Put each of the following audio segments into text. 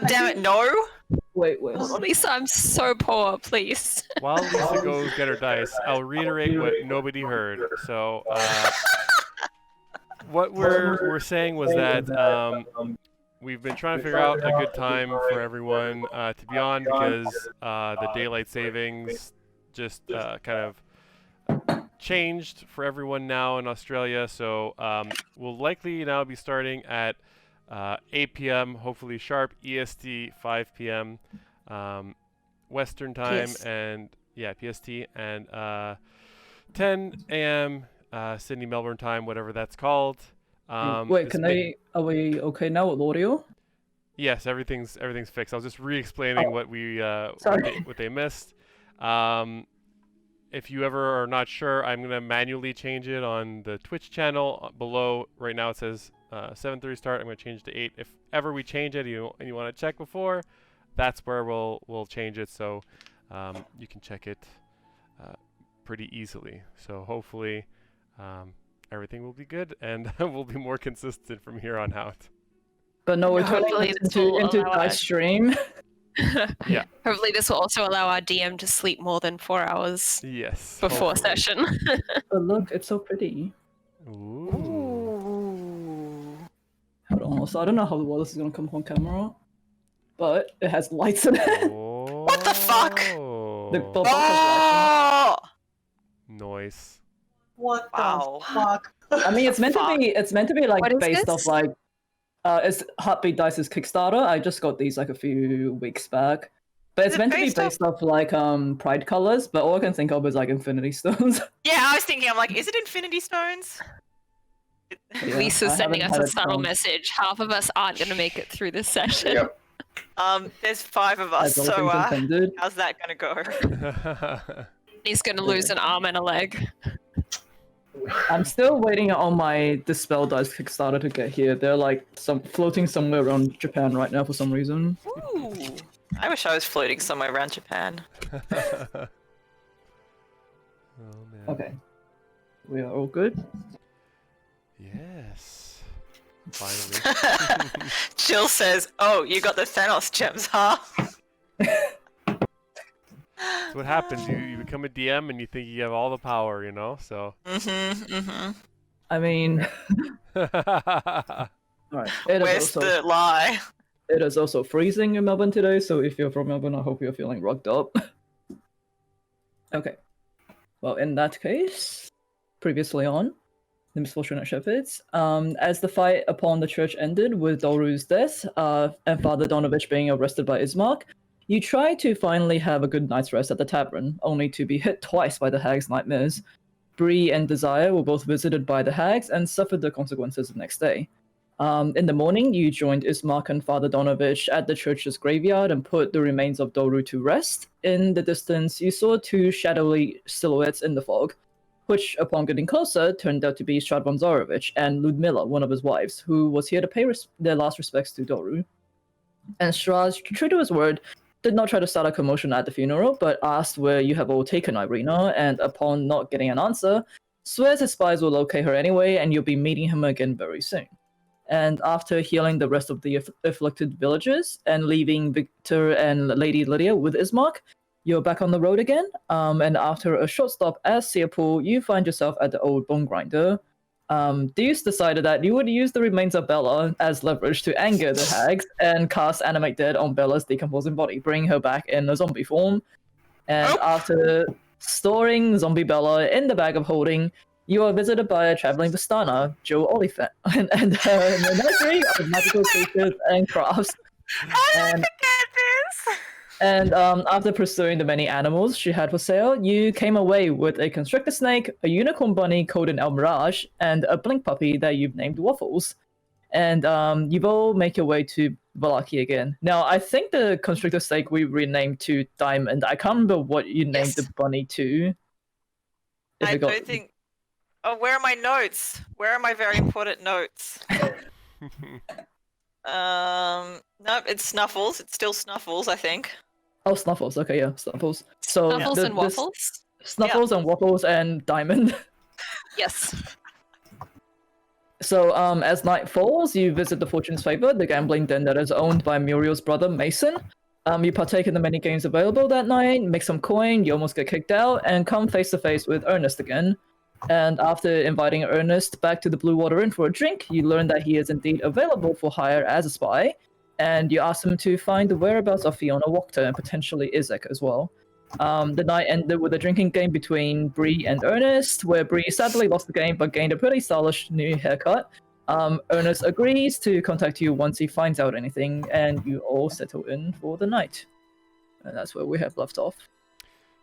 God damn it, no! Wait, hold on. Lisa, I'm so poor, please. While Lisa goes get her dice, I'll reiterate what nobody heard. So, what we're saying was that we've been trying to figure out a good time for everyone to be on because the daylight savings just kind of changed for everyone now in Australia. So we'll likely now be starting at 8 p.m. hopefully sharp EST, 5 p.m. Western time and PST and 10 a.m. Sydney Melbourne time, whatever that's called. Wait, are we okay now with audio? Yes, everything's fixed. I was just re-explaining what they missed. If you ever are not sure, I'm gonna manually change it on the Twitch channel below. Right now it says 7:30 start. I'm gonna change it to 8. If ever we change it and you want to check before, that's where we'll change it. So you can check it pretty easily. So hopefully everything will be good and we'll be more consistent from here on out. But no, we're turning into live stream. Yeah. Hopefully this will also allow our DM to sleep more than 4 hours before hopefully. session. But look, it's so pretty. Ooh. Hold on, also, I don't know how well this is gonna come on camera, but it has lights in it. What the fuck? The box has lights Nice. What Wow. the fuck? in it. I mean, it's meant to be like What is based this? off like it's Heartbeat Dice's Kickstarter. I just got these like a few weeks back. But it's Is it meant to be based off- based off like Pride colors, but all I can think of is like Infinity Stones. Yeah, I was thinking, I'm like, is it Infinity Stones? Yeah, Lisa's I sending haven't us had a it subtle from- message. Half of us aren't going to make it through this session. Yep. There's 5 of us, As all so things intended. how's that gonna go? He's going to lose an arm and a leg. I'm still waiting on my Dispel Dice Kickstarter to get here. They're like floating somewhere around Japan right now for some reason. Ooh. I wish I was floating somewhere around Japan. Oh man. Okay. We are all good. Yes. Finally. Jill says, "Oh, you got the Thanos gems, huh?" That's what happens. You become a DM and you think you have all the power, you know? So. I mean, alright. Where's the lie? It is also freezing in Melbourne today, so if you're from Melbourne, I hope you're feeling rugged up. Okay. Well, in that case, previously on The-Mistfortunate Shepherds, as the fight upon the church ended with Dolru's death, and Father Donovich being arrested by Ismark, you try to finally have a good night's rest at the tavern, only to be hit twice by the hag's nightmares. Bree and Desire were both visited by the hags and suffered the consequences the next day. In the morning, you joined Ismark and Father Donovich at the church's graveyard and put the remains of Doru to rest. In the distance, you saw 2 shadowy silhouettes in the fog, which, upon getting closer, turned out to be Strahd von Zarovich and Ludmilla, one of his wives, who was here to pay their last respects to Doru. And Strahd, true to his word, did not try to start a commotion at the funeral, but asked where you have all taken Irina, and upon not getting an answer, swears his spies will locate her anyway, and you'll be meeting him again very soon. And after healing the rest of the afflicted villagers and leaving Victor and Lady Lydia with Ismark, you're back on the road again. And after a short stop at Searpool, you find yourself at the old bone grinder. Deuce decided that you would use the remains of Bella as leverage to anger the hags and cast Animate Dead on Bella's decomposing body, bringing her back in a zombie form. And after storing zombie Bella in the bag of holding, you are visited by a traveling Vistana, Joe Oliphant, and her menagerie of magical creatures and crafts. How did I forget this? And after pursuing the many animals she had for sale, you came away with a constrictor snake, a unicorn bunny called an El Mirage, and a blink puppy that you've named Waffles. And you all make your way to Valaki again. Now, I think the constrictor snake we renamed to Diamond. I can't remember what you named the bunny to. I don't think... Oh, where are my notes? Where are my very important notes? Nope, it's Snuffles. It's still Snuffles, I think. Oh, Snuffles. Okay, yeah, Snuffles. So Snuffles and Waffles? Snuffles and Waffles and Diamond. Yes. So, as night falls, you visit the Fortune's Favor, the gambling den that is owned by Muriel's brother, Mason. You partake in the many games available that night, make some coin, you almost get kicked out, and come face to face with Ernest again. And after inviting Ernest back to the Blue Water Inn for a drink, you learn that he is indeed available for hire as a spy, and you ask him to find the whereabouts of Fiona Wachter and potentially Izek as well. The night ended with a drinking game between Bree and Ernest, where Bree sadly lost the game but gained a pretty stylish new haircut. Ernest agrees to contact you once he finds out anything, and you all settle in for the night. And that's where we have left off.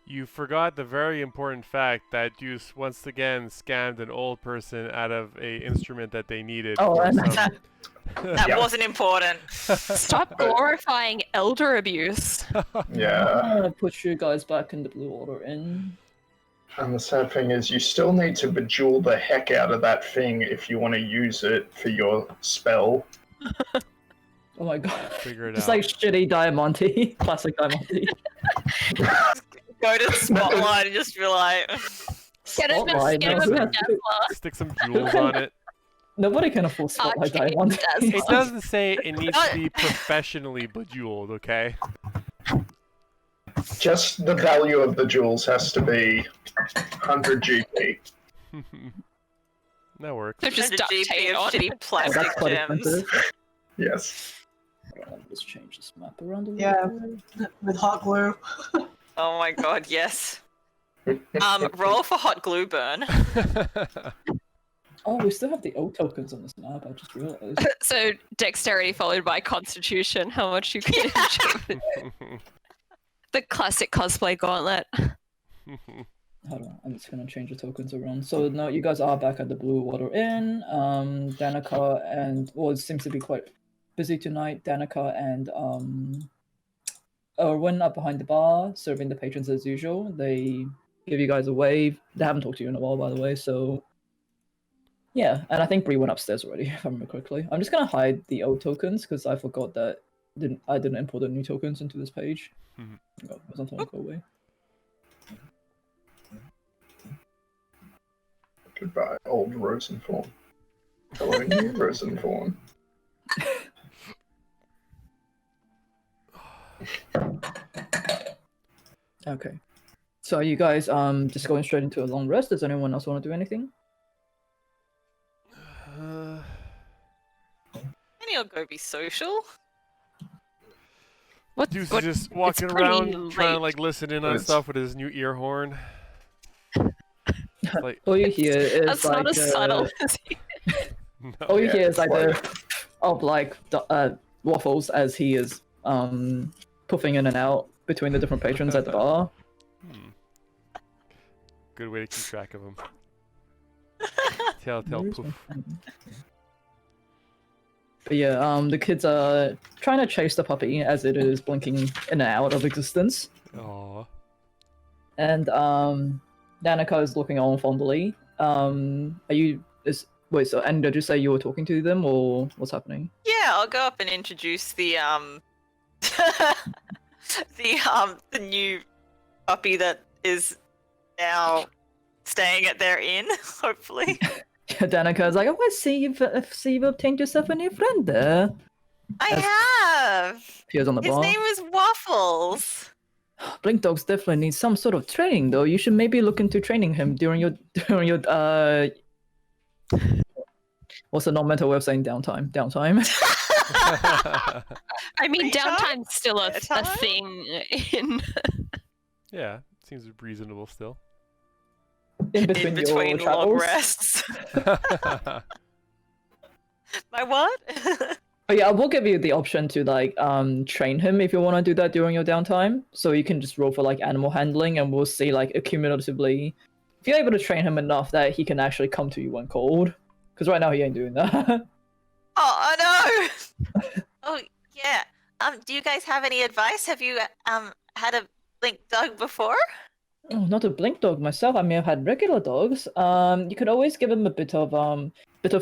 You forgot the very important fact that you once again scammed an old person out of a instrument that they needed. Oh, for and some... that wasn't important. Stop glorifying elder abuse. Yeah. I'm gonna put you guys back in the Blue Water Inn. And the sad thing is, you still need to bejewel the heck out of that thing if you want to use it for your spell. Oh my god. Figure it Just out. like shitty Diamante. Classic Diamante. Go to the spotlight and just be like, Get him a Spotlight, get him no, a who has- bedazzler. Stick some jewels on it. Nobody can afford Spotlight Arcane Diamante. bedazzler. It doesn't say it needs to be professionally bejeweled, okay? Just the value of the jewels has to be 100 GP. That works. So just 100 duct GP tape of on. shitty Oh, plastic that's quite gems. expensive. Yes. Let's change this map around a little Yeah. bit. With hot glue. Oh my god, yes. Roll for hot glue burn. Oh, we still have the O tokens on this map, I just realized. So dexterity followed by constitution. How much you can achieve. The classic cosplay gauntlet. Hold on, I'm just gonna change the tokens around. So now you guys are back at the Blue Water Inn. Danica and, well, it seems to be quite busy tonight. Danica and Erwin are behind the bar, serving the patrons as usual. They give you guys a wave. They haven't talked to you in a while, by the way, so... Yeah, and I think Bree went upstairs already, if I remember correctly. I'm just gonna hide the old tokens, because I forgot that I didn't import the new tokens into this page. Oh, something will go away. Goodbye, old Rosenthorn. Hello, new Rosenthorn. Okay. So are you guys just going straight into a long rest? Does anyone else want to do anything? Maybe I'll go be social. Deuce is just walking pretty around trying to late. like listen in on It's- stuff with his new ear horn. Like, All you hear is That's like not as subtle as no. all you Yeah, hear is like like- the of like waffles as he is puffing in and out between the different patrons at the bar. Good way to keep track of him. Telltale poof. But yeah, the kids are trying to chase the puppy as it is blinking in and out of existence. Aww. And Danica is looking on fondly. Wait, so and did you say you were talking to them or what's happening? Yeah, I'll go up and introduce the the new puppy that is now staying at their inn, hopefully. Danica is like, oh, I see you've obtained yourself a new friend there. I have. Appears on the His bar. name is Waffles. Blink Dogs definitely needs some sort of training, though. You should maybe look into training him during your what's the non-mental way of saying downtime? Downtime. I mean, Free time? downtime's still a Spare time? thing in. Yeah, seems reasonable still. In In between, between your long travels. rests. My what? But yeah, I will give you the option to like train him if you want to do that during your downtime. So you can just roll for like animal handling, and we'll see like accumulatively if you're able to train him enough that he can actually come to you when called. Because right now he ain't doing that. Oh no! Oh yeah. Do you guys have any advice? Have you had a blink dog before? Oh, not a blink dog myself. I may have had regular dogs. You could always give him a bit of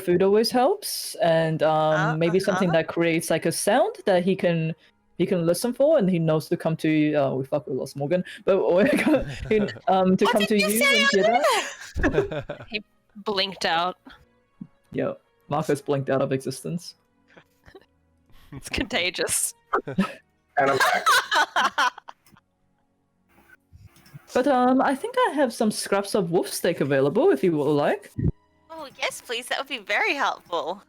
food always helps, and maybe something that creates like a sound that he can listen for, and he knows to come to. Oh, we lost Morgan, but to What come did to you you say and hear that. Blinked out. Yeah. Marcus blinked out of existence. It's contagious. And I'm back. But I think I have some scraps of wolf steak available if you would like. Oh, yes, please. That would be very helpful.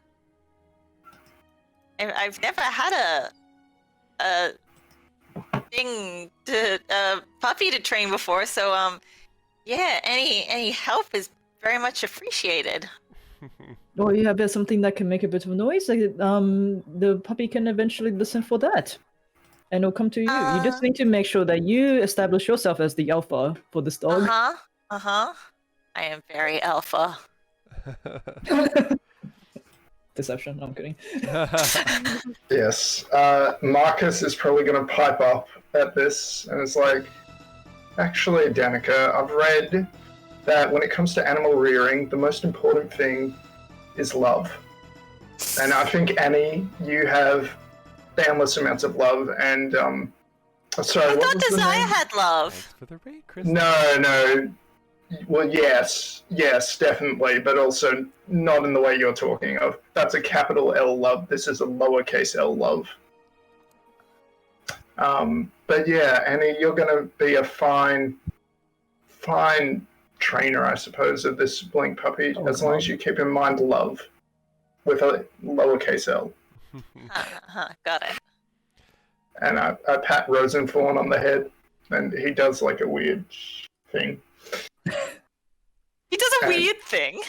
I've never had a puppy to train before, so yeah, any help is very much appreciated. Or you have something that can make a bit of noise. The puppy can eventually listen for that, and it'll come to you. You just need to make sure that you establish yourself as the alpha for this dog. I am very alpha. Deception. No, I'm kidding. Yes. Marcus is probably going to pipe up at this, and it's like, actually, Danica, I've read that when it comes to animal rearing, the most important thing is love. And I think, Annie, you have boundless amounts of love, and, sorry, I what thought was the Desire name? had love. Thanks for the raid, Chris. No. Well, yes, definitely, but also not in the way you're talking of. That's a capital L love. This is a lowercase l love. But yeah, Annie, you're going to be a fine trainer, I suppose, of this blink puppy, as long as you keep in mind love with a lowercase l. Got it. And I pat Rosenthorn on the head, and he does like a weird thing. He does a weird thing.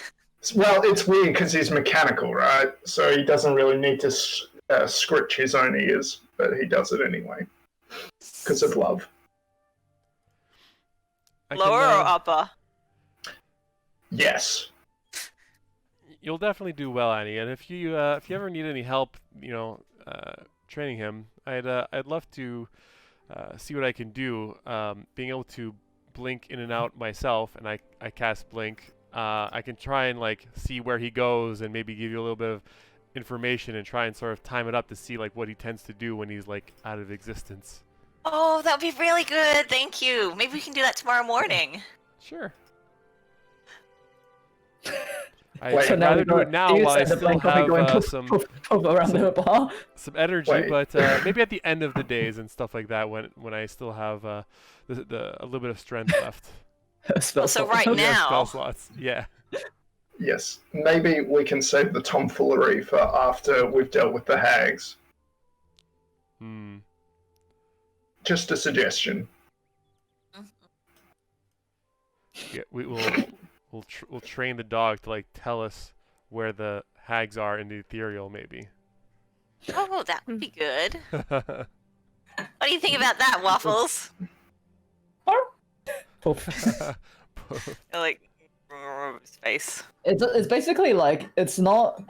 Well, it's weird because he's mechanical, right? So he doesn't really need to scritch his own ears, but he does it anyway. Because of love. Lower or upper? Yes. You'll definitely do well, Annie. And if you ever need any help, training him, I'd love to see what I can do. Being able to blink in and out myself, and I cast blink. I can try and see where he goes, and maybe give you a little bit of information, and try and sort of time it up to see what he tends to do when he's out of existence. Oh, that would be really good. Thank you. Maybe we can do that tomorrow morning. Sure. Wait, I'd rather do it now while I still have some around the bar. some energy, Wait. but maybe at the end of the days and stuff like that, when I still have a little bit of strength left. Spell So slot. right Yeah, now. spell slots. Yeah. Yes. Maybe we can save the tomfoolery for after we've dealt with the hags. Just a suggestion. Yeah, we'll train the dog to tell us where the hags are in the ethereal, maybe. Oh, that would be good. What do you think about that, Waffles? Like space. It's basically it's not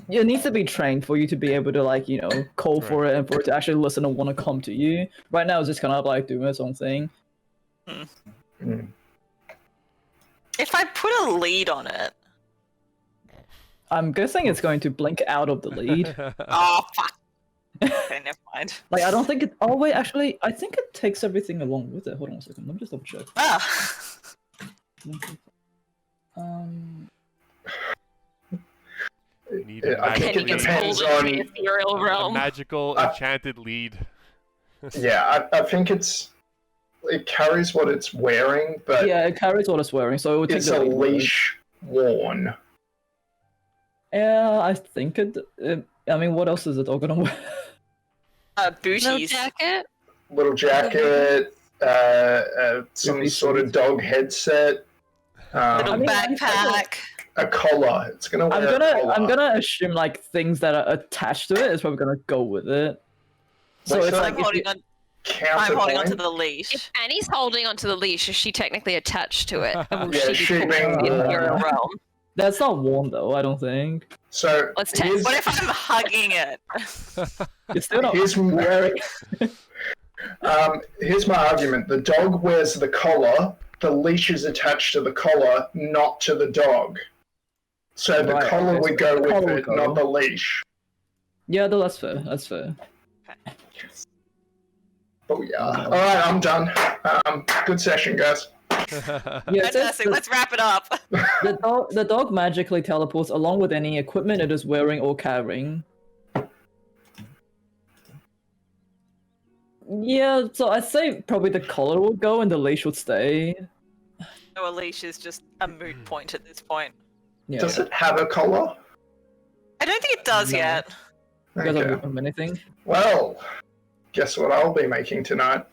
it needs to be trained for you to be able to call for it and for it to actually listen and want to come to you. Right now it's just kind of doing its own thing. If I put a lead on it. I'm guessing it's going to blink out of the lead. Oh fuck. Okay, never mind. I don't think it. Oh wait, actually, I think it takes everything along with it. Hold on a second. Let me just double check. Need a I think it magical depends Pulled into the on. ethereal a realm. magical enchanted lead. Yeah, I think it carries what it's wearing, but Yeah, it carries what it's wearing, so it would take it's the a lead with it. leash worn. Yeah, I think it. I mean, what else is the dog gonna wear? Booties. No jacket. Little jacket, some Booties. sort of dog headset, Little I mean, backpack. a collar. It's gonna wear a collar. I'm gonna assume things that are attached to it is probably gonna go with it. So Wait, it's so like I'm if holding you- on. Counterpoint. I'm holding onto the leash. If Annie's holding onto the leash, is she technically attached to it? Or will Yeah, she she be pulled being into the worn. ethereal realm? that's not warm though. I don't think So Let's test. here's, What if I'm hugging it? it's still not here's, wearing. here's my argument. The dog wears the collar. The leash is attached to the collar, not to the dog. So the Right, collar okay, would so go the with collar it, would go. not the leash. Yeah, no, that's fair. That's fair. Oh yeah. All right, I'm done. Good session, guys. Yeah, it says Fantastic. Let's wrap it up. the dog magically teleports along with any equipment it is wearing or carrying. Yeah, so I'd say probably the collar will go and the leash would stay. No, a leash is just a moot point at this point. Yeah. Does it have a collar? I don't think it does No. yet. You guys Okay. don't have anything? Well, guess what I'll be making tonight?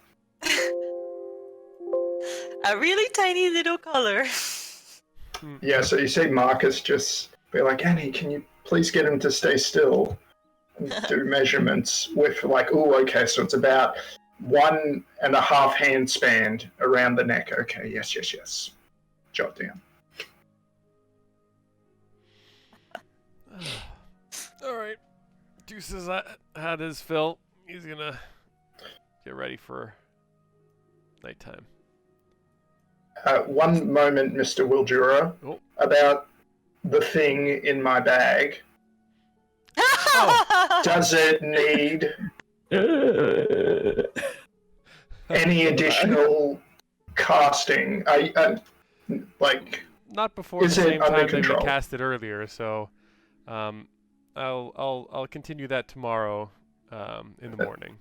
A really tiny little collar. Yeah, so you see Marcus just be like, Annie, can you please get him to stay still? And do measurements with like, oh, okay, so it's about 1.5 hand span around the neck. Okay, yes. Jot down. All right. Deuces had his fill. He's gonna get ready for nighttime. One moment, Mr. Wildura, Oh. about the thing in my bag. Does it need any additional casting? Like, Not before the Is it same under time that we control? cast it earlier. So, I'll continue that tomorrow in the morning.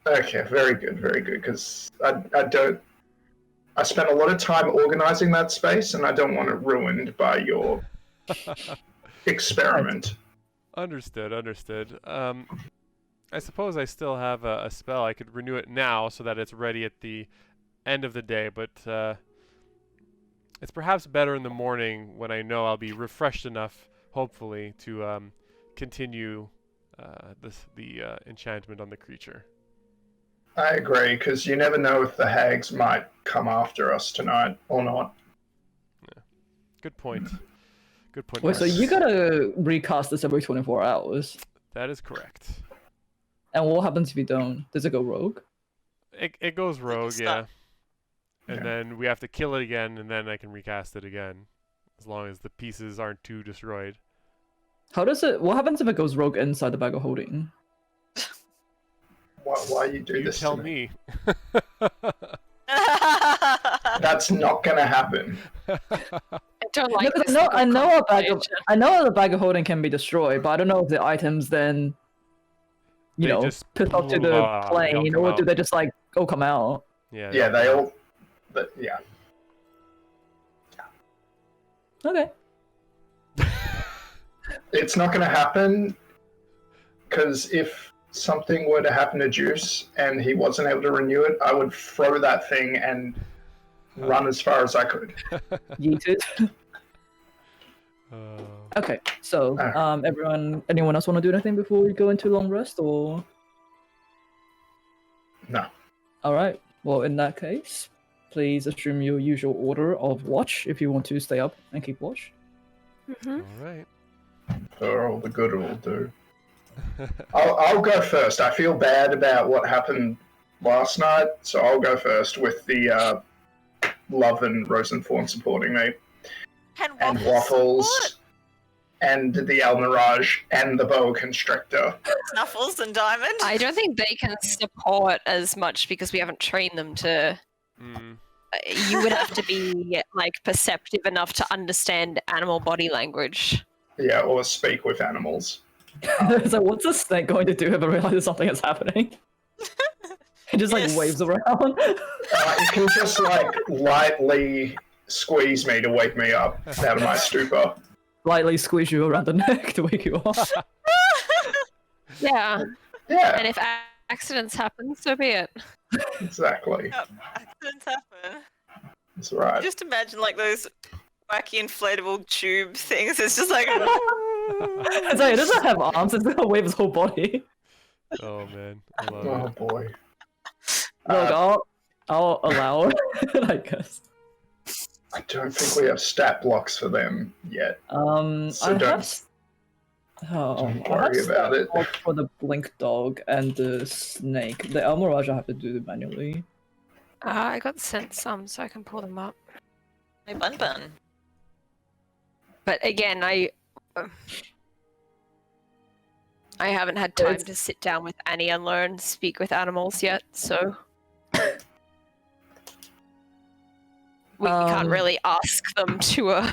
okay, very good, because I spent a lot of time organizing that space, and I don't want it ruined by your experiment. Understood. I suppose I still have a spell. I could renew it now so that it's ready at the end of the day, but it's perhaps better in the morning when I know I'll be refreshed enough, hopefully, to continue the enchantment on the creature. I agree, because you never know if the hags might come after us tonight or not. Good point. Wait, so Marcus. you gotta recast this every 24 hours. That is correct. And what happens if you don't? Does it go rogue? It goes rogue, yeah. stuck. And Yeah. then we have to kill it again, and then I can recast it again, as long as the pieces aren't too destroyed. What happens if it goes rogue inside the bag of holding? Why you do You this tell to me? me. That's not going to happen. I don't like No, 'cause this. I know little I know the bag of holding can be destroyed, but I don't know if the items then, They you know, just put up to they the all plane, come or do out. they just like come out? Yeah, Yeah, they come all... out. Yeah. Okay. It's not going to happen, because if something were to happen to Juice and he wasn't able to renew it, I would throw that thing and run as far as I could. Yeeted. Uh, Okay, so anyone else want to do anything before we go into long rest, or? No. All right. Well, in that case, please assume your usual order of watch if you want to stay up and keep watch. Mm-hmm. all right. For all the good it will do. I'll go first. I feel bad about what happened last night, so I'll go first with the Love and Rosenthorn supporting me, and Waffles, What? and the Almirage, and the Boa Constrictor. Snuffles and Diamond. I don't think they can support as much because we haven't trained them to. Mm. You would have to be like perceptive enough to understand animal body language. Yeah, or speak with animals. So what's a snake going to do if it realizes something is happening? It just like Yes. waves around. It can just like lightly squeeze me to wake me up out of my stupor. Lightly squeeze you around the neck to wake you up. Yeah, Yeah, and if accidents happen, so be it. exactly. Yep, accidents happen. That's right. Just imagine like those wacky inflatable tube things. It's just like. It's like it doesn't have arms. It's gonna wave his whole body. Oh man, I love Oh it. boy. Look, I'll allow it, I guess. I don't think we have stat blocks for them yet. I So have. don't I worry have about it. stat for the blink dog and the snake. The El Mirage I have to do manually. I got sent some, so I can pull them up. My bun bun. But again, I haven't had time to sit down with Annie and learn speak with animals yet, so We can't Um, really ask them to.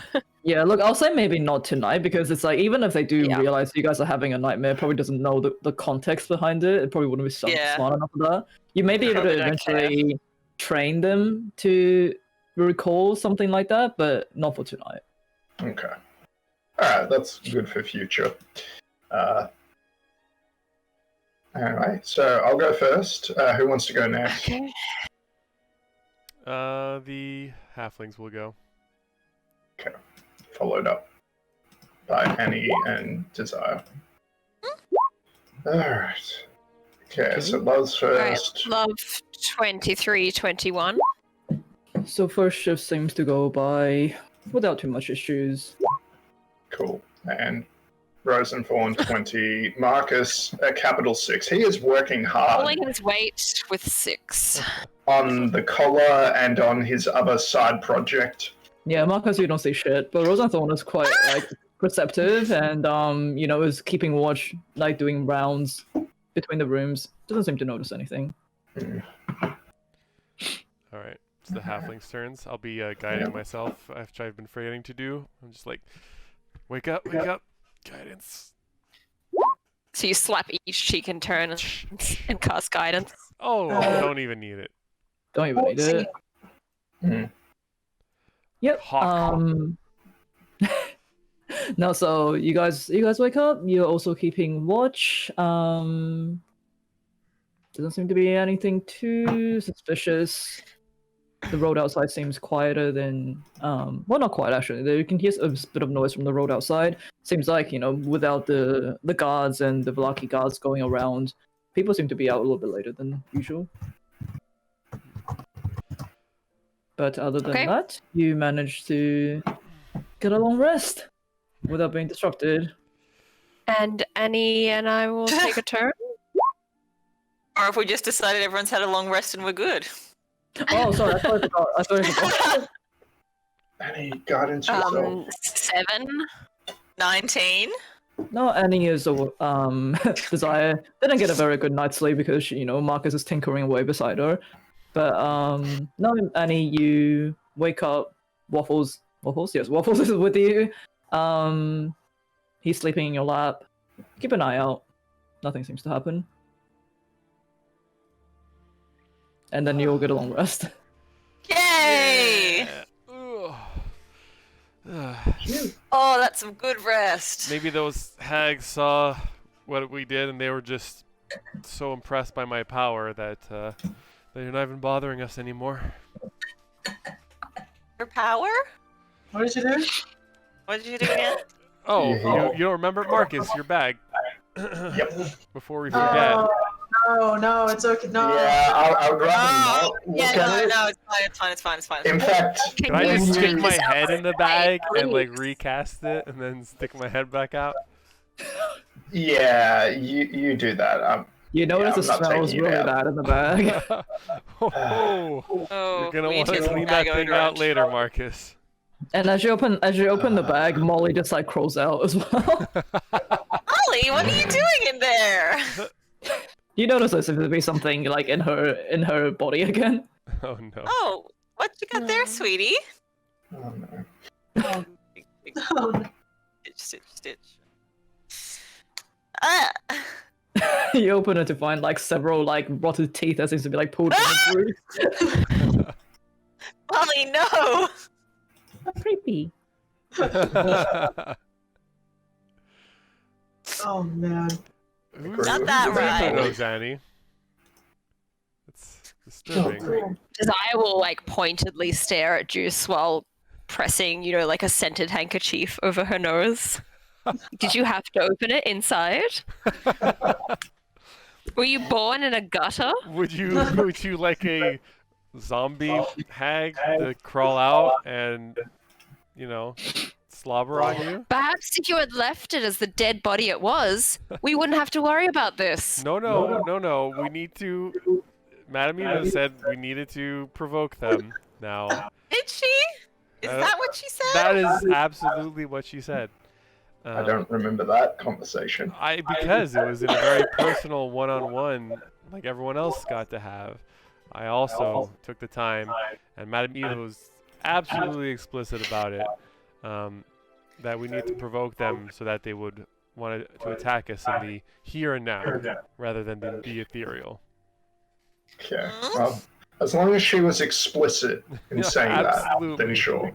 Yeah, look, I'll say maybe not tonight because it's like even if they do Yeah. realize you guys are having a nightmare, probably doesn't know the context behind it. It probably wouldn't be Yeah. smart enough for that. You may be able to Probably don't care. eventually train them to recall something like that, but not for tonight. Okay. Alright, that's good for future. Anyway, so I'll go first. Who wants to go next? Okay. The halflings will go. Followed up by Annie and Desire. Alright. Okay, so Love's Alright, first. love 23, 21. So first shift seems to go by without too much issues. Cool. And Rosenthorn 20. Marcus, a capital 6. He is working hard Pulling his weight with 6. on the collar and on his other side project. Yeah, Marcus, you don't see shit, but Rosenthorn is quite like perceptive and is keeping watch, like doing rounds between the rooms. Doesn't seem to notice anything. Alright, it's the halflings' turns. I'll be guiding myself, after I've been forgetting to do. I'm just like, wake up, guidance. So you slap each cheek in turn and cast guidance. Oh, don't even need it. Don't even need it. Yep. Hawk. No, so you guys wake up. You're also keeping watch. Doesn't seem to be anything too suspicious. The road outside seems quieter than well, not quite actually. You can hear a bit of noise from the road outside. Seems like without the guards and the Velaki guards going around, people seem to be out a little bit later than usual. But other than that, you managed to get a long rest without being disrupted. And Annie and I will take a turn. Or if we just decided everyone's had a long rest and we're good. Oh, sorry, I thought I forgot. Any guidance yourself? 7. 19. No, Annie is Desire didn't get a very good night's sleep because Marcus is tinkering away beside her. But no, Annie, you wake up. Waffles, yes, Waffles is with you. He's sleeping in your lap. Keep an eye out. Nothing seems to happen. And then you all get a long rest. Yay! Oh, that's some good rest. Maybe those hags saw what we did and they were just so impressed by my power that they're not even bothering us anymore. Your power? What did you do? What did you do again? Oh, Yeah. you don't remember? Marcus, your bag. Yep. Before we forget. No, it's okay. No. Yeah, I would rather not look Yeah, at it. no, it's fine. In fact, Can I just you- stick my head in the bag and please? like recast it and then stick my head back out? yeah, you do that. You notice I'm it not smells taking it really out. bad in the bag. Oh, Oh, you're gonna we want to need to clean bag that thing odorant. out later, Marcus. And as you open the bag, Molly just like crawls out as well. Molly, what are you doing in there? You notice there seems to be something like in her body again. Oh no. Oh, what you got there, sweetie? Oh, no. Oh, Stitch. Ah. You open it to find like several like rotted teeth that seems to be like pulled from the roof. Molly, no! Creepy. oh man. Who's Not that right. Nose, Annie? It's disturbing. Desire will like pointedly stare at Juice while pressing, like a scented handkerchief over her nose. Did you have to open it inside? Were you born in a gutter? Would you like a zombie hag to crawl out and slobber on you? Perhaps if you had left it as the dead body it was, we wouldn't have to worry about this. No. We need to. Madam Eva said we needed to provoke them. Now. Did she? Is that what she said? That is absolutely what she said. I don't remember that conversation. Because it was in a very personal one-on-one, like everyone else got to have. I also took the time, and Madam Eva was absolutely explicit about it. That we need to provoke them so that they would want to attack us in the here and now, rather than the ethereal. Okay. Well, as long as she was explicit in saying Absolutely. that, then sure.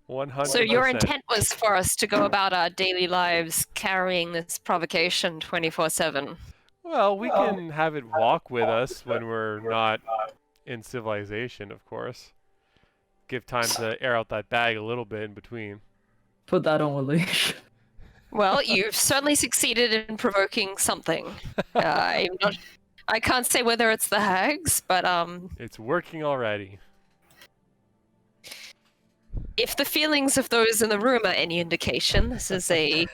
100%. So your intent was for us to go about our daily lives carrying this provocation 24/7. Well, we can have it walk with us when we're not in civilization, of course. Give time to air out that bag a little bit in between. Put that on a leash. Well, you've certainly succeeded in provoking something. I can't say whether it's the hags, but It's working already. if the feelings of those in the room are any indication, this is a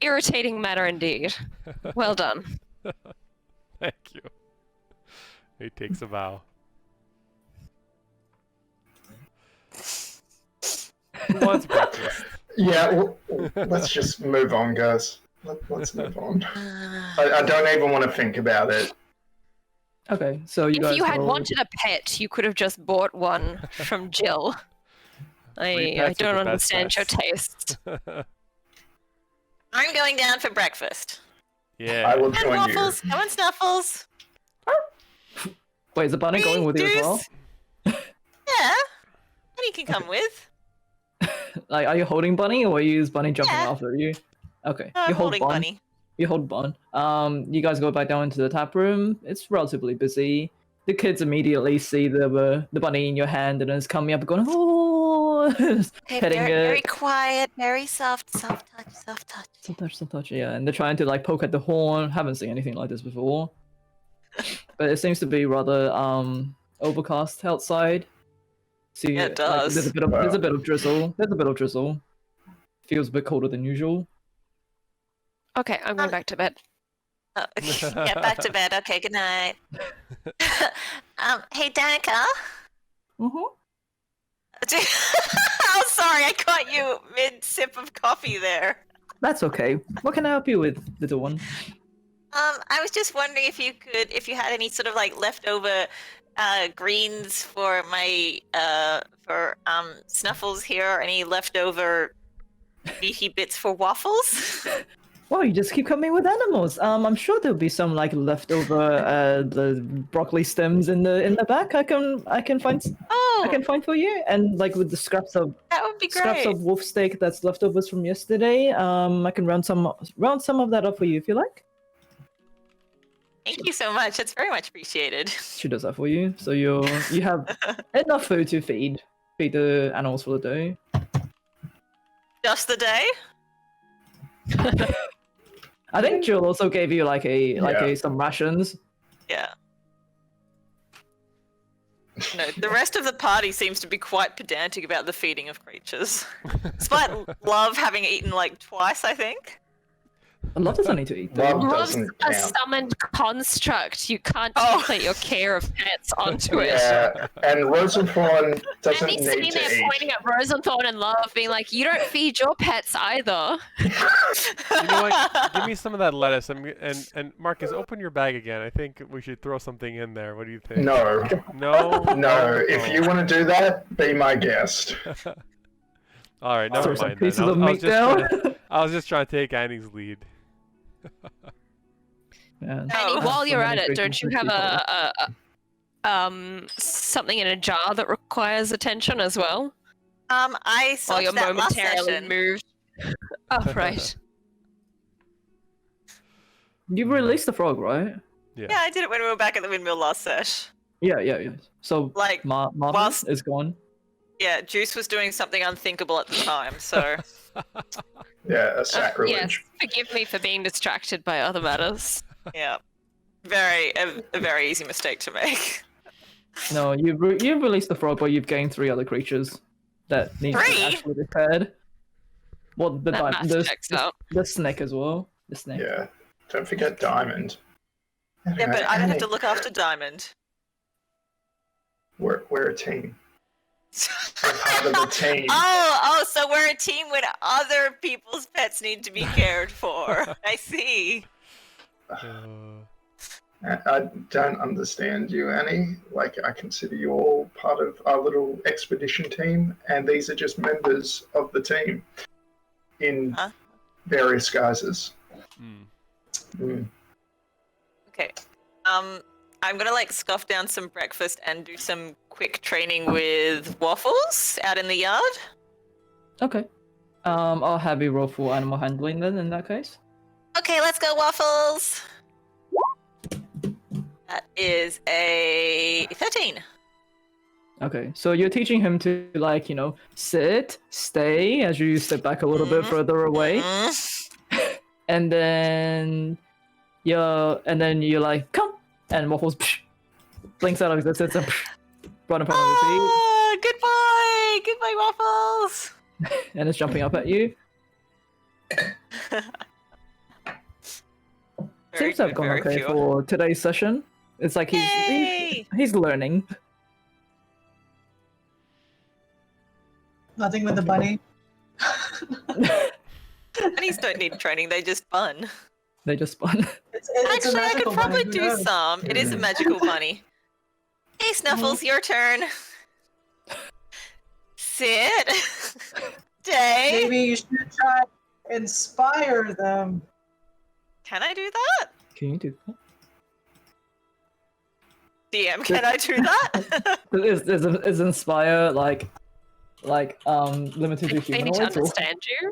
irritating matter indeed. Well done. Thank you. He takes a bow. Who wants breakfast? Yeah, well, let's just move on, guys. Let's move on. I don't even want to think about it. Okay, so you guys If you had roll- wanted a pet, you could have just bought one from Jill. Free I pets are don't the best understand your pets. taste. I'm going down for breakfast. Yeah. I will And join you. waffles. I want snuffles. Wait, is the bunny going with you as well? Yeah. And you can come with. Like, are you holding Bunny, or is Bunny jumping Yeah. after you? Okay, I'm you hold holding Bun. Bunny. You hold Bun. You guys go back down into the tap room. It's relatively busy. The kids immediately see the bunny in your hand and is coming up going, oh, Okay, petting very, it. very quiet, very soft touch, soft touch. Some touch, yeah. And they're trying to like poke at the horn. Haven't seen anything like this before. But it seems to be rather overcast outside. So Yeah, it does. there's a bit of drizzle. There's a bit of drizzle. Feels a bit colder than usual. Okay, I'm going back to bed. Oh, okay. Yeah, back to bed. Okay, good night. Hey, Danica. Mm-hmm. Oh, sorry, I caught you mid sip of coffee there. That's okay. What can I help you with, little one? I was just wondering if you had any sort of like leftover greens for my Snuffles here, or any leftover beefy bits for waffles. Well, you just keep coming with animals. I'm sure there'll be some like leftover the broccoli stems in the back. I can find for you, and like with the scraps of That would be great. wolf steak that's leftovers from yesterday. I can round some of that up for you if you like. Thank you so much. That's very much appreciated. She does that for you, so you have enough food to feed the animals for the day. Just the day? I think Jill also gave you some rations. Yeah. No, the rest of the party seems to be quite pedantic about the feeding of creatures. Despite Love having eaten like twice, I think. I love doesn't need to eat. Love Though. Love's doesn't a count. summoned construct. You can't Oh. template your care of pets onto it. Yeah, and Rosenthorn doesn't And he's need sitting to there eat. pointing at Rosenthorn and Love, being like, "You don't feed your pets either." You know what? Give me some of that lettuce. And Marcus, open your bag again. I think we should throw something in there. What do you think? No, No? no. If you want to do that, be my guest. All right, never Throw some mind. Then. pieces of meat down. I was just trying to take Annie's lead. Yeah. Oh. While you're So at many it, don't creatures you to have feed something in a jar that requires attention as well? I While you're solved that last momentarily session. moved. Oh, right. You released the frog, right? Yeah, I did it when we were back at the windmill last sesh. Yeah. So Like, Marvin whilst- is gone. yeah, Juice was doing something unthinkable at the time, so Yeah, a Yes, sacrilege. forgive me for being distracted by other matters. yeah, a very easy mistake to make. No, you've released the frog, but you've gained 3 other creatures that need to be 3? actually repaired. Well, the That math checks out. the snake as well. The snake. Yeah. Don't forget Diamond. Yeah, but I don't have to Annie, look after Diamond. We're a team. We're part of the team. Oh, so we're a team when other people's pets need to be cared for. I see. Uh, I don't understand you, Annie. Like, I consider you all part of our little expedition team, and these are just members of the team in Huh? various guises. Okay. I'm gonna like scoff down some breakfast and do some quick training with Waffles out in the yard. Okay. I'll have you roll for animal handling then. In that case. Okay, let's go, Waffles. That is a 13. Okay, so you're teaching him to like sit, stay as you step back a little bit further away, and then you're like come, and Waffles blinks out of existence and run upon your feet, Goodbye, Waffles. and it's jumping up at you. Seems to have gone okay for today's session. It's like he's learning. Nothing with the bunny. Bunnies don't need training; they just bun. They just spun. It's a Actually, I could magical probably bunny, who do knows? some. It is a magical bunny. Hey, Snuffles, your turn. Sit. Stay. Maybe you should try to inspire them. Can I do that? Can you do that? DM, can I do that? Is inspire like limited to They need to humanoids? Or... understand you.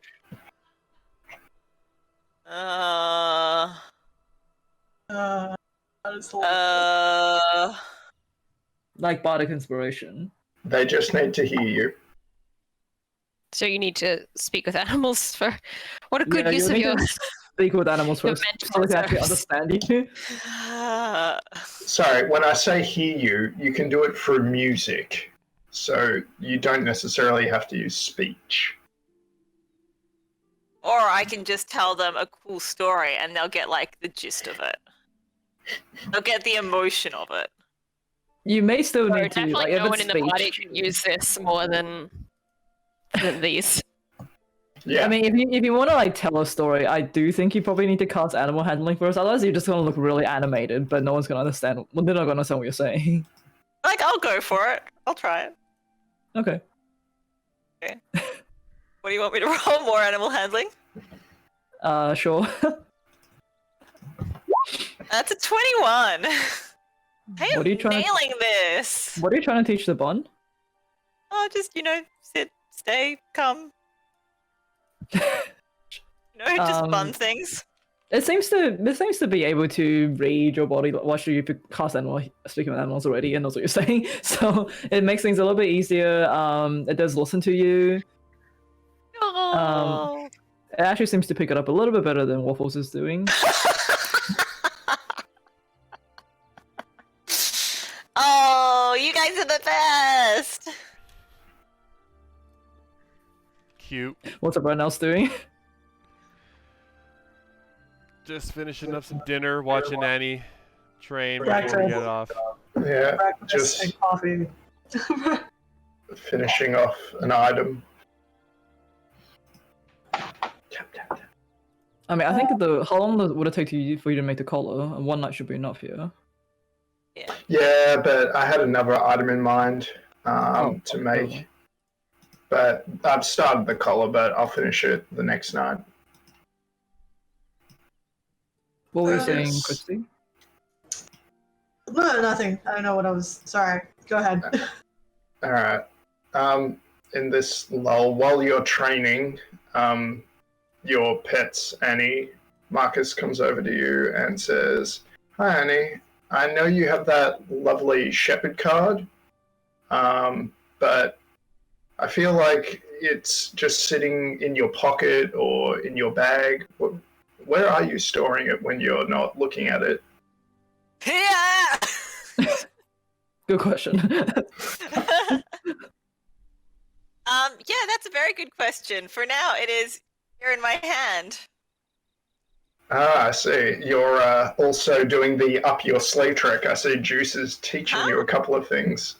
Like bardic inspiration. They just need to hear you. So you need to speak with animals for. What a good Yeah, use you of need your. to speak with animals your first, mental so they can actually reserves. understand you. Sorry, when I say hear you, you can do it through music. So you don't necessarily have to use speech. Or I can just tell them a cool story and they'll get like the gist of it. They'll get the emotion of it. You may still No, need to definitely like if no one it's in the party speech. can use this more than these. Yeah. I mean, if you want to like tell a story, I do think you probably need to cast animal handling first. Otherwise, you're just gonna look really animated, but no one's gonna understand. Well, they're not gonna understand what you're saying. Like, I'll go for it. I'll try it. Okay. What do you want me to roll? More animal handling? Sure. That's a 21. Hey, What are you I'm trying to- nailing this. What are you trying to teach the bond? Oh, just, sit, stay, come. Just fun things. It seems to be able to read your body. Watch you cast animal, speaking with animals already, and knows what you're saying. So it makes things a little bit easier. It does listen to you. Oh. It actually seems to pick it up a little bit better than Waffles is doing. Oh, you guys are the best. Cute. What's everyone else doing? Just finishing up some dinner, watching Annie train before we Breakfast. get off. Yeah, Breakfast just and coffee. finishing off an item. Tap, tap, tap. I mean, I think how long would it take for you to make the collar? One night should be enough here. Yeah, but I had another item in mind to make. But I've started the collar, but I'll finish it the next night. What were you saying, Yes. Christy? No, nothing. I don't know what I was. Sorry. Go ahead. All right. In this lull, while you're training, your pets, Annie, Marcus comes over to you and says, "Hi, Annie. I know you have that lovely shepherd card, but I feel like it's just sitting in your pocket or in your bag. Where are you storing it when you're not looking at it?" Yeah. Good question. Yeah, that's a very good question. For now, it is here in my hand. Ah, I see. You're also doing the up your sleeve trick. I see Juice is teaching you a couple of things.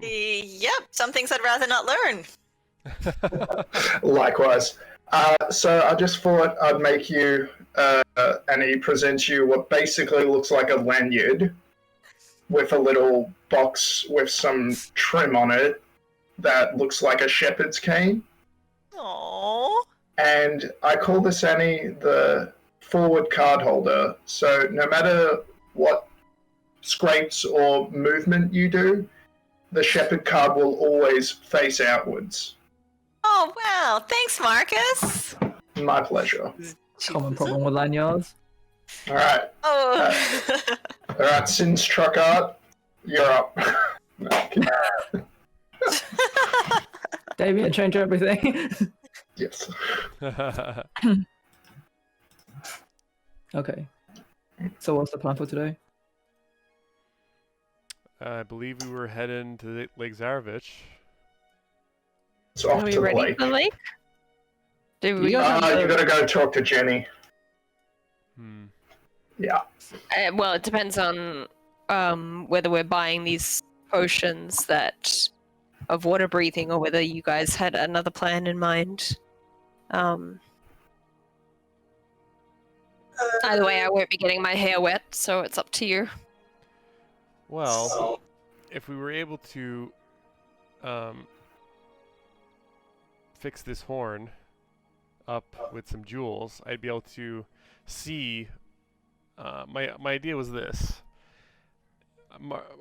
Yep, some things I'd rather not learn. Likewise. So I just thought I'd make you and he presents you what basically looks like a lanyard with a little box with some trim on it that looks like a shepherd's cane. Aww. And I call this Annie the forward card holder. So no matter what scrapes or movement you do, the shepherd card will always face outwards. Oh, wow. Thanks, Marcus. My pleasure. Common problem with lanyards. Alright. Oh. Alright, Sin's truck art, you're up. No, kidding. Damien, change everything. Yes. Okay. So what's the plan for today? I believe we were heading to Lake Zarovich. It's off Are we to the ready lake. for the lake? Do we? You got- You gotta go talk to Jenny. Yeah. Well, it depends on whether we're buying these potions that of water breathing or whether you guys had another plan in mind. Either way, I won't be getting my hair wet, so it's up to you. Well, if we were able to fix this horn up with some jewels, I'd be able to see. My idea was this.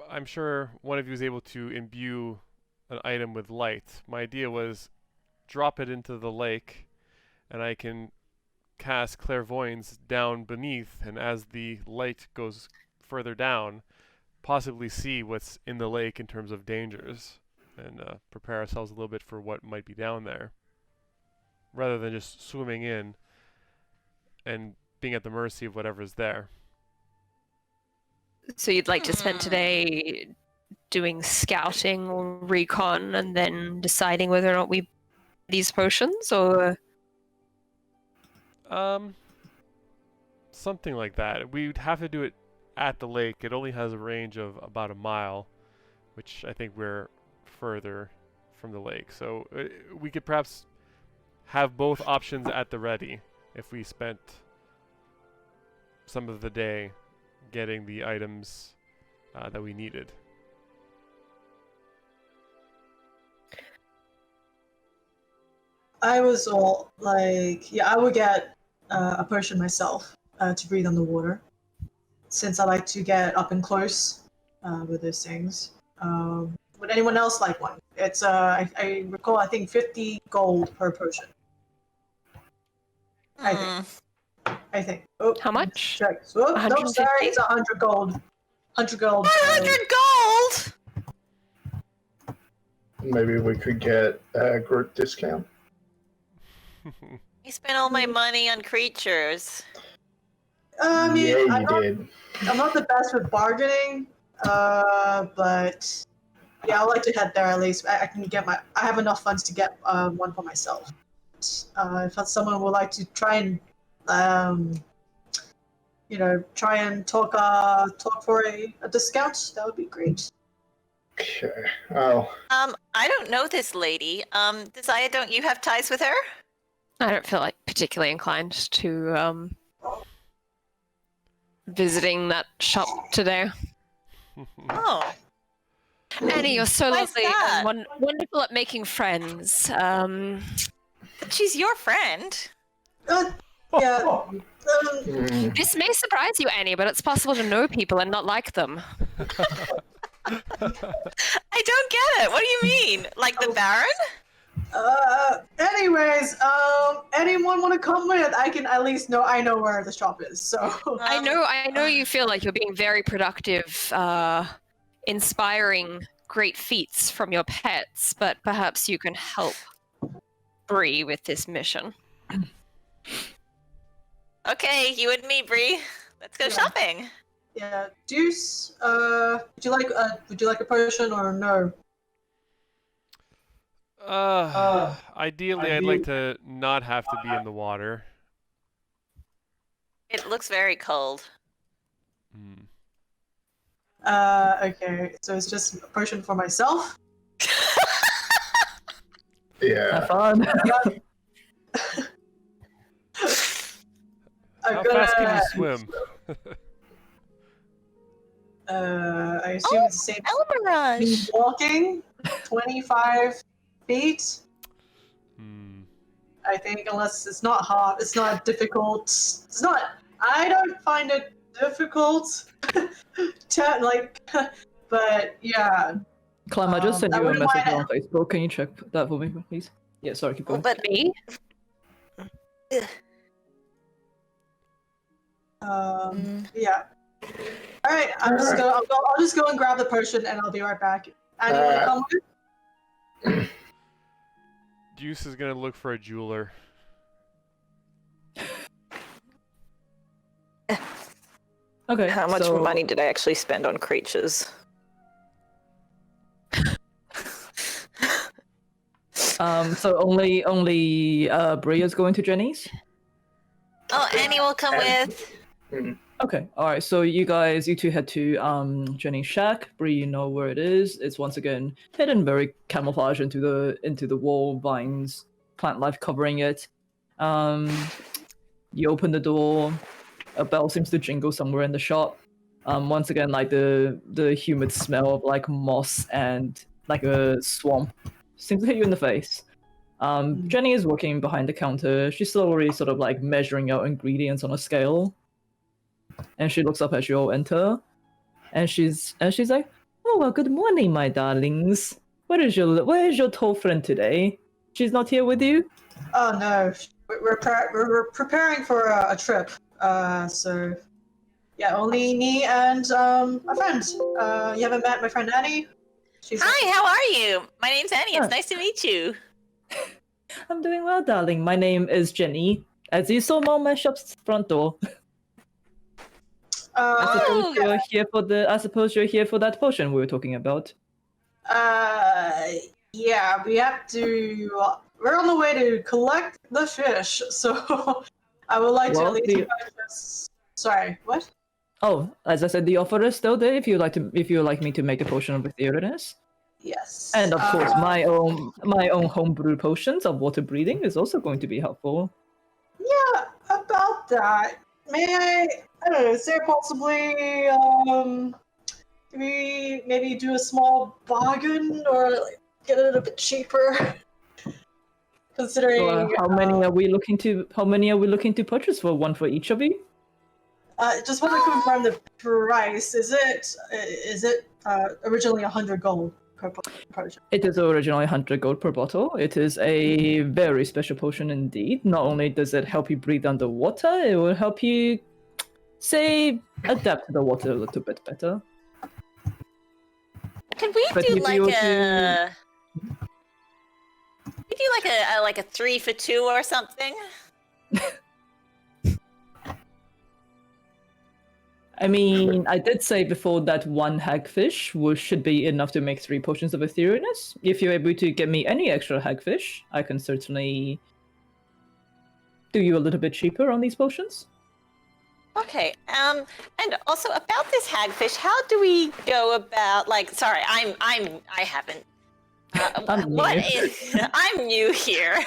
I'm sure one of you was able to imbue an item with light. My idea was drop it into the lake, and I can cast clairvoyance down beneath, and as the light goes further down, possibly see what's in the lake in terms of dangers, and prepare ourselves a little bit for what might be down there, rather than just swimming in and being at the mercy of whatever's there. So you'd like to spend today doing scouting or recon and then deciding whether or not we these potions, or Something like that. We'd have to do it at the lake. It only has a range of about a mile, which I think we're further from the lake. So we could perhaps have both options at the ready if we spent some of the day getting the items that we needed. I was all like, yeah, I would get a potion myself to breathe underwater, since I like to get up and close with those things. Would anyone else like one? It's I recall, I think 50 gold per potion. I think. Oh, how much? check. Oh, no, 150? sorry, it's 100 gold. 100 gold. 100 gold! Maybe we could get a group discount. I spent all my money on creatures. I mean, Yeah, I'm you not, did. I'm not the best with bargaining, but yeah, I like to head there at least. I can get I have enough funds to get one for myself. If someone would like to try and, try and talk for a discount, that would be great. Okay. Oh, I don't know this lady. Desire, don't you have ties with her? I don't feel like particularly inclined to visiting that shop today. Oh. Annie, you're so Why is lovely that? and wonderful at making friends. But she's your friend. Yeah. This may surprise you, Annie, but it's possible to know people and not like them. I don't get it. What do you mean? Like the Baron? Anyways, anyone want to come with? I can at least I know where the shop is, so. I know you feel like you're being very productive, inspiring great feats from your pets, but perhaps you can help Bree with this mission. Okay, you and me, Bree. Let's go shopping. Yeah, Deuce, would you like a potion or no? Ideally, I'd like to not have to be in the water. It looks very cold. Okay, so it's just a potion for myself? yeah. Have fun. How fast can you swim? I assume it's the same. Elmerage. Me walking 25 feet. I think, unless it's not hard, it's not difficult. It's not. I don't find it difficult. But yeah. Clem, I just sent I you a wouldn't message mind on Facebook. Can you check that for me, please? Yeah, sorry, keep going. But Me? Yeah. All right. I'll just go and grab the potion, and I'll be right back. Anyone come with? Juice is gonna look for a jeweler. Okay. how much so, money did I actually spend on creatures? So only Bria's going to Jenny's? Oh, Annie will come with. Okay, alright, so you two head to Jenny's shack. Bree, you know where it is. It's once again hidden very camouflage into the wall, vines, plant life covering it. You open the door, a bell seems to jingle somewhere in the shop. Once again, like the humid smell of like moss and like a swamp seems to hit you in the face. Jenny is working behind the counter. She's slowly sort of like measuring out ingredients on a scale. And she looks up as you all enter, and she's like, "Oh well, good morning, my darlings. Where is your tall friend today? She's not here with you?" Oh no, we're preparing for a trip. So yeah, only me and my friend. You haven't met my friend Annie? Hi, how are you? My name's Annie. It's Huh. nice to meet you. I'm doing well, darling. My name is Jenny. As you saw on my shop's front door. I suppose you're here for that potion we were talking about. Yeah, we have to. We're on the way to collect the fish, so I would like to Well, at least purchase. Sorry, what? Oh, as I said, the offer is still there if you like me to make a potion of Etherealness. Yes. And of course, my own homebrew potions of water breathing is also going to be helpful. Yeah, about that. May I don't know, is there possibly can we maybe do a small bargain or like, get it a bit cheaper? Considering So, how many are we looking to purchase for? One for each of you? just want to confirm the price. Is it originally 100 gold per potion? It is originally 100 gold per bottle. It is a very special potion indeed. Not only does it help you breathe underwater, it will help you, say, adapt to the water a little bit better. Can we But do if like you were a? We do like a 3 for 2 or something? I mean, I did say before that one hagfish should be enough to make 3 potions of Etherealness. If you're able to get me any extra hagfish, I can certainly do you a little bit cheaper on these potions. Okay. And also about this hagfish, how do we go about? Like, sorry, I haven't. I'm new. I'm new here.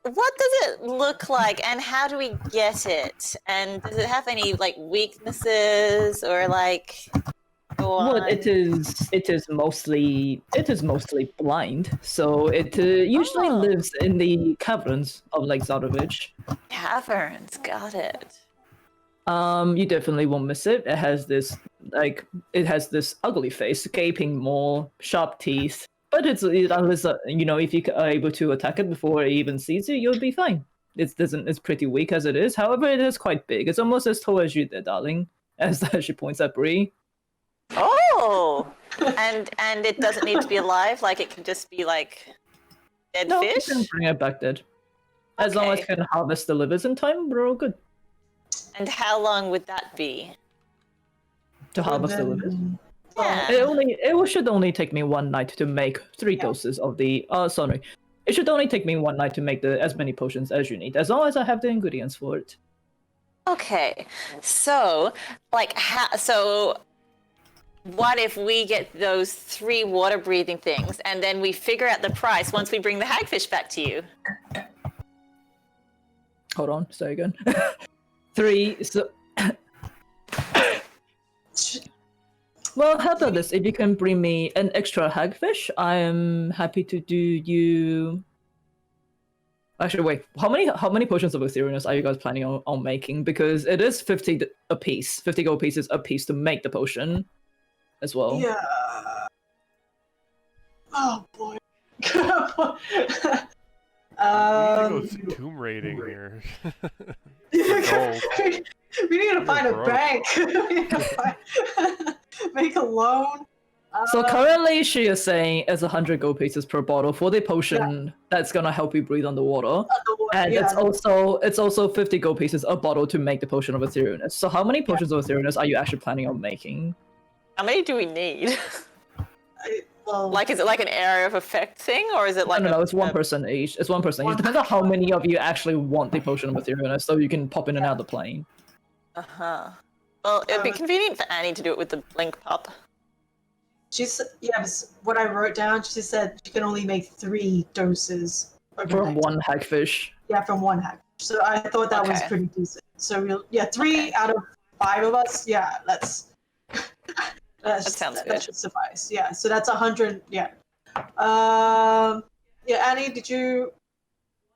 What does it look like, and how do we get it? And does it have any like weaknesses or like? Well, it is mostly blind, so it usually Oh. lives in the caverns of Lake Zarovich. Caverns, got it. You definitely won't miss it. It has this ugly face, gaping maw, sharp teeth. But unless if you are able to attack it before it even sees you, you'll be fine. It's pretty weak as it is. However, it is quite big. It's almost as tall as you there, darling. As she points at Bree. Oh, and it doesn't need to be alive. Like it can just be like dead No, fish. you can bring it back dead. As long as Okay. you can harvest the livers in time, we're all good. And how long would that be? To harvest the livers. Yeah. It should only take me one night to make 3 doses of the. Sorry, it should only take me one night to make as many potions as you need, as long as I have the ingredients for it. Okay, so what if we get those 3 water breathing things, and then we figure out the price once we bring the hagfish back to you? Hold on, say again. 3. So, well, how about this? If you can bring me an extra hagfish, I am happy to do you. Actually, wait. How many potions of Etherealness are you guys planning on making? Because it is 50 a piece, 50 gold pieces a piece to make the potion, as well. Yeah. Oh boy. We need to go tomb raiding here. gold. We need to find a broke. bank. We need to make a loan. So currently, she is saying it's 100 gold pieces per bottle for the potion that's gonna help you breathe underwater, and yeah. it's also 50 gold pieces a bottle to make the potion of Etherealness. So how many potions of Etherealness are you actually planning on making? How many do we need? Well, Like, is it like an area of effect thing, or is it like? No, it's one person each. It's one person each. It depends on how many of you actually want the potion of Etherealness, so you can pop in and out of the plane. Well, it'd be convenient for Annie to do it with the blink pup. what I wrote down, she said she can only make 3 doses From one hagfish. Yeah, from one hack. So I thought that was Okay. pretty decent. So 3 out of 5 of us. Yeah, that sounds that good. should suffice. Yeah, so that's 100. Yeah. Annie, did you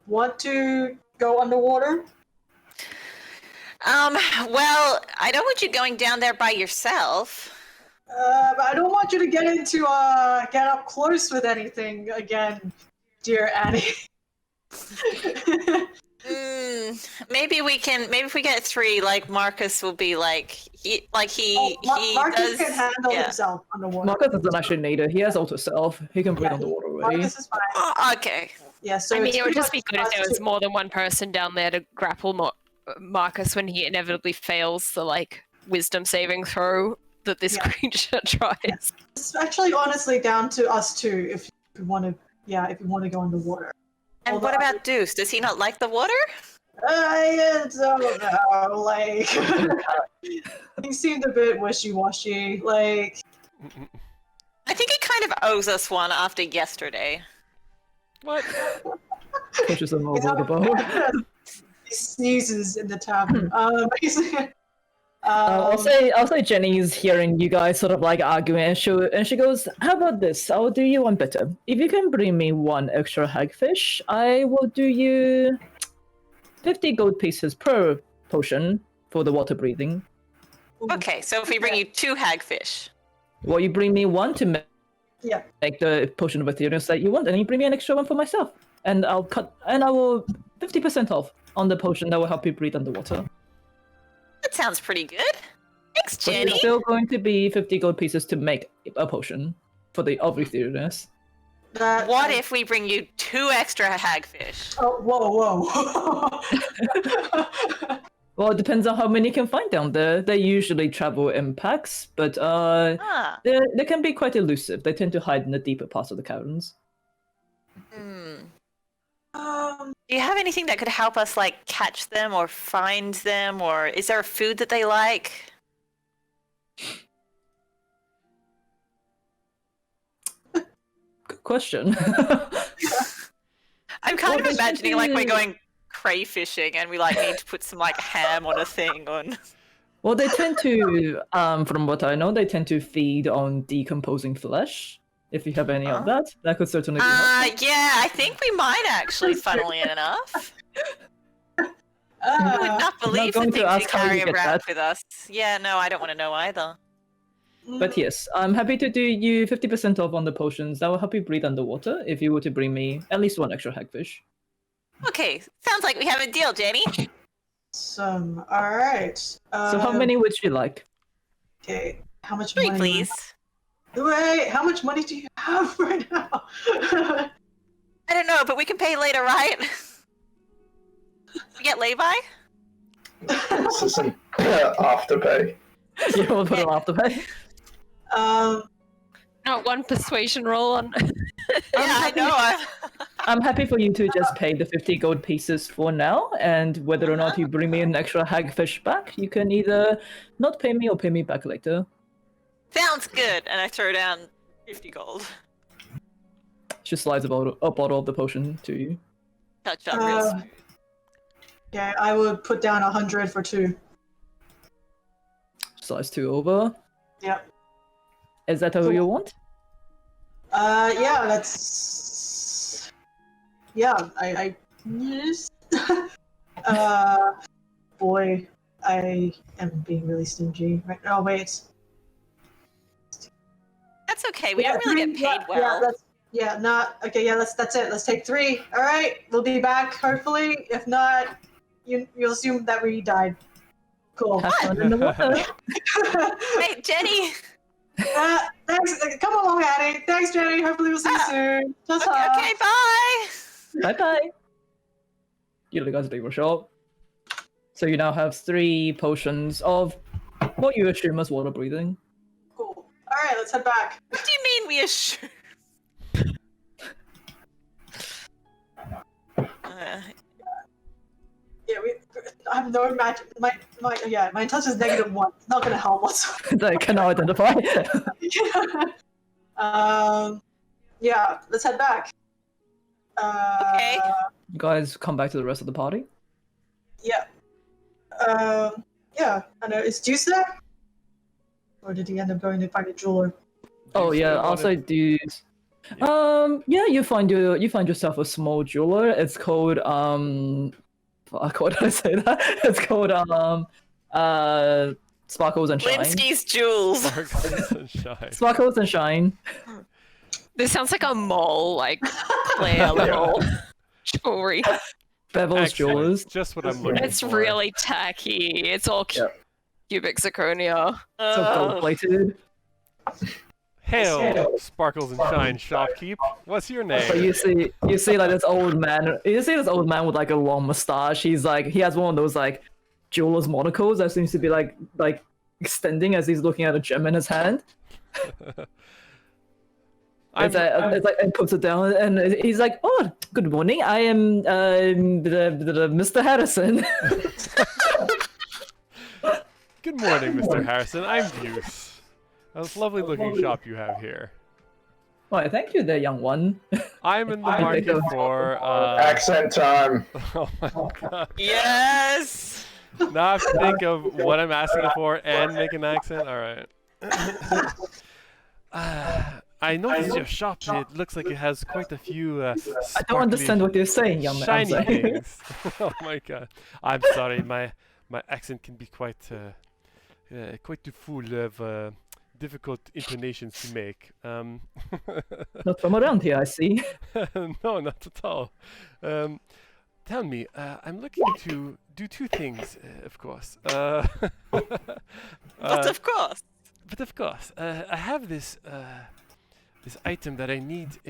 want to go underwater? Well, I don't want you going down there by yourself. But I don't want you to get up close with anything again, dear Annie. Maybe if we get 3, like Marcus will be like he Marcus does. can handle yeah. himself underwater. Marcus doesn't actually need it. He has auto self. He can breathe Yeah, underwater already. Marcus is fine. Oh, okay. Yeah, so I mean, it's it would pretty just be much good if there us was two. more than one person down there to grapple Marcus when he inevitably fails the wisdom saving throw that this Yeah. creature tries. It's actually honestly down to us two if you want to. Yeah, if you want to go underwater. And Although what about Deuce? Does he not like the water? I don't know. Like he seemed a bit wishy-washy. Like I think he kind of owes us one after yesterday. What? Pushes him over the boat. he sneezes in the tavern. Basically. I'll say Jenny's hearing you guys sort of like arguing, and she goes, "How about this? I'll do you one better. If you can bring me 1 extra hagfish, I will do you 50 gold pieces per potion for the water breathing. Okay, so if we bring you 2 hagfish. Well, you bring me 1 to Yeah. make the potion of Etherealness that you want, and you bring me an extra 1 for myself, and I will 50% off on the potion that will help you breathe underwater. That sounds pretty good. Thanks, But Jenny. it's still going to be 50 gold pieces to make a potion for the of Etherealness. What if we bring you 2 extra hagfish? Oh, whoa. Well, it depends on how many you can find down there. They usually travel in packs, but they can be quite elusive. They tend to hide in the deeper parts of the caverns. Do you have anything that could help us, like, catch them or find them, or is there a food that they like? Good question. I'm kind of Well, imagining like we're maybe- going crayfishing and we like need to put some like ham on a thing on. Well, they tend to, from what I know, they tend to feed on decomposing flesh. If you have any of that could certainly be helpful. Yeah, I think we might actually, funnily enough. I would not believe the going to things we ask how you carry get around that. with us. Yeah, no, I don't want to know either. But yes, I'm happy to do you 50% off on the potions. That will help you breathe underwater if you were to bring me at least 1 extra hagfish. Okay, sounds like we have a deal, Jenny. All right. So how many would you like? Okay. How much 3, money? please. Wait, how much money do you have right now? I don't know, but we can pay later, right? We get lay-by? This isn't afterpay. Yeah, we'll put it after pay. Not 1 persuasion roll on. Yeah, I know. I'm happy for you to just pay the 50 gold pieces for now, and whether or not you bring me an extra hagfish back, you can either not pay me or pay me back later. Sounds good. And I throw down 50 gold. She slides a bottle of the potion to you. Touch up real smooth. Okay, I would put down 100 for 2. Size 2 over. Yep. Is that all you want? Yeah, that's. Yeah, I. Yes. Boy, I am being really stingy right now. Wait. That's okay. We don't really get paid well. Not okay. Yeah, that's it. Let's take 3. All right, we'll be back hopefully. If not, you'll assume that we died. Cool. Have fun in the water. Hey, Jenny. Thanks. Come along, Addie. Thanks, Jenny. Hopefully we'll see you soon. Just Okay, bye. Bye bye. You guys leave a shop. So you now have 3 potions of what you assume is water breathing. Cool. All right, let's head back. What do you mean we assume? Yeah, I have no magic. My intelligence is -1. It's not gonna help whatsoever. They cannot identify. Yeah, let's head back. Okay. You guys come back to the rest of the party. Yeah. Yeah. I know. Is Juice there? Or did he end up going to find a jeweler? Oh yeah, also dudes. Yeah, you find yourself a small jeweler. It's called fuck, what did I say that? It's called Sparkles and Shine. Linsky's jewels. Sparkles and shine. Sparkles and Shine. This sounds like a mole, like clear little jewelry. Bevel's Excellent. Jewelers. Just what I'm looking It's for. really tacky. It's all Yep. cubic zirconia. It's all gold plated. Hail, Sparkles and Shine shopkeep. What's your name? So you see like this old man. You see this old man with like a long mustache. He has one of those like jeweler's monocles that seems to be like extending as he's looking at a gem in his hand. It's like and puts it down and he's like, "Oh, good morning. I am the Mr. Harrison." Good morning, Mr. Harrison. I'm Deuce. That's a lovely looking shop you have here. Why, thank you there, young one. I'm in the market for Accent time. oh my god. Yes. Now I have to think of what I'm asking for and make an accent. Alright. I noticed your shop. It looks like it has quite a few I don't understand what you're saying, young man. I'm shiny sorry. things. Oh my god. I'm sorry, my accent can be quite too full of difficult intonations to make. Not from around here, I see. No, not at all. Tell me, I'm looking to do 2 things, of course. But of course. But of course, I have this this item that I need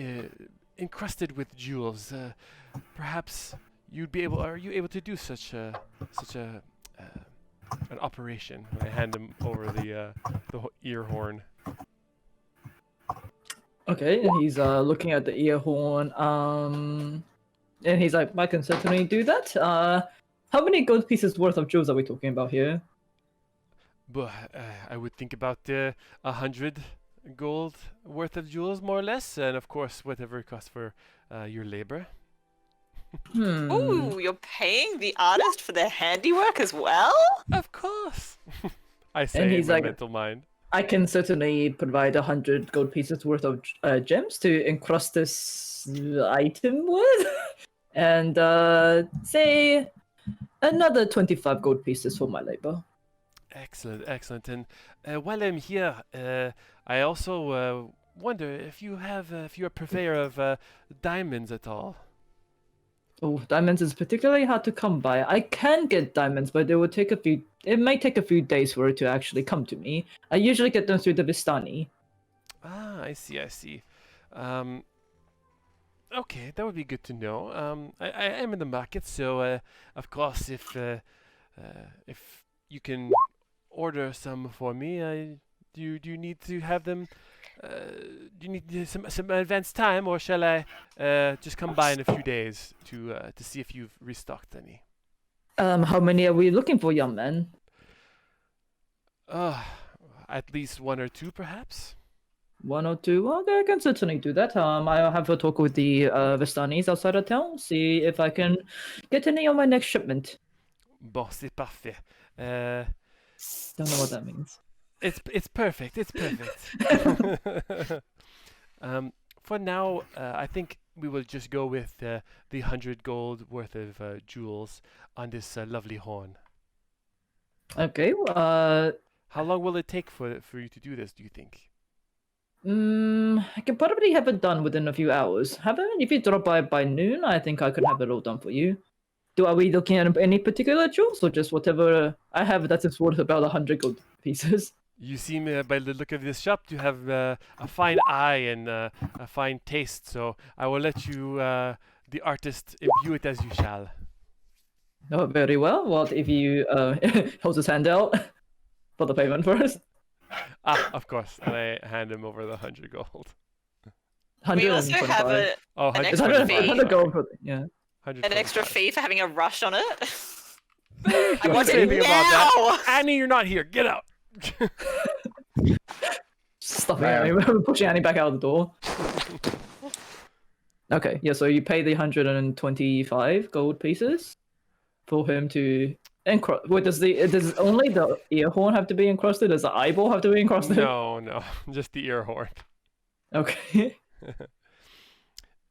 encrusted with jewels. Perhaps are you able to do such an operation? I hand him over the ear horn. Okay, and he's looking at the ear horn. And he's like, I can certainly do that. How many gold pieces worth of jewels are we talking about here? But I would think about 100 gold worth of jewels, more or less, and of course, whatever it costs for your labor. Ooh, you're paying the artist for their handiwork as well? Of course, I say in he's my like- mental mind. I can certainly provide 100 gold pieces worth of gems to encrust this item with. And say another 25 gold pieces for my labor. Excellent, excellent. And while I'm here, I also wonder if you are a purveyor of diamonds at all. Oh, diamonds is particularly hard to come by. I can get diamonds, but it might take a few days for it to actually come to me. I usually get them through the Vistani. Ah, I see. Okay, that would be good to know. I am in the market, so of course, if you can order some for me, do you need to have them? Do you need some advance time, or shall I just come by in a few days to see if you've restocked any? How many are we looking for, young man? At least 1 or 2, perhaps. 1 or 2? Okay, I can certainly do that. I'll have a talk with the Vistanis outside of town, see if I can get any on my next shipment. Bon, c'est parfait. Don't know what that means. It's perfect. It's perfect. For now, I think we will just go with the 100 gold worth of jewels on this lovely horn. Okay. How long will it take for you to do this, do you think? I can probably have it done within a few hours. If you drop by noon, I think I could have it all done for you. Are we looking at any particular jewels or just whatever I have that is worth about 100 gold pieces? You seem, by the look of this shop, to have a fine eye and a fine taste, so I will let you, the artist, imbue it as you shall. Oh, very well. Well, if you hold his hand out for the payment first. Of course. And I hand him over the 100 gold. We also have 125. an It's extra 100, fee. 100 gold for yeah. An extra fee for having a rush on it. I I want say it anything about that. now. Annie, you're not here. Get out. Stuffing Annie, pushing Annie back out of the door. Okay, yeah, so you pay the 125 gold pieces for him to encrust. Wait, does only the ear horn have to be encrusted? Does the eyeball have to be encrusted? No, just the ear horn. Okay.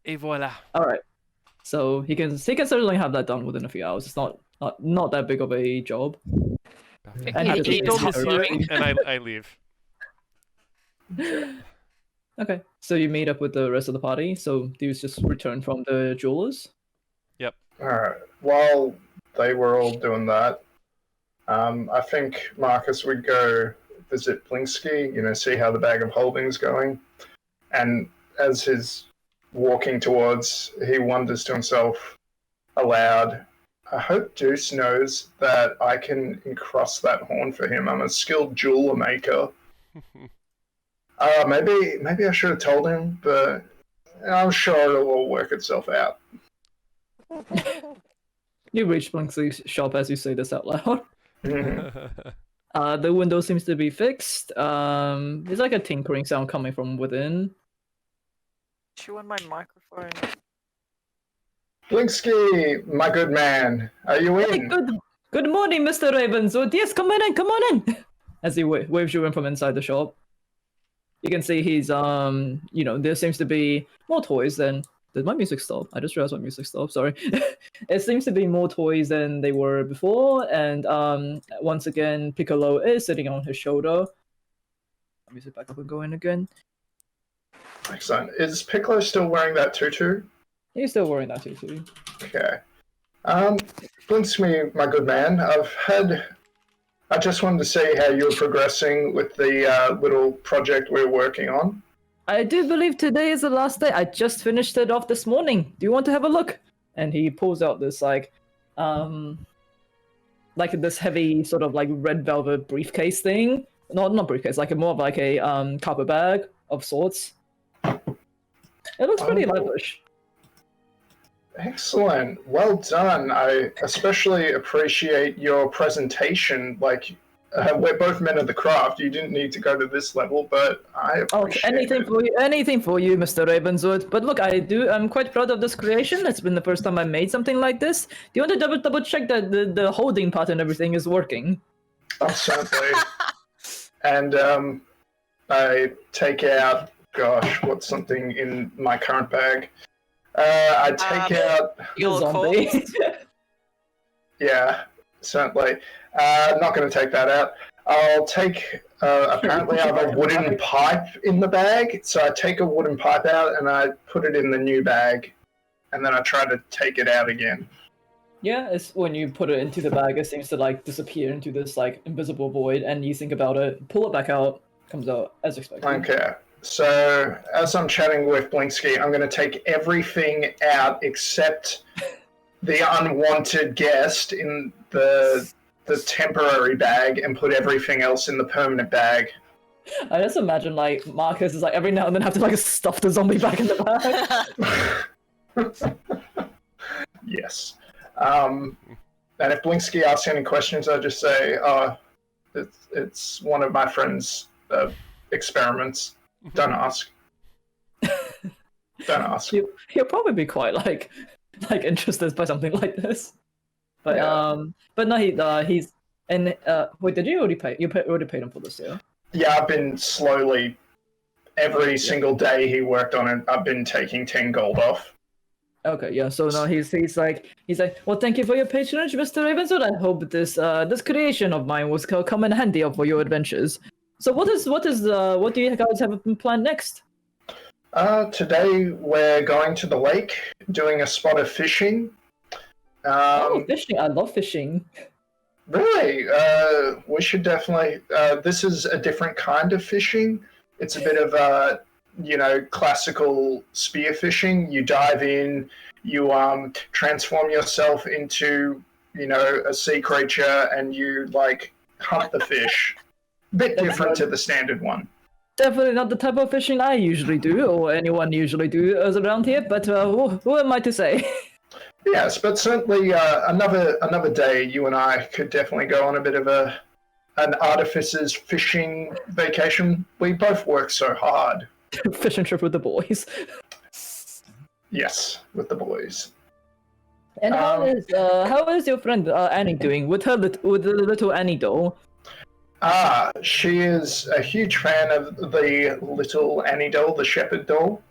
Et voilà. All right. So he can certainly have that done within a few hours. It's not that big of a job. And Yeah, he he doesn't is have to- hustling. And I leave. Okay, so you meet up with the rest of the party. So dudes just returned from the jewelers. Alright. While they were all doing that, I think Marcus would go visit Blinsky, see how the bag of holding's going. And as he's walking towards, he wonders to himself aloud, I hope Deuce knows that I can encrust that horn for him. I'm a skilled jeweler maker. Maybe I should have told him, but I'm sure it'll all work itself out. You reach Blinks's shop as you say this out loud. Mhm. The window seems to be fixed. There's like a tinkering sound coming from within. Chew on my microphone. Blinsky, my good man, are you Hey, in? good morning, Mr. Ravenswood. Yes, come on in. As he waves you in from inside the shop. You can see he's there seems to be more toys than. Did my music stop? I just realized my music stopped. Sorry. It seems to be more toys than they were before, and once again, Piccolo is sitting on his shoulder. Music back up and going again. Excellent. Is Piccolo still wearing that tutu? He's still wearing that too. Okay. Blinsky, my good man, I just wanted to see how you're progressing with the little project we're working on. I do believe today is the last day. I just finished it off this morning. Do you want to have a look? And he pulls out this like this heavy sort of like red velvet briefcase thing. Not briefcase, more of like a carpet bag of sorts. It looks pretty lavish. Excellent. Well done. I especially appreciate your presentation. We're both men of the craft. You didn't need to go to this level, but I appreciate anything it. for you, anything for you, Mr. Ravenswood. But look, I'm quite proud of this creation. It's been the first time I made something like this. Do you want to double check that the holding part and everything is working? Oh, certainly. And I take out, what's something in my current bag? I take out. Your zombie. corpse. Yeah, certainly. Not going to take that out. I'll take. Apparently, I have a wooden pipe in the bag, so I take a wooden pipe out and I put it in the new bag, and then I try to take it out again. Yeah, it's when you put it into the bag, it seems to disappear into this invisible void, and you think about it, pull it back out, comes out as expected. Okay. So as I'm chatting with Blinsky, I'm going to take everything out except the unwanted guest in the temporary bag and put everything else in the permanent bag. I just imagine Marcus is every now and then have to stuff the zombie back in the bag. Yes. And if Blinsky asks any questions, I just say, it's one of my friend's experiments. Don't ask. Don't ask. He'll probably be quite interested by something like this. But Yeah. but no, he's and wait, did you already pay? Already paid him for this year? Yeah, I've been slowly, every Yeah. single day he worked on it, I've been taking 10 gold off. Okay, yeah. So now he's like, well, thank you for your patronage, Mr. Ravenswood. I hope this this creation of mine was come in handy for your adventures. So what do you guys have planned next? Today we're going to the lake, doing a spot of fishing. Oh, fishing! I love fishing. Really? We should definitely. This is a different kind of fishing. It's a bit of classical spear fishing. You dive in, you transform yourself into, a sea creature, and you like hunt the fish. Bit different to the standard one. Definitely not the type of fishing I usually do, or anyone usually do around here. But who am I to say? Yes, but certainly another day, you and I could definitely go on a bit of an artificer's fishing vacation. We both work so hard. Fishing trip with the boys. Yes, with the boys. And how is your friend Annie doing with with the little Annie doll? She is a huge fan of the little Annie doll, the shepherd doll.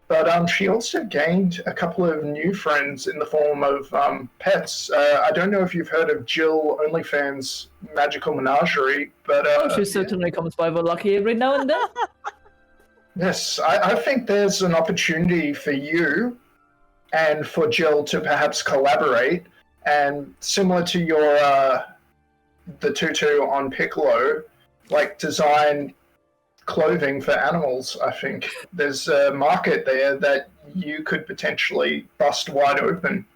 But she also gained a couple of new friends in the form of pets. I don't know if you've heard of Jill OnlyFans Magical Menagerie, but She certainly comes by lucky every now and then. Yes, I think there's an opportunity for you and for Jill to perhaps collaborate, and similar to your the tutu on Piccolo, like design clothing for animals. I think there's a market there that you could potentially bust wide open.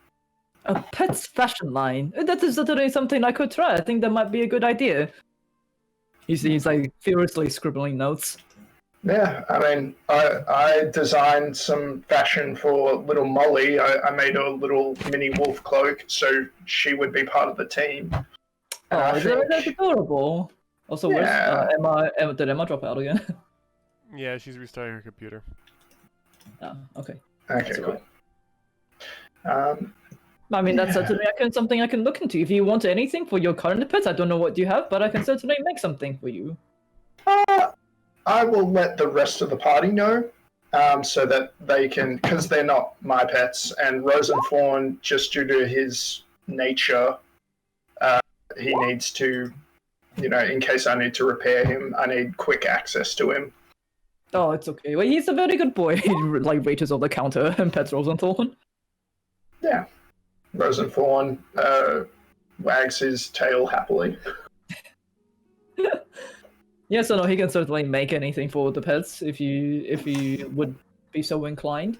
A pet's fashion line. That is certainly something I could try. I think that might be a good idea. He's like furiously scribbling notes. Yeah, I mean, I designed some fashion for little Molly. I made a little mini wolf cloak, so she would be part of the team. Oh, that's adorable. Also, Yeah. where's Emma? Did Emma drop out again? Yeah, she's restarting her computer. Oh, okay. Okay, That's cool. I mean, that's Yeah. certainly something I can look into. If you want anything for your current pets, I don't know what you have, but I can certainly make something for you. I will let the rest of the party know, so that they can, because they're not my pets, and Rosenthorn, just due to his nature, he needs to, in case I need to repair him, I need quick access to him. Oh, it's okay. Well, he's a very good boy. He like reaches on the counter and pets Rosenthorn. Yeah. Rosenthorn wags his tail happily. Yeah, so no, he can certainly make anything for the pets if you would be so inclined.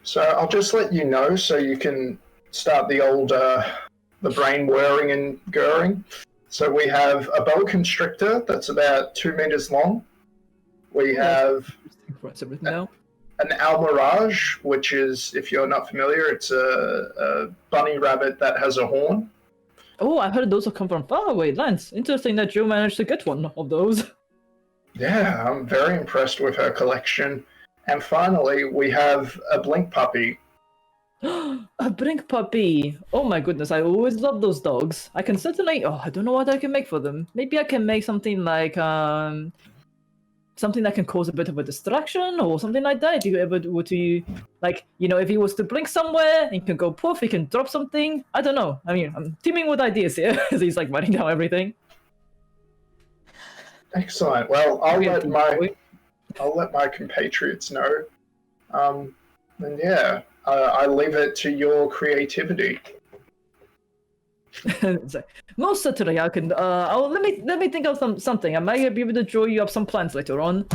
So I'll just let you know so you can start the old the brain whirring and girring. So we have a boa constrictor that's about 2 meters long. We have No. an almirage, which is, if you're not familiar, it's a bunny rabbit that has a horn. Oh, I heard those have come from faraway lands. Interesting that you managed to get one of those. Yeah, I'm very impressed with her collection. And finally, we have a blink puppy. A brink puppy. Oh my goodness, I always love those dogs. I can certainly. Oh, I don't know what I can make for them. Maybe I can make something like something that can cause a bit of a distraction or something like that. If you ever were to, like, if he was to blink somewhere, he can go poof. He can drop something. I don't know. I mean, I'm teaming with ideas here as he's like writing down everything. Excellent. Well, I'll let my compatriots know. And yeah, I leave it to your creativity. It's like, most certainly, I can. Let me think of something. I might be able to draw you up some plans later on.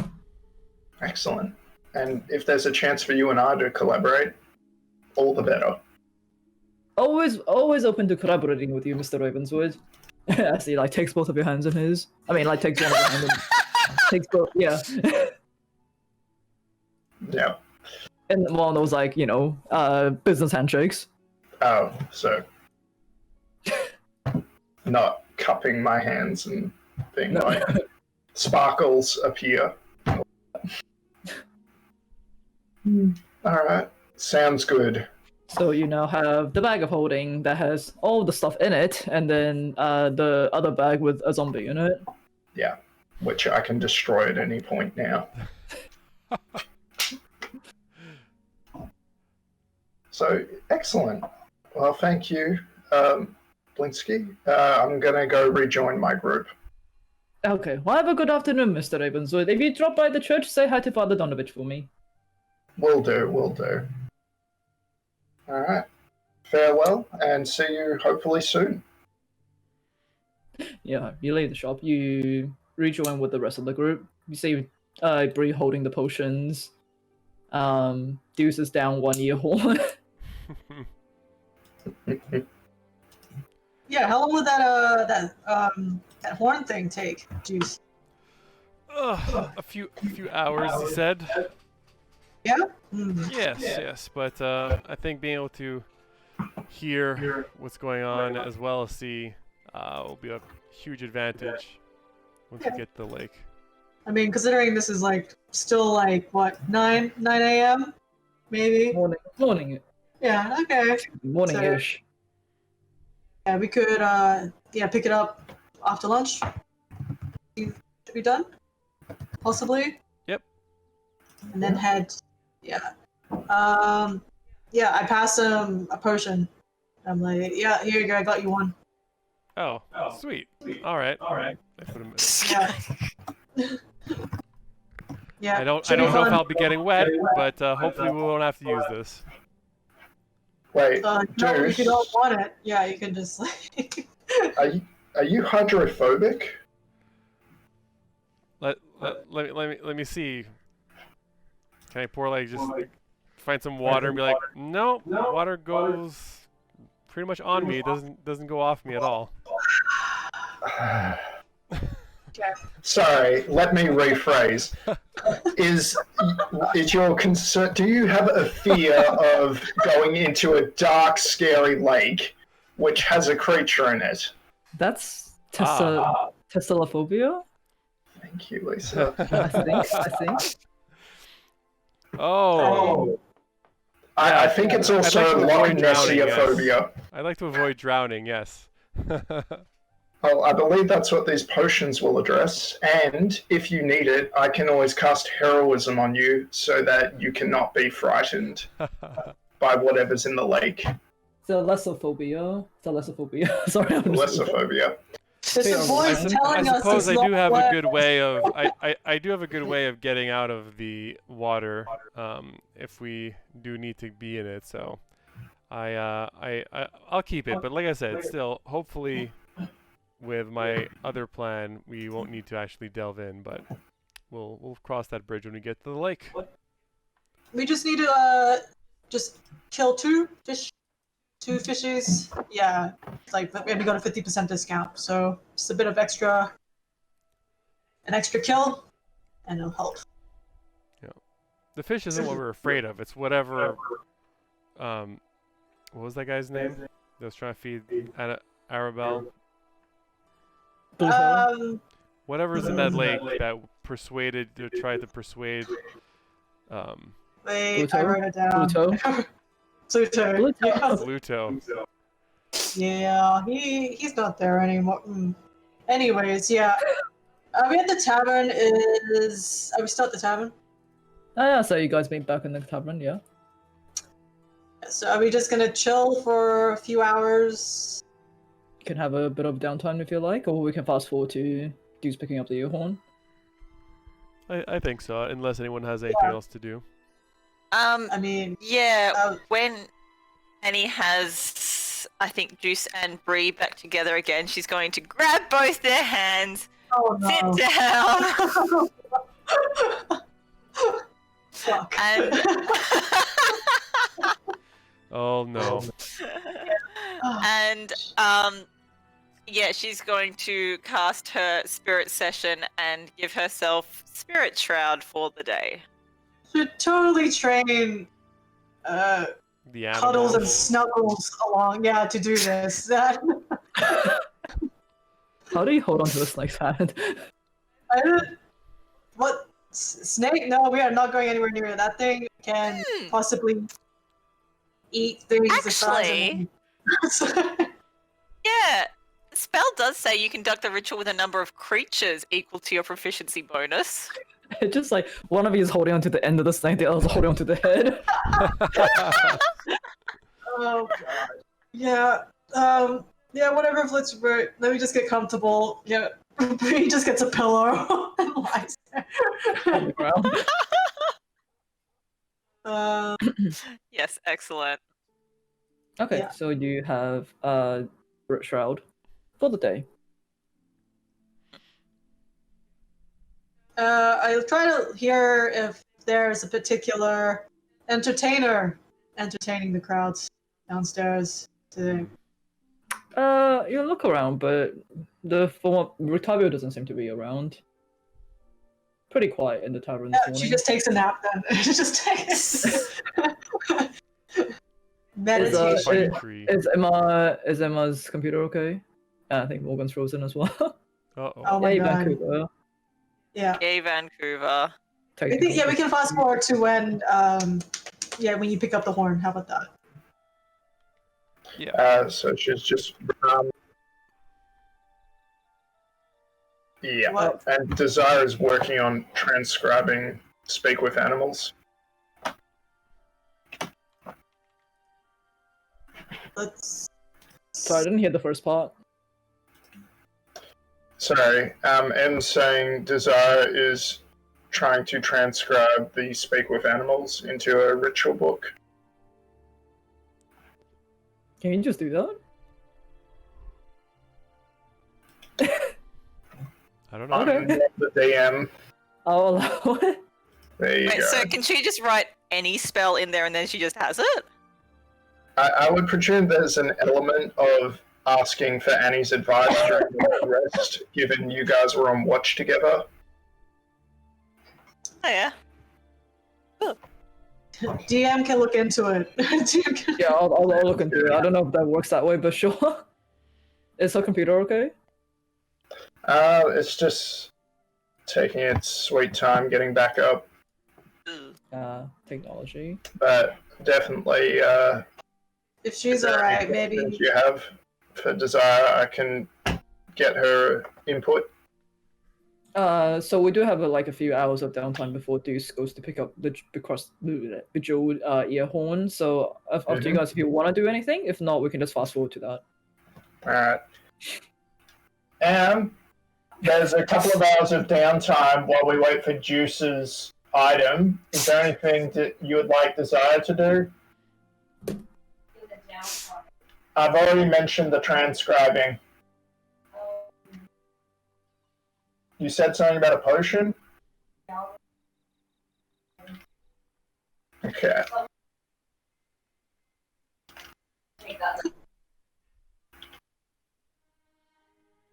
Excellent. And if there's a chance for you and I to collaborate, all the better. Always open to collaborating with you, Mr. Ravenswood. As he takes both of your hands in his. I mean, takes one of your hands and takes both. Yeah. Yeah. And one of those business handshakes. Oh, so not cupping my hands and being like sparkles appear. All right, sounds good. So you now have the bag of holding that has all the stuff in it, and then the other bag with a zombie in it. Yeah, which I can destroy at any point now. So, excellent. Well, thank you, Blinsky. I'm going to go rejoin my group. Okay, well, have a good afternoon, Mr. Ravenswood. If you drop by the church, say hi to Father Donovich for me. Will do, will do. Alright. Farewell, and see you hopefully soon. Yeah, you leave the shop, you rejoin with the rest of the group. You see Bree holding the potions. Deuce is down one ear horn. Yeah, how long would that horn thing take? Jeez. A few hours, he said. Yeah? Mm. Yes, but I think being able to hear what's going on as well as see will be a huge advantage once we get to the lake. I mean, considering this is like still like what 9 a.m. maybe. Morning. Yeah. Okay. Morning-ish. Yeah, we could pick it up after lunch. Should be done. Possibly. Yep. And then head. Yeah. Yeah, I pass him a potion. I'm like, yeah, here you go. I got you one. Oh, sweet. All right. I put him. Yeah. Yeah. I don't should be know if fun. I'll be getting wet, but hopefully we won't have to use this. Wait, No, Deuce, if you don't want it, yeah, you can just like. are you hydrophobic? Let me see. Can I pour like just find some water and be like, no, water goes pretty much on me. It doesn't go off me at all. Sorry, let me rephrase. Is your concern? Do you have a fear of going into a dark, scary lake which has a creature in it? That's Testophobia? Thank you, Lisa. I think. Oh. I think it's also I'd like to Loch avoid drowning, Nessiophobia. I'd like to avoid drowning, yes. Well, I believe that's what these potions will address, and if you need it, I can always cast heroism on you so that you cannot be frightened by whatever's in the lake. Thalassophobia. Sorry, I'm just... Lessophobia. This is voice telling I us suppose it's I do not have a wet. good way of I do have a good way of getting out of the water if we do need to be in it. So I'll keep it. But like I said, still hopefully with my other plan we won't need to actually delve in. But we'll cross that bridge when we get to the lake. We just need to just kill two fishes. Yeah, like we got a 50% discount, so just a bit of an extra kill, and it'll help. Yeah, the fish isn't what we're afraid of. It's whatever. What was that guy's name that was trying to feed Arabelle? Whatever's in that lake that tried to persuade. Wait, Pluto? I wrote it down. Pluto. Yeah. Pluto. Yeah, he's not there anymore. Anyways, yeah. Are we at the tavern? Are we still at the tavern? Oh, yeah, so you guys meet back in the tavern, yeah? So are we just gonna chill for a few hours? You can have a bit of downtime if you like, or we can fast forward to dudes picking up the ear horn. I think so, unless anyone has anything else to do. I mean, Yeah, when Annie has, I think, Juice and Bree back together again, she's going to grab both their hands, oh no. sit down, Fuck. and Oh no. and yeah, she's going to cast her spirit session and give herself spirit shroud for the day. Should totally train The Cuddles and animals. Snuggles along, to do this. How do you hold on to a snake's hand? What? Snake? No, we are not going anywhere near that thing. Can possibly. eat things the size Actually, of yeah, the spell does say you conduct the ritual with a number of creatures equal to your proficiency bonus. It's just like one of you is holding onto the end of the snake, the other's holding onto the head. Oh god. Yeah. Yeah, whatever floats your boat. Let me just get comfortable. Yeah. He just gets a pillow and lies there. On the ground. Yes, excellent. Okay, Yeah. so you have Root Shroud for the day. I'll try to hear if there's a particular entertainer entertaining the crowds downstairs today. You look around, but the former Rictavio doesn't seem to be around. Pretty quiet in the tavern this morning. She just takes a nap then. She just takes meditation. Funny tree. Is Emma's computer okay? I think Morgan's frozen as well. Uh-oh. Oh my Yay, god. Vancouver. Yeah. Yay, Vancouver. I think we can fast forward to when when you pick up the horn. How about that? Yeah. So she's just yeah. What? And Desire is working on transcribing Speak with Animals. Let's. Sorry, I didn't hear the first part. Sorry, M's saying Desire is trying to transcribe the Speak with Animals into a ritual book. Can you just do that? I don't know. Okay. I'm not the DM. I'll allow it. There you Wait, go. so can she just write any spell in there and then she just has it? I would presume there's an element of asking for Annie's advice during the rest, given you guys were on watch together. Oh yeah. DM can look into it. DM can... Yeah, I'll look into it. I don't know if that works that way, but sure. Is her computer okay? It's just taking its sweet time getting back up, Technology. but definitely If she's alright, maybe. if you have for Desire, I can get her input. So we do have like a few hours of downtime before Deuce goes to pick up the bejeweled ear horn. So up to you guys if you want to do anything. If not, we can just fast forward to that. Alright. And there's a couple of hours of downtime while we wait for Juice's item. Is there anything that you would like Desire to do? I've already mentioned the transcribing. You said something about a potion? Okay.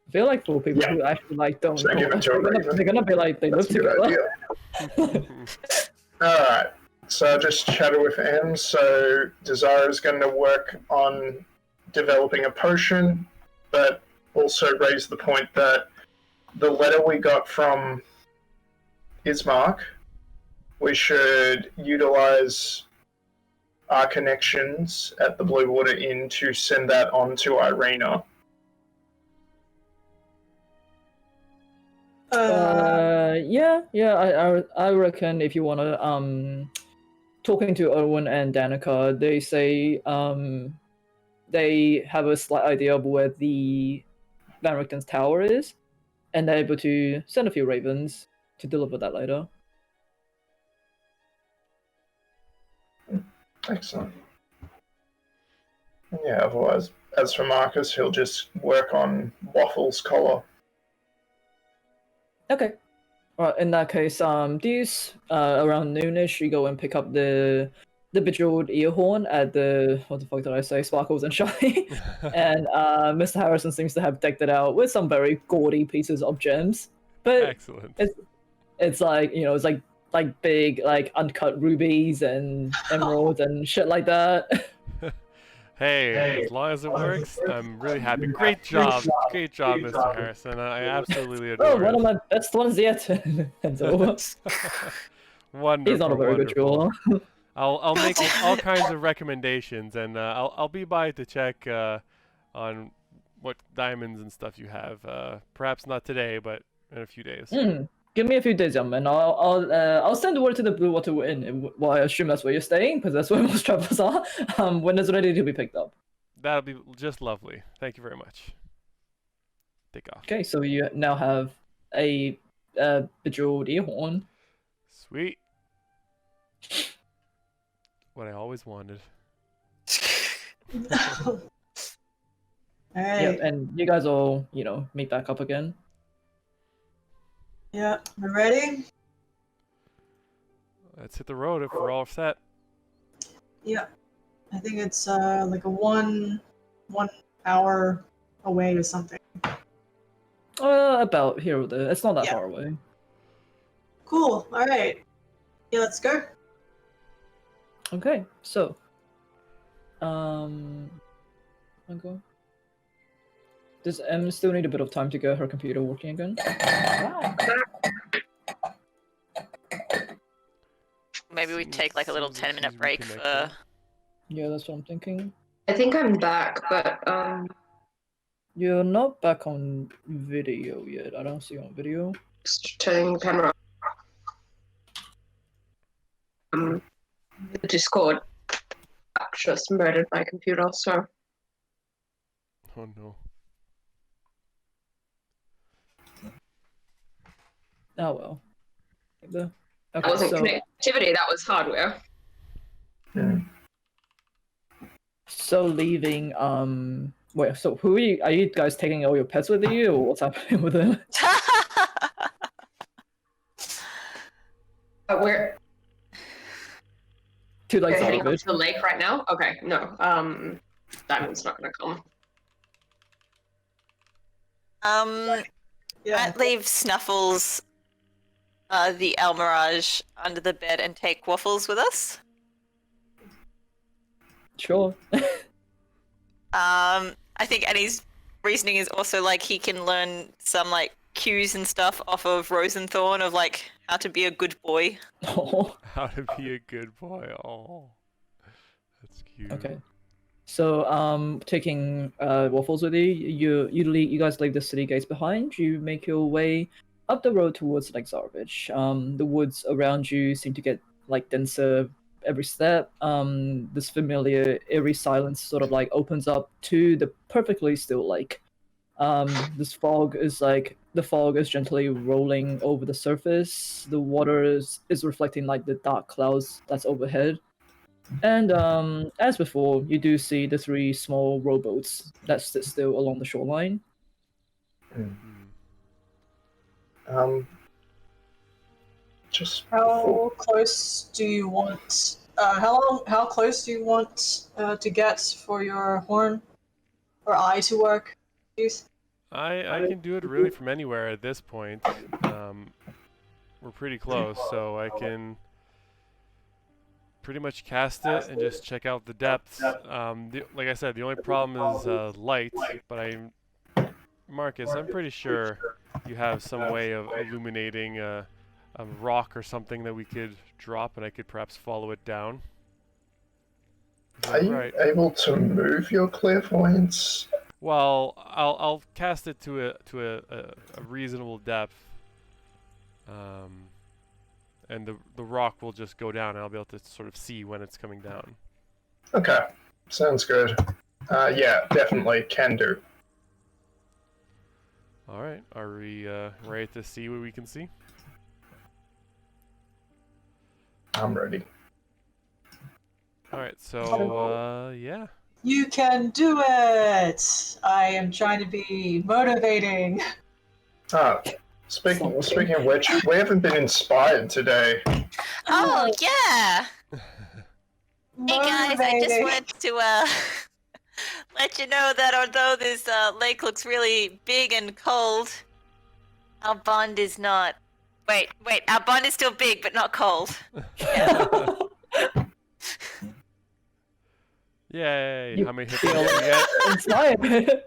I feel like for people who actually like don't So know, give it to her, they're gonna be like they live That's a good together. idea. Alright, so I just chatted with M, so Desire is going to work on developing a potion, but also raise the point that the letter we got from Ismark, we should utilize our connections at the Blue Water Inn to send that on to Irina. I reckon if you wanna talking to Owen and Danica, they say they have a slight idea of where the Van Richten's tower is, and they're able to send a few ravens to deliver that later. Excellent. Yeah, otherwise, as for Marcus, he'll just work on Waffle's collar. Okay. Alright, in that case, Deuce, around noonish, you go and pick up the bejeweled ear horn at the, what the fuck did I say, Sparkles and Shiny. And Mr. Harrison seems to have decked it out with some very gaudy pieces of gems. But Excellent. it's like, you know, it's like big, like uncut rubies and emeralds and shit like that. Hey, as long as it works, I'm really happy. Great job, Mr. Harrison. I absolutely adore Oh, it. one of my best ones yet. And so, Wonderful. he's not a very good wonderful. jeweler. I'll make all kinds of recommendations, and I'll be by to check on what diamonds and stuff you have. Perhaps not today, but in a few days. Give me a few days, young man. I'll send word to the Blue Water Inn. Well, I assume that's where you're staying, because that's where most travelers are. When it's ready to be picked up. That'll be just lovely. Thank you very much. Take off. Okay, so you now have a bejeweled ear horn. Sweet. What I always wanted. Alright. Yep, and you guys all, meet back up again. Yeah, we're ready? Let's hit the road if we're all set. Yeah. I think it's like a one hour away or something. About here or there. It's not that Yeah. far away. Cool. Alright. Yeah, let's go. Okay, so I'll go. Does Em still need a bit of time to get her computer working again? Maybe we take like a little Seems like 10-minute she's break reconnecting. for. Yeah, that's what I'm thinking. I think I'm back, but You're not back on video yet. I don't see you on video. just turning the camera on. The Discord just murdered my computer, so Oh no. Oh well. that Okay, wasn't so connectivity, that was hardware. leaving. Wait. So who are you guys taking all your pets with you, or what's happening with them? We're To like heading up Zarvage. to the lake right now? Okay, no. Diamond's not gonna come. Yeah. Might leave Snuffles, the Almirage under the bed and take Waffles with us. Sure. I think Annie's reasoning is also like he can learn some like cues and stuff off of Rosenthorn of like how to be a good boy. Oh. How to be a good boy. Oh. That's cute. Okay. So, taking Waffles with you, you guys leave the city gates behind. You make your way up the road towards like Zarvage. The woods around you seem to get like denser every step. This familiar eerie silence sort of like opens up to the perfectly still lake. This fog is like the fog is gently rolling over the surface. The water is reflecting like the dark clouds that's overhead. And as before, you do see the 3 small rowboats that sit still along the shoreline. Just How close do you want? How close do you want to get for your horn or eye to work? Youth? I can do it really from anywhere at this point. We're pretty close, so I can pretty much cast it and just check out the depths. Like I said, the only problem is light, but Marcus, I'm pretty sure you have some way of illuminating a rock or something that we could drop and I could perhaps follow it down. Is Are that you right? able to move your clairvoyance? Well, I'll cast it to a reasonable depth, and the rock will just go down, and I'll be able to sort of see when it's coming down. Okay, sounds good. Yeah, definitely can do. All right, are we ready to see what we can see? I'm ready. All right, so yeah. You can do it! I am trying to be motivating. Ah, speaking of which, we haven't been inspired today. Oh yeah. Hey guys, I just Motivating. wanted to let you know that although this lake looks really big and cold, our bond is not. Wait, our bond is still big but not cold. Yay! You How many hit feel points do you get? Inspired.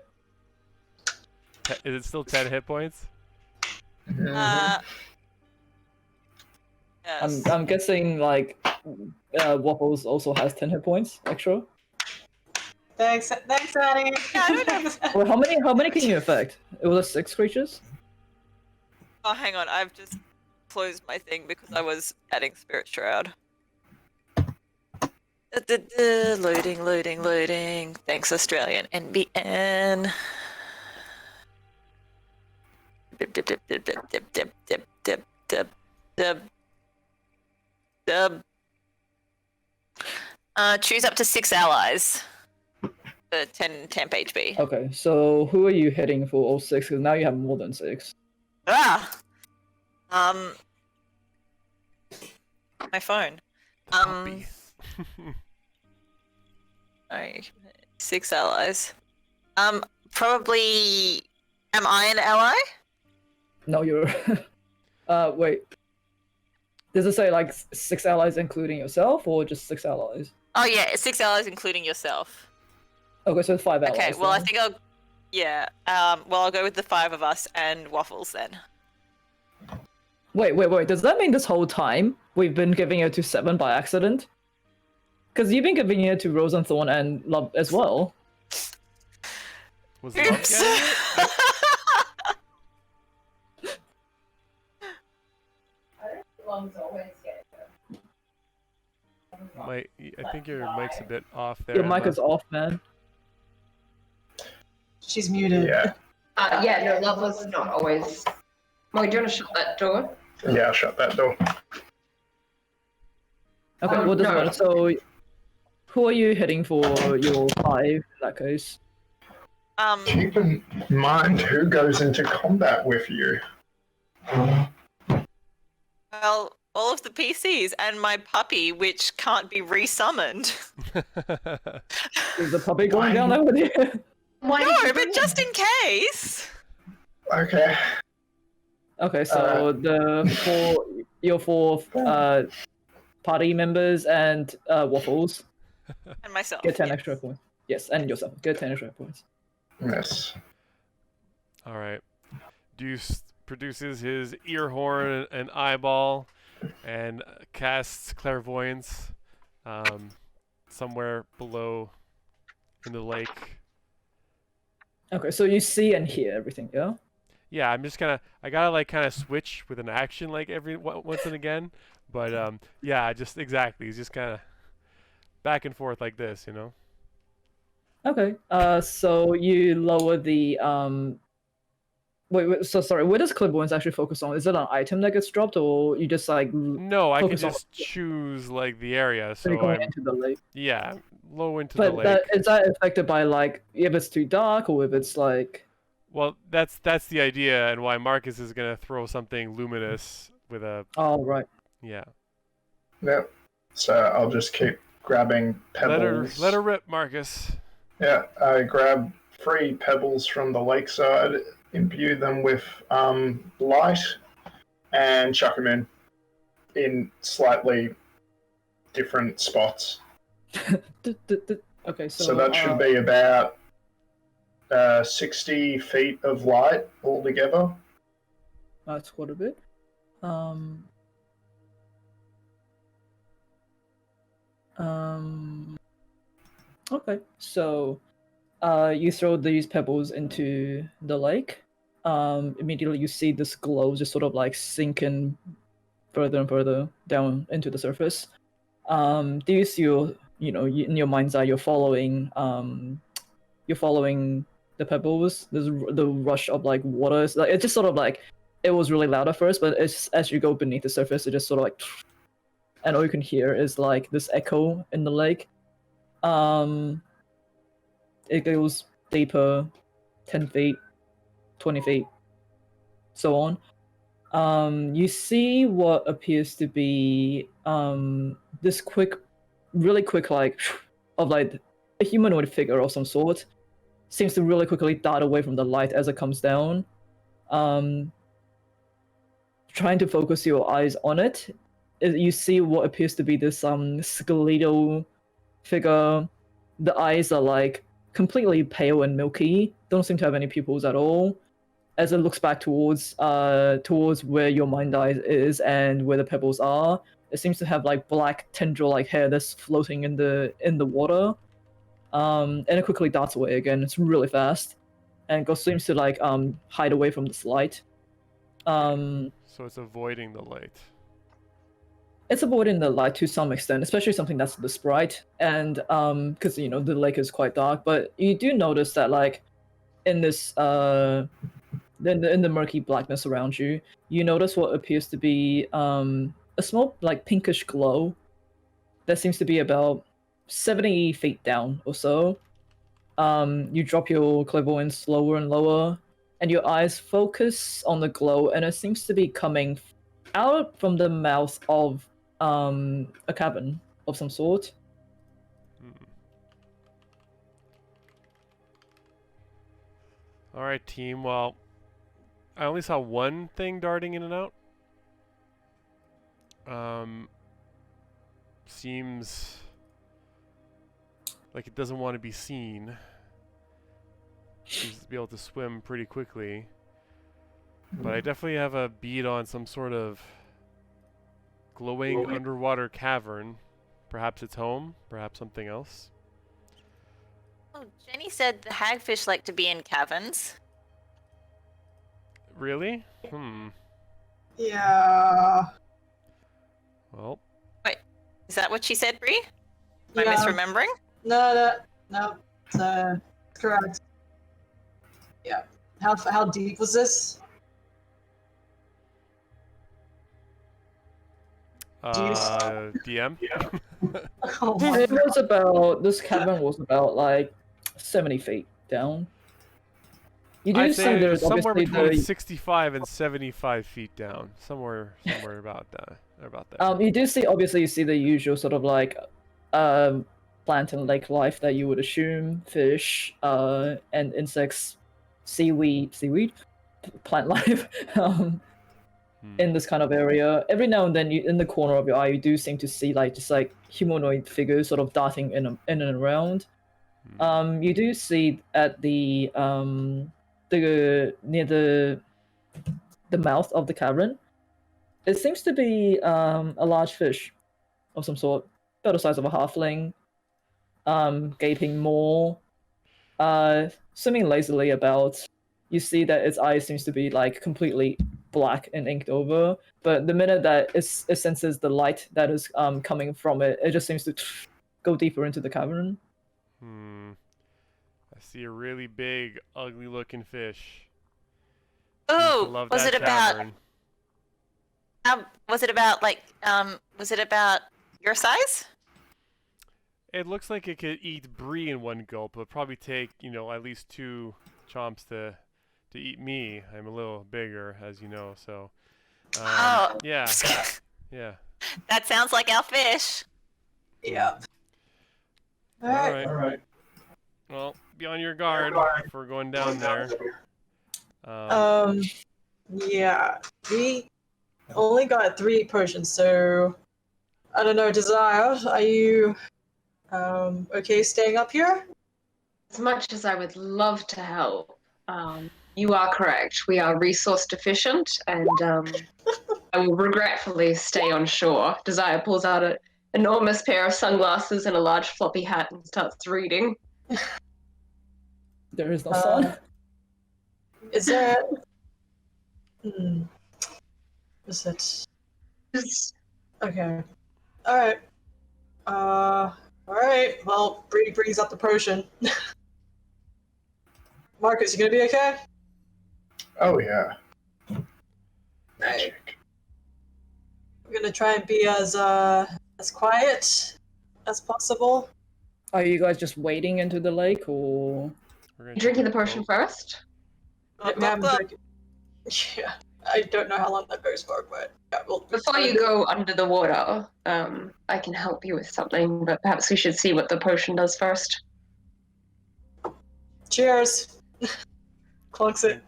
Is it still 10 hit points? Yes. I'm guessing like Waffles also has 10 hit points extra. Thanks, Annie. Yeah, I don't know. Well, how many can you affect? It was 6 creatures. Oh, hang on. I've just closed my thing because I was adding Spirit Shroud. Loading. Thanks, Australian NBN. Dip. Choose up to 6 allies. 10 temp HP. Okay, so who are you hitting for all 6? Because now you have more than 6. Ah! My phone. Puppy. Alright, 6 allies. Probably. Am I an ally? No, you're. Wait. Does it say like 6 allies including yourself, or just 6 allies? Oh yeah, 6 allies including yourself. Okay, so it's 5 allies. Okay, well I then. think I'll. Yeah. Well I'll go with the 5 of us and Waffles then. Wait. Does that mean this whole time we've been giving it to 7 by accident? Because you've been giving it to Rose and Thorn and Love as well. Was Love Oops. getting it? I think your mic's a bit off there. Your mic Emma. is off, man. She's muted. Yeah. Yeah, no, Love was not always. Molly, do you want to shut that door? Yeah, I'll shut that door. Okay, well, doesn't no. matter. So, who are you hitting for your 5 in that case? Keep in mind who goes into combat with you. Well, all of the PCs and my puppy, which can't be resummoned. Is the puppy going down there with you? Why did No, you but bring just in case. Okay. Okay, so your 4 party members and Waffles And myself. get 10 yes. extra points. Yes, and yourself get 10 extra points. Yes. All right. Deuce produces his ear horn and eyeball and casts clairvoyance somewhere below in the lake. Okay, so you see and hear everything, yeah? Yeah, I gotta like kind of switch with an action like every once and again, but yeah, just exactly. He's just kind of back and forth like this, you know. Okay, so you lower the Wait, so sorry. What does clairvoyance actually focus on? Is it an item that gets dropped, or you just like No, I can focus on just choose like the area, so you're so going I'm into the lake? yeah, low into the But lake. is that affected by like if it's too dark or if it's like? Well, that's the idea, and why Marcus is gonna throw something luminous with a Oh right. yeah. Yep. So I'll just keep grabbing pebbles. Let her rip, Marcus. Yeah, I grab 3 pebbles from the lakeside, imbue them with light, and chuck them in slightly different spots. Okay, So that should be about 60 feet of light altogether. That's quite a bit. Okay, so you throw these pebbles into the lake. Immediately you see this glow just sort of like sinking further and further down into the surface. Do you see in your mind's eye you're following the pebbles. There's the rush of like water. It's just sort of like it was really loud at first, but as you go beneath the surface, it just sort of like, and all you can hear is like this echo in the lake. It goes deeper, 10 feet, 20 feet, so on. You see what appears to be this really quick like of like a humanoid figure of some sort. Seems to really quickly dart away from the light as it comes down. Trying to focus your eyes on it, you see what appears to be this skeletal figure. The eyes are like completely pale and milky, don't seem to have any pupils at all. As it looks back towards where your mind eye is and where the pebbles are, it seems to have like black tendril-like hair that's floating in the water. And it quickly darts away again. It's really fast, and Ghost seems to like hide away from this light. So it's avoiding the light. It's avoiding the light to some extent, especially something that's this bright, and because the lake is quite dark. But you do notice that like in this in the murky blackness around you, you notice what appears to be a small like pinkish glow that seems to be about 70 feet down or so. You drop your clairvoyance slower and lower, and your eyes focus on the glow, and it seems to be coming out from the mouth of a cavern of some sort. All right, team. Well, I only saw one thing darting in and out. Seems like it doesn't want to be seen. Seems to be able to swim pretty quickly. But I definitely have a bead on some sort of glowing underwater cavern. Perhaps it's home, perhaps something else. Oh, Jenny said the hagfish like to be in caverns. Really? Yeah. Well, Is that what she said, Bree? Am I Yeah. misremembering? No, it's correct. Yeah. How deep was this? DM? Oh my It was about this cavern was about like 70 feet down. You do I'd see say there's somewhere obviously between the 65 and 75 feet down. Somewhere about that. About there. you do see obviously you see the usual sort of like plant and lake life that you would assume, fish, and insects, seaweed, plant life. In this kind of area, every now and then, in the corner of your eye, you do seem to see like just like humanoid figures sort of darting in and around. You do see at the near the mouth of the cavern, it seems to be a large fish of some sort, about the size of a halfling, gaping maw, swimming lazily about. You see that its eye seems to be like completely black and inked over, but the minute that it senses the light that is coming from it, it just seems to go deeper into the cavern. I see a really big, ugly-looking fish. Oh, Love was that it about? cavern. Was it about like? Was it about your size? It looks like it could eat Bree in one gulp, but probably take at least 2 chomps to eat me. I'm a little bigger, as you know, so. Oh. Yeah. Yeah. That sounds like our fish. Yeah. All right. Well, be on your guard if we're going down there. Yeah. We only got 3 potions, so I don't know, Desire, are you okay staying up here? As much as I would love to help, you are correct. We are resource deficient, and I will regretfully stay on shore. Desire pulls out an enormous pair of sunglasses and a large floppy hat and starts reading. There is no sun. Is there... Is it... Okay. Alright. Alright. Well, Bree brings up the potion. Marcus, you gonna be okay? Oh yeah. Right. We're gonna try and be as quiet as possible. Are you guys just wading into the lake, or? Drinking the potion first? We haven't drank- Yeah, I don't know how long that goes for, but yeah, Before you go under the water, I can help you with something, but perhaps we should see what the potion does first. Cheers. Clonks it.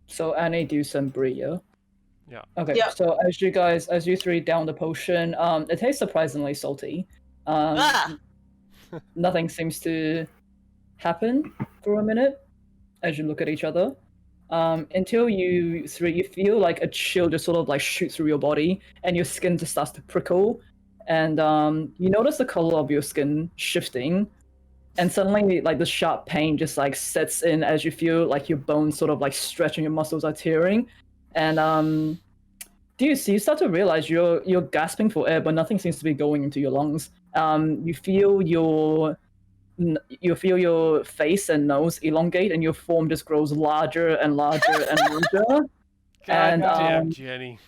So Annie, do some Bree, yeah? Yeah. Okay. Yeah. So as you 3 down the potion, it tastes surprisingly salty. Nothing seems to happen for a minute as you look at each other. until you feel like a chill just sort of like shoot through your body, and your skin just starts to prickle, and you notice the color of your skin shifting, and suddenly like the sharp pain just like sets in as you feel like your bones sort of like stretch and your muscles are tearing, and you start to realize you're gasping for air, but nothing seems to be going into your lungs. You feel your face and nose elongate, and your form just grows larger and larger and larger. God And damn, Jenny.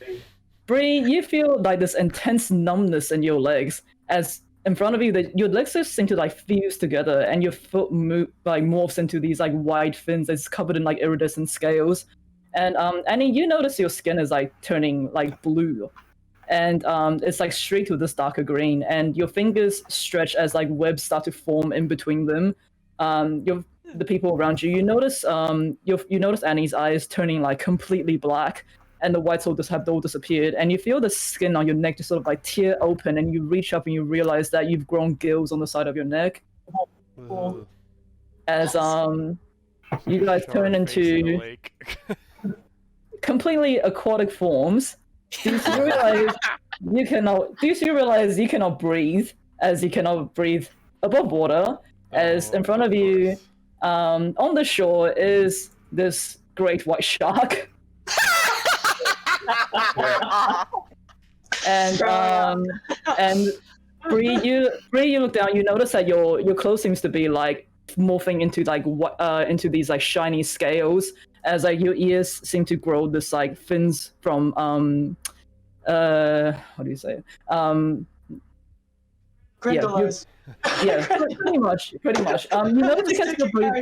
Bree, you feel like this intense numbness in your legs as in front of you, your legs just seem to like fuse together, and your foot morphs into these like wide fins that's covered in like iridescent scales. And Annie, you notice your skin is like turning like blue, and it's like streaked with this darker green, and your fingers stretch as like webs start to form in between them. The people around you, you notice Annie's eyes turning like completely black, and the whites have all disappeared, and you feel the skin on your neck just sort of like tear open, and you reach up and you realize that you've grown gills on the side of your neck. Ugh. As you guys Shower turn face in a into lake. completely aquatic forms. Do you realize you cannot breathe, as you cannot breathe above water, as in front of you, on the shore is this great white shark. And Bree, you look down. You notice that your clothes seems to be like morphing into like into these like shiny scales, as like your ears seem to grow this like fins from what do you say? Grindelows. Yeah, pretty much. You notice you can still breathe.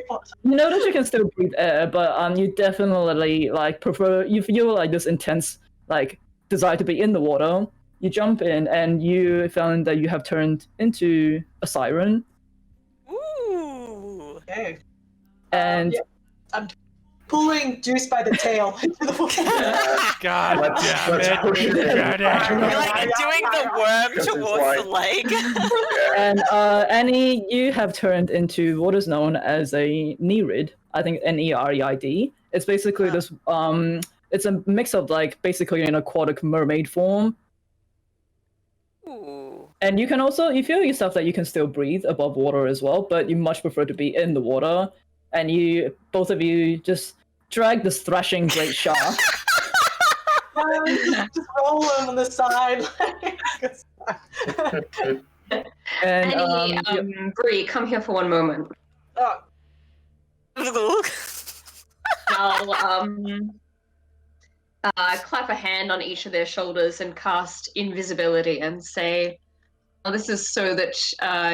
You notice you can still breathe air, but you definitely like prefer. You feel like this intense like desire to be in the water. You jump in, and you found that you have turned into a siren. Ooh. Okay. And I'm pulling Juice by the tail into the water. God damn let's it. push it in. You're like doing the worm Because it's towards the like- leg. And Annie, you have turned into what is known as a Nereid. I think Nereid. It's basically this it's a mix of like basically an aquatic mermaid form. Ooh. And you can also you feel yourself that you can still breathe above water as well, but you much prefer to be in the water. And both of you just drag this thrashing great shark. Just roll him on the side. And Annie, Bree, come here for one moment. I'll clap a hand on each of their shoulders and cast invisibility and say, this is so that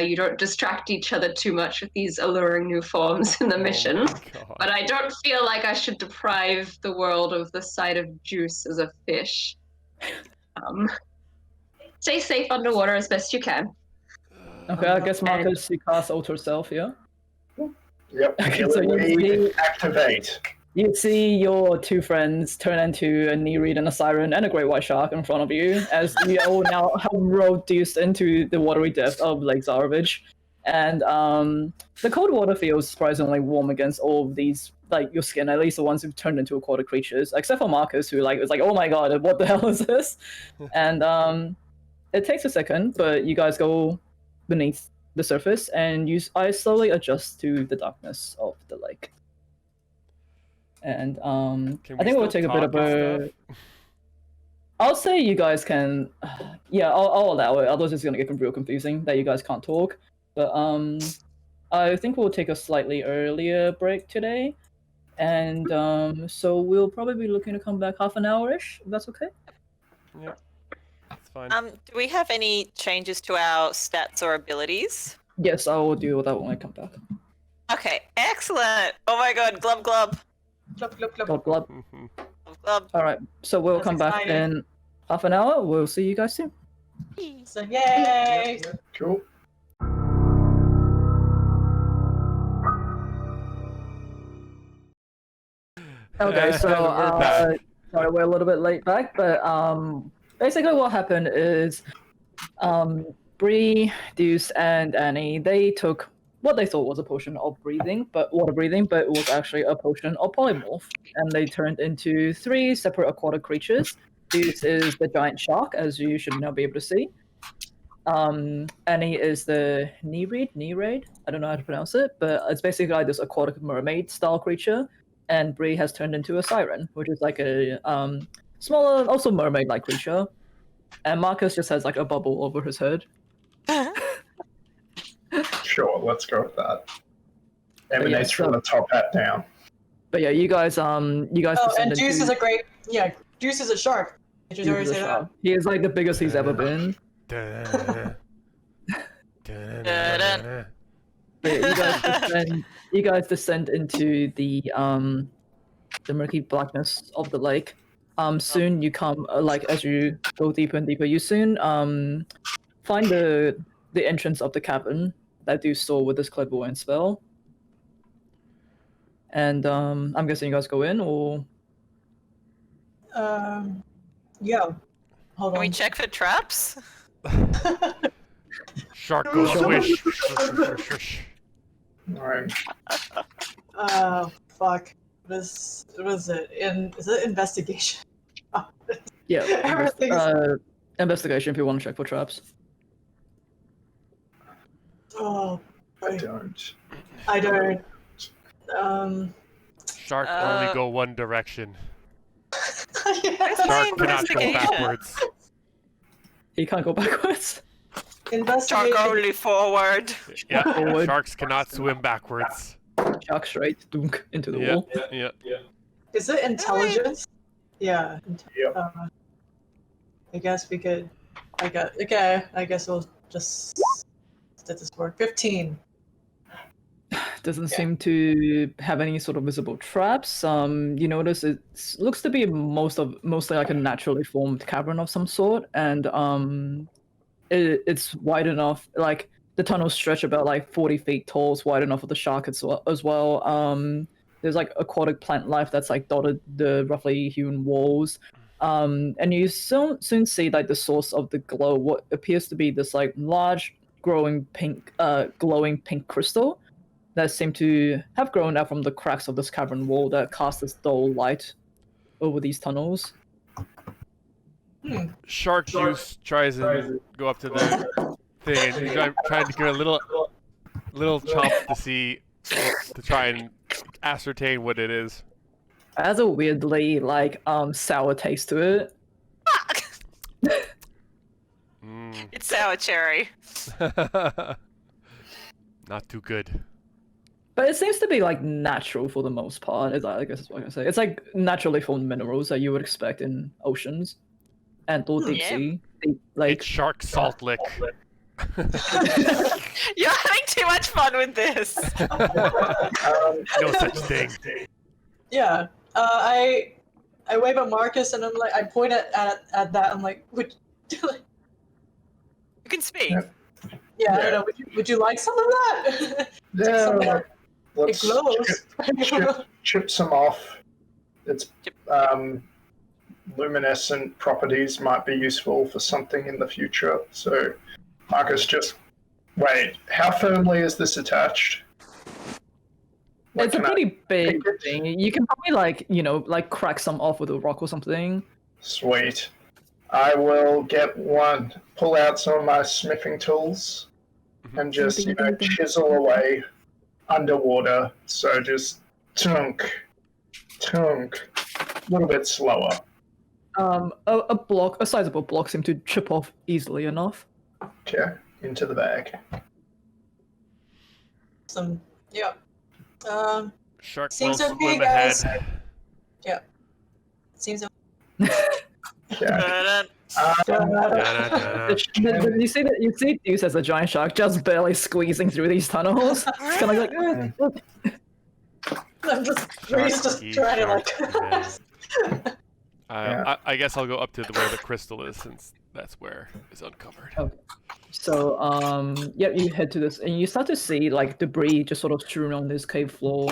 you don't distract each other too much with these alluring new forms in the mission. But I don't feel like I should deprive the world of the sight of Juice as a fish. Stay safe underwater as best you can. Okay, I guess Marcus, you cast Alter Self, yeah? Yep. Okay, so you Activate. You see your two friends turn into a Nereid and a Siren and a great white shark in front of you, as you all now have reduced into the watery depth of Lake Zarovich. And the cold water feels surprisingly warm against all of these, like your skin, at least the ones who've turned into aquatic creatures, except for Marcus, who was like, oh my god, what the hell is this? And it takes a second, but you guys go beneath the surface, and I slowly adjust to the darkness of the lake. And I think we'll take a bit of a. I'll say you guys can. Yeah, I'll allow it. Otherwise, it's gonna get real confusing that you guys can't talk. But I think we'll take a slightly earlier break today, and so we'll probably be looking to come back half an hour-ish. If that's okay. Yeah, that's fine. Do we have any changes to our stats or abilities? Yes, I will deal with that when I come back. Okay, excellent. Oh my god, glub glub. Glub, glub, glub. Glub, glub. Glub glub. All right, so we'll That's come back exciting. in half an hour. We'll see you guys soon. So, yay! Cool. Okay, so We're back. sorry, we're a little bit late back, but basically what happened is Bree, Deuce, and Annie, they took what they thought was a potion of breathing, but water breathing, but it was actually a potion of polymorph. And they turned into 3 separate aquatic creatures. This is the giant shark, as you should now be able to see. Annie is the Nereid. I don't know how to pronounce it, but it's basically like this aquatic mermaid style creature. And Bree has turned into a siren, which is like a smaller, also mermaid-like creature. And Marcus just has like a bubble over his head. Sure, let's go with that. Emanates so- from the top hat down. But yeah, you guys Oh, descend and Juice into- is a great. Yeah, Juice is a shark. Did you Juice already is a say shark. that? He is like the biggest he's ever been. Da-da-da-da. Da-da. But yeah, you guys descend into the murky blackness of the lake. Soon you come like as you go deeper and deeper, you soon find the entrance of the cavern that you saw with this clairvoyant spell. And I'm guessing you guys go in, or Yeah. Hold Can we on. check for traps? Shark goes swish. Alright. Fuck. What is it? Is it investigation? yeah, Everything's- investigation if you want to check for traps. Oh, I don't. I don't. Shark only go one direction. Yeah. Shark cannot go Investigation. backwards. He can't go backwards. Investigation. Shark only forward. Yeah, Forward. sharks cannot swim backwards. Shark straight, dunk into the Yeah, wall. yeah. Is it intelligence? Yeah. Yep. I guess we could. Okay. I guess we'll just let this work. 15. Doesn't seem to have any sort of visible traps. You notice it looks to be mostly like a naturally formed cavern of some sort, and it's wide enough. Like the tunnels stretch about like 40 feet tall. It's wide enough for the shark as well. There's like aquatic plant life that's like dotted the roughly hewn walls. And you soon see like the source of the glow, what appears to be this like large glowing pink crystal that seem to have grown out from the cracks of this cavern wall that casts this dull light over these tunnels. Shark Juice tries and go up to the thing and he's trying to give it a little chomp to try and ascertain what it is. It has a weirdly like sour taste to it. It's sour cherry. Not too good. But it seems to be like natural for the most part, I guess is what I can say. It's like naturally formed minerals that you would expect in oceans and or deep Yeah. sea. Like It's shark salt lick. You're having too much fun with this. No such thing. Yeah. I wave at Marcus and I'm like, I point at that. I'm like, You can speak. Yeah. I don't know. Would you like some of that? some Yeah, of let's it glows. chip some off. Its luminescent properties might be useful for something in the future. So, Marcus, just wait. How firmly is this attached? it's a can I pretty big pick it? thing. You can probably like crack some off with a rock or something. Sweet. I will pull out some of my smithing tools and just, chisel away underwater. So just tunk, a little bit slower. A sizable block seemed to chip off easily enough. Okay, into the bag. Yeah. Shark will Seems okay, swim guys. ahead. Seems. Yeah. Da-da-da. You see Deuce as a giant shark just barely squeezing through these tunnels. It's kind of like, I'm just trying to like. Yeah. I guess I'll go up to where the crystal is since that's where it's uncovered. Okay. So, you head to this, and you start to see like debris just sort of strewn on this cave floor.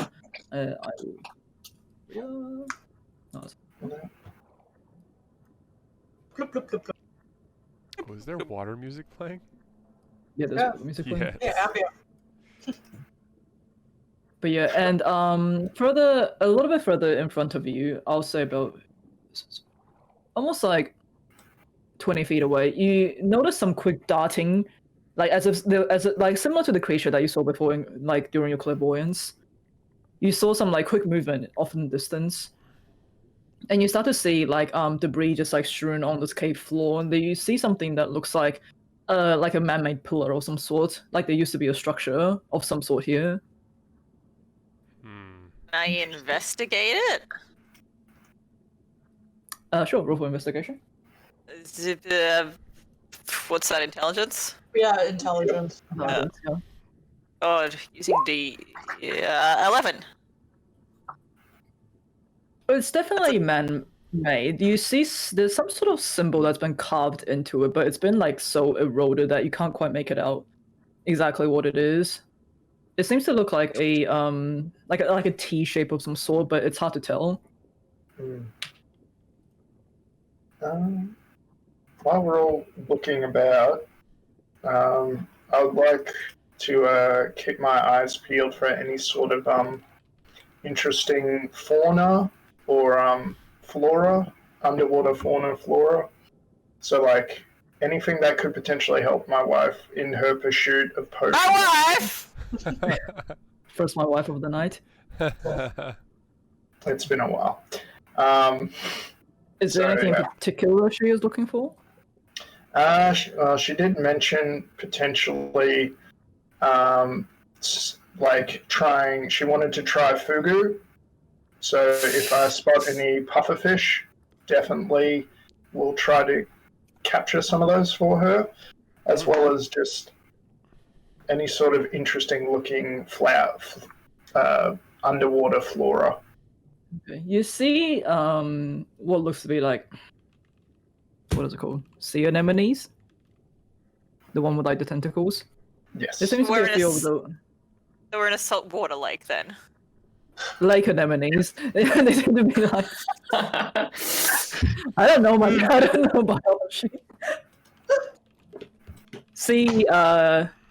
Plup, plup, plup, plup. Was there water music playing? Yeah, there's music playing. Yes. Yeah, ambient. But yeah, and a little bit further in front of you, I'll say about almost like 20 feet away, you notice some quick darting, like like similar to the creature that you saw before, like during your clairvoyance. You saw some like quick movement off in the distance, and you start to see like debris just like strewn on this cave floor, and then you see something that looks like a man-made pillar of some sort, like there used to be a structure of some sort here. Hmm. Can I investigate it? Sure, roll for investigation. What's that, intelligence? Yeah, intelligence. Yeah. Oh, using the 11. It's definitely man-made. You see, there's some sort of symbol that's been carved into it, but it's been like so eroded that you can't quite make it out exactly what it is. It seems to look like a like a T shape of some sort, but it's hard to tell. While we're all looking about, I would like to keep my eyes peeled for any sort of interesting fauna or flora, underwater fauna and flora. So, like, anything that could potentially help my wife in her pursuit of potions. My wife! First, my wife of the night. It's been a while. Is there So, anything yeah. in particular she is looking for? She did mention potentially, like trying. She wanted to try fugu. So if I spot any pufferfish, definitely we'll try to capture some of those for her, as well as just any sort of interesting looking underwater flora. Okay. You see what looks to be like, what is it called? Sea anemones? The one with like the tentacles? Yes. There seems to be We're a in few a of the So we're in a saltwater lake then. lake anemones. They seem to be like, I don't know, I don't know biology. See,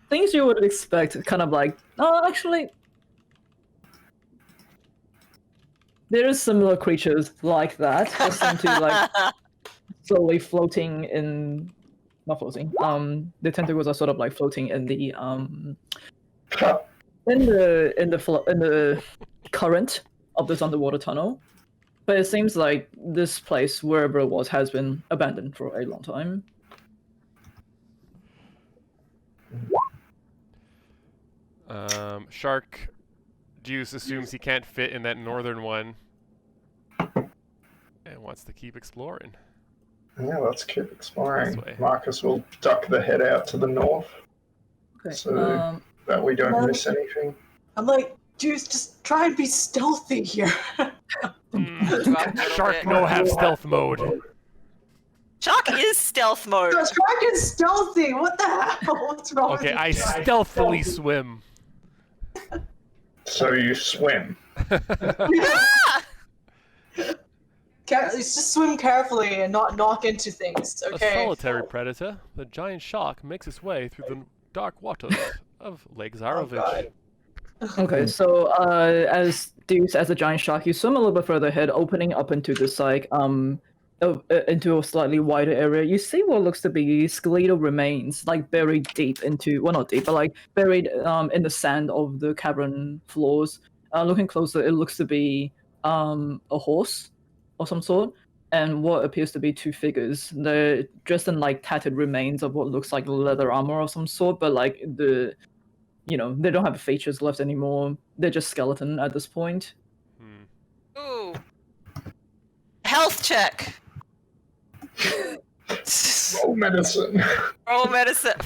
things you would expect, kind of like, oh, actually, there is similar creatures like that. That seem to like slowly floating in, not floating. The tentacles are sort of like floating in the in the current of this underwater tunnel. But it seems like this place, wherever it was, has been abandoned for a long time. Shark Juice assumes he can't fit in that northern one and wants to keep exploring. Yeah, let's keep exploring. This way. Marcus will duck the head out to the north Okay. so that we don't Well- miss anything. I'm like, dude, just try and be stealthy here. Shark no have stealth mode. Shark is stealth mode. Just try and stealthy. What the hell? What's wrong Okay, with I you guys? stealthily swim. So you swim. Just swim carefully and not knock into things, A okay? solitary predator, the giant shark makes its way through the dark waters of Lake Zarovich. Okay, so as Deuce, as a giant shark, you swim a little bit further ahead, opening up into this like into a slightly wider area. You see what looks to be skeletal remains, like buried deep into, well, not deep, but like buried in the sand of the cavern floors. Looking closer, it looks to be a horse of some sort, and what appears to be two figures. They're dressed in like tattered remains of what looks like leather armor of some sort, but like they don't have features left anymore. They're just skeleton at this point. Ooh. Health check. Roll medicine. Roll medicine.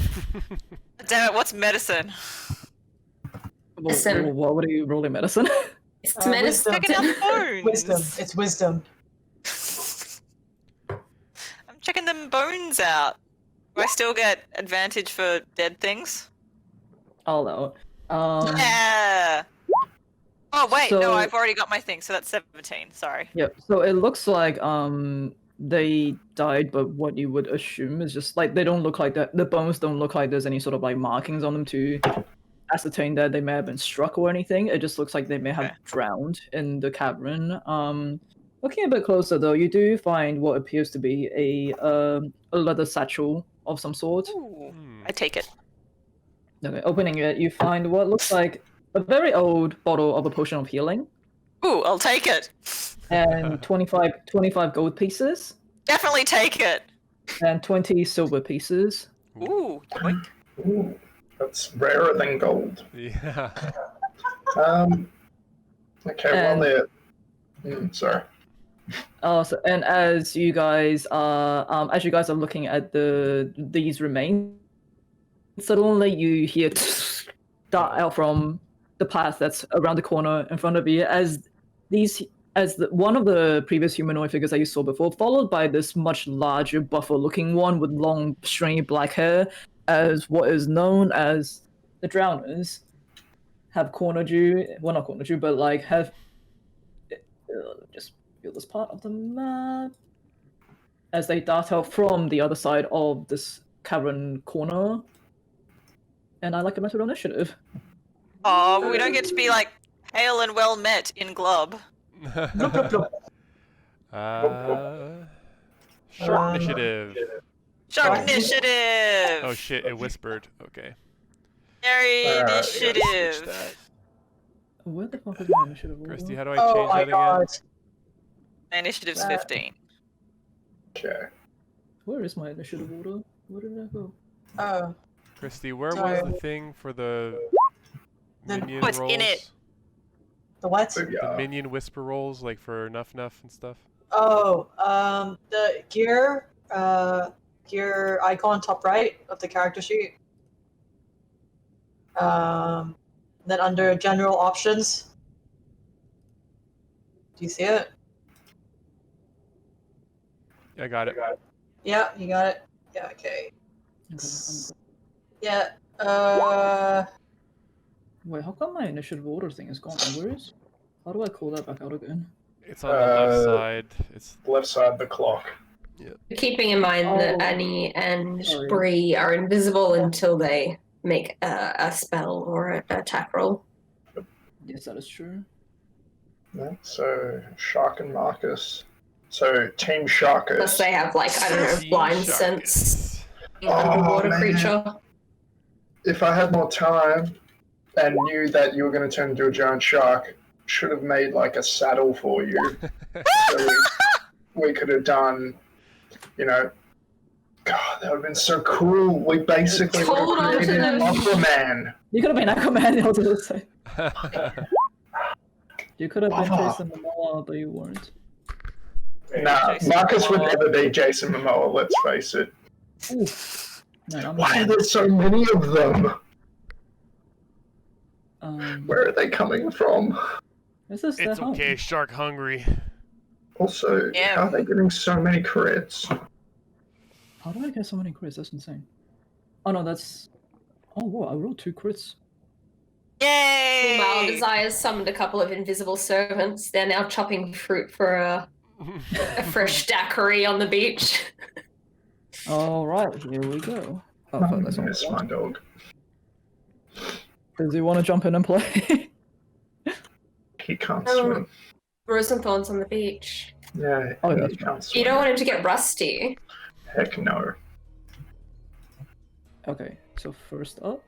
Damn it, what's medicine? Medicine. What are you rolling medicine? It's medicine. Checking out the bones. Wisdom. It's wisdom. I'm checking them bones out. Do I still get advantage for dead things? I'll allow it. Yeah. Oh wait, no, so- I've already got my thing, so that's 17. Sorry. Yep. So it looks like they died, but what you would assume is just like they don't look like that. The bones don't look like there's any sort of like markings on them to ascertain that they may have been struck or anything. It just looks like they may have Okay. drowned in the cavern. Looking a bit closer though, you do find what appears to be a leather satchel of some sort. Ooh, Hmm. I take it. Okay, opening it, you find what looks like a very old bottle of a potion of healing Ooh, I'll take it. and 25 gold pieces Definitely take it. and 20 silver pieces. Ooh, yoink. Ooh, that's rarer than gold. Yeah. Okay, well, they're... sorry. And as you guys are looking at these remains, suddenly you hear dart out from the path that's around the corner in front of you one of the previous humanoid figures that you saw before, followed by this much larger, buffer-looking one with long, stringy black hair, as what is known as the Drowners, have cornered you. Well, not cornered you, but like have just feel this part of the map as they dart out from the other side of this cavern corner. And I like a method on initiative. Oh, but we don't get to be like hail and well met in Glob. Short initiative. Shark Oh. initiative. Oh shit! It whispered. Okay. Scary yeah, initiative. Where the fuck is my initiative? Christy, how do I Oh change my that god. again? My initiative's 15. Okay. Where is my initiative order? Where did I go? Oh. Christy, where Sorry. was the thing for the The- minion What's rolls? in it? The what? So, The yeah. minion whisper rolls, like for Nuff and stuff. Oh, the gear icon top right of the character sheet. Then under general options. Do you see it? I got it. Yeah, you got it. Yeah, okay. Okay, Yeah, wait, how come my initiative order thing is gone? Where is? How do I call that back out again? It's on the left side. It's Left side of the clock. Keeping in mind that Oh. Annie and Sorry. Bree are invisible until they make a spell or an attack roll. Yes, that is true. Yeah, so, Shark and Marcus. So, Team Sharkers. Unless they have, like, I don't know, Team blind Sharkus. sense, Oh, underwater man. creature. If I had more time and knew that you were going to turn into a giant shark, should have made like a saddle for you. So we could have done, you know, God, that would have been so cool. We basically would Hold on have to created them. Aquaman. You could have been Aquaman, I was gonna say. You could have been Lava. Jason Momoa, but you weren't. Nah, Jason Marcus would Momoa. never be Jason Momoa, let's face it. Man, I'm Why are there so many of them? Where are they coming from? This is their It's home. okay, shark hungry. Also, Yeah. how are they getting so many crits? How do I get so many crits? That's insane. Oh no, that's. Oh whoa! I rolled 2 crits. Meanwhile, Yay! Desires summoned a couple of invisible servants. They're now chopping fruit for a fresh daiquiri on the beach. All right, here we go. Oh, fuck, that's not Miss what I my want. dog. Does he want to jump in and play? He can't Oh. swim. Rose and thorns on the beach. Yeah, Oh, he that's can't swim. You don't want him to get rusty. Heck no. Okay, so first up,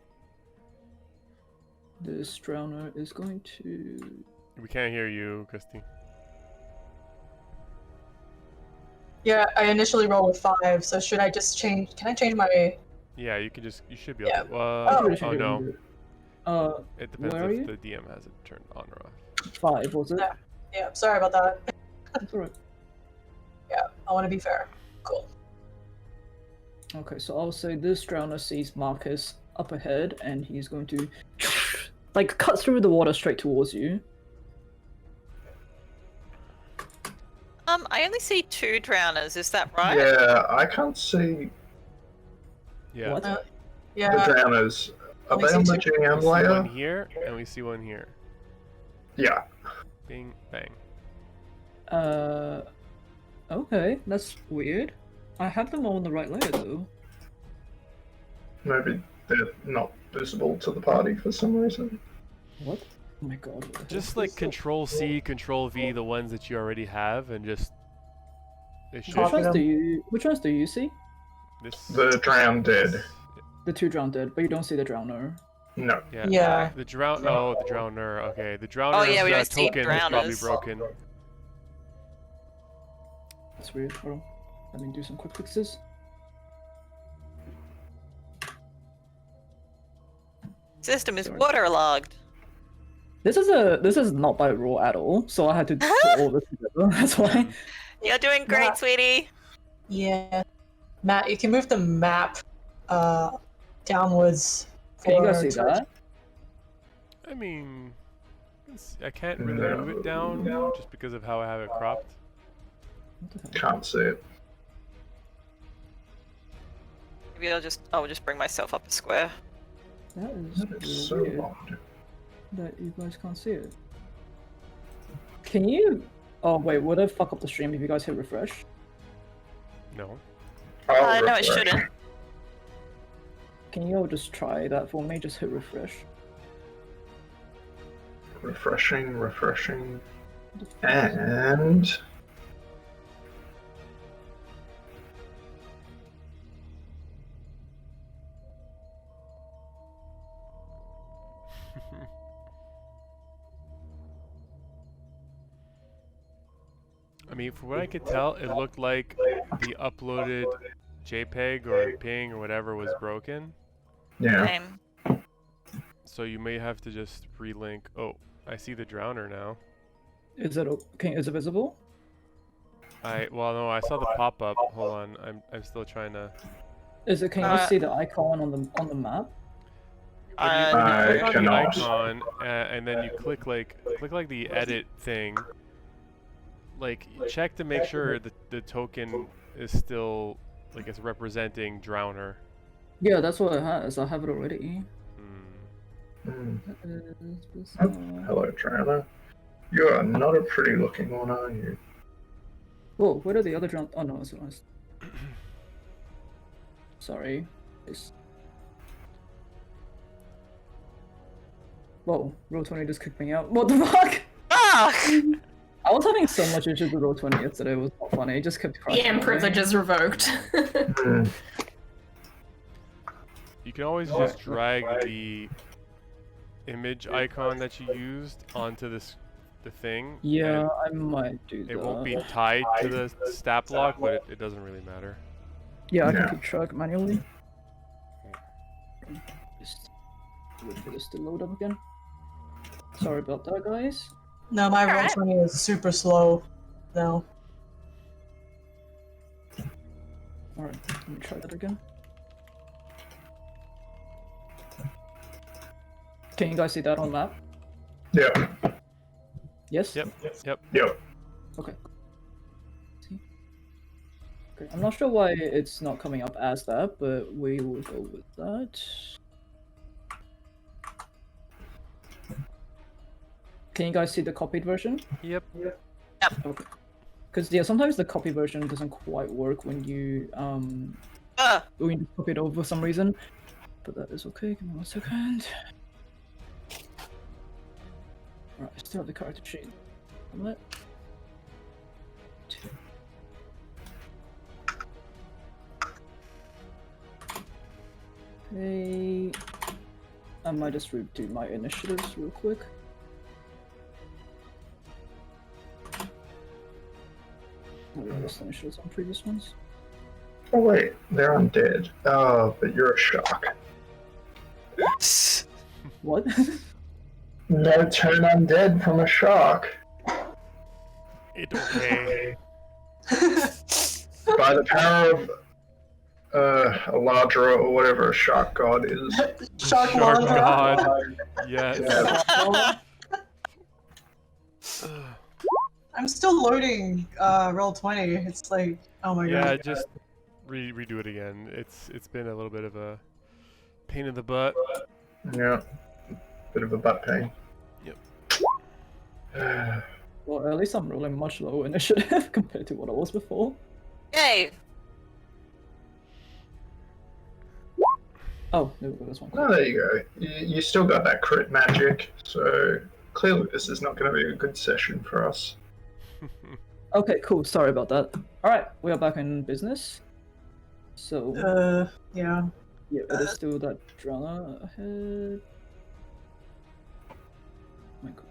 this drowner is going to. We can't hear you, Christy. yeah. I initially rolled with 5, so should I just change? Can I change my? Yeah, you should be able Yeah. to. Oh. No. It depends where are you? if the DM has it turned on or off. 5 was it? Yeah. Yeah, sorry about that. That's alright. Yeah, I want to be fair. Cool. Okay, so I'll say this drowner sees Marcus up ahead, and he's going to like cut through the water straight towards you. I only see 2 drowners, is that right? Yeah, I can't see Yeah. What? the Yeah. drowners. Are Only they on see the two. We GM see one layer? here, and we see one here. Yeah. Bing, bang. Okay, that's weird. I have them all on the right layer though. Maybe they're not visible to the party for some reason. What? Oh my god. what the Just hell? like Control C, Control V, the ones that you already have, and just they should. Which ones do you see? This. The drowned dead. The 2 drowned dead, but you don't see the drowner. No. Yeah. Yeah. The drown. Oh, the drowner. Okay, the drowner's Oh, yeah, we don't see token is probably drowners. broken. That's weird. Hold on. Let me do some quick fixes. System is Sorry. waterlogged. This is not by rule at all, so I had to put all this together. That's why. You're doing great, Yeah. sweetie. Yeah. Matt, you can move the map downwards. Can you guys for- see that? I mean, I can't really move it down just because of how I have it cropped. What the hell? Can't see it. Maybe I'll just bring myself up a square. That is That is so weird odd. that you guys can't see it. Can you? Oh wait, would it fuck up the stream if you guys hit refresh? No. I'll No, it refresh. shouldn't. Can you all just try that for me? Just hit refresh. Refreshing. And I mean, from what I could tell, it looked like the uploaded JPEG or PNG or whatever was broken. yeah. Same. So you may have to just relink. Oh, I see the drowner now. Is it okay? Is it visible? Well, no, I saw the pop up. Hold on, I'm still trying to. Is it? Can you see the icon on the map? When you, Uh, when you click on the cannot. icon and then you click like the edit thing. Like check to make sure that the token is still like it's representing drowner. Yeah, that's what it has. I have it already. Hmm. That is Oh, bizarre. hello, Drowner. You are not a pretty looking one, are you? Whoa, where are the other drown? Oh no, it's honest. Sorry. Whoa, Roll20 just kicked me out. What the fuck? Fuck! I was having so much issues with Roll20 yesterday, it was not funny. It just kept crashing. EM privileges revoked. Hmm. You can always just drag the image icon that you used onto the thing. Yeah, and I might do that. it won't be tied to the stat block, but it doesn't really matter. Yeah, I can Yeah. keep track manually. Just wait for this to load up again. Sorry about that, guys. No, my roll Alright. 20 is super slow now. Alright, let me try that again. Can you guys see that on map? Yeah. Yes? Yep. Yep. Okay. See? Okay, I'm not sure why it's not coming up as that, but we will go with that. Can you guys see the copied version? Yep. Okay. Because yeah, sometimes the copy version doesn't quite work when you copy it over for some reason. But that is okay. Give me 1 second. Alright, I still have the character sheet. Let. Okay. I might just redo my initiatives real quick. Oh yeah, that's the initiatives on previous ones. Oh wait, they're undead. Oh, but you're a shark. What? No turn undead from a shark. It's okay. By the power of Eladra or whatever a shark god is. Shark Shark Laundra. God. Yes. I'm still loading roll 20. It's like, oh my Yeah, god. just redo it again. It's been a little bit of a pain in the butt. Yeah. Bit of a butt pain. Yep. Well, at least I'm rolling much lower initiative compared to what I was before. Yay! Oh, there we go. This one. Oh, there you go. You still got that crit magic, so clearly this is not going to be a good session for us. Okay, cool. Sorry about that. All right, we are back in business. So Yeah. yeah, it is still that drama ahead. My God.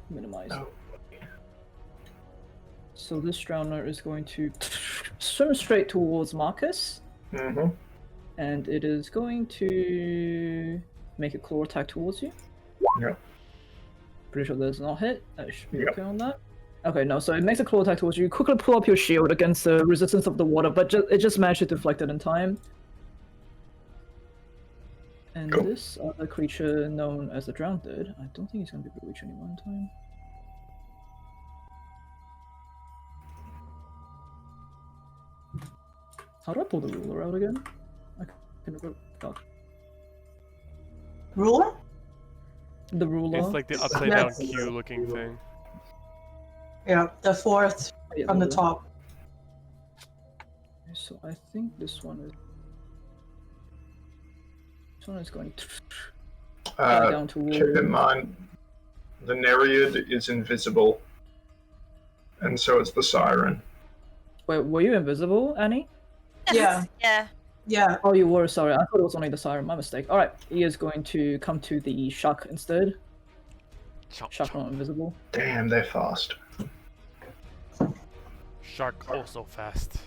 Minimize. Oh. So this drowner is going to swim straight towards Marcus, Mm-hmm. and it is going to make a claw attack towards you. Yep. Pretty sure there's not hit. I should be Yep. okay on that. Okay, no, so it makes a claw attack towards you. You quickly pull up your shield against the resistance of the water, but it just managed to deflect it in time. And Cool. this other creature known as the Drowned, I don't think he's going to be able to reach anyone in time. How do I pull the ruler out again? I can never. God. Ruler? The ruler. It's like the upside down Yes. Q looking thing. Yeah, the fourth Yeah, from the ruler. top. So I think this one is. This one is going down towards. Keep in mind, the Nereid is invisible, and so is the Siren. Wait, were you invisible, Annie? Yeah. Yeah. Yeah. Oh, you were. Sorry, I thought it was only the siren. My mistake. All right, he is going to come to the shark instead. Chomp, Shark chomp. not invisible. Damn, they're fast. Shark also fast.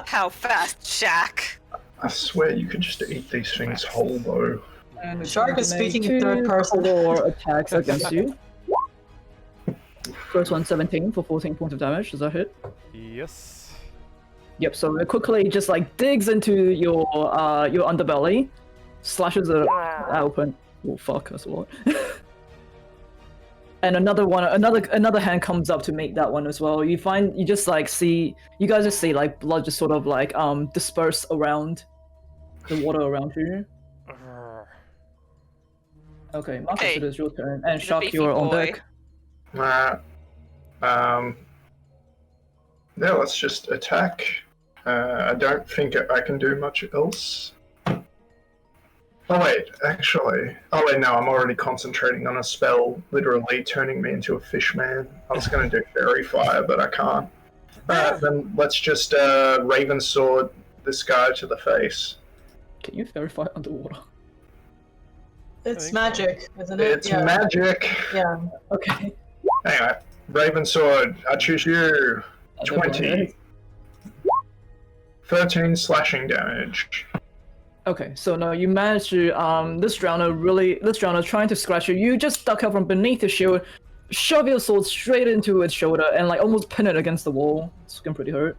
How fast, Shaq? I swear you could just eat these things whole, though. And it's Shark going to is make speaking in third 2 person. claw attacks against you. First one 17 for 14 points of damage. Does that hit? Yes. Yep. So it quickly just like digs into your underbelly, slashes it open. Oh fuck, that's a lot. And another hand comes up to make that one as well. You guys just see like blood just sort of like disperse around the water around you. Urgh. Okay, Marcus, Okay. it is your turn. And He's a Shark, beefy you're on boy. deck. Yeah, let's just attack. I don't think I can do much else. Oh wait, actually. Oh wait, no, I'm already concentrating on a spell, literally turning me into a fish man. I was going to do fairy fire, but I can't. Then let's just Raven Sword this guy to the face. Can you verify underwater? It's think magic, isn't it? It's yeah. magic. Yeah. Okay. Anyway, Raven Sword, I choose you. I don't mind 20. it. 13 slashing damage. Okay, so now you manage to this drowner trying to scratch you. You just duck out from beneath the shield, shove your sword straight into its shoulder, and like almost pin it against the wall. It's looking pretty hurt.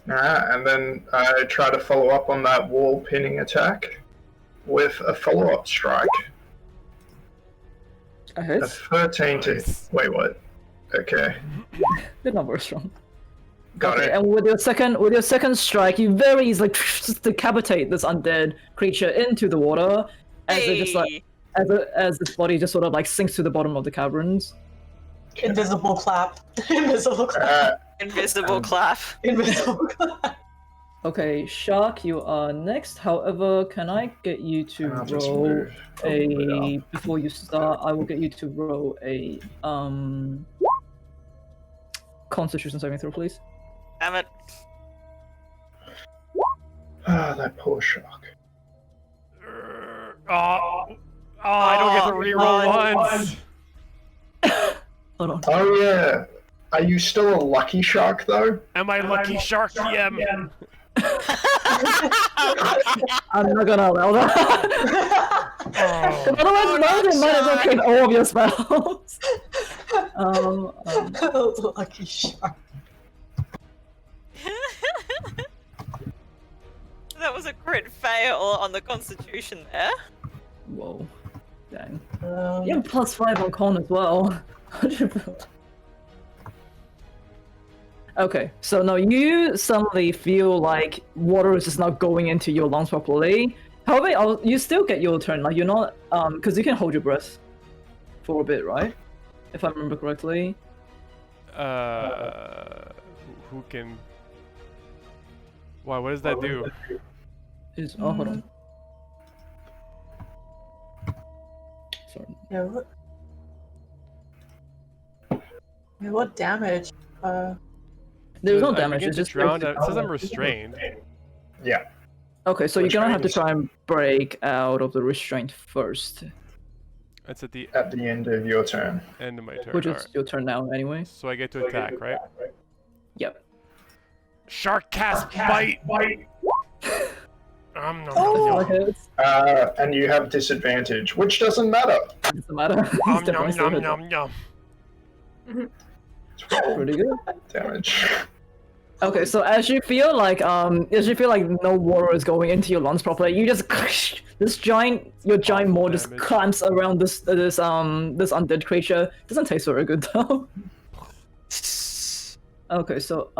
And then I try to follow up on that wall pinning attack with a follow-up strike. A A hit. 13 to... Wait, what? Okay, They're not very strong. got Okay, it. and with your second strike, you very easily just decapitate this undead creature into the water, as it just like as its body just sort of like sinks to the bottom of the caverns. Invisible clap. Invisible clap. Invisible clap. Invisible clap. Okay, Shark, you are next. However, can I get you to I'll just roll move a little bit a up. before you start? I will get you to roll a Constitution saving throw, please. Damn it. Ah, that poor shark. Oh, I don't get to reroll once. Hold on. Oh yeah. Are you still a lucky shark though? Am I lucky shark DM? I'm not gonna allow that. Oh. Otherwise, Merlin might as well Shark. take all of your spells. Lucky shark. That was a crit fail on the Constitution there. Whoa. Dang. Um, You have +5 on con as well. Okay, so now you suddenly feel like water is just not going into your lungs properly. However, you still get your turn. Like you're not, because you can hold your breath for a bit, right? If I remember correctly. Who can? Why? What does that do? is hold on. Sorry. Yeah, what damage? There's no I damage. begin It's to just drown. It says I'm restrained. Yeah. okay. So you're gonna have to Restrained. try and break out of the restraint first, That's at the At the end of your turn. end of my turn. which is Alright. your turn now anyway. So I get to attack, right? Yep. Shark cast bite. Nom, nom, Oh, nom, like nom. it's And you have disadvantage, which doesn't matter. doesn't matter. It's Nom, definitely nom, still nom, hit. nom, nom. It's roll Pretty good. damage. Okay, so as you feel like no water is going into your lungs properly, you just your giant maw just damage. clamps around this undead creature. Doesn't taste very good though. Okay, so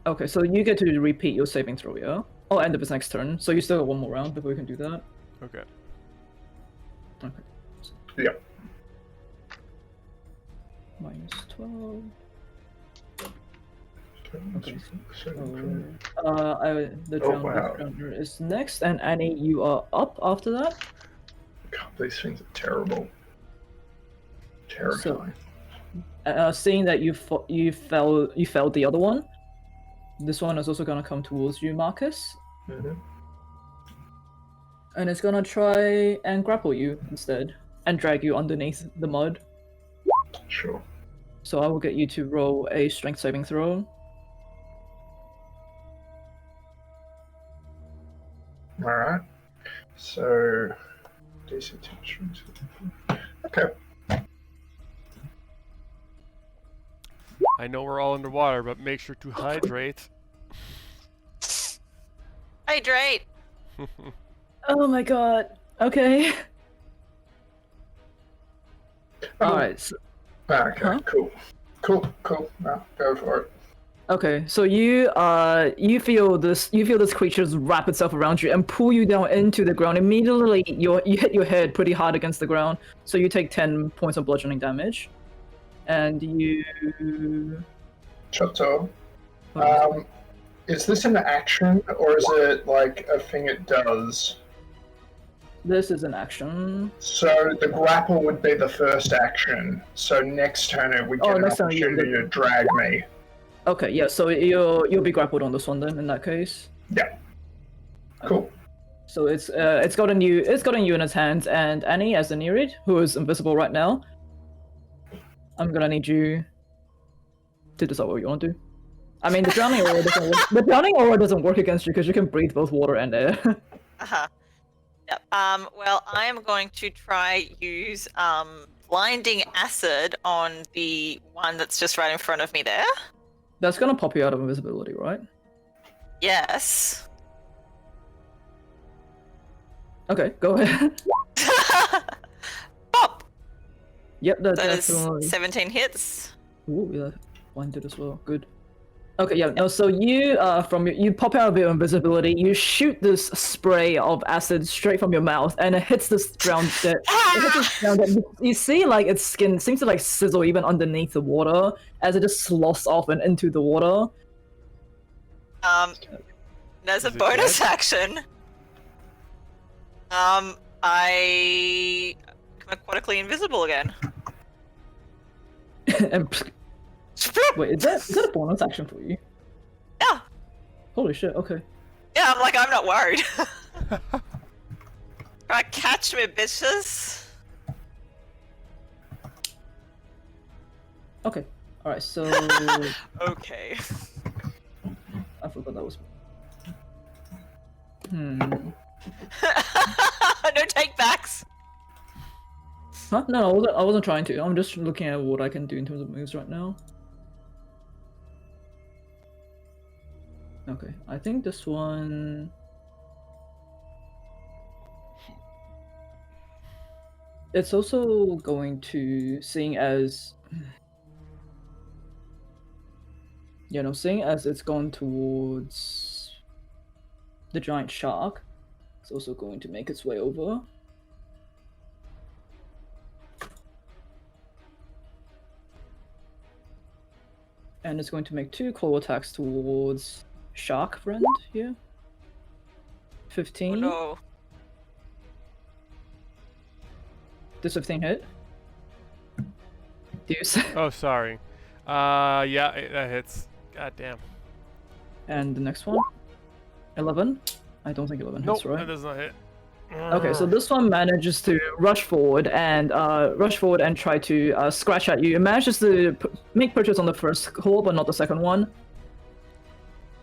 okay, so you get to repeat your saving throw, yeah? Oh, end of his next turn. So you still got one more round before you can do that. Okay. Okay. Yeah. Minus 12. Okay. The Oh, drowned wow. drowner is next, and Annie, you are up after that. God, these things are terrible. Terrifying. Seeing that you felled the other one, this one is also gonna come towards you, Marcus, Mhm. and it's gonna try and grapple you instead, and drag you underneath the mud. Sure. So I will get you to roll a strength saving throw. Alright. So, DC 10 strings. Okay. I know we're all underwater, but make sure to hydrate. Hydrate. Oh my god. Okay. Alright. So, Okay, Huh? cool. Cool. No, go for it. okay, so you feel this creature wrap itself around you and pull you down into the ground. Immediately you hit your head pretty hard against the ground, so you take 10 points of bludgeoning damage. And you Chateau. Is this an action, or is it like a thing it does? this is an action. So the grapple would be the first action. So next turn it would get an next turn you opportunity would- to drag me. Okay, yeah, so you'll be grappled on this one then in that case. Yeah. Cool. So it's gotten you in its hands, and Annie as the Nereid, who is invisible right now, I'm gonna need you to decide what you want to do. I mean, the drowning aura doesn't work against you because you can breathe both water and air. Uh-huh. Yep. Well, I am going to try use blinding acid on the one that's just right in front of me there. That's gonna pop you out of invisibility, right? Yes. Okay, go ahead. Pop. Yep, that's That is definitely. 17 hits. Ooh, yeah, blinded as well. Good. Okay, yeah. No, so you you pop out of your invisibility. You shoot this spray of acid straight from your mouth, and it hits this ground. You see, like its skin seems to like sizzle even underneath the water as it just sloughs off and into the water. There's a Is it bonus dead? action. I become aquatically invisible again. And wait, is that a bonus action for you? Yeah. Holy shit! Okay. Yeah, I'm not worried. Right, catch me, bitches. Okay. All right. So Okay. I forgot that was. No take backs. Huh? No, I wasn't trying to. I'm just looking at what I can do in terms of moves right now. Okay, I think this one. It's also going to, seeing as it's gone towards the giant shark, it's also going to make its way over. And it's going to make 2 claw attacks towards Shark Friend here. 15. Oh no. Does 15 hit? Deuce. Oh, sorry. Yeah, that hits. God damn. And the next one? 11? I don't think 11 Nope, hits, right? that does not hit. Okay, so this one manages to rush forward and try to scratch at you. It manages to make purchase on the first claw, but not the second one.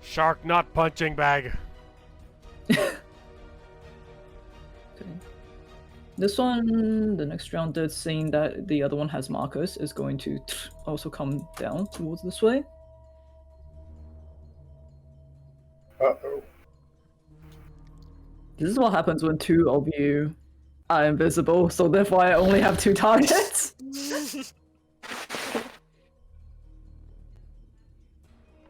Shark not punching bag. Okay. This one, the next round, seeing that the other one has markers, is going to also come down towards this way. Uh-oh. This is what happens when 2 of you are invisible, so therefore I only have 2 targets.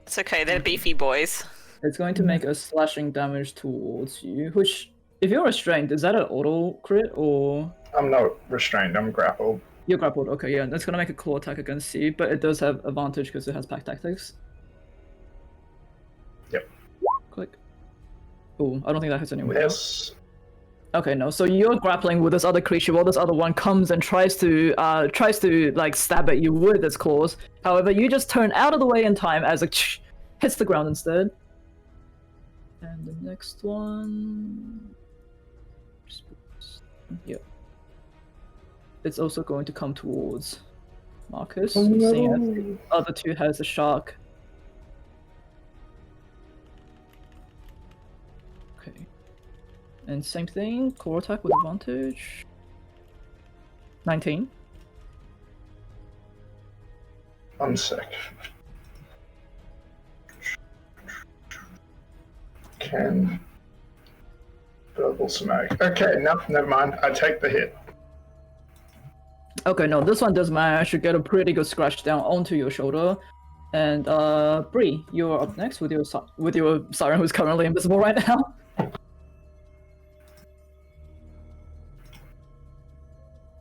It's okay, they're beefy boys. It's going to make a slashing damage towards you, which, if you're restrained, is that an auto crit or... I'm not restrained, I'm grappled. You're grappled, okay, yeah, that's going to make a claw attack against you, but it does have advantage because it has pack tactics. Yep. Click. Oh, I don't think that hits anyway. Yes. Okay, no. So you're grappling with this other creature while this other one comes and tries to like stab at you with its claws. However, you just turn out of the way in time as it hits the ground instead. And the next one, yep, it's also going to come towards Marcus. Seeing as the other 2 has a shark. Okay. And same thing, core attack with advantage. 19. I'm sick. Can verbal smoke. Okay, no, never mind. I take the hit. Okay, no, this one does manage to get a pretty good scratch down onto your shoulder. And Bree, you're up next with your siren who's currently invisible right now.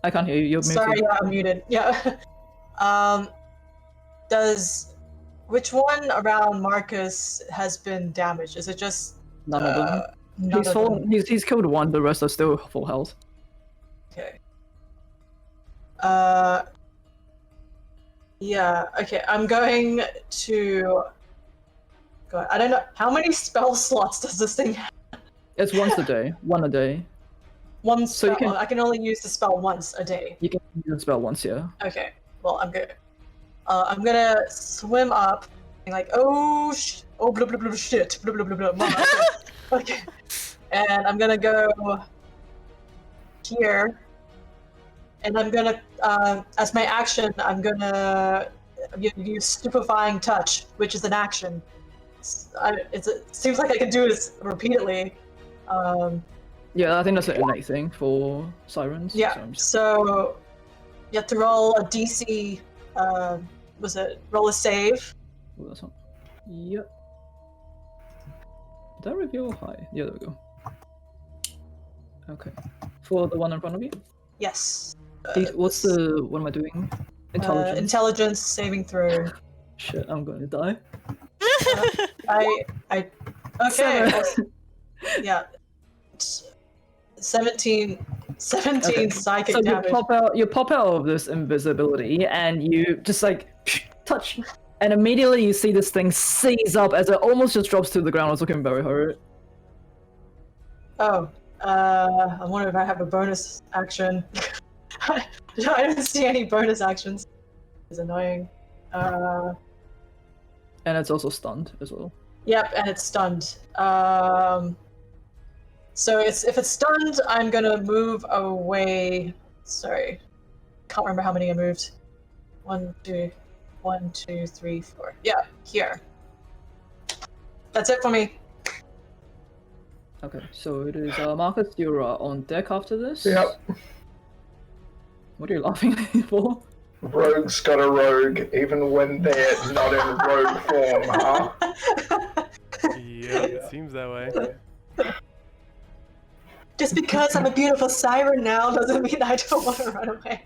I can't hear you. You're muted. Sorry, yeah, I'm muted. Yeah. Which one around Marcus has been damaged? Is it just None of them. none of them? He's killed 1. The rest are still full health. Okay. Yeah. Okay. I'm going to. God, I don't know how many spell slots does this thing have? It's once a day. One a day. One So you spell. can- I can only use the spell once a day. You can use the spell once, yeah. Okay. Well, I'm good. I'm gonna swim up and like, oh blah blah blah shit, blah blah blah blah. Mama. Okay. And I'm gonna go here, and I'm gonna, as my action, I'm gonna use stupefying touch, which is an action. It seems like I can do this repeatedly. Yeah, I think that's an innate thing for sirens. Yeah. So I'm just- So you have to roll a DC. Roll a save? Oh, that's not... Yep. Did that reveal high? Yeah, there we go. Okay. For the one in front of you? Yes. What's the... What am I doing? Intelligence. Intelligence saving throw. Shit, I'm going to die. Okay. Yeah. 17 Okay. psychic So damage. you pop out of this invisibility and you just like touch, and immediately you see this thing seize up as it almost just drops to the ground. It's looking very hurt. Oh. I wonder if I have a bonus action. I don't see any bonus actions. It's annoying. And it's also stunned as well. Yep, and it's stunned. So if it's stunned, I'm gonna move away. Sorry, can't remember how many I moved. 1, 2, 3, 4. Yeah, here. That's it for me. Okay, so it is Marcus. You're on deck after this. Yep. What are you laughing for? Rogue's got a rogue, even when they're not in rogue form, huh? Yep, it seems that way. Just because I'm a beautiful siren now doesn't mean I don't want to run away.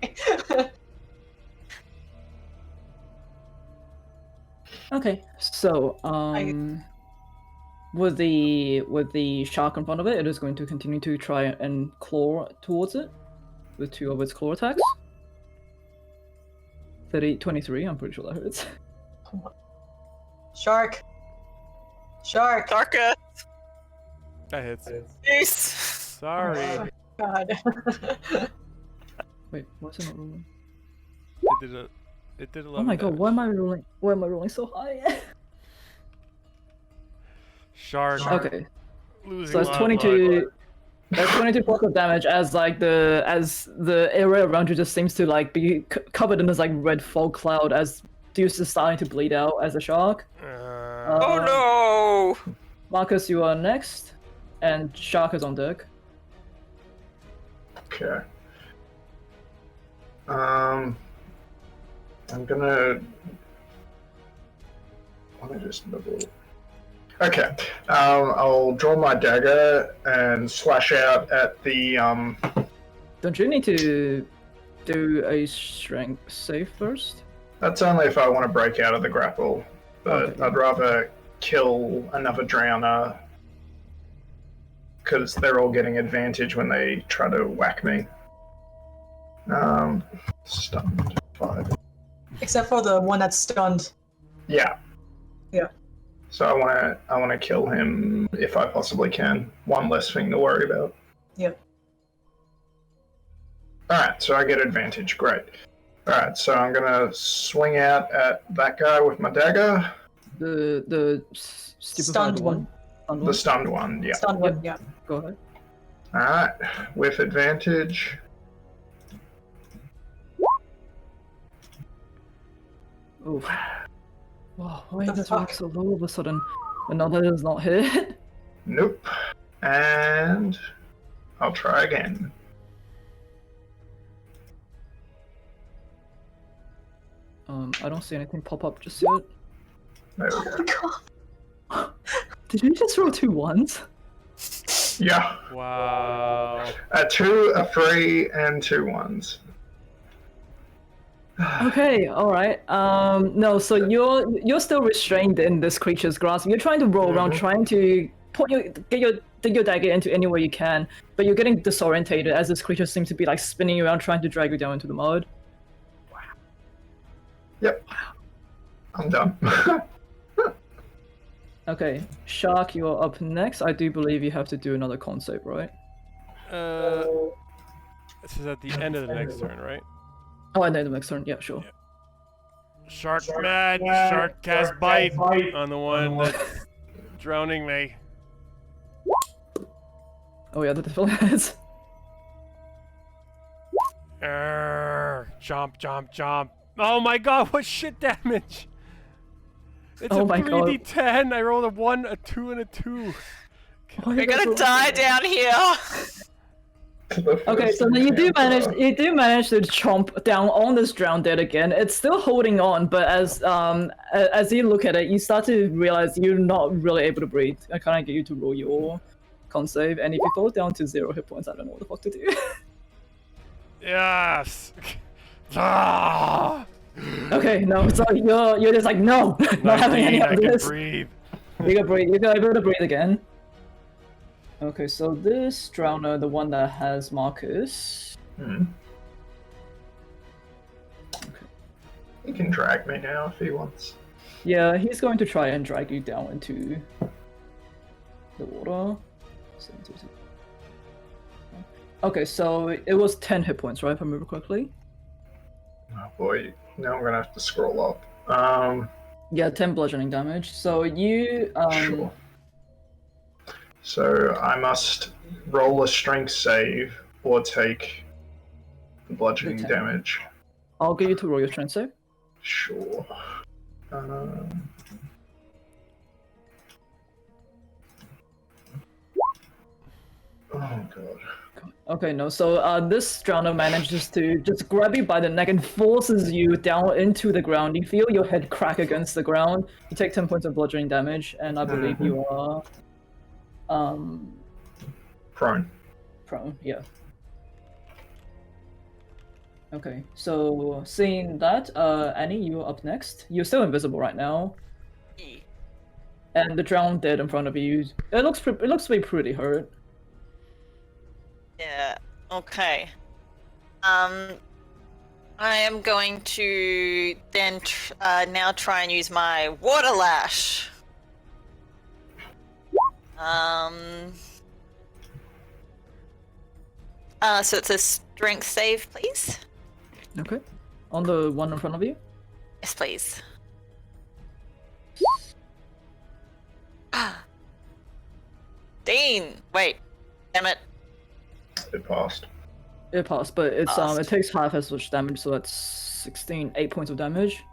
Okay, so with the shark in front of it, it is going to continue to try and claw towards it with 2 of its claw attacks. 23, I'm pretty sure that hurts. Shark. Shark. Darker. That hits. Yes. Sorry. Oh, God. Wait, why is it not rolling? It did 11 Oh my god, damage. why am I rolling so high? Shark. Okay, Losing so it's a lot of 22. blood. That's 22 points of damage as the area around you just seems to like be covered in this like red fog cloud as Deuce is starting to bleed out as a shark. Oh no! Marcus, you are next, and Shark is on deck. Okay. I'm gonna. Let me just double. Okay. I'll draw my dagger and slash out at the. Don't you need to do a strength save first? That's only if I want to break out of the grapple, but Okay. I'd rather kill another drowner because they're all getting advantage when they try to whack me. Stunned 5. Except for the one that's stunned. Yeah. Yeah. So I wanna kill him if I possibly can. One less thing to worry about. Yep. Alright, so I get advantage, great. Alright, so I'm gonna swing out at that guy with my dagger. The Stunned one. Stunned The one. stunned one, yeah. Stunned one, yeah. Go ahead. Alright, with advantage. Oh. Wow, why The does it fuck? work so low all of a sudden? Another does not hit. Nope. And I'll try again. I don't see anything pop up just yet. There we Oh go. my god. Did you just roll 2 1s? Yeah. Wow. A 2, a 3, and 2 1s. Okay, all right. No, so you're still restrained in this creature's grasp. You're trying to roll around, trying to dig your dagger into anywhere you can, but you're getting disorientated as this creature seems to be like spinning you around, trying to drag you down into the mud. Yep. I'm done. Okay, Shark, you're up next. I do believe you have to do another con save, right? This is at the end of the next turn, right? Oh, I know the next turn. Yeah, sure. Shark mad. Shark cast bite on the one that's drowning me. Oh yeah, the defense. Chomp, chomp, chomp. Oh my god, what shit damage! It's Oh a my God. 3d10. I rolled a 1, a 2, and a 2. We're gonna die down here. Okay, so then you do manage to chomp down on this drowned dead again. It's still holding on, but as you look at it, you start to realize you're not really able to breathe. I can't get you to roll your con save, and if you fall down to 0 hit points, I don't know what the fuck to do. Yes! Ah! Okay, no, so you're just like no, not having any 19, I of can this. breathe. You can breathe. You're able to breathe again. Okay, so this drowner, the one that has Marcus. He can drag me now if he wants. Yeah, he's going to try and drag you down into the water. Okay, so it was 10 hit points, right? If I remember correctly. Oh boy, now I'm gonna have to scroll up. Yeah, 10 bludgeoning damage. So you Sure. So I must roll a strength save or take the bludgeoning Okay. damage. I'll get you to roll your strength save. Sure. Oh god. Okay, no. So this drowner manages to just grab you by the neck and forces you down into the ground. You feel your head crack against the ground. You take 10 points of bludgeoning damage, and I believe you are Prone. prone. Yeah. Okay, so seeing that, Annie, you're up next. You're still invisible right now. and the drowned dead in front of you. It looks to be pretty hurt. Yeah. Okay. I am going to then now try and use my water lash. So it's a strength save, please. Okay. On the one in front of you. Yes, please. Dean, wait. Damn it. It passed. It passed, but it's Passed. it takes half as much damage, so that's 16, 8 points of damage.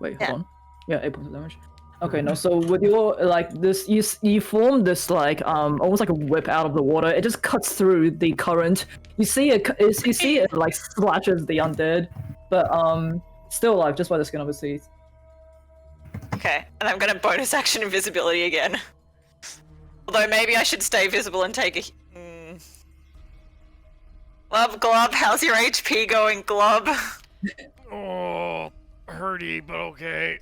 Wait, hold on. Yeah, 8 points of damage. Okay, no, so with your like this, you form this like almost like a whip out of the water. It just cuts through the current. You see it like splashes the undead, but still alive just by the skin of his teeth. Okay, and I'm gonna bonus action invisibility again. Although maybe I should stay visible and take a. Glub, how's your HP going, Glub? Oh, hurty, but okay.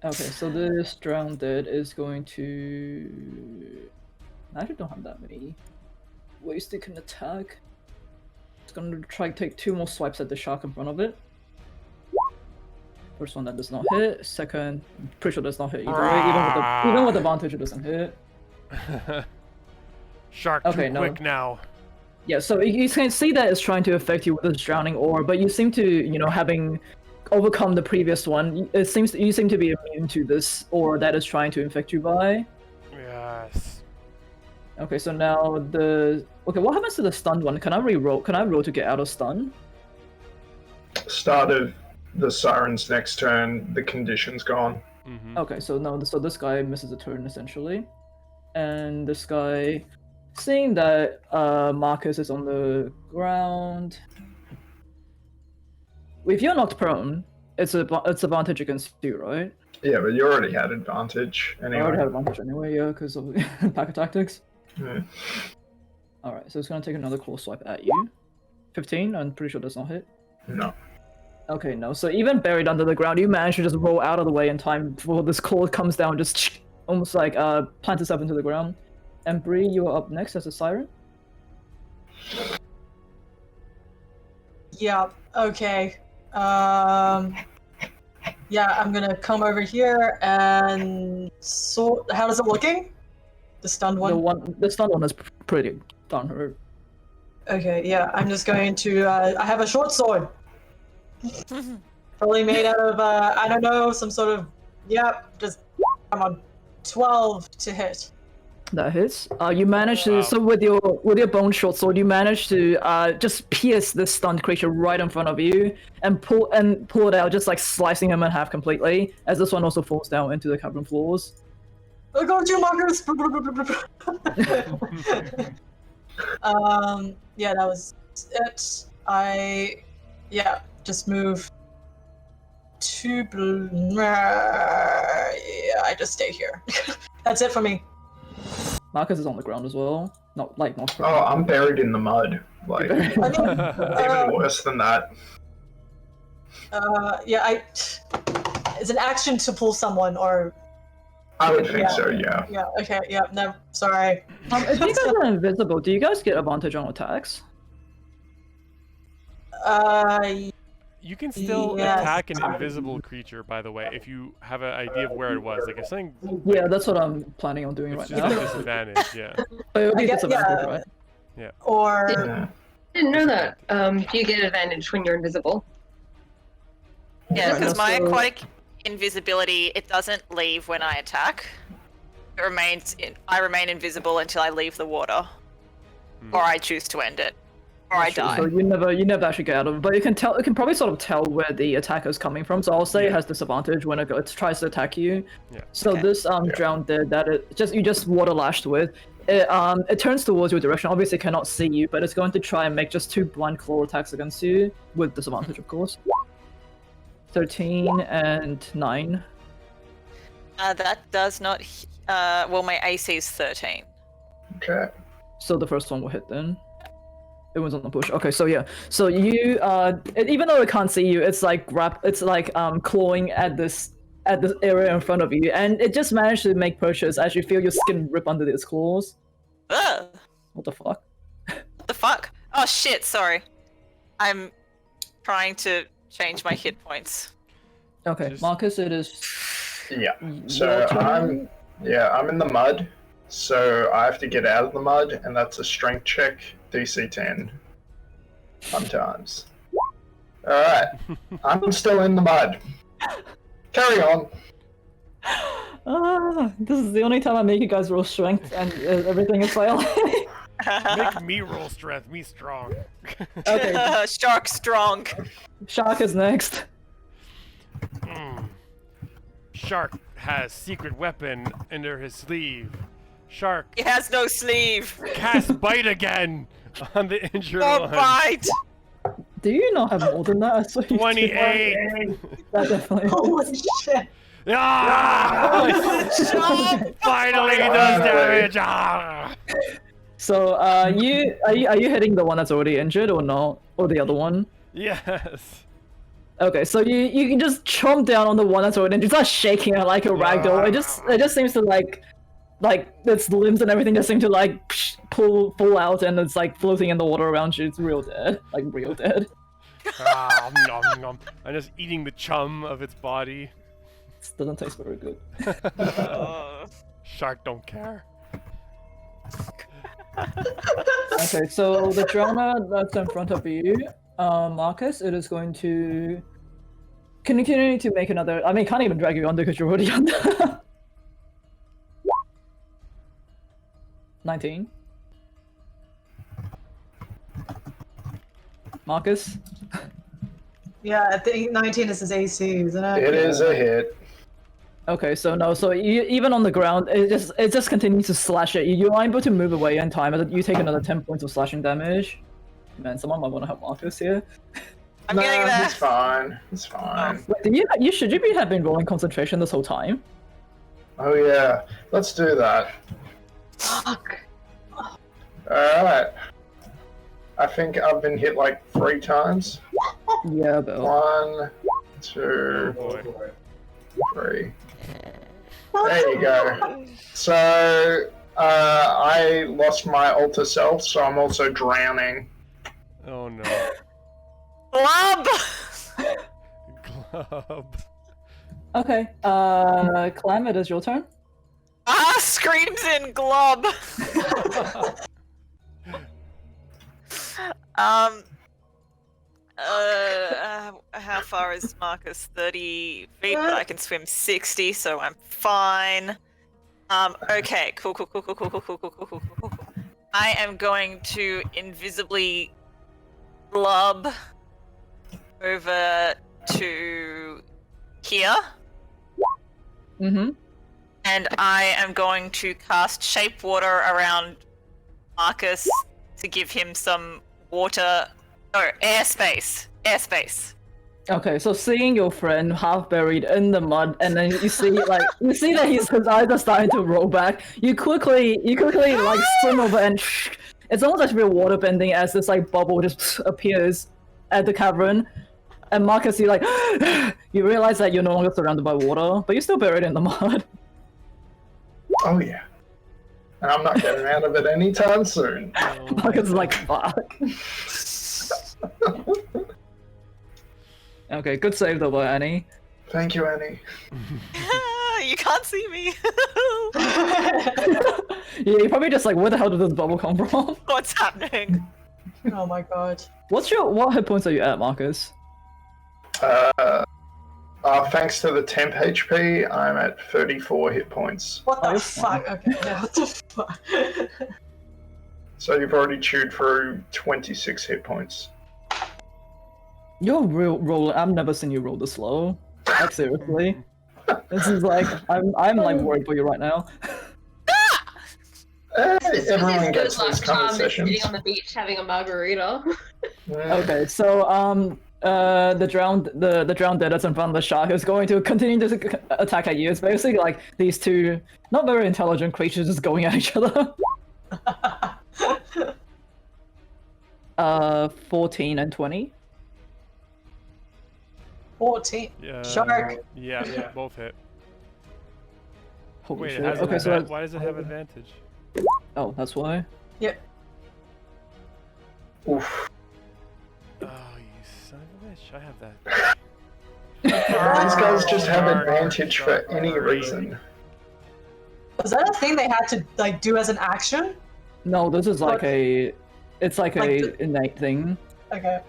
Okay, so this drowned dead is going to. I actually don't have that many ways they can attack. It's gonna try to take 2 more swipes at the shark in front of it. First one that does not hit. Second, I'm pretty sure does not hit either way. Even with advantage, it doesn't hit. Shark Okay, too no. quick now. Yeah, so you can see that it's trying to affect you with this drowning ore, but you seem to, having overcome the previous one, you seem to be immune to this ore that is trying to infect you by. Yes. Okay, so now what happens to the stunned one? Can I roll to get out of stun? Start of the siren's next turn, the condition's gone. Mm-hmm. Okay, so this guy misses a turn essentially, and this guy, seeing that Marcus is on the ground, if you're knocked prone, it's advantage against you, right? Yeah, but you already had advantage I anyway. already had advantage anyway, yeah, because of pack of tactics. Yeah. Alright, so it's gonna take another claw swipe at you. 15, I'm pretty sure does not hit. No. Okay, no. So even buried under the ground, you manage to just roll out of the way in time before this claw comes down, just almost like plant itself into the ground. And Bree, you are up next as a siren. Yeah, okay. Yeah, I'm gonna come over here and sort. How is it looking? The stunned one? The stunned one is pretty darn hurt. Okay, yeah, I'm just going to. I have a short sword. Probably made out of, I don't know, some sort of. Yep, just. Come on. 12 to hit. That hits. You manage to, so with your bone short sword, you manage to just pierce this stunned creature right in front of you and pull it out, just like slicing him in half completely. As this one also falls down into the cavern floors. I got you, Marcus. Yeah, that was it. Just move to. Yeah, I just stay here. That's it for me. Marcus is on the ground as well. Not Oh, I'm buried in the mud. Like, I mean, even worse than that. It's an action to pull someone, or. I would think so, yeah. Yeah, okay, yeah, no, sorry. If you guys are invisible, do you guys get advantage on attacks? You can still Yes. attack an invisible creature, by the way, if you have an idea of where it was. Like if something, Yeah, that's what I'm planning on doing it's right just a now. disadvantage. Yeah. But it would be I guess- disadvantage, yeah. right? Or. Yeah. Didn't know that. Do you get advantage when you're invisible? Yeah, Right, because no, my so- aquatic invisibility, it doesn't leave when I attack. It remains. I remain invisible until I leave the water, or I choose to end it, or I die. So you never actually get out of it, but you can probably sort of tell where the attacker is coming from. So I'll say it has disadvantage when it tries to attack you. Yeah. So Okay. this drowned dead that you just water lashed with, it turns towards your direction. Obviously it cannot see you, but it's going to try and make just 2 blind claw attacks against you with disadvantage, of course. 13 and 9. That does not. Well, my AC is 13. Okay. So the first one will hit then. It was on the push. Okay, so yeah. So you even though it can't see you, it's like clawing at at the area in front of you, and it just managed to make purchase as you feel your skin rip under its claws. Ugh. What the fuck? What the fuck? Oh shit, sorry. I'm trying to change my hit points. Okay, Just- Marcus, it is. Yeah. your So turn. I'm in the mud. So I have to get out of the mud, and that's a strength check, DC 10. Fun times. Alright. I'm still in the mud. Carry on. This is the only time I make you guys roll strength, and everything is failing. Make me roll strength, me strong. Okay, Shark strong. Shark is next. Shark has secret weapon under his sleeve. Shark He has no sleeve. cast bite again on the injured Oh, one. bite. Do you not have more than that? I swear you do. 28. That definitely. Holy shit! Ah! Finally does damage. Ah! So, are you hitting the one that's already injured or not, or the other one? Yes. Okay, so you can just chomp down on the one that's already injured. It's not shaking it like a ragdoll. It just seems to like its limbs and everything just seem to like pull out, and it's like floating in the water around you. It's real dead, like real dead. Nom, nom. I'm just eating the chum of its body. This doesn't taste very good. Shark don't care. Okay, so the drama that's in front of you, Marcus, it is going to continue to make another. I mean, can't even drag you under because you're already under. 19. Marcus? Yeah, I think 19 is his AC, isn't it? It is a hit. Okay, so no, so even on the ground, it just continues to slash at you. You're able to move away in time, and you take another 10 points of slashing damage. Man, someone might want to help Marcus here. I'm Nah, getting there. It's fine. It's fine. Wait, should you have been rolling concentration this whole time? Oh yeah. Let's do that. Fuck. Alright. I think I've been hit like 3 times. Yeah, Bill. 1, 2, Oh boy. 3. There you go. So, I lost my alter self, so I'm also drowning. Oh no. Glub. Glub. Okay, Clem, it is your turn. Ah, screams in glub. How far is Marcus? 30 feet, but I can swim 60, so I'm fine. Okay, cool. I am going to invisibly glub over to here. Mm-hmm. And I am going to cast Shape Water around Marcus to give him some water. Oh, airspace. Airspace. Okay, so seeing your friend half buried in the mud, and then you see that his eyes are starting to roll back. You quickly like swim over, and it's almost like real water bending as this like bubble just appears at the cavern. And Marcus, you you realize that you're no longer surrounded by water, but you're still buried in the mud. Oh yeah. And I'm not getting out of it anytime soon. Marcus is like, fuck. Okay, good save though by Annie. Thank you, Annie. You can't see me. Yeah, you're probably just like, where the hell did this bubble come from? What's happening? Oh my god. What hit points are you at, Marcus? Thanks to the temp HP, I'm at 34 hit points. What Oh, the you're fuck? fine. Okay, yeah, what the fuck? So you've already chewed through 26 hit points. You're roll. I've never seen you roll this slow. Like seriously. This is like I'm like worried for you right now. Everyone gets Good luck those kind of charm is sessions. sitting on the beach having a margarita. Okay, so the drowned dead that's in front of the shark is going to continue to attack at you. It's basically like these two not very intelligent creatures just going at each other. 14 and 20. 14. Yeah. Shark. Yeah, both hit. Holy Wait, shit. it has Okay, so that's, why does it have advantage? oh, that's why. Yep. Oof. Oh, you son of a bitch! I have that. These guys just have Shark, advantage shark, for any shark. reason. Was that a thing they had to like do as an action? No, this is like But- it's like Like a the- innate thing. Okay.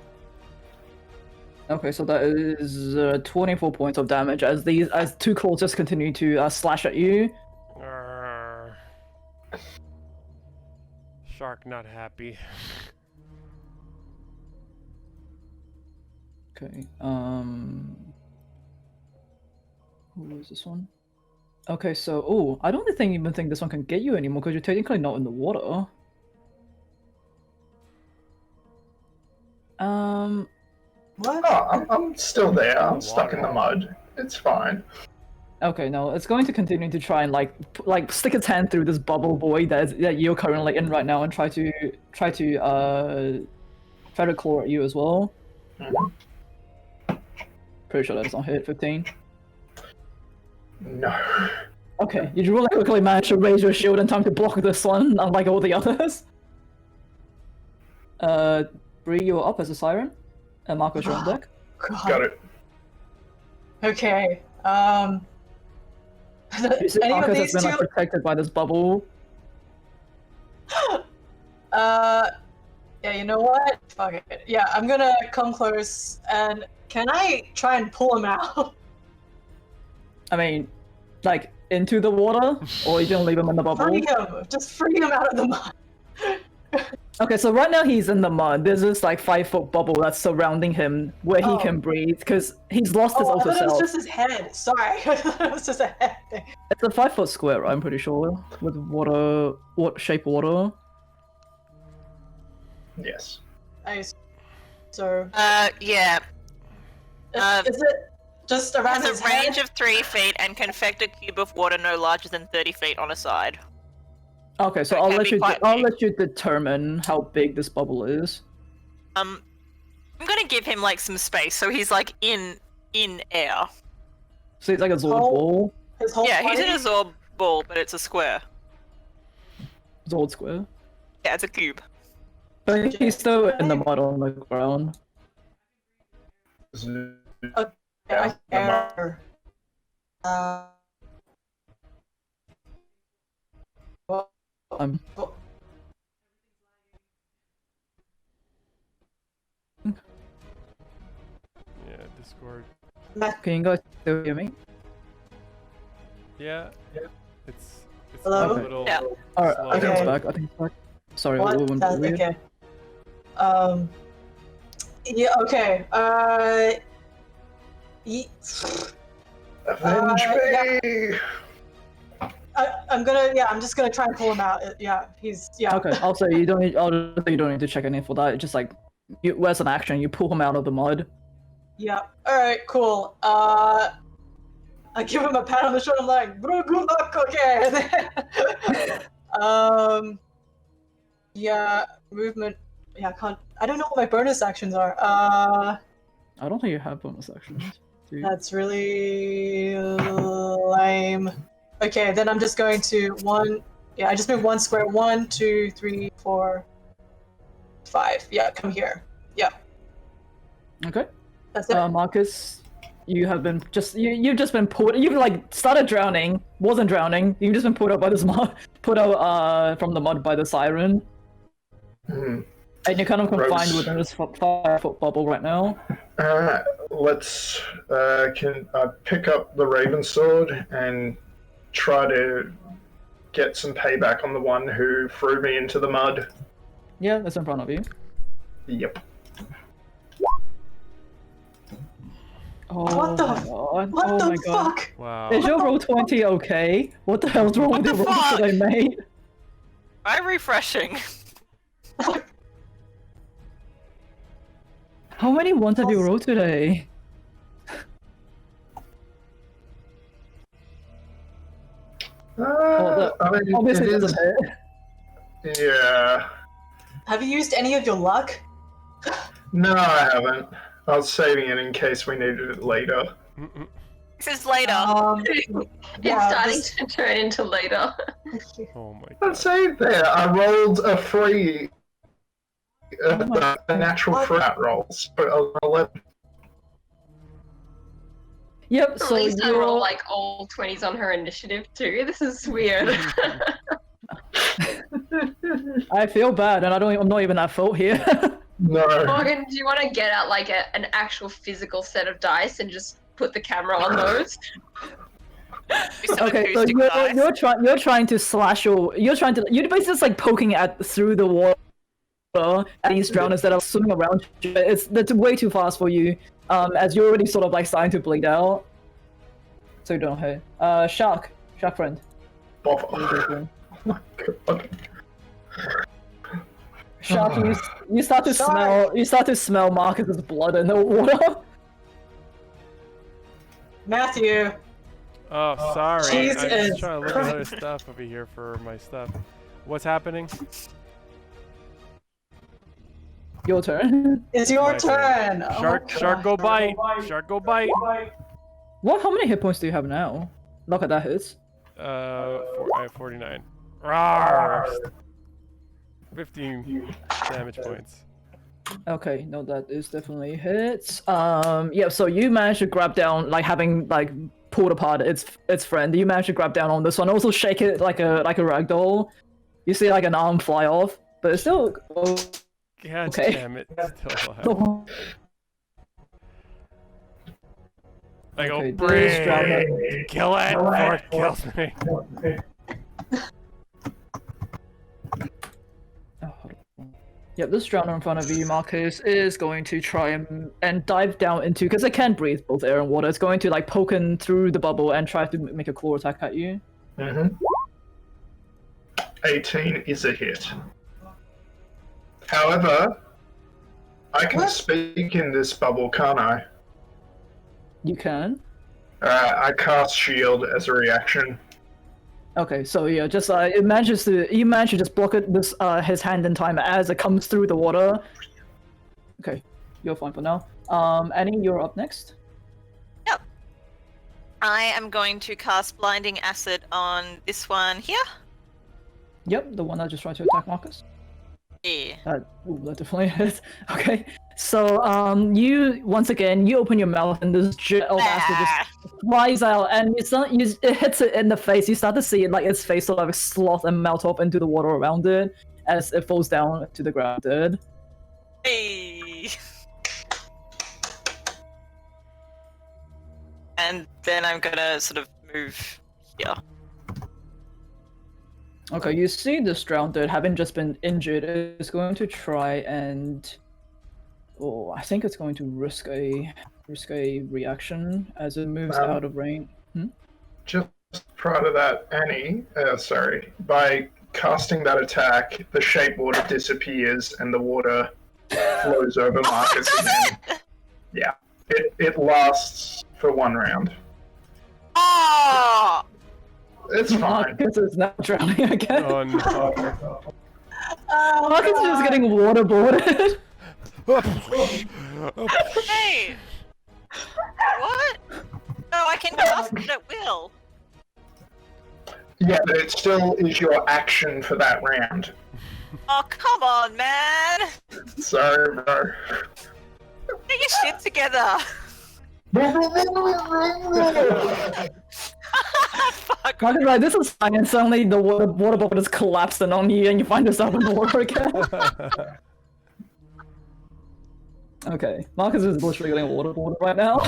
Okay, so that is 24 points of damage as two claws just continue to slash at you. Arrgh. Shark not happy. Okay, who is this one? Okay, so, oh, I don't even think this one can get you anymore because you're technically not in the water. What? Oh, I'm still there. I'm stuck in the Water. mud. It's fine. Okay, no, it's going to continue to try and like stick its hand through this bubble void that you're currently in right now and try to claw at you as well. Mhm. Pretty sure that does not hit 15. No. Okay, you really quickly manage to raise your shield in time to block this one, unlike all the others. Bree, you're up as a siren, and Marcus, you're on deck. God. Got it. Okay. You see Any of Marcus has these been two? like protected by this bubble. Yeah, you know what? Fuck it. Yeah, I'm gonna come close and can I try and pull him out? I mean, like into the water, or you can leave him in the bubble. Free him! Just free him out of the mud. Okay, so right now he's in the mud. There's this like 5-foot bubble that's surrounding him where he Oh. can breathe because he's lost his Oh, I outer thought it was self. just his head. Sorry, I thought it was just a head thing. It's a 5-foot square, I'm pretty sure, with water, shape water. Yes. So, Yeah. is it just around Has his a range head? of 3 feet and can affect a cube of water no larger than 30 feet on a side. Okay, so It I'll can let be you. quite I'll big. let you determine how big this bubble is. I'm gonna give him like some space, so he's like in air. So it's like a Zord Oh. ball, His whole Yeah, he's in body? a Zorb ball, but it's a square. Zord square. Yeah, it's a cube. But he's still in the mud on the ground. I care. Well, Yeah, Discord. Can you guys still hear me? Yeah. It's Hello? a little Yeah. Alright, slow. I think it's Okay. back. I think it's back. Sorry, what? it went That's weird. okay. Yeah, okay. Avenge me! I'm just gonna try and pull him out. Yeah, yeah. Okay, I'll say you don't need. I'll just say you don't need to check anything for that. It's just like, where's an action? You pull him out of the mud. Yeah. Alright, cool. I give him a pat on the shoulder, I'm like, bro, good luck, okay. Yeah, movement. Yeah, I don't know what my bonus actions are. I don't think you have bonus actions. Do you? That's really lame. Okay, then I'm just going to I just move one square. 1, 2, 3, 4, 5. Yeah, come here. Yeah, Okay. that's it. Marcus, you have been you've just been pulled. You've like started drowning, wasn't drowning. You've just been pulled out by this put out from the mud by the siren, Hmm. and you're kind of confined Gross. within this 5-foot bubble right now. Let's can I pick up the Raven Sword and try to get some payback on the one who threw me into the mud. Yeah, that's in front of you. Yep. Oh What the my f- god. What oh the my god. fuck? Wow. Is your roll 20 okay? What the hell's wrong with the your rolls fuck? today, mate? I'm refreshing. How many ones have you rolled today? I mean, Obviously it it is. doesn't hit. Yeah. Have you used any of your luck? No, I haven't. I was saving it in case we needed it later. This is later. It's starting to turn into later. Oh my I'd god. say there. I rolled a free, a natural fruit roll. So 11. Yep. At So least I you're roll like all 20s on her initiative too. This is weird. I feel bad, and I'm not even at fault here. No. Morgan, do you want to get out like an actual physical set of dice and just put the camera on those? Some Okay, so acoustic dice. you're trying to slash you're basically just like poking at through the water at these drowners that are swimming around you. That's way too fast for you. As you're already sort of like starting to bleed out. So you don't hurt. Shark friend. What are you doing? Oh my god. Shark, you start to smell Marcus's blood in the water. Matthew. Oh, sorry. I'm Jesus just trying to look at other Christ. stuff over here for my stuff. What's happening? Your turn. It's your My turn. turn. Oh, Shark, go bite. Shark, go bite. What? How many hit points do you have now? Look at that hits. I have 49. Rawr. 15 damage points. Okay, no, that is definitely hits. Yeah. So you managed to grab down, like having like pulled apart its friend. You managed to grab down on this one. Also shake it like a ragdoll. You see like an arm fly off, but it's still. God Okay. damn it. Still alive. I go, Okay, bring. this drowner- Kill it before it kills me. Yeah, this drowner in front of you, Marcus, is going to try and dive down into, because it can breathe both air and water. It's going to like poke in through the bubble and try to make a claw attack at you. 18 is a hit. However, I can speak in this bubble, can't I? You can. I cast shield as a reaction. Okay, so yeah, just you manage to just block it his hand in time as it comes through the water. Okay, you're fine for now. Annie, you're up next. Yep. I am going to cast Blinding Acid on this one here. Yep, the one that just tried to attack Marcus. Yeah. Ooh, that definitely is. Okay, so you once again you open your mouth and this jet of acid just flies out, and it hits it in the face. You start to see it like its face sort of sloth and melt off into the water around it as it falls down to the ground dead. Hey. And then I'm gonna sort of move here. Okay, you see this drowned dude, having just been injured, is going to try and I think it's going to risk a reaction as it moves out of range. Just prior to that, Annie, by casting that attack, the shape water disappears and the water flows over Marcus again. Yeah, it lasts for 1 round. Oh! It's fine. Marcus is now drowning again. Oh no. Marcus is just getting waterboarded. Hey! What? No, I can cast it at will. Yeah, but it still is your action for that round. Oh, come on, man! Sorry, bro. Get your shit together! Fuck. Marcus is like, this is fine, and suddenly the water bubble is collapsing on you and you find yourself in the water again. Okay, Marcus is literally getting waterboarded right now.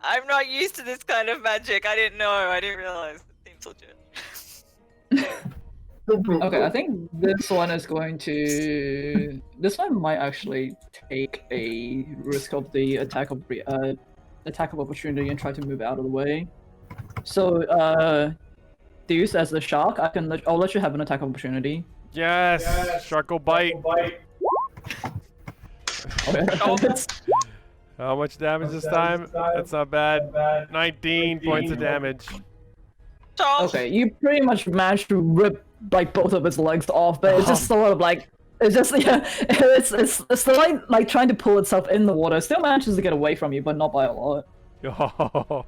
I'm not used to this kind of magic. I didn't know. I didn't realize. It seems legit. Okay, I think this one is going to. This one might actually take a risk of the attack of opportunity and try to move out of the way. So, Deuce, as the shark, I'll let you have an attack of opportunity. Yes! Shark, go bite! Okay. How much damage this time? That's not bad. 19 points of damage. Okay, you pretty much managed to rip like both of its legs off, but it's just sort of like It's just it's like trying to pull itself in the water. It still manages to get away from you, but not by a lot. Oh.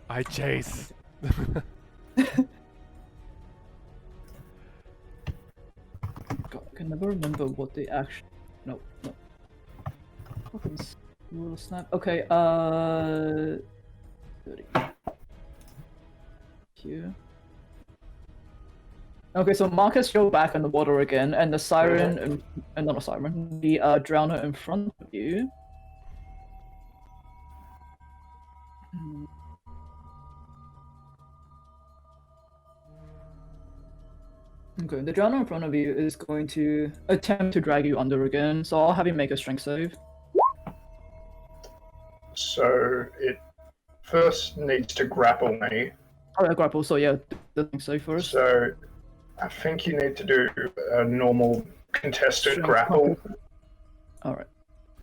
I chase. God, I can never remember what the action. No. Fucking little snap. Okay. 30. Here. Okay, so Marcus, you're back in the water again, and the siren, and not a siren, the drowner in front of you. Okay, the drowner in front of you is going to attempt to drag you under again, so I'll have you make a strength save. So it first needs to grapple me. Oh, yeah, grapple, so yeah, the strength save first. So I think you need to do a normal contested Strength grapple. Alright.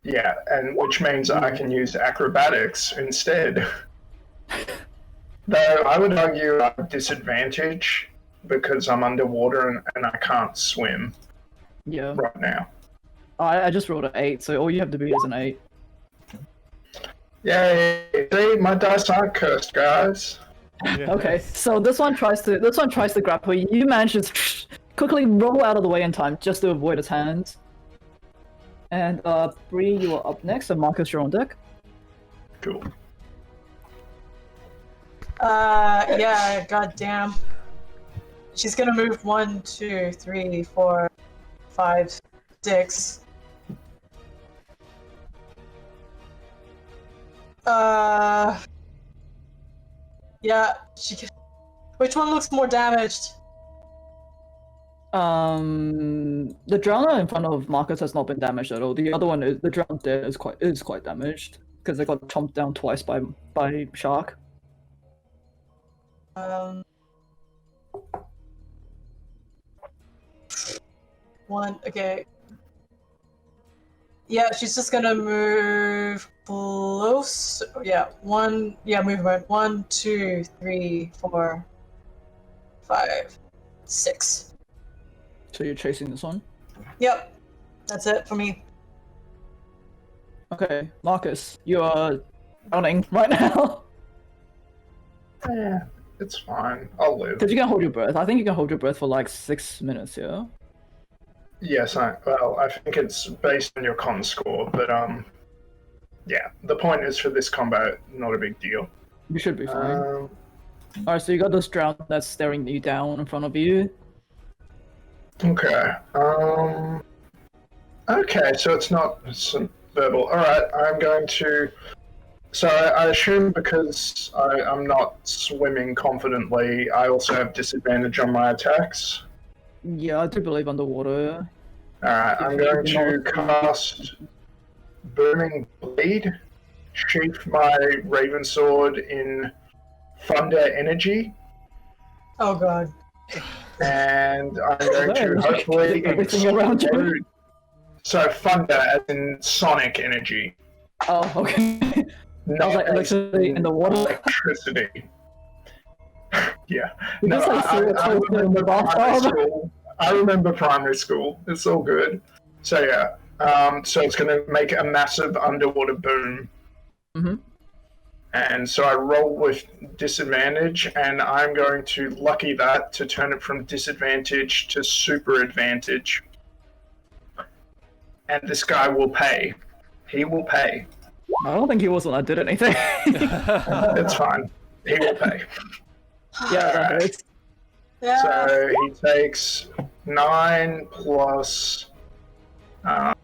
Yeah, and which means I can use acrobatics instead. Though I would argue I have disadvantage because I'm underwater and I can't swim Yeah. right now. I just rolled an 8, so all you have to be is an 8. Yay! See, my dice aren't cursed, guys. Yes. Okay, so this one tries to grapple you. You manage to quickly roll out of the way in time just to avoid its hands. And Bree, you are up next, and Marcus, you're on deck. Cool. Yeah, goddamn. She's gonna move 1, 2, 3, 4, 5, 6. Yeah, she can... Which one looks more damaged? The drowner in front of Marcus has not been damaged at all. The other one is the drowned there is quite damaged because they got chomped down twice by shark. One, okay. Yeah, she's just gonna move close. Yeah, movement. 1, 2, 3, 4, 5, 6. So you're chasing this one? Yep, that's it for me. Okay, Marcus, you are drowning right now. Yeah, it's fine. I'll live. Because you can hold your breath. I think you can hold your breath for like 6 minutes, yeah? Yes, I think it's based on your con score, but yeah. The point is for this combat, not a big deal. You should be fine. Alright, so you got this drown that's staring you down in front of you. Okay. Okay, so it's not verbal. Alright, I'm going to... So I assume because I'm not swimming confidently, I also have disadvantage on my attacks. Yeah, I do believe underwater. Alright, I'm going to cast Burning Blade, sheath my Raven Sword in Thunder Energy, Oh god. and I'm going to hopefully Everything around you. explode. So Thunder as in Sonic Energy. Oh, okay. I was like, as electricity in the water. Electricity. Yeah. You just like threw a toaster in the bathtub. I remember primary school. It's all good. So yeah. So it's going to make a massive underwater boom. Mhm. And so I roll with disadvantage, and I'm going to lucky that to turn it from disadvantage to super advantage. And this guy will pay. He will pay. I don't think he was when I did anything. It's fine. He will pay. Yeah, that hurts. Yeah. So he takes 9 plus. Come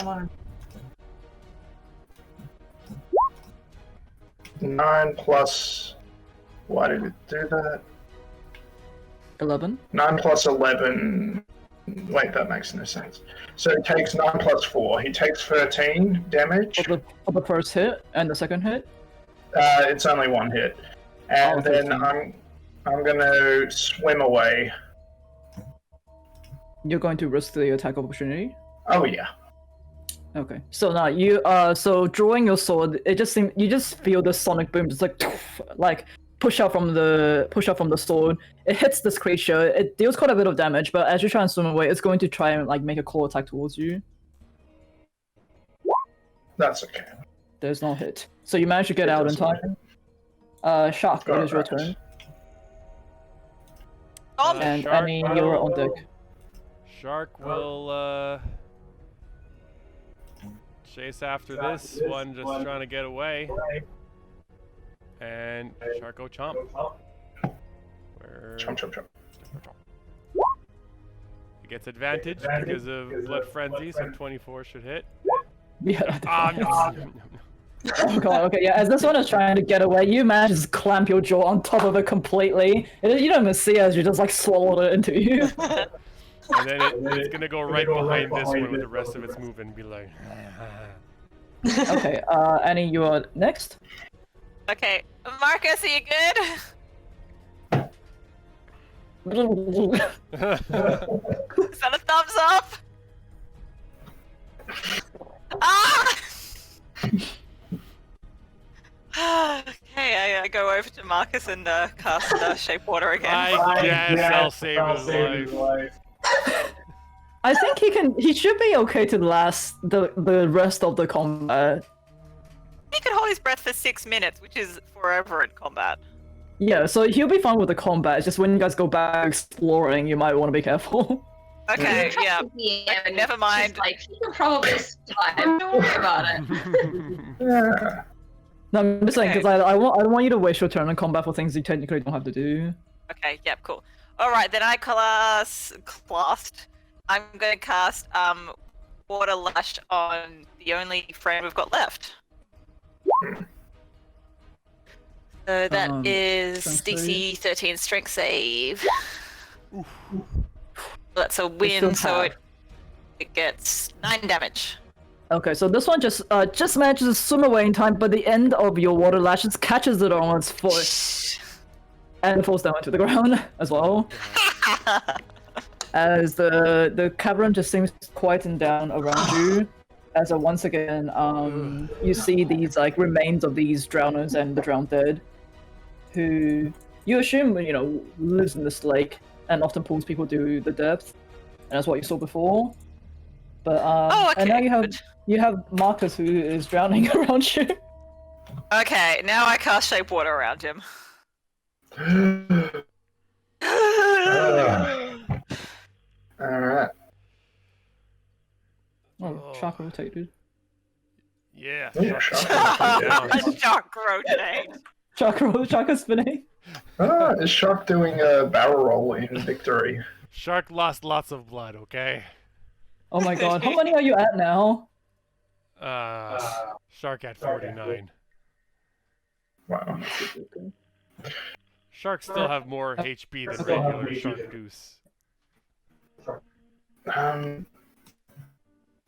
on. 9 plus. Why did it do that? 11. 9 plus 11. Wait, that makes no sense. So he takes 9 plus 4. He takes 13 damage. For the first hit and the second hit. It's only 1 hit. And Oh, then 13. I'm gonna swim away. You're going to risk the attack opportunity. Oh yeah. Okay. So now you so drawing your sword, it just seems you just feel the sonic boom just like push out from the sword. It hits this creature. It deals quite a bit of damage, but as you try and swim away, it's going to try and like make a claw attack towards you. That's okay. There's no hit, so you manage to get out in time. Shark, it is your turn. Oh, And Shark Annie, you're on deck. Shark will chase after this one, just trying to get away. And Shark go chomp. Where... Chomp, chomp, chomp. It gets advantage because of Blood Frenzy, so 24 should hit. Yeah. Ah, no. Oh god, okay, yeah, as this one is trying to get away, you manage to just clamp your jaw on top of it completely. You don't even see it as you just like swallowed it into you. And then it's gonna go right behind this one with the rest of its move and be like... Okay, Annie, you are next. okay. Marcus, are you good? Is that a thumbs up? Ah! Okay, I go over to Marcus and cast Shape Water again. I guess I'll save his life. I think he should be okay to last the rest of the combat. He can hold his breath for 6 minutes, which is forever in combat. Yeah, so he'll be fine with the combat. It's just when you guys go back exploring, you might want to be careful. Okay, yeah. Yeah, Never mind. Like, you can probably survive. Don't worry about it. Yeah. No, I'm just saying, Okay. because I don't want you to waste your turn in combat for things you technically don't have to do. Okay, yep, cool. Alright, then I I'm gonna cast Water Lash on the only friend we've got left. So that is strength DC 13 strength save. That's a win, still so have- it gets 9 damage. Okay, so this one just manages to swim away in time, but the end of your water lashes catches it on its foot and falls down to the ground as well. As the cavern just seems to quieten down around you, as once again you see these like remains of these drowners and the drowned dead, who you assume lives in this lake and often pulls people to the depths, and that's what you saw before. But and now you have Marcus who is drowning around you. Okay, now I cast Shape Water around him. Alright. Oh, shock rotated. Yeah. Oh, Shark. Shock rotate. Shock is spinning. Is Shark doing a barrel roll in victory? Shark lost lots of blood, okay? Oh my god, how many are you at now? Shark at 49. Wow. Sharks still have more HP than regular shark goose.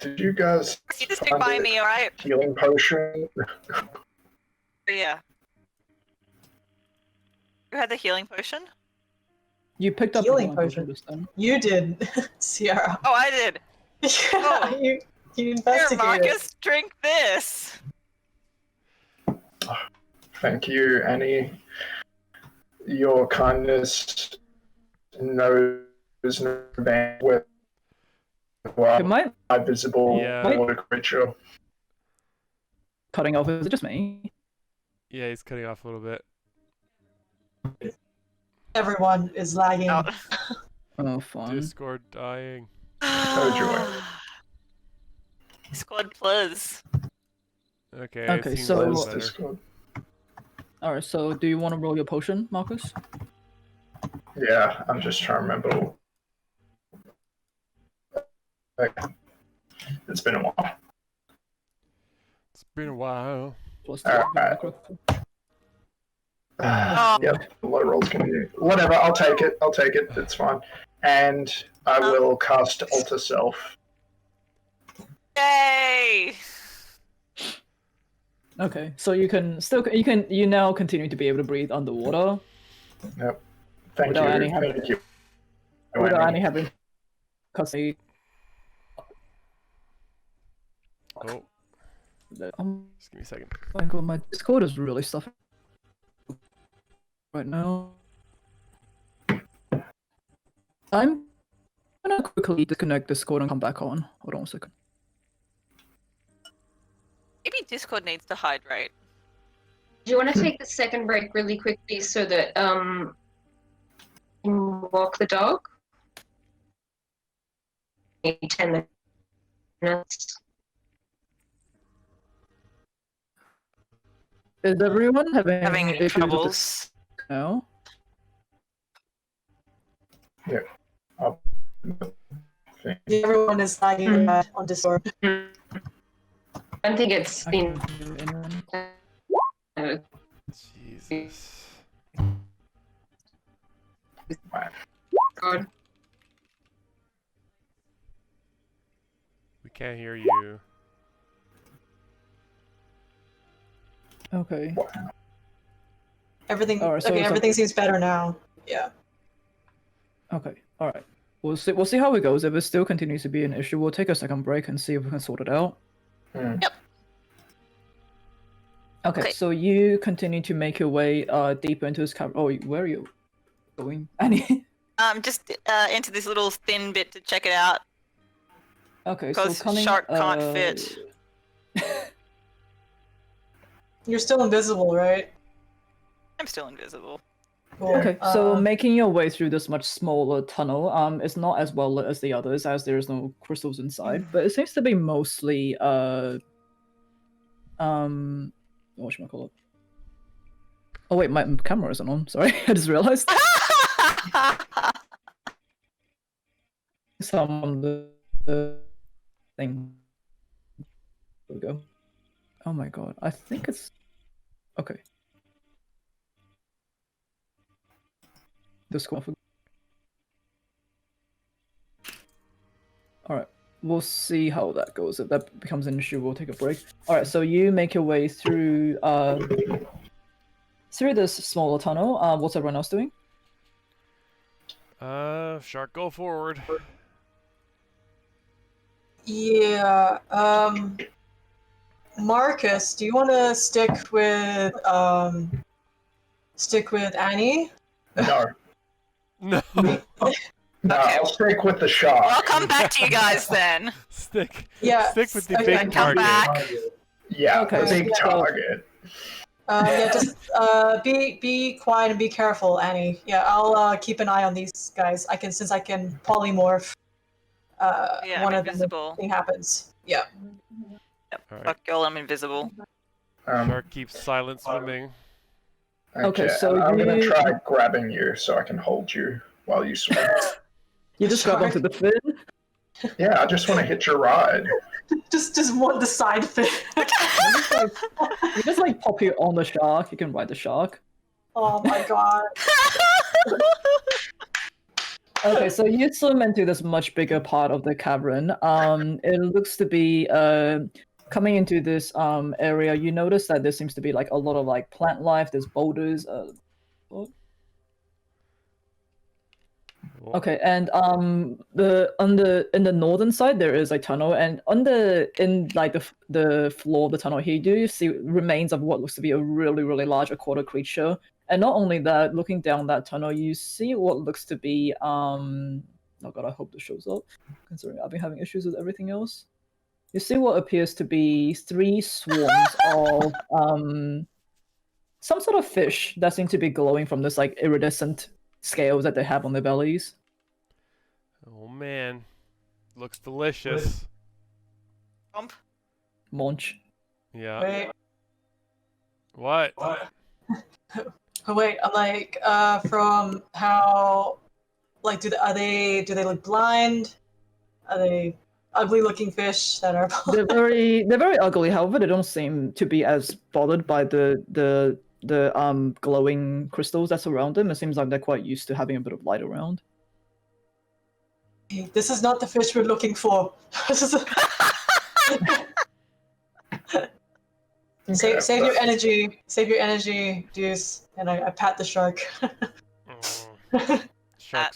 Did you guys You just stick by me, alright? healing potion? Yeah. You had the healing potion? You picked up Healing the potion. this time. You did, Sierra. Oh, I did. Yeah, you Here, investigated. Marcus, drink this. Thank you, Annie. Your kindness knows no bandwidth. It might Visible Yeah. water creature. cutting off. Is it just me? Yeah, he's cutting off a little bit. Everyone is lagging. Out. Oh, fun. Discord dying. joy. Squad plus. Okay, Okay, it seems so- a Close little better. Discord. Alright, so do you want to roll your potion, Marcus? Yeah, I'm just trying to remember. Okay. It's been a while. It's been a while. Plus Alright. two. Oh. Yep, low rolls can be. Whatever, I'll take it. It's fine. And I will cast Alter Self. Yay! Okay, so you now continue to be able to breathe underwater Yep. Thank Without you. any having- Thank you. without Annie. any having custody. Oh, Oh just give me a second. my god, my Discord is really stuffing. right now. I'm gonna quickly disconnect Discord and come back on. Hold on a second. Maybe Discord needs to hydrate. Do you want to take the second break really quickly so that you can walk the dog? Maybe 10 minutes. Is everyone having Having issues with troubles. now? Everyone is lagging on Discord. I don't think it's I been. can't hear anyone. Jesus. Good. We can't hear you. Okay. Everything. Alright, so okay, it's everything seems better now. Yeah. Okay. All right. We'll see how it goes. If it still continues to be an issue, we'll take a second break and see if we can sort it out. Yep. Okay. So you continue to make your way deeper into this cavern. Oh, where are you going, Annie? Just into this little thin bit to check it out. Okay. So Because coming. shark can't fit. You're still invisible, right? I'm still invisible. Cool. Okay, so making your way through this much smaller tunnel, it's not as well lit as the others, as there's no crystals inside, but it seems to be mostly, whatchamacallit? Oh wait, my camera isn't on, sorry, I just realized. Some the thing. There we go. Oh my god, I think it's... Okay. Alright, we'll see how that goes. If that becomes an issue, we'll take a break. Alright, so you make your way through through this smaller tunnel. What's everyone else doing? Shark, go forward. Yeah. Marcus, do you want to stick with Annie? No. No. No, I'll stick with the shark. I'll come back to you guys then. Stick. Yeah. Stick with the Okay, big come target. back. Yeah, Okay, the big so- target. Yeah, just be quiet and be careful, Annie. Yeah, I'll keep an eye on these guys. Since I can polymorph. Yeah, one I'm of them invisible. thing happens. Yeah. Yep. Alright. Fuck y'all, I'm invisible. Shark keeps silent swimming. Okay, so I'm gonna you- try grabbing you so I can hold you while you swim. You just grab Shark. onto the fin? Yeah, I just want to hit your ride. Just want the side fit. You just like pop you on the shark, you can ride the shark. Oh my god. Okay, so you swim into this much bigger part of the cavern. It looks to be coming into this area. You notice that there seems to be like a lot of like plant life. There's boulders. Okay, and in the northern side there is a tunnel, and in like the floor of the tunnel here, you do see remains of what looks to be a really large aquatic creature. And not only that, looking down that tunnel, you see what looks to be oh god, I hope this shows up, considering I've been having issues with everything else. You see what appears to be 3 swarms of some sort of fish that seem to be glowing from this like iridescent scales that they have on their bellies. Oh man. Looks delicious. Bump. Munch. Yeah. Wait. What? Wait, I'm like, from how, like, do they look blind? Are they ugly looking fish that are? They're very ugly. However, they don't seem to be as bothered by the glowing crystals that's around them. It seems like they're quite used to having a bit of light around. This is not the fish we're looking for. Save your energy. Save your energy, Deuce. And I pat the shark. Shark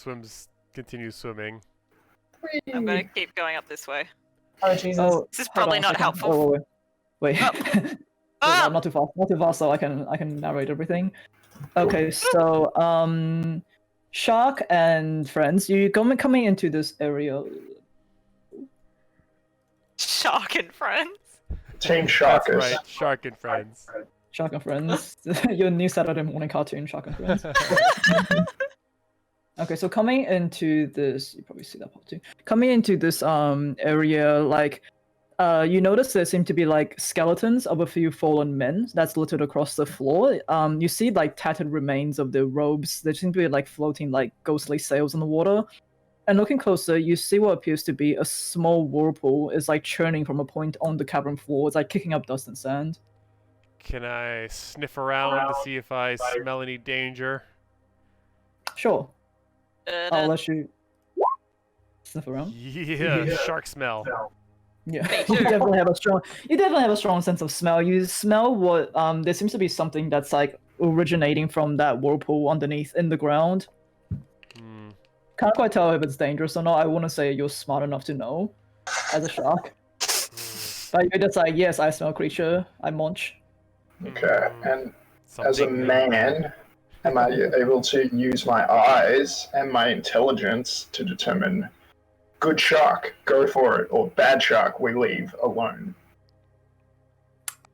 continues swimming. I'm gonna keep going up this way. Oh Jesus. Oh, This is hold probably on a not second. helpful. Oh, wait. Oh. up. not too fast, so I can narrate everything. Okay, so Shark and friends, you coming into this area. Shark and friends. Team That's Sharkus. right, Shark and Friends. Shark and Friends, your new Saturday morning cartoon, Shark and Friends. Okay, so coming into this, you probably see that part too. Coming into this area, like, you notice there seem to be like skeletons of a few fallen men that's littered across the floor. You see like tattered remains of their robes. They seem to be like floating like ghostly sails in the water. And looking closer, you see what appears to be a small whirlpool is like churning from a point on the cavern floor. It's like kicking up dust and sand. Can I sniff around to see if I smell any danger? Sure, I'll let you sniff around. Yeah, shark smell. Yeah, you definitely have a strong sense of smell. You smell what there seems to be something that's like originating from that whirlpool underneath in the ground. Hmm. Can't quite tell if it's dangerous or not. I wouldn't say you're smart enough to know as a shark. But you're just like, yes, I smell creature. I munch. Okay, and as a Something- man, am I able to use my eyes and my intelligence to determine good shark, go for it, or bad shark, we leave alone?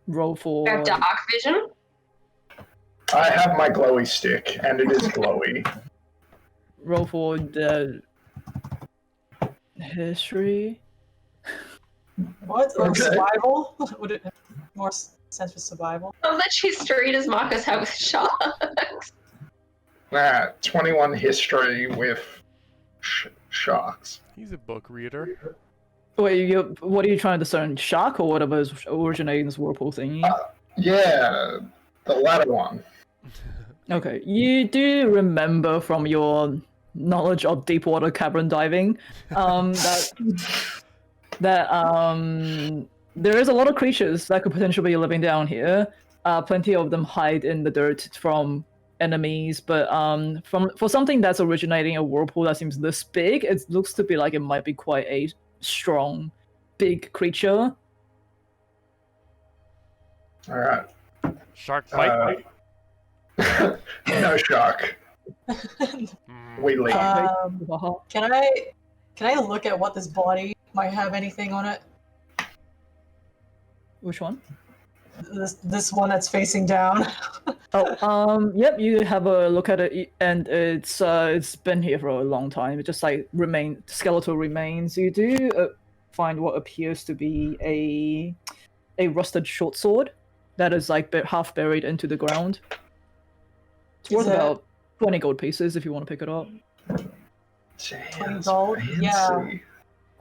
Roll for. You have dark vision. I have my glowy stick, and it is glowy. Roll for the history. What? Or Okay. survival? Would it make more sense for survival? How much history does Marcus have with sharks? 21 history with sharks. He's a book reader. Wait, what are you trying to discern? Shark or whatever is originating this whirlpool thingy? Yeah, the latter one. Okay, you do remember from your knowledge of deep water cavern diving that there is a lot of creatures that could potentially be living down here. Plenty of them hide in the dirt from enemies, but for something that's originating a whirlpool that seems this big, it looks to be like it might be quite a strong, big creature. All right. Shark bite. No shark. Hmm. We leave. Can I look at what this body might have anything on it? Which one? This one that's facing down. Yep, you have a look at it, and it's been here for a long time. It just like skeletal remains. You do find what appears to be a rusted short sword that is like half buried into the ground. It's worth about 20 gold pieces if you want to pick it up. Damn, gold? fancy. Yeah.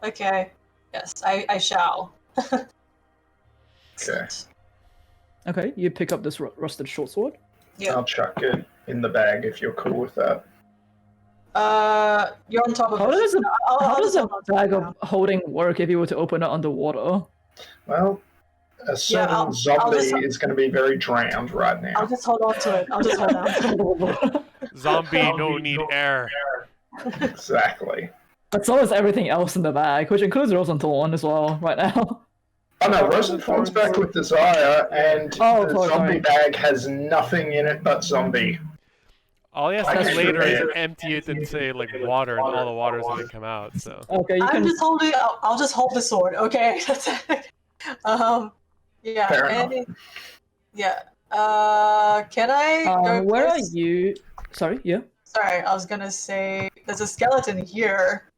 Okay. Yes, I shall. Okay. Okay, you pick up this rusted short sword. Yeah. I'll chuck it in the bag if you're cool with that. You're on top of How it. does how does a hold on to it bag now. of holding work if you were to open it underwater? Well, a certain I'll zombie just- is going to be very drowned right now. I'll just hold on to it. I'll just hold on to it. Zombie no need air. Exactly. But so is everything else in the bag, which includes Rosenthorn as well, right now. Oh no, Rosenthorn's back with Desire, and the sorry. zombie bag has nothing in it but zombie. All he has to That's do later is true. empty it and say like water, and all the water's gonna come out. So Okay, you I'm can. just holding. I'll just hold the sword. Okay. That's it. Yeah. Fair enough. Yeah. Can I go? Where are first? you? Sorry, yeah. Sorry, I was gonna say there's a skeleton here.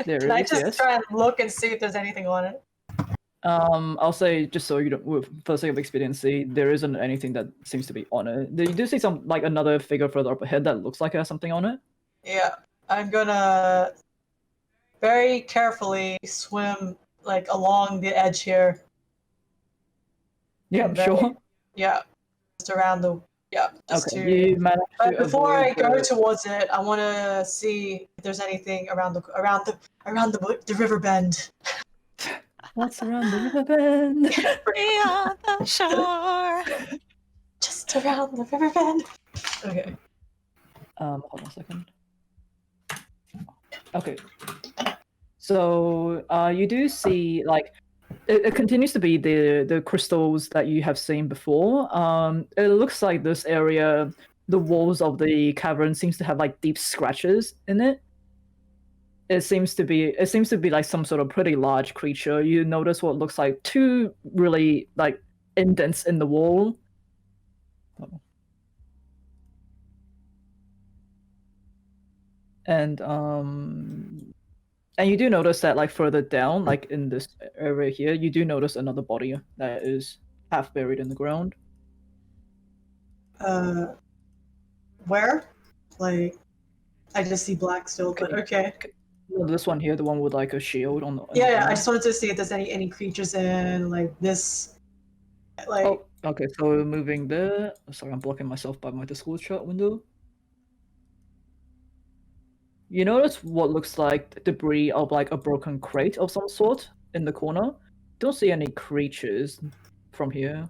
There Can I is, just yes. try and look and see if there's anything on it? I'll say just so you don't, for the sake of expediency, there isn't anything that seems to be on it. You do see some like another figure further up ahead that looks like it has something on it. Yeah, I'm gonna very carefully swim like along the edge here. Yeah, Very- sure. Yeah, just around the. Yeah, just Okay, to. you managed to But before I avoid go the- towards it, I want to see if there's anything around the river bend. What's around the river bend? Beyond the shore. Just around the river bend. Okay. Hold on a second. Okay. So, you do see like It continues to be the crystals that you have seen before. It looks like this area, the walls of the cavern seems to have like deep scratches in it. It seems to be like some sort of pretty large creature. You notice what looks like two really like indents in the wall. And you do notice that, like, further down, like in this area here, you do notice another body that is half buried in the ground. Where? Like, I just see black still, but okay. No, this one here, the one with like a shield on the. Yeah, I just wanted to see if there's any creatures in like this. Like, Oh, okay. So moving there. Sorry, I'm blocking myself by my Discord chat window. You notice what looks like debris of like a broken crate of some sort in the corner. Don't see any creatures from here.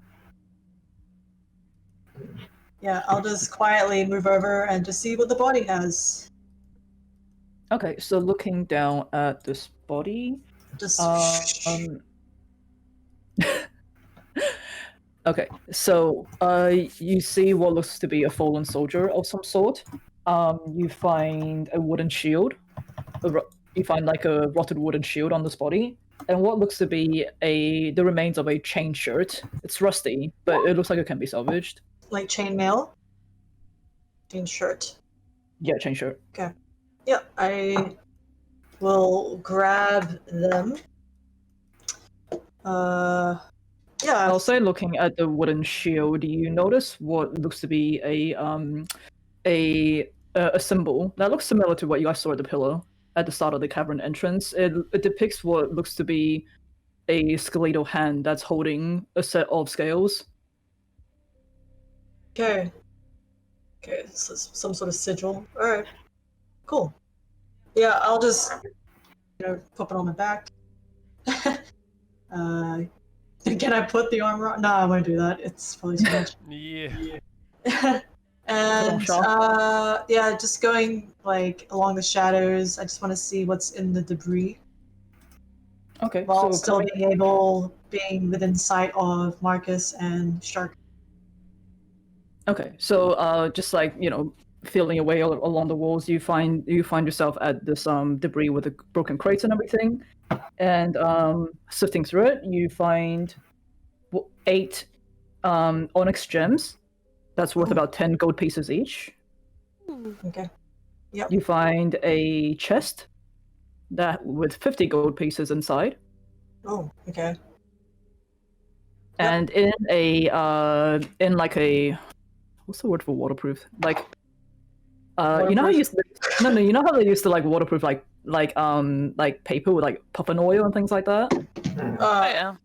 yeah, I'll just quietly move over and just see what the body has. Okay, so looking down at this body. Just Okay, so you see what looks to be a fallen soldier of some sort. You find a wooden shield. You find like a rotted wooden shield on this body, and what looks to be the remains of a chain shirt. It's rusty, but it looks like it can be salvaged. like chainmail. Chain shirt. Yeah, chain shirt. Okay. Yep, I will grab them. Yeah. I'll say, looking at the wooden shield, you notice what looks to be a symbol that looks similar to what you guys saw at the pillar at the start of the cavern entrance. It depicts what looks to be a skeletal hand that's holding a set of scales. Okay. Okay, this is some sort of sigil. Alright. Cool. Yeah, I'll just pop it on my back. Can I put the armor on? No, I won't do that. It's probably too much. Yeah. And yeah, just going like along the shadows. I just want to see what's in the debris. Okay. While so still being within sight of Marcus and Shark. Okay, so just like feeling your way along the walls, you find yourself at this debris with the broken crates and everything, and sifting through it, you find 8 onyx gems. That's worth about 10 gold pieces each. Okay. Yep. You find a chest with 50 gold pieces inside. Oh, okay. And in like a what's the word for waterproof? Like, you know how they used to, you know how they used to like waterproof like paper with like puffin oil and things like that. Yeah.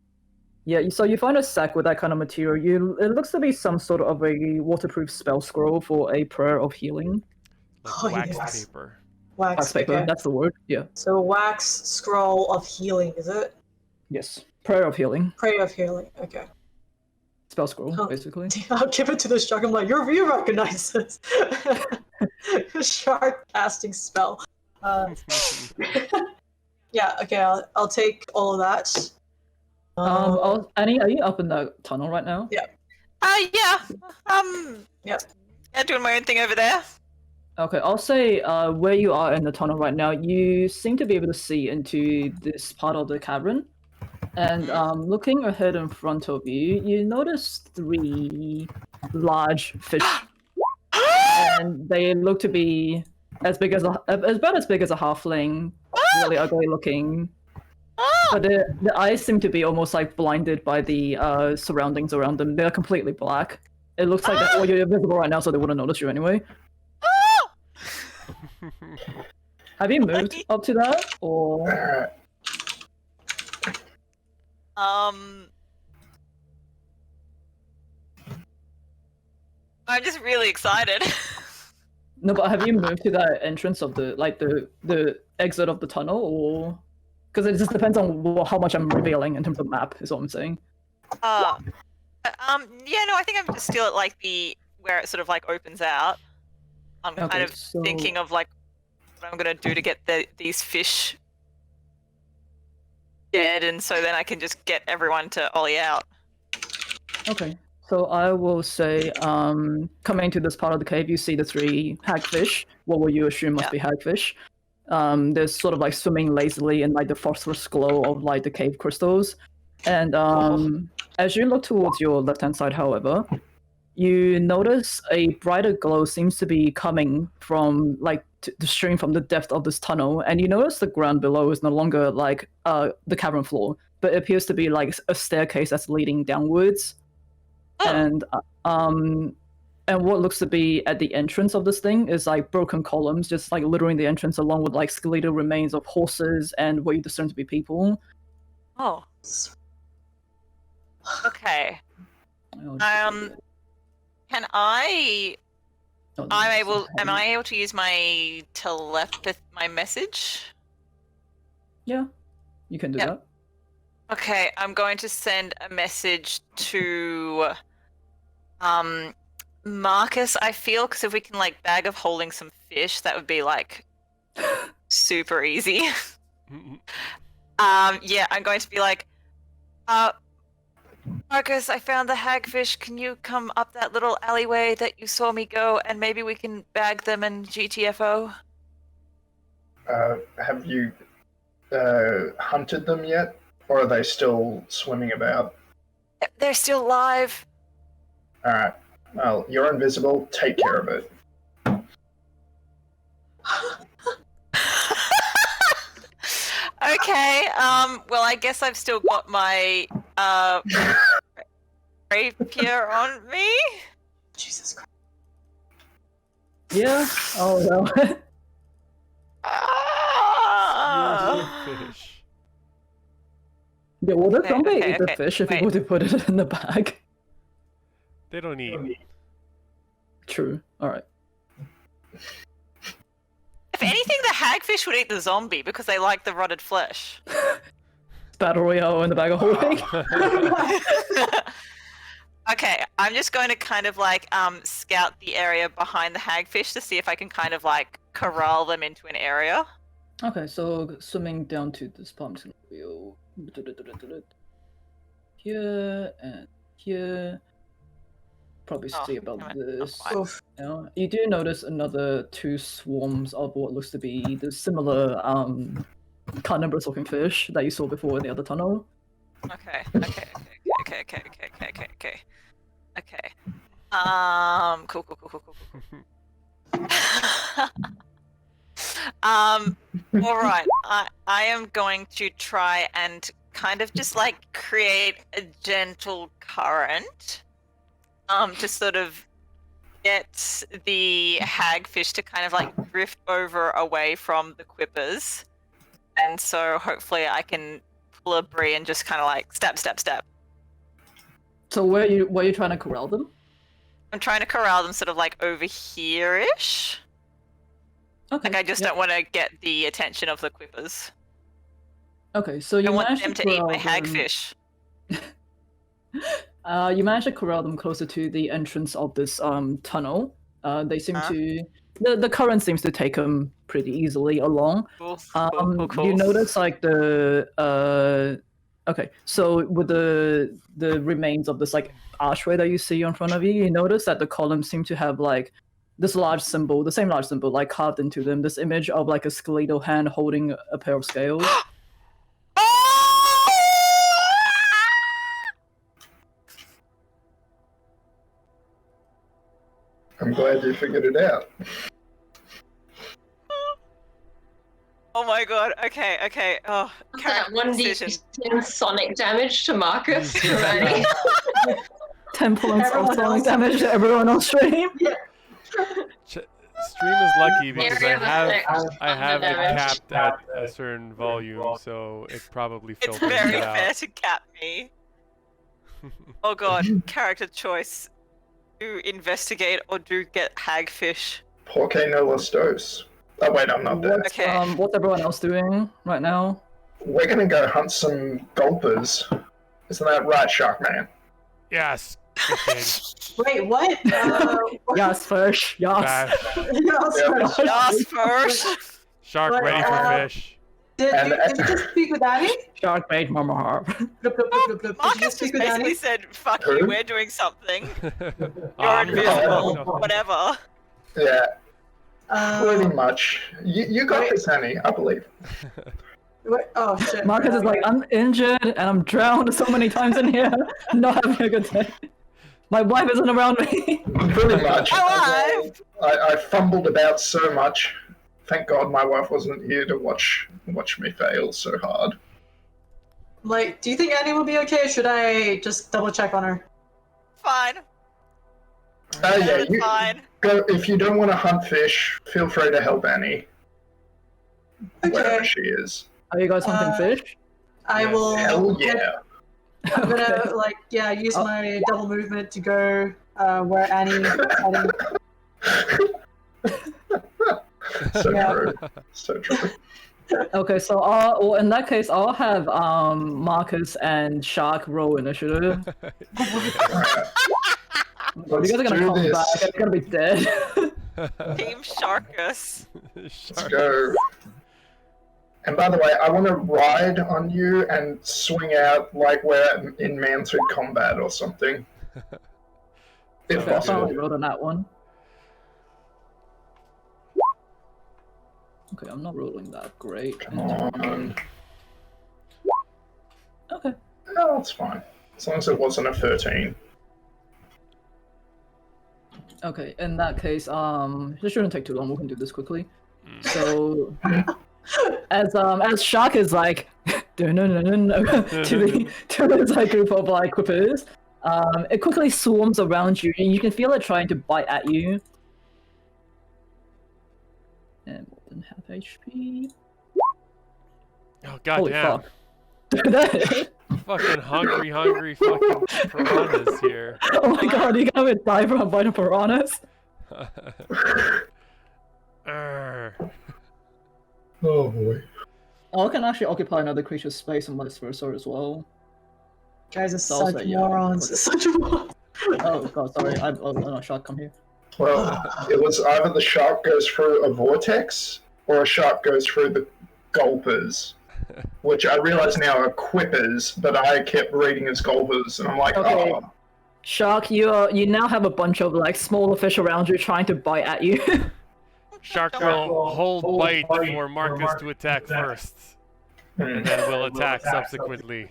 Yeah, so you find a sack with that kind of material. It looks to be some sort of a waterproof spell scroll for a prayer of healing. Like wax yes. paper. Wax paper, okay. That's the word. Yeah. So wax scroll of healing, is it? Yes, prayer of healing. Prayer of healing. Okay. Spell scroll, basically. I'll give it to the shark. I'm like, you recognize this. Shark casting spell. Yeah, okay, I'll take all of that. Annie, are you up in the tunnel right now? Yeah. Yeah. Yep. Yeah, doing my own thing over there. Okay, I'll say where you are in the tunnel right now, you seem to be able to see into this part of the cavern. And looking ahead in front of you, you notice 3 large fish. And they look to be about as big as a halfling, really ugly looking. But the eyes seem to be almost like blinded by the surroundings around them. They're completely black. It looks like well, you're invisible right now, so they wouldn't notice you anyway. Have you moved up to that, or? I'm just really excited. No, but have you moved to that entrance of the exit of the tunnel, or? Because it just depends on how much I'm revealing in terms of map, is what I'm saying. Yeah, no, I think I'm just still at like where it sort of like opens out. I'm kind of thinking of like what I'm gonna do to get these fish. dead, and so then I can just get everyone to ollie out. Okay. So I will say, coming to this part of the cave, you see the 3 hagfish. What will you assume must be hagfish? They're sort of like swimming lazily in like the phosphorus glow of like the cave crystals. And as you look towards your left-hand side, however, you notice a brighter glow seems to be coming from like the stream from the depth of this tunnel, and you notice the ground below is no longer like the cavern floor, but it appears to be like a staircase that's leading downwards. And what looks to be at the entrance of this thing is like broken columns, just like littering the entrance, along with like skeletal remains of horses and what you discern to be people. Oh. Okay. Can I? Am I able to use my my message? Yeah, you can do that. Okay, I'm going to send a message to Marcus, I feel, because if we can like bag of holding some fish, that would be like super easy. Yeah, I'm going to be like, Marcus, I found the hagfish. Can you come up that little alleyway that you saw me go, and maybe we can bag them and GTFO? Have you hunted them yet? Or are they still swimming about? They're still alive. Alright. Well, you're invisible. Take care of it. Okay, well, I guess I've still got my rapier on me. Jesus Christ. Yeah. Oh no. Fish. Yeah, well, the zombie okay, eat the okay, fish if wait. you were to put it in the bag. They don't eat. True. Alright. If anything, the hagfish would eat the zombie because they like the rotted flesh. Battle Royale in the bag of holding. Okay, I'm just going to kind of like scout the area behind the hagfish to see if I can kind of like corral them into an area. Okay, so swimming down to this part, I'm just gonna wheel here and here. Probably see about this. Oof. You do notice another 2 swarms of what looks to be the similar carnivorous looking fish that you saw before in the other tunnel. Okay. Cool. All right. I am going to try and kind of just like create a gentle current, to sort of get the hagfish to kind of like drift over away from the quippers, and so hopefully I can pull a brie and just kind of like stab. So where are you trying to corral them? I'm trying to corral them sort of like over here-ish. Okay. Like I just don't want to get the attention of the quippers. Okay, so you I want managed them to to eat corral my them. hagfish. You managed to corral them closer to the entrance of this tunnel. They seem to the current seems to take them pretty easily along. Cool. You notice like the okay, so with the remains of this like archway that you see in front of you, you notice that the columns seem to have like this large symbol, the same large symbol, like carved into them. This image of like a skeletal hand holding a pair of scales. I'm glad you figured it out. Oh my god. Okay. Oh, That precision. 1d10 sonic damage to Marcus already. 10 points of Everyone sonic else. damage to everyone on stream. Stream is lucky because Area of effect I have it damage. capped at a certain volume, so it probably It's filters very it fair out. to cap me. Oh god, character choice. Do investigate or do get hagfish. Porque no los dos. Oh wait, I'm not dead. Okay. What's everyone else doing right now? We're gonna go hunt some gulpers. Isn't that right, Sharkman? Yes. Good Wait, what? Yes, fish. Yes. Bash. Yeah, Yeah. Just first. Shark What, ready for fish. And- Did you just speak with Annie? Shark bait, mama harp. Blup, blup, blup, blup, blup. Did you Marcus just speak just with basically Annie? said, "Fuck Who? you, we're doing something. You're I'm invisible. no. Whatever." Yeah, pretty Um, much. You got Wait. this, Annie, I believe. wait, oh shit. Marcus is like, I'm injured and I'm drowned so many times in here. Not having a good day. My wife isn't around me. Pretty much. Alive! I fumbled about so much. Thank God my wife wasn't here to watch me fail so hard. Like, do you think Annie will be okay? Or should I just double check on her? Fine. Yeah, you Fine. go. If you don't want to hunt fish, feel free to help Annie, wherever Okay. she is. Are you guys hunting fish? I Yes. will. Hell yeah. I'm gonna use my double movement to go where Annie is heading. So Yeah. true. So true. Okay, so well, in that case, I'll have Marcus and Shark roll initiative. Alright. But you guys are gonna do come this. back. It's gonna be dead. Team Sharkus. Let's go. And by the way, I want to ride on you and swing out like we're in mounted combat or something. If Okay. I possible. finally rolled on that one. Okay, I'm not rolling that great. Come on. Okay. No, that's fine. As long as it wasn't a 13. Okay, in that case, this shouldn't take too long. We can do this quickly. So, as Shark is like, to this like group of like quippers, it quickly swarms around you, and you can feel it trying to bite at you. And more than half HP. Oh god Holy damn! fuck! Fucking hungry fucking piranhas here. Oh my god, you gotta die from a bite of piranhas. Arr. Oh boy. I can actually occupy another creature's space and vice versa as well. Guys are So I'll such say, yeah. morons. Such morons. Oh god, sorry. No, Shark, come here. Well, it was either the shark goes through a vortex or a shark goes through the gulpers, which I realize now are quippers, but I kept reading as gulpers, and I'm like, Okay. oh. Shark, you now have a bunch of like smaller fish around you trying to bite at you. Shark will hold bite for Marcus to attack first, and then will attack subsequently.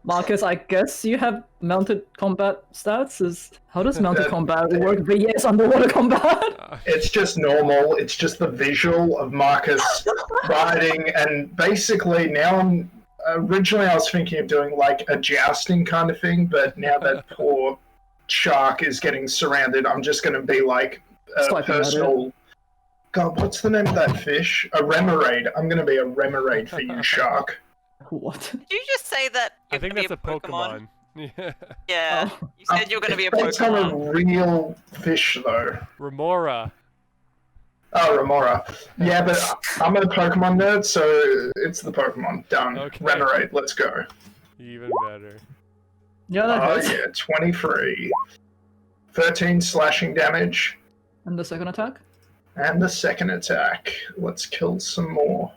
Marcus, I guess you have mounted combat stats? How does mounted combat work vs underwater combat? It's just normal. It's just the visual of Marcus riding, and basically now originally I was thinking of doing like a jousting kind of thing, but now that poor shark is getting surrounded, I'm just going to be like a Swiping at it. personal. God, what's the name of that fish? A remoraid. I'm going to be a remoraid for you, shark. What? Did you just say that I you're think gonna that's be a a Pokemon? Pokemon. Yeah. Oh. You said you're gonna be a That's not Pokemon. a real fish, though. Remora. Oh, Remora. Yeah, but I'm a Pokemon nerd, so it's the Pokemon. Done. Okay. Remoraid, let's go. Even better. Yeah, that Oh, hurts. yeah, 23. 13 slashing damage. And the second attack? And the second attack. Let's kill some more.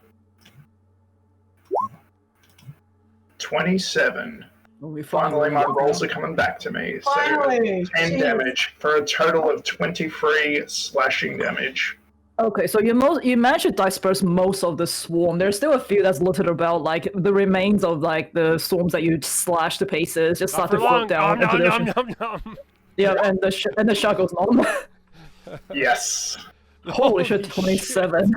27. Oh, we Finally, my rolls are coming back to me. So Finally. 10 Jeez. damage for a total of 23 slashing damage. Okay, so you managed to disperse most of the swarm. There's still a few that's littered about, like the remains of like the swarms that you slashed to pieces, just Not start to for long. float down Nom, into the nom, ocean. nom, nom, nom. Yeah, and the shark goes on. Yes. Holy shit, 27.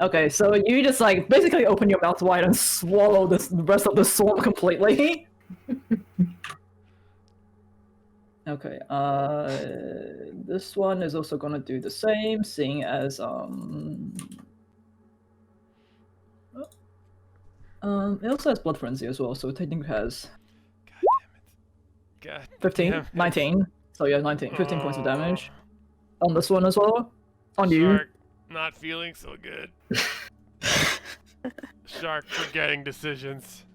Okay, so you just like basically open your mouth wide and swallow the rest of the swarm completely. Okay, this one is also gonna do the same, seeing as it also has Blood Frenzy as well, so it technically has God 15, damn it. 19. So yeah, 15 points of damage on this one as well. On you. Shark not feeling so good. Shark forgetting decisions.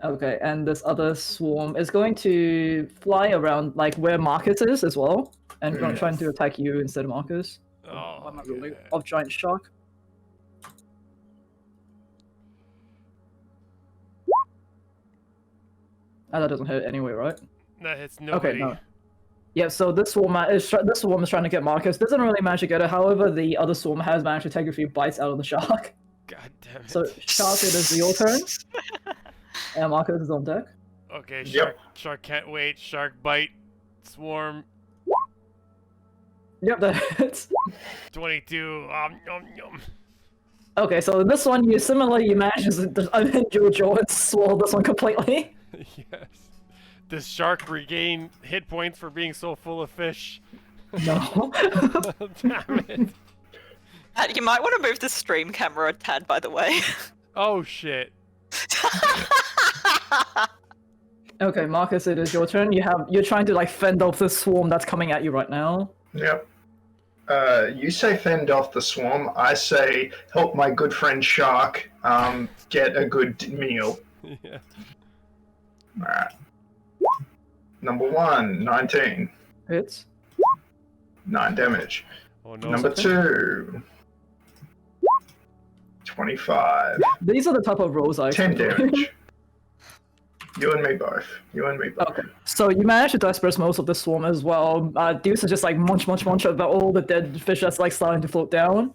Okay, and this other swarm is going to fly around like where Marcus is as well, and trying to attack you instead of Marcus. Oh, I'm not really okay. of giant shark. That doesn't hit anyway, right? That hits nobody. Okay, no. Yeah, so this swarm is trying to get Marcus. Doesn't really manage to get it. However, the other swarm has managed to take a few bites out of the shark. God damn it. So shark, it is your turn. And Marcus is on deck. Okay, Yep. shark can't wait. Shark bite. Swarm. Yep, that hits. 22. Yum, yum. Okay, so this one you manage to unhinge your jaw and swallow this one completely. Yes. Does shark regain hit points for being so full of fish? No. Damn it. You might want to move the stream camera a tad, by the way. Oh shit. Okay, Marcus, it is your turn. You're trying to like fend off this swarm that's coming at you right now. Yep. You say fend off the swarm. I say help my good friend Shark get a good meal. Yeah. Alright. Number 1, 19. Hits. 9 damage. Oh no. Number 2, 25. These are the type of rolls I 10 expect. damage. You and me both. Okay, so you managed to disperse most of the swarm as well. Deuce is just like munch about all the dead fish that's like starting to float down.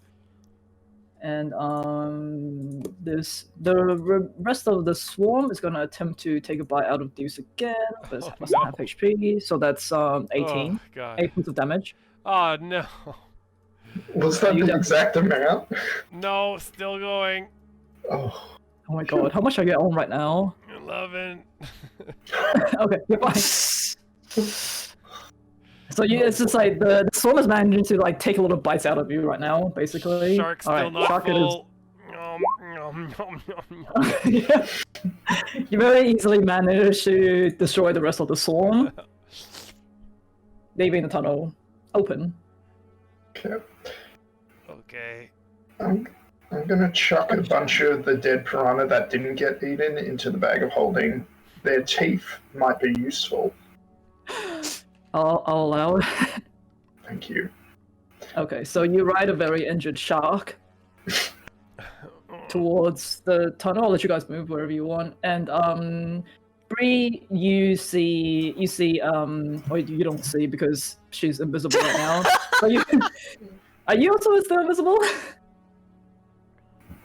And the rest of the swarm is gonna attempt to take a bite out of Deuce again, but it's less than half HP, so that's 18. Oh, God. 8 points of damage. Oh no. Was that the exact amount? No, still going. Oh. Oh my god, how much are you on right now? 11. Okay, you're fine. So it's just like the swarm is managing to like take a lot of bites out of you right now, basically. Shark's still Alright, not Shark full. Nom, nom, nom, nom, nom. Yeah. You very easily manage to destroy the rest of the swarm, leaving the tunnel open. Okay. Okay. I'm gonna chuck a bunch of the dead piranha that didn't get eaten into the bag of holding. Their teeth might be useful. I'll allow it. Thank you. Okay, so you ride a very injured shark towards the tunnel. I'll let you guys move wherever you want. And Bree, you see or you don't see because she's invisible right now. But are you also still invisible?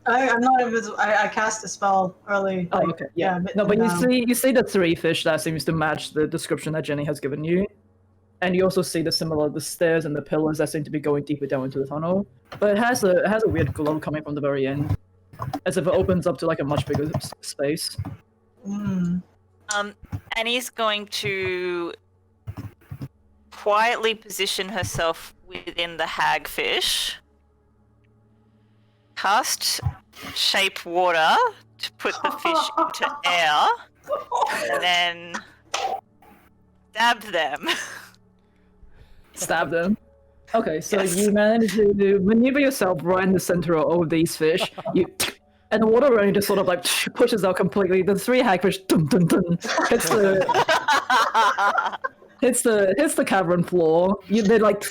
I'm not invisible. I cast a spell early. Oh, like, okay. Yeah. but No, but now- you see the 3 fish that seems to match the description that Jenny has given you. And you also see the stairs and the pillars that seem to be going deeper down into the tunnel. But it has a weird glow coming from the very end, as if it opens up to like a much bigger space. Annie's going to quietly position herself within the hagfish, cast shape water to put the fish into air, and then stab them. Stab them. Okay, so Yes. you manage to maneuver yourself right in the center of all these fish. And the water only just sort of like pushes out completely. The 3 hagfish dun, dun, dun, hits the cavern floor. They're like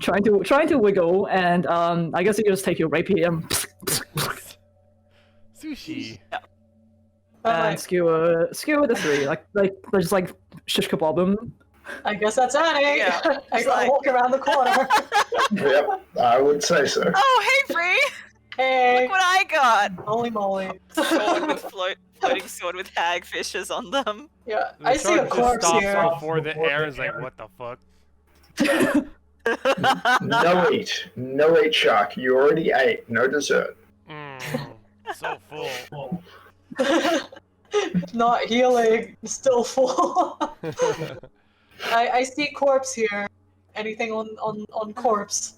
trying to wiggle, and I guess you just take your rapier and Sushi. and skewer the 3. Like they're just like shish kebab them. I guess that's Annie. Yeah, I it's gotta like- walk around the corner. Yep, I would say so. Oh, hey, Bree! Hey, Look what I got! holy moly. Sword with floating sword with hagfishes on them. Yeah, The I see a shark just corpse stops here. before the air and is like, what the fuck? No eat, Shark. You already ate. No dessert. So full. Not healing, still full. I see corpse here. Anything on corpse?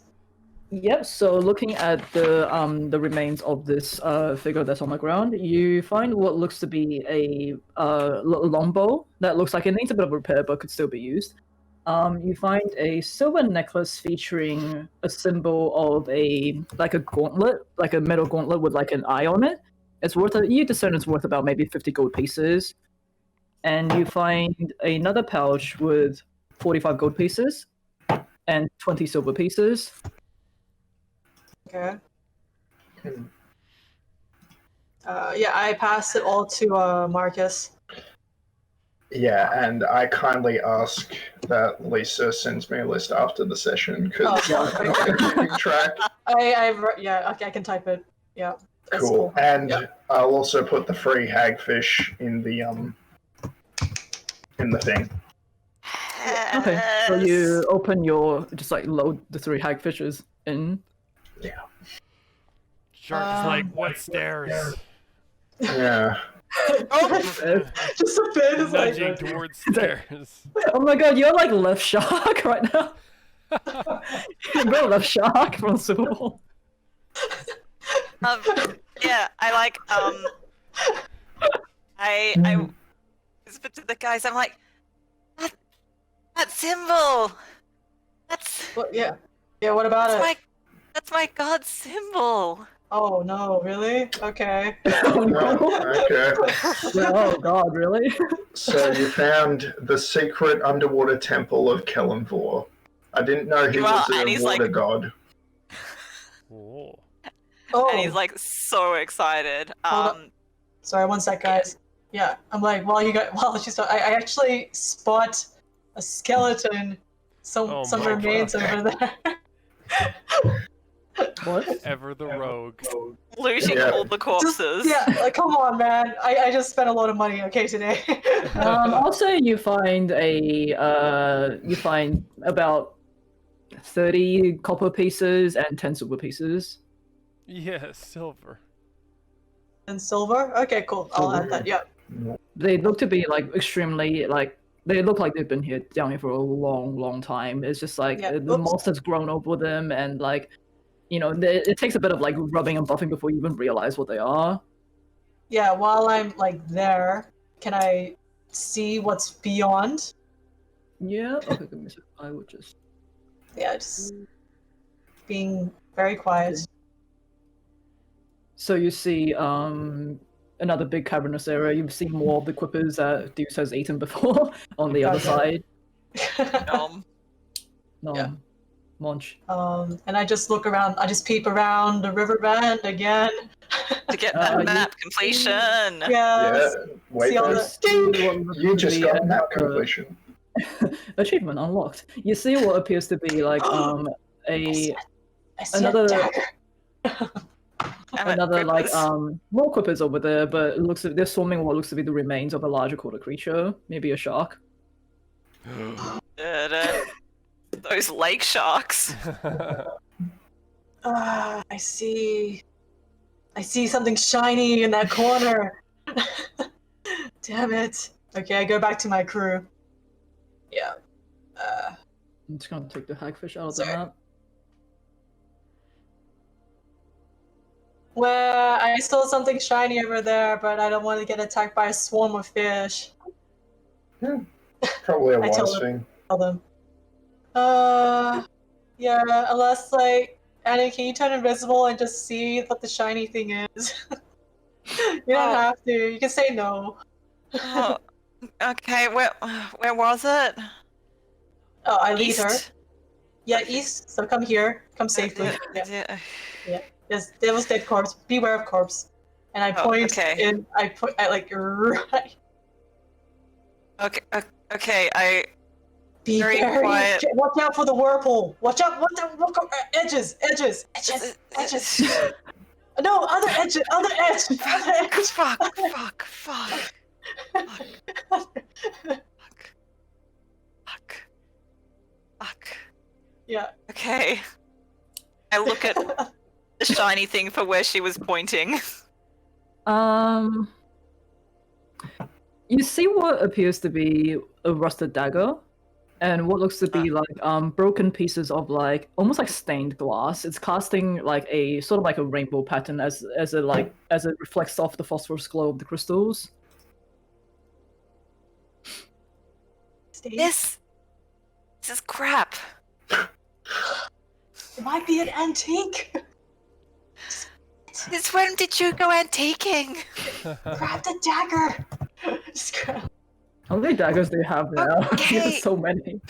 Yep. So looking at the remains of this figure that's on the ground, you find what looks to be a longbow that looks like it needs a bit of repair but could still be used. You find a silver necklace featuring a symbol of a gauntlet, like a metal gauntlet with like an eye on it. You discern it's worth about maybe 50 gold pieces. And you find another pouch with 45 gold pieces and 20 silver pieces. Okay. Yeah, I pass it all to Marcus. Yeah, and I kindly ask that Lisa sends me a list after the session because Oh, I'm not going to keep track. Yeah, okay, I can type it. Yeah. That's Cool. And Yeah. I'll also put the free hagfish in the thing. Okay, so you open your, just like load the 3 hagfishes in. Shark is like, what stairs? Yeah. Just a bit is like. Nudging towards stairs. Oh my god, you're like left shark right now. You're left shark from Super Bowl. Yeah, I whispered to the guys. I'm like, that symbol. What, yeah. Yeah, what about it? That's my god symbol. Oh no, really? Okay. Oh no. Okay. Oh god, really? So you found the secret underwater temple of Kellenvor. I didn't know he Well, was and a he's water like- god. Oh. Oh, And he's like so excited. Hold up. Sorry, one sec, guys. Yeah, I'm like, while she's I actually spot a skeleton, some Oh my remains God. over there. What? Ever the rogue. looting Yeah. all the corpses. Yeah, like come on, man. I just spent a lot of money, okay, today. I'll say you find about 30 copper pieces and 10 silver pieces. Yeah, silver. And silver? Okay, cool. I'll add that, yeah. They look to be like extremely like they look like they've been down here for a long time. It's just like Yeah. the Oops. moss has grown over them, and like it takes a bit of like rubbing and buffing before you even realize what they are. Yeah, while I'm like there, can I see what's beyond? Yeah. Okay. Give me a sec. I would just. Yeah, just being very quiet. So you see another big cavernous area. You've seen more of the quippers that Deuce has eaten before on the other Okay. side. Um, No. Yeah. Munch. And I just look around. I just peep around the riverbend again. to get that you- map completion. Yeah. Yeah. Wait See all for the- it. See what looks You to just be got map another- completion. Achievement unlocked. You see what appears to be like I see another- a dagger. Damn it, another like Grippers. more quippers over there, but it looks they're swarming what looks to be the remains of a larger quarter creature, maybe a shark. Those lake sharks. I see something shiny in that corner. Damn it. Okay, I go back to my crew. Yeah. I'm just gonna take the hagfish out of the Sorry. map. Well, I saw something shiny over there, but I don't want to get attacked by a swarm of fish. Probably a I told wise him. thing. Tell them. Yeah, unless like, Annie, can you turn invisible and just see what the shiny thing is? You don't Oh. have to. You can say no. Oh, okay, where was it? Oh, I lead her. East? Yeah, east. So come here. Come safely. Yeah. Yeah. Yes, devil's dead corpse. Beware of corpse. And I Oh, point okay. in. I like right. Okay, I Be Very very quiet. Watch out for the whirlpool. Watch out! Edges. No, other edge. Other edge. fuck. Yeah. Okay. I look at the shiny thing for where she was pointing. You see what appears to be a rusted dagger, and what looks to be like broken pieces of like almost like stained glass. It's casting like a sort of like a rainbow pattern as it reflects off the phosphorus glow of the crystals. This is crap. It might be an antique. Since when did you go antiquing? Grab the dagger. Just grab. How many daggers do you have now? Okay. There's so many.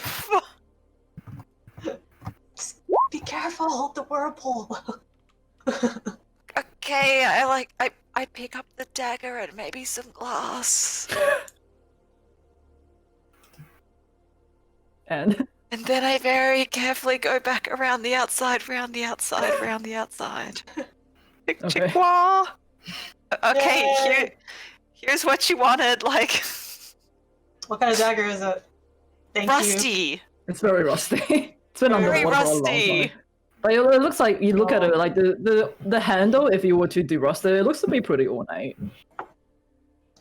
Be careful, the whirlpool. Okay, I pick up the dagger and maybe some glass. And And then I very carefully go back around the outside, round the outside, round the outside. Tick, Okay. tick, wah. Okay, Yay! here's what you wanted, like What kind of dagger is it? Thank you. rusty. it's very rusty. It's been Very underwater for a long rusty. time. But it looks like you look at it like the handle. If you were to derust it, it looks to be pretty ornate.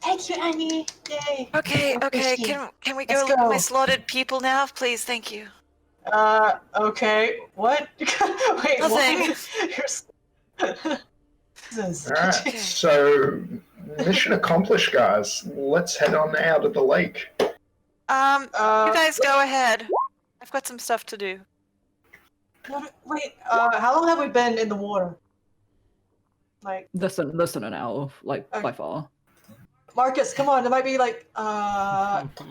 Thank you, Annie. Yay. Okay, So okay, fishy. can we Let's go look at my go. slaughtered people now, please? Thank you. Okay. What? Wait, Nothing. what? Jesus. Alright, so mission accomplished, guys. Let's head on out of the lake. You guys go ahead. I've got some stuff to do. Wait, how long have we been in the water? Like, Less than an hour, like by far. Marcus, come on, there might be like,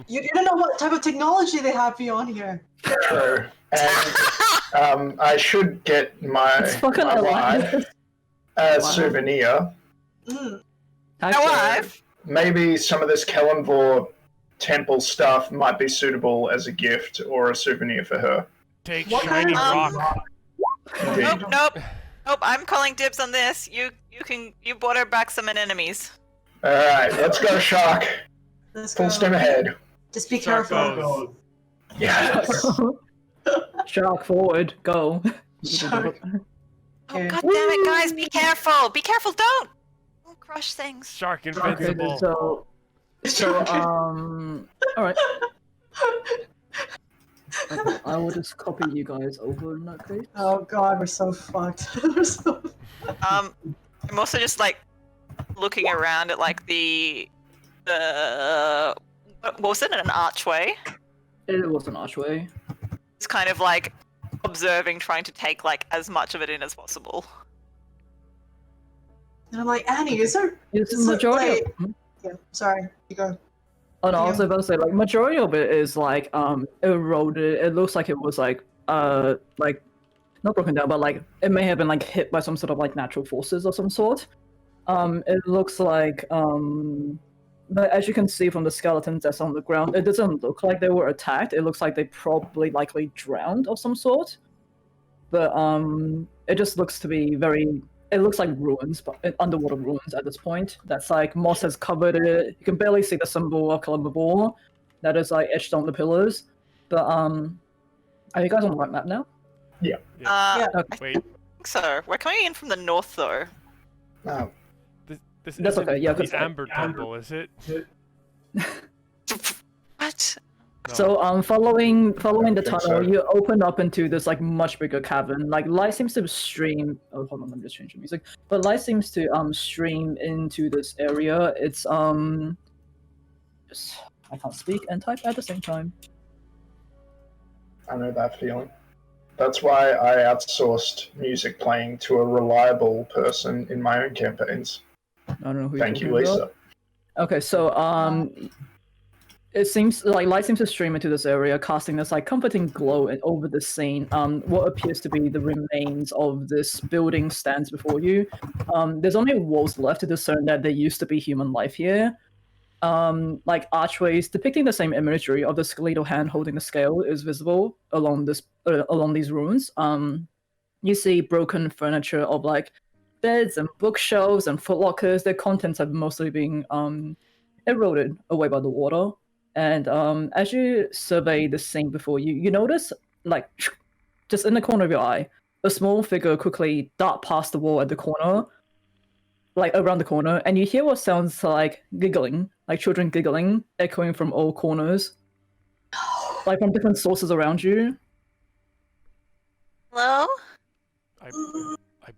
you don't know what type of technology they have beyond here. Sure. And I should get my, It's fucking my alive. wife a souvenir. Mm. Alive? Maybe some of this Kellenvor temple stuff might be suitable as a gift or a souvenir for her. Take What shiny kind of- rock. Indeed. Nope. I'm calling dibs on this. You brought her back some enemies. Alright, let's go, Shark. Let's Full go. steam ahead. Just be Shark careful. goes. Yes. Shark forward, go. Shark. Oh Okay. god damn it, guys! Be careful! Be careful! Don't crush things. Shark Okay, invincible. so all right. Okay, I will just copy you guys over in that case. Oh god, we're so fucked. We're so... I'm also just like looking around at like the what was it? An archway? It was an archway. It's kind of like observing, trying to take like as much of it in as possible. And I'm like, Annie, is there... It's the So, majority. like- Yeah, sorry. You go. Oh no, I was Yeah. about to say like majority of it is like eroded. It looks like it was like not broken down, but like it may have been like hit by some sort of like natural forces of some sort. It looks like but as you can see from the skeletons that's on the ground, it doesn't look like they were attacked. It looks like they probably likely drowned of some sort. But it just looks to be very. It looks like ruins, but underwater ruins at this point. That's like moss has covered it. You can barely see the symbol of Columbivore that is like etched on the pillars. But are you guys on the right map now? Yeah. Wait, I think so. We're coming in from the north though. Oh, this That's isn't okay, yeah, 'cause, the like- Amber Temple, is it? What? No. So following the think tunnel, so. you open up into this like much bigger cavern. Like light seems to stream. Oh, hold on, let me just change the music. But light seems to stream into this area. It's just, I can't speak and type at the same time. I know that feeling. That's why I outsourced music playing to a reliable person in my own campaigns. I don't know who. Thank you, you're talking about. Lisa. Okay, so it seems like light seems to stream into this area, casting this like comforting glow over the scene. What appears to be the remains of this building stands before you. There's only walls left to discern that there used to be human life here. Like archways depicting the same imagery of the skeletal hand holding the scale is visible along these ruins. You see broken furniture of like beds and bookshelves and footlockers. Their contents have mostly been eroded away by the water. And as you survey the scene before you, you notice, like, just in the corner of your eye, a small figure quickly dart past the wall at the corner, like around the corner, and you hear what sounds like giggling, like children giggling, echoing from all corners, like from different sources around you. Hello? I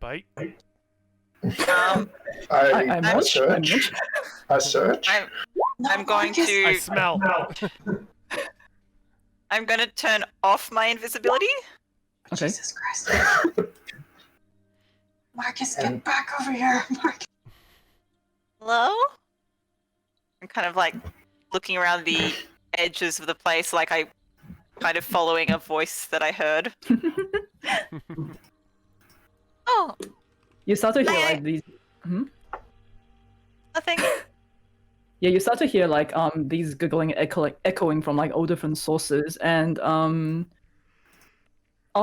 bite. I munch, search. I search. I'm going Marcus. to. I smell. I'm going to turn off my invisibility. Okay. Jesus Christ. Marcus, get And- back over here. Marcus. Hello? I'm kind of like looking around the edges of the place, like I kind of following a voice that I heard. Oh, You start to hear like these. nothing. Yeah, you start to hear like these giggling echoing from like all different sources, and I'll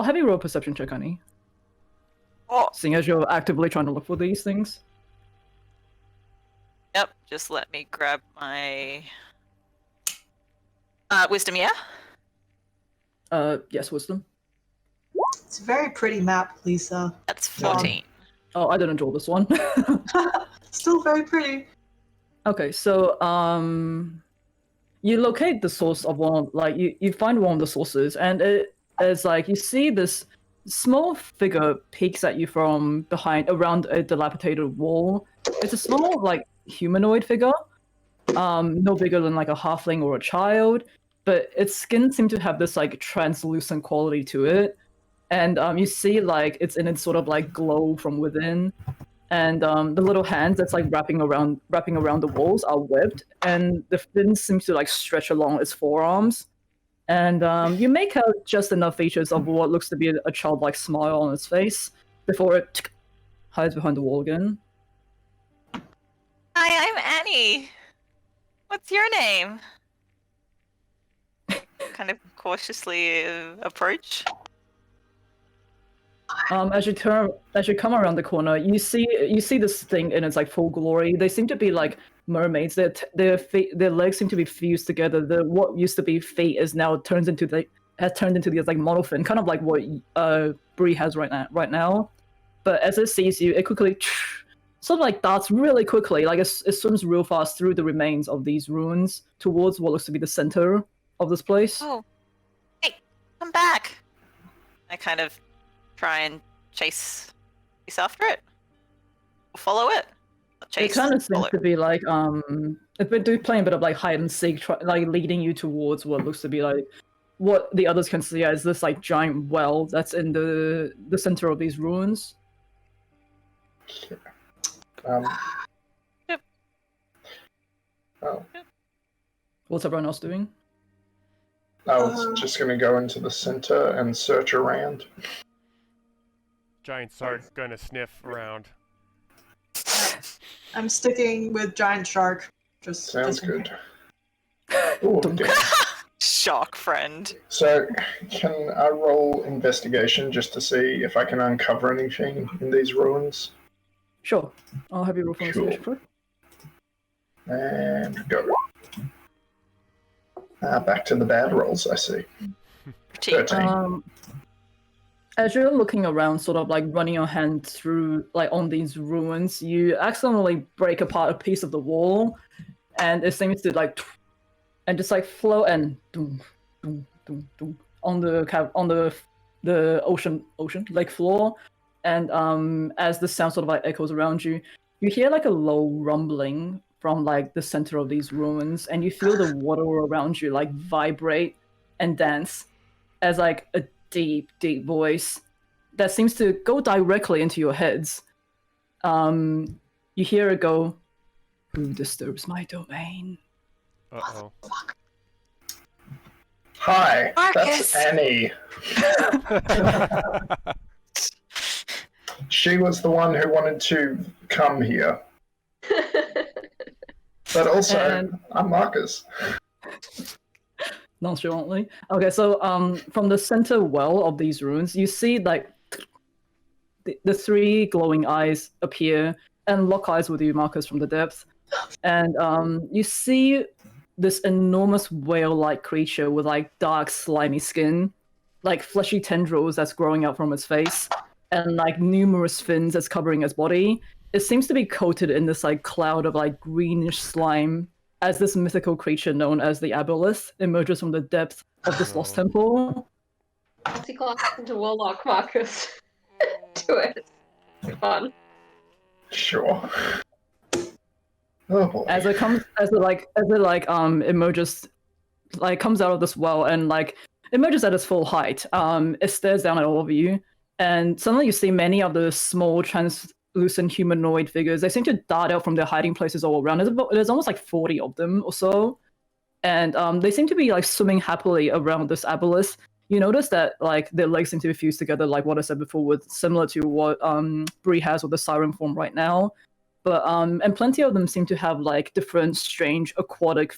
have you roll a perception check, honey. Oh, Seeing as you're actively trying to look for these things. yep. Just let me grab my wisdom. Yeah. Yes, wisdom. It's a very pretty map, Lisa. That's 14. Oh, I didn't draw this one. Still very pretty. Okay, so you locate the source of one, like you find one of the sources, and it is like you see this small figure peeks at you from behind around a dilapidated wall. It's a small like humanoid figure, no bigger than like a halfling or a child, but its skin seems to have this like translucent quality to it, and you see like it's in its sort of like glow from within. And the little hands that's like wrapping around the walls are webbed, and the fins seem to like stretch along its forearms. And you make out just enough features of what looks to be a childlike smile on its face before it hides behind the wall again. Hi, I'm Annie. What's your name? Kind of cautiously approach. As you come around the corner, you see this thing in its like full glory. They seem to be like mermaids. Their legs seem to be fused together. What used to be feet is now has turned into these like monofin, kind of like what Bree has right now. But as it sees you, it quickly sort of like darts really quickly, like it swims real fast through the remains of these ruins towards what looks to be the center of this place. Oh, hey, come back! I kind of try and chase after it. Follow it. Not It chase, kind of seems follow. to be like it's been playing a bit of like hide and seek, like leading you towards what looks to be like what the others can see as this like giant well that's in the center of these ruins. Yep. Oh, What's everyone else doing? I was just going to go into the center and search around. Giant Sark gonna sniff around. I'm sticking with Giant Shark. Sounds just in good. case. Ooh, okay. Shock, friend. So, can I roll investigation just to see if I can uncover anything in these ruins? Sure, I'll have you roll for Sure. investigation. And go. Back to the bad rolls, I see. 13. As you're looking around, sort of like running your hand through, like on these ruins, you accidentally break apart a piece of the wall, and it seems to like, and just like float and on the ocean lake floor, and as the sound sort of like echoes around you, you hear like a low rumbling from like the center of these ruins, and you feel the water around you like vibrate and dance as like a deep voice that seems to go directly into your heads. You hear it go, "Who disturbs my domain?" Uh-oh. Hi, Marcus! that's Annie. She was the one who wanted to come here. But also, And- I'm Marcus. Nonchalantly. Okay, so from the center well of these ruins, you see like the three glowing eyes appear and lock eyes with you, Marcus, from the depths. And you see this enormous whale-like creature with like dark, slimy skin, like fleshy tendrils that's growing out from its face, and like numerous fins that's covering its body. It seems to be coated in this like cloud of like greenish slime as this mythical creature known as the Aboleth emerges from the depths of this lost temple. Multi-class into Warlock, Marcus. Do it. Fun. Sure. Oh boy. As it emerges, like comes out of this well and like emerges at its full height. It stares down at all of you, and suddenly you see many of the small translucent humanoid figures. They seem to dart out from their hiding places all around. There's almost like 40 of them or so, and they seem to be like swimming happily around this aboleth. You notice that like their legs seem to be fused together, like what I said before, with similar to what Bree has with the siren form right now. But and plenty of them seem to have like different strange aquatic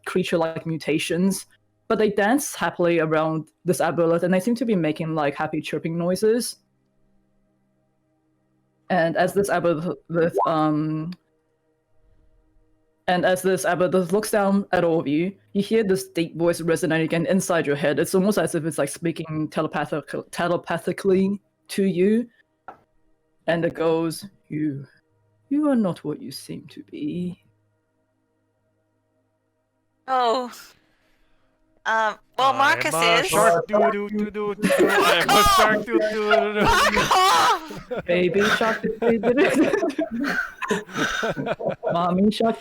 creature-like mutations. But they dance happily around this aboleth, and they seem to be making like happy chirping noises. And as this aboleth looks down at all of you, you hear this deep voice resonating again inside your head. It's almost as if it's like speaking telepathically to you. And it goes, You are not what you seem to be. Oh. Well, Marcus I'm a is. shark doo doo doo doo doo. I'm a shark doo doo doo Fuck off! Baby shark Mommy shark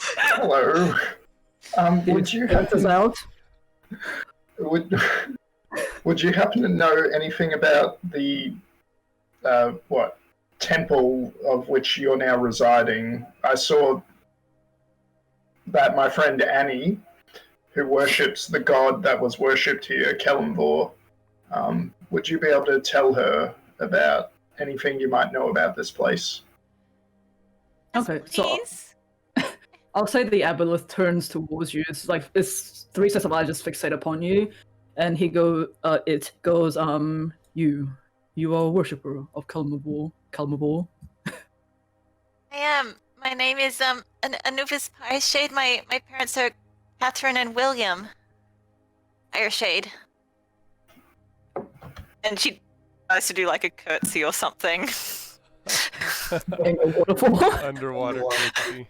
Hello. Would you Cut us out? would you happen to know anything about the temple of which you're now residing? I saw that my friend Annie, who worships the god that was worshipped here, Kellamvor, would you be able to tell her about anything you might know about this place? Okay, so Please? I'll say the aboleth turns towards you. It's like it's 3 sets of eyes just fixate upon you, and it goes, you are a worshipper of Kellamvor. I am. My name is Anubis Shade. My parents are Catherine and William Shade. And she tries to do like a curtsy or something. In a waterfall. Underwater curtsy.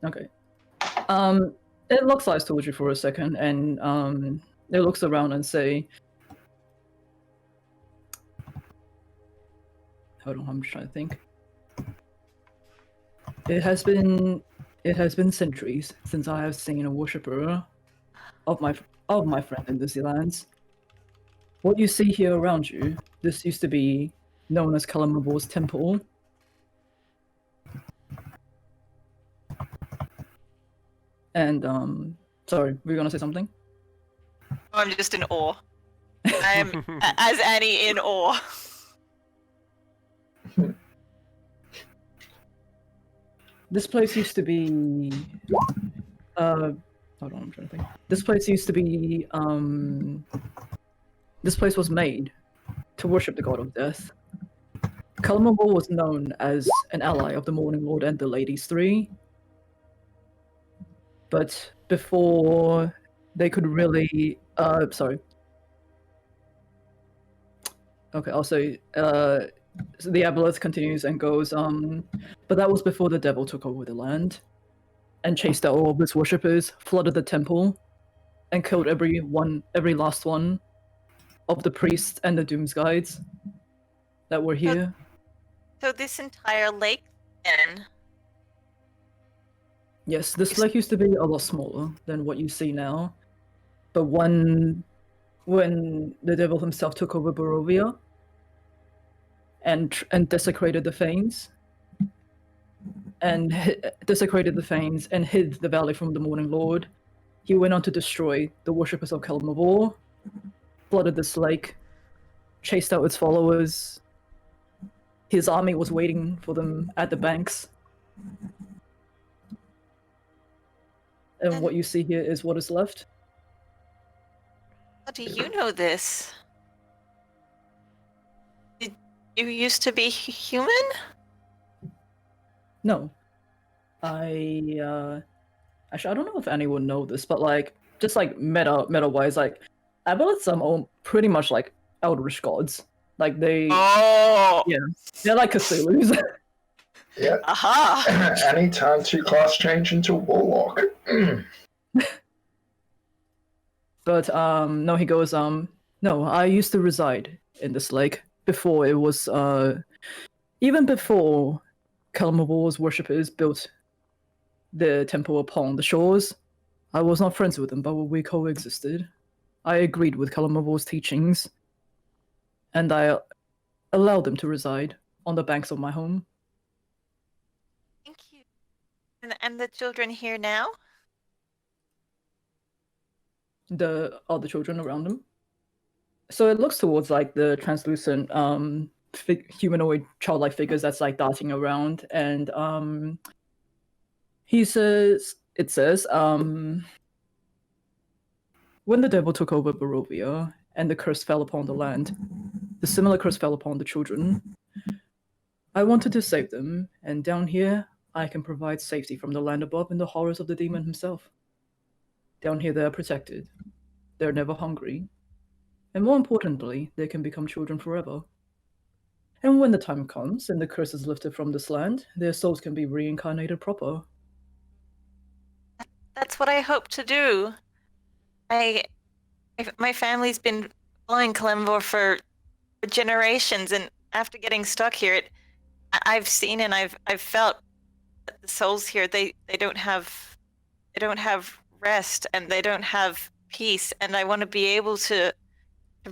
Okay. It looks eyes towards you for a second, and it looks around and say, hold on, I'm just trying to think. It has been centuries since I have seen a worshipper of my friend in the lands. What you see here around you, this used to be known as Kellamvor's temple. And sorry, were you gonna say something? I'm just in awe. I'm as Annie in awe. This place used to be hold on, I'm trying to think. This place used to be this place was made to worship the god of death. Kellamvor was known as an ally of the Morning Lord and the Ladies Three. But before they could really sorry. Okay, I'll say so the aboleth continues and goes, but that was before the devil took over the land and chased out all of its worshippers, flooded the temple, and killed every last one of the priests and the Doom's Guides that were here. So this entire lake then. Yes, this lake used to be a lot smaller than what you see now. But when the devil himself took over Barovia and desecrated the fanes, and desecrated the fanes and hid the valley from the Morning Lord, he went on to destroy the worshippers of Kellamvor, flooded this lake, chased out its followers. His army was waiting for them at the banks. And what you see here is what is left. How do you know this? Did you used to be human? No. Actually, I don't know if anyone know this, but like, just like meta-wise, like, aboleths are pretty much like eldritch gods. Like they, Oh! yeah, they're like Cthulhu's. Yeah. Aha! Anytime to class change into warlock. But no, he goes, no, I used to reside in this lake before it was even before Kellamvor's worshippers built the temple upon the shores. I was not friends with them, but we coexisted. I agreed with Kellamvor's teachings, and I allowed them to reside on the banks of my home. Thank you. And the children here now? The other children around them. So it looks towards like the translucent humanoid childlike figures that's like darting around, and he says, it says, when the devil took over Barovia and the curse fell upon the land, the similar curse fell upon the children. I wanted to save them, and down here I can provide safety from the land above and the horrors of the demon himself. Down here they are protected. They're never hungry. And more importantly, they can become children forever. And when the time comes and the curse is lifted from this land, their souls can be reincarnated proper. That's what I hope to do. My family's been following Kalimvor for generations, and after getting stuck here, I've seen and I've felt that the souls here they don't have rest and they don't have peace, and I want to be able to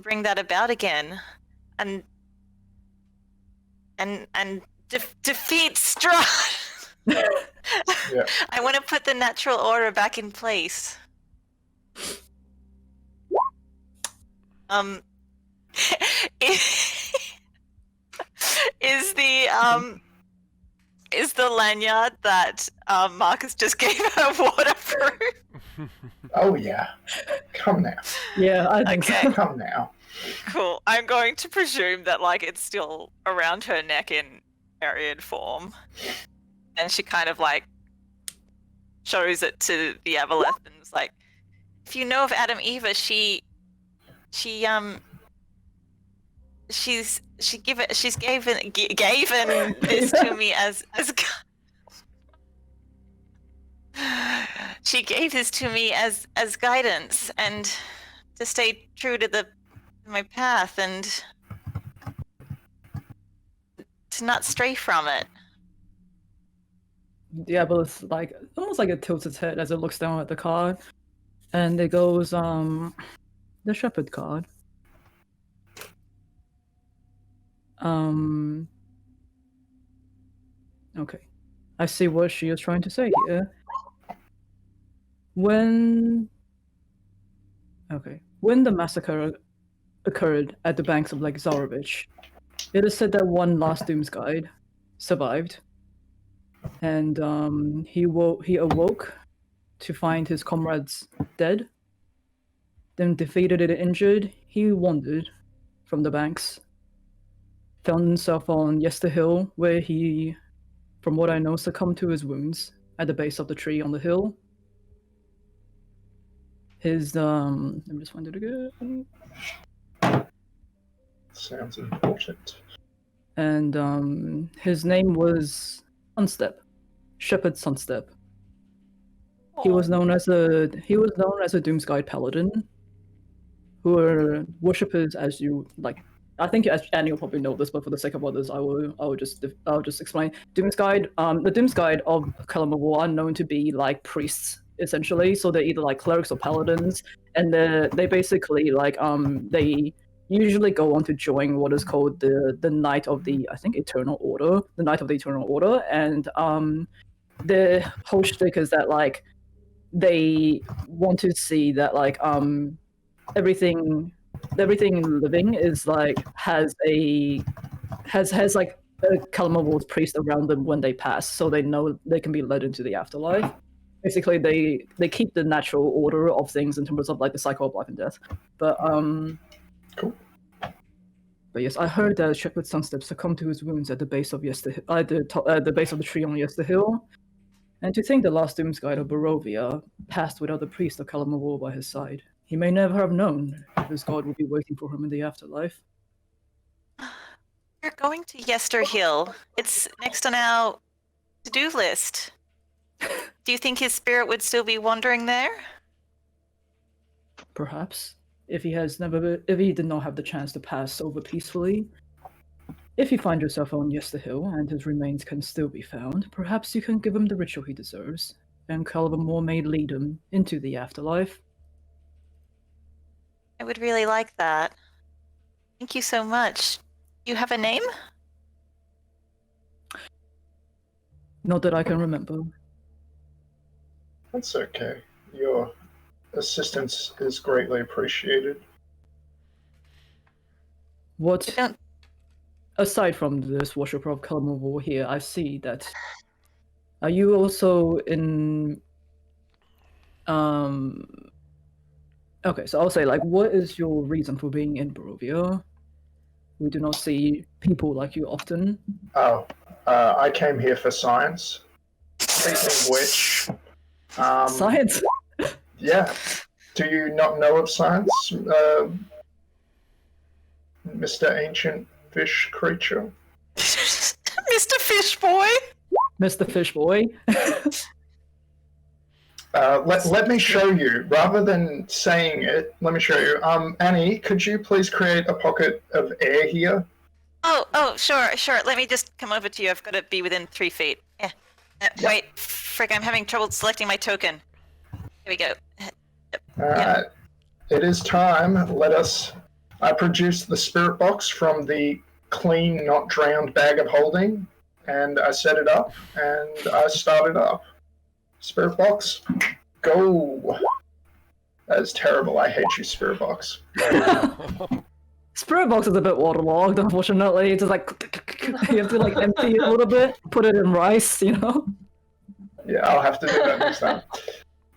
bring that about again, and defeat Strahd. Yeah. I want to put the natural order back in place. Is the lanyard that Marcus just gave her waterproof? Oh yeah. Come now. Yeah, I think Okay. so. Come now. Cool. I'm going to presume that like it's still around her neck in period form, and she kind of like shows it to the Avaleth and is like, "If you know of Adam Eva, she's given this to me as she gave this to me as guidance and to stay true to my path and to not stray from it." Yeah, but it's like almost like it tilts its head as it looks down at the card, and it goes, the shepherd card. Okay. I see what she is trying to say here. When the massacre occurred at the banks of Lake Zarovich, it is said that one last Doomsguide survived, and he awoke to find his comrades dead. Then defeated and injured, he wandered from the banks, found himself on Yester Hill, where he, from what I know, succumbed to his wounds at the base of the tree on the hill. His let me just find it again. Sounds important. And his name was Sunstep, Shepherd Sunstep. He was known as a Doomsguide paladin, who were worshippers, as you like. I think Annie will probably know this, but for the sake of others, I will just explain. Doomsguide, the Doomsguide of Kalimvor are known to be like priests essentially, so they're either like clerics or paladins, and they basically like they usually go on to join what is called the Knight of the Eternal Order, the Knight of the Eternal Order, and the whole shtick is that like they want to see that like everything living is like has like a Kalimvor's priest around them when they pass, so they know they can be led into the afterlife. Basically, they keep the natural order of things in terms of like the cycle of life and death. But Cool. But yes, I heard that Shepherd Sunstep succumbed to his wounds at the base of the base of the tree on Yester Hill. And to think the last Doomsguide of Barovia passed without the priest of Kalimvor by his side, he may never have known if his god would be waiting for him in the afterlife. We're going to Yester Hill. It's next on our to-do list. Do you think his spirit would still be wandering there? Perhaps, if he did not have the chance to pass over peacefully. If you find yourself on Yester Hill and his remains can still be found, perhaps you can give him the ritual he deserves, and Kalimvor may lead him into the afterlife. I would really like that. Thank you so much. You have a name? Not that I can remember. That's okay. Your assistance is greatly appreciated. What, don't. aside from this worship of Kalamavor here, I see that. Are you also in? Okay, so I'll say, like, what is your reason for being in Barovia? We do not see people like you often. Oh, I came here for science. Speaking of which, Science. yeah. Do you not know of science, Mr. Ancient Fish Creature? Mr. Fish Boy. Mr. Fish Boy. Let me show you. Rather than saying it, let me show you. Annie, could you please create a pocket of air here? Oh, sure. Let me just come over to you. I've got to be within 3 feet. Yeah. Wait, frick, I'm having trouble selecting my token. Here we go. Alright. It is time. I produced the spirit box from the clean, not drowned bag of holding, and I set it up, and I started up. Spirit box, go! That is terrible. I hate you, spirit box. Spirit box is a bit waterlogged, unfortunately. It's just like you have to like empty it a little bit, put it in rice, you know. Yeah, I'll have to do that next time.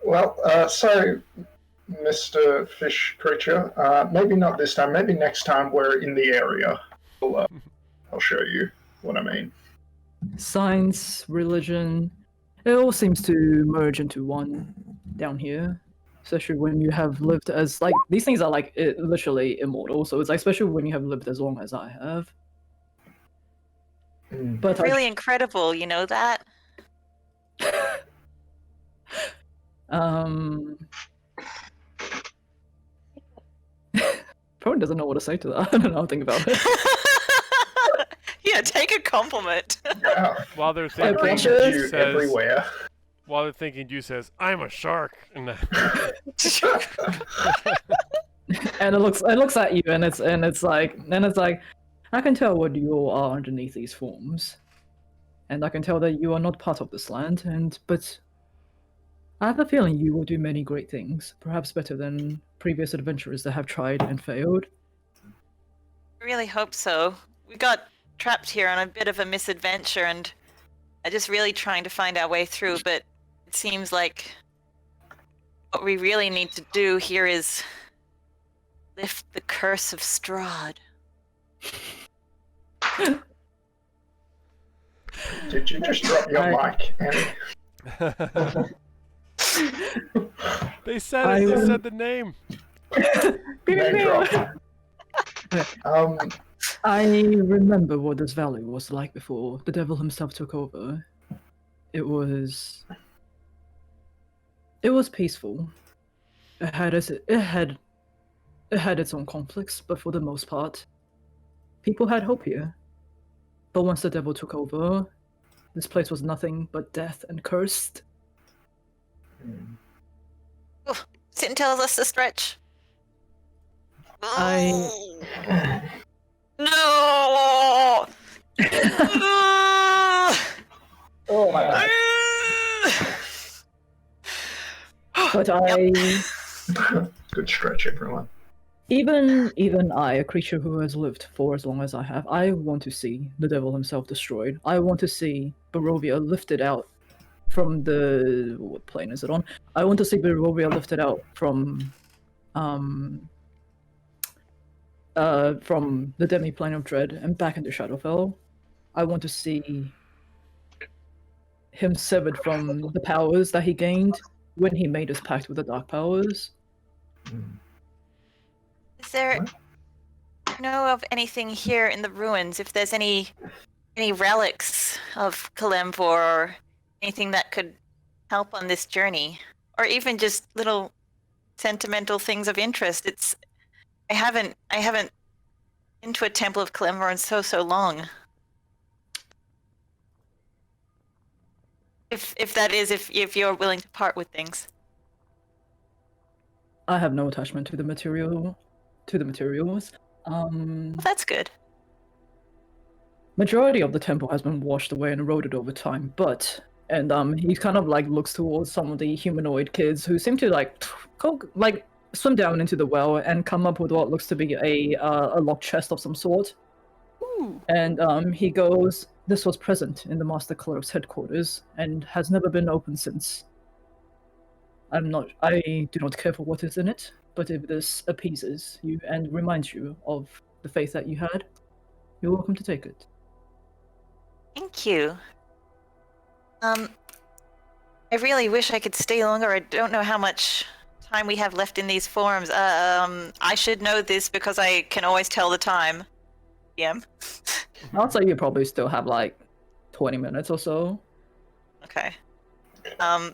Well, so, Mr. Fish Creature, maybe not this time. Maybe next time we're in the area. I'll show you what I mean. Science, religion, it all seems to merge into one down here. Especially when you have lived as, like, these things are, like, literally immortal, so it's like, especially when you have lived as long as I have. But Really incredible, you know that? Probably doesn't know what to say to that. I don't know how to think about it. Yeah, take a compliment. Yeah, While they're I thinking, appreciate Dew you says, everywhere. while they're thinking, Dew says, "I'm a shark." And And it looks at you, and it's like, I can tell what you are underneath these forms, and I can tell that you are not part of this land. But I have a feeling you will do many great things, perhaps better than previous adventurers that have tried and failed. I really hope so. We got trapped here on a bit of a misadventure, and I'm just really trying to find our way through, but it seems like what we really need to do here is lift the Curse of Strahd. Did you just drop your mic, Annie? they said it. They said the name. Name drop. I remember what this valley was like before the devil himself took over. It was peaceful. It had its own conflicts, but for the most part, people had hope here. But once the devil took over, this place was nothing but death and cursed. Sin tells us to stretch. No! Oh my god. But Good stretch, everyone. even I, a creature who has lived for as long as I have, I want to see the devil himself destroyed. I want to see Barovia lifted out from the... what plane is it on? I want to see Barovia lifted out from the demi-plane of dread and back into Shadowfell. I want to see him severed from the powers that he gained when he made his pact with the dark powers. Is there know of anything here in the ruins? If there's any relics of Kalemvor or anything that could help on this journey, or even just little sentimental things of interest. I haven't been to a temple of Kalemvor in so long. If that is, if you're willing to part with things. I have no attachment to the materials. Well, that's good. Majority of the temple has been washed away and eroded over time, he kind of like looks towards some of the humanoid kids who seem to like swim down into the well and come up with what looks to be a locked chest of some sort. And he goes, "This was present in the Master Clerk's headquarters and has never been opened since. I do not care for what is in it, but if this appeases you and reminds you of the faith that you had, you're welcome to take it." Thank you. I really wish I could stay longer. I don't know how much time we have left in these forums. I should know this because I can always tell the time. Yeah. I'll say you probably still have like 20 minutes or so. Okay. Well,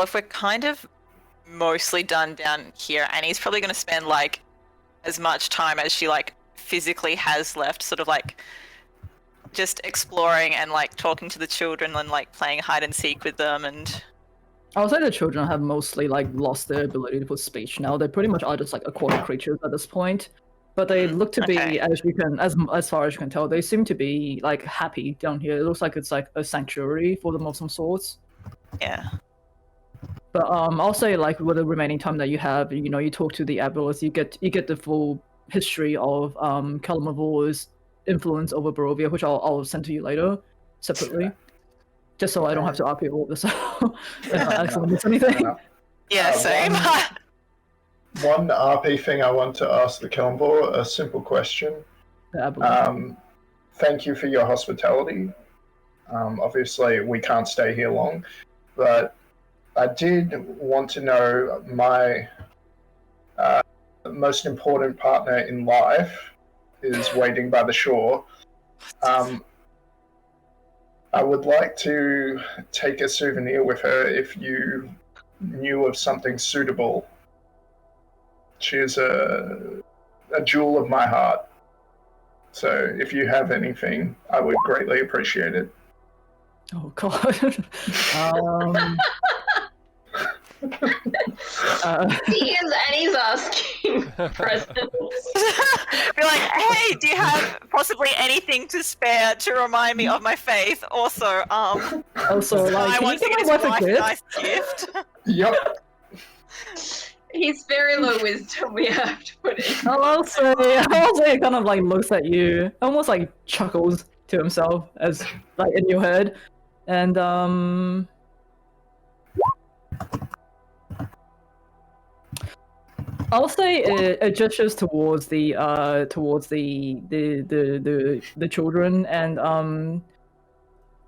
if we're kind of mostly done down here, Annie's probably going to spend like as much time as she like physically has left, sort of like just exploring and like talking to the children and like playing hide and seek with them. And I'll say the children have mostly like lost their ability to put speech now. They pretty much are just like aquatic creatures at this point. But they look to be, Okay. as far as you can tell, they seem to be like happy down here. It looks like it's like a sanctuary for them of some sorts. yeah. But I'll say like with the remaining time that you have, you talk to the Abelis, you get the full history of Kalamavor's influence over Barovia, which I'll send to you later, separately, just so I don't have to RP all of this out. If I accidentally miss anything. Yeah, same. One RP thing I want to ask the Kalamvor, a simple question. The Abelis. Thank you for your hospitality. Obviously, we can't stay here long, but I did want to know my most important partner in life is waiting by the shore. I would like to take a souvenir with her if you knew of something suitable. She is a jewel of my heart. So if you have anything, I would greatly appreciate it. Oh god. And he's asking presents. Be like, hey, do you have possibly anything to spare to remind me of my faith? Also, Also, like, I can you want to get get my his wife a wife a gift? nice gift. Yep. He's very low wisdom, we have to put in. I'll also he kind of like looks at you, almost like chuckles to himself as like in your head, and I'll say it gestures towards the children, and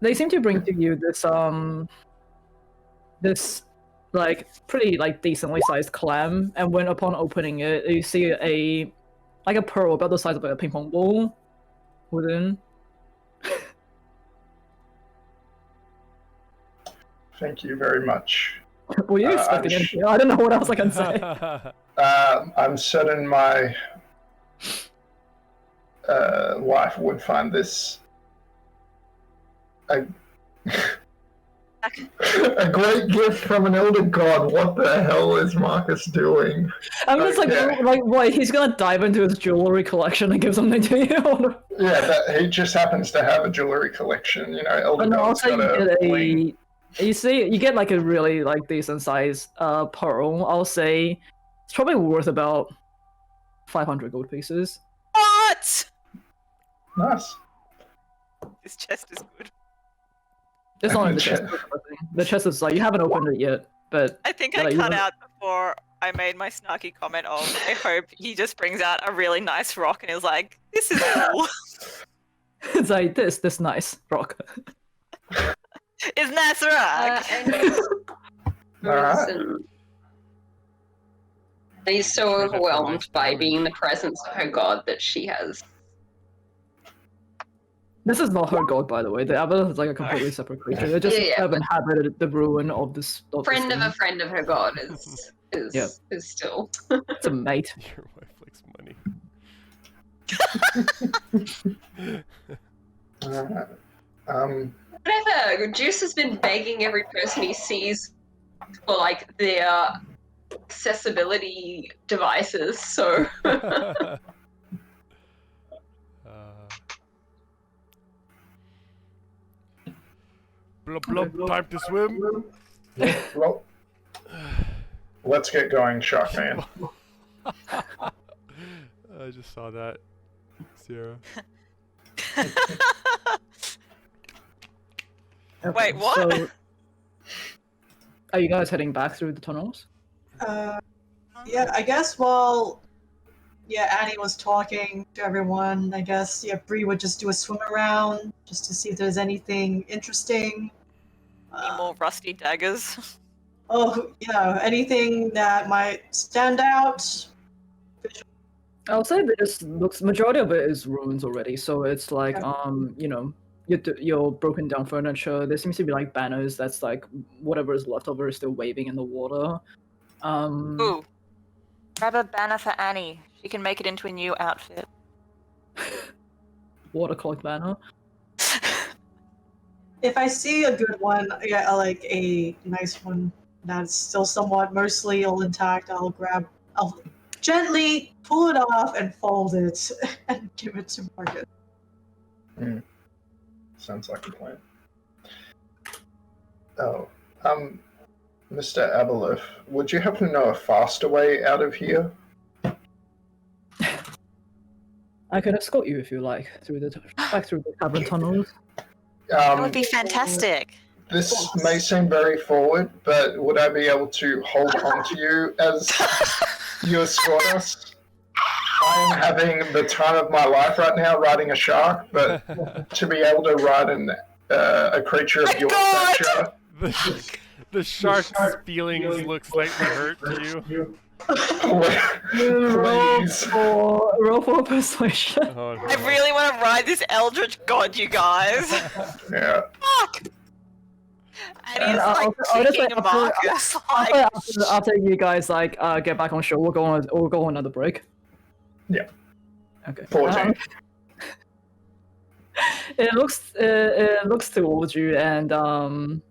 they seem to bring to you this like pretty like decently sized clam, and when upon opening it, you see a pearl about the size of a ping pong ball within. Thank you very much. Were you expecting anything? I don't know what else I can say. I'm certain my wife would find this a great gift from an elder god. What the hell is Marcus doing? I'm just like, what? He's gonna dive into his jewelry collection and give something to you? Yeah, he just happens to have a jewelry collection. Elder No, I'll god's say got a bling. you get like a really like decent size pearl. I'll say it's probably worth about 500 gold pieces. What? Nice. This chest is good. It's not in the chest. The chest is like you haven't opened it yet, but I think Yeah, I you cut don't- out before I made my snarky comment of, I hope he just brings out a really nice rock and is like, this is cool. it's like this nice rock. Isn't that right? Alright. He's so overwhelmed by being in the presence of her god that she has. This is not her god, by the way. The Abaddon is like a completely separate creature. They just Yeah, have inhabited the ruin of this. Friend of a thing. friend of her god is Yeah. is still. It's a mate. Your wife likes money. Alright. Whatever. Juice has been begging every person he sees for like their accessibility devices. So Blub blub, time to swim. Well, let's get going, Sharkman. I just saw that, Sierra. Wait, what? So, are you guys heading back through the tunnels? Yeah, I guess while Annie was talking to everyone, I guess Bree would just do a swim around just to see if there's anything interesting. Any more rusty daggers? Anything that might stand out. I'll say this looks majority of it is ruins already. So it's like Okay. your broken down furniture. There seems to be like banners that's like whatever is left over is still waving in the water. Ooh. Grab a banner for Annie. She can make it into a new outfit. Watercloak banner. If I see a good one, like a nice one that's still somewhat mostly all intact, I'll gently pull it off and fold it and give it to Marcus. Sounds like a plan. Oh, Mr. Abeloth, would you happen to know a faster way out of here? I can escort you if you like back through the cavern tunnels. That would be fantastic. This may seem very forward, but would I be able to hold on to you as you escort us? I am having the time of my life right now riding a shark, but to be able to ride a creature of your stature... The shark's feelings look slightly hurt to you. Please. Roll for persuasion. Oh, no. I really want to ride this eldritch god, you guys. Yeah. Fuck! And he's like I'll just kicking say Marcus. Like, after you guys get back on shore, we'll go on another break. Yeah. Okay. 14. It looks towards you and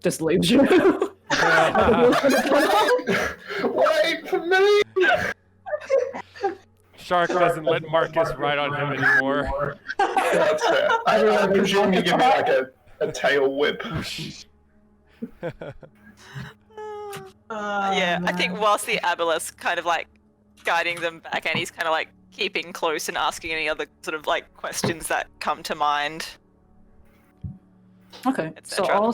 just leaves you. Wait for me! Shark doesn't let Marcus ride on him anymore. That's fair. I presume you give me like a tail whip. yeah, I think whilst the Aboleth's kind of like guiding them back, and he's kind of like keeping close and asking any other sort of like questions that come to mind. Okay, so I'll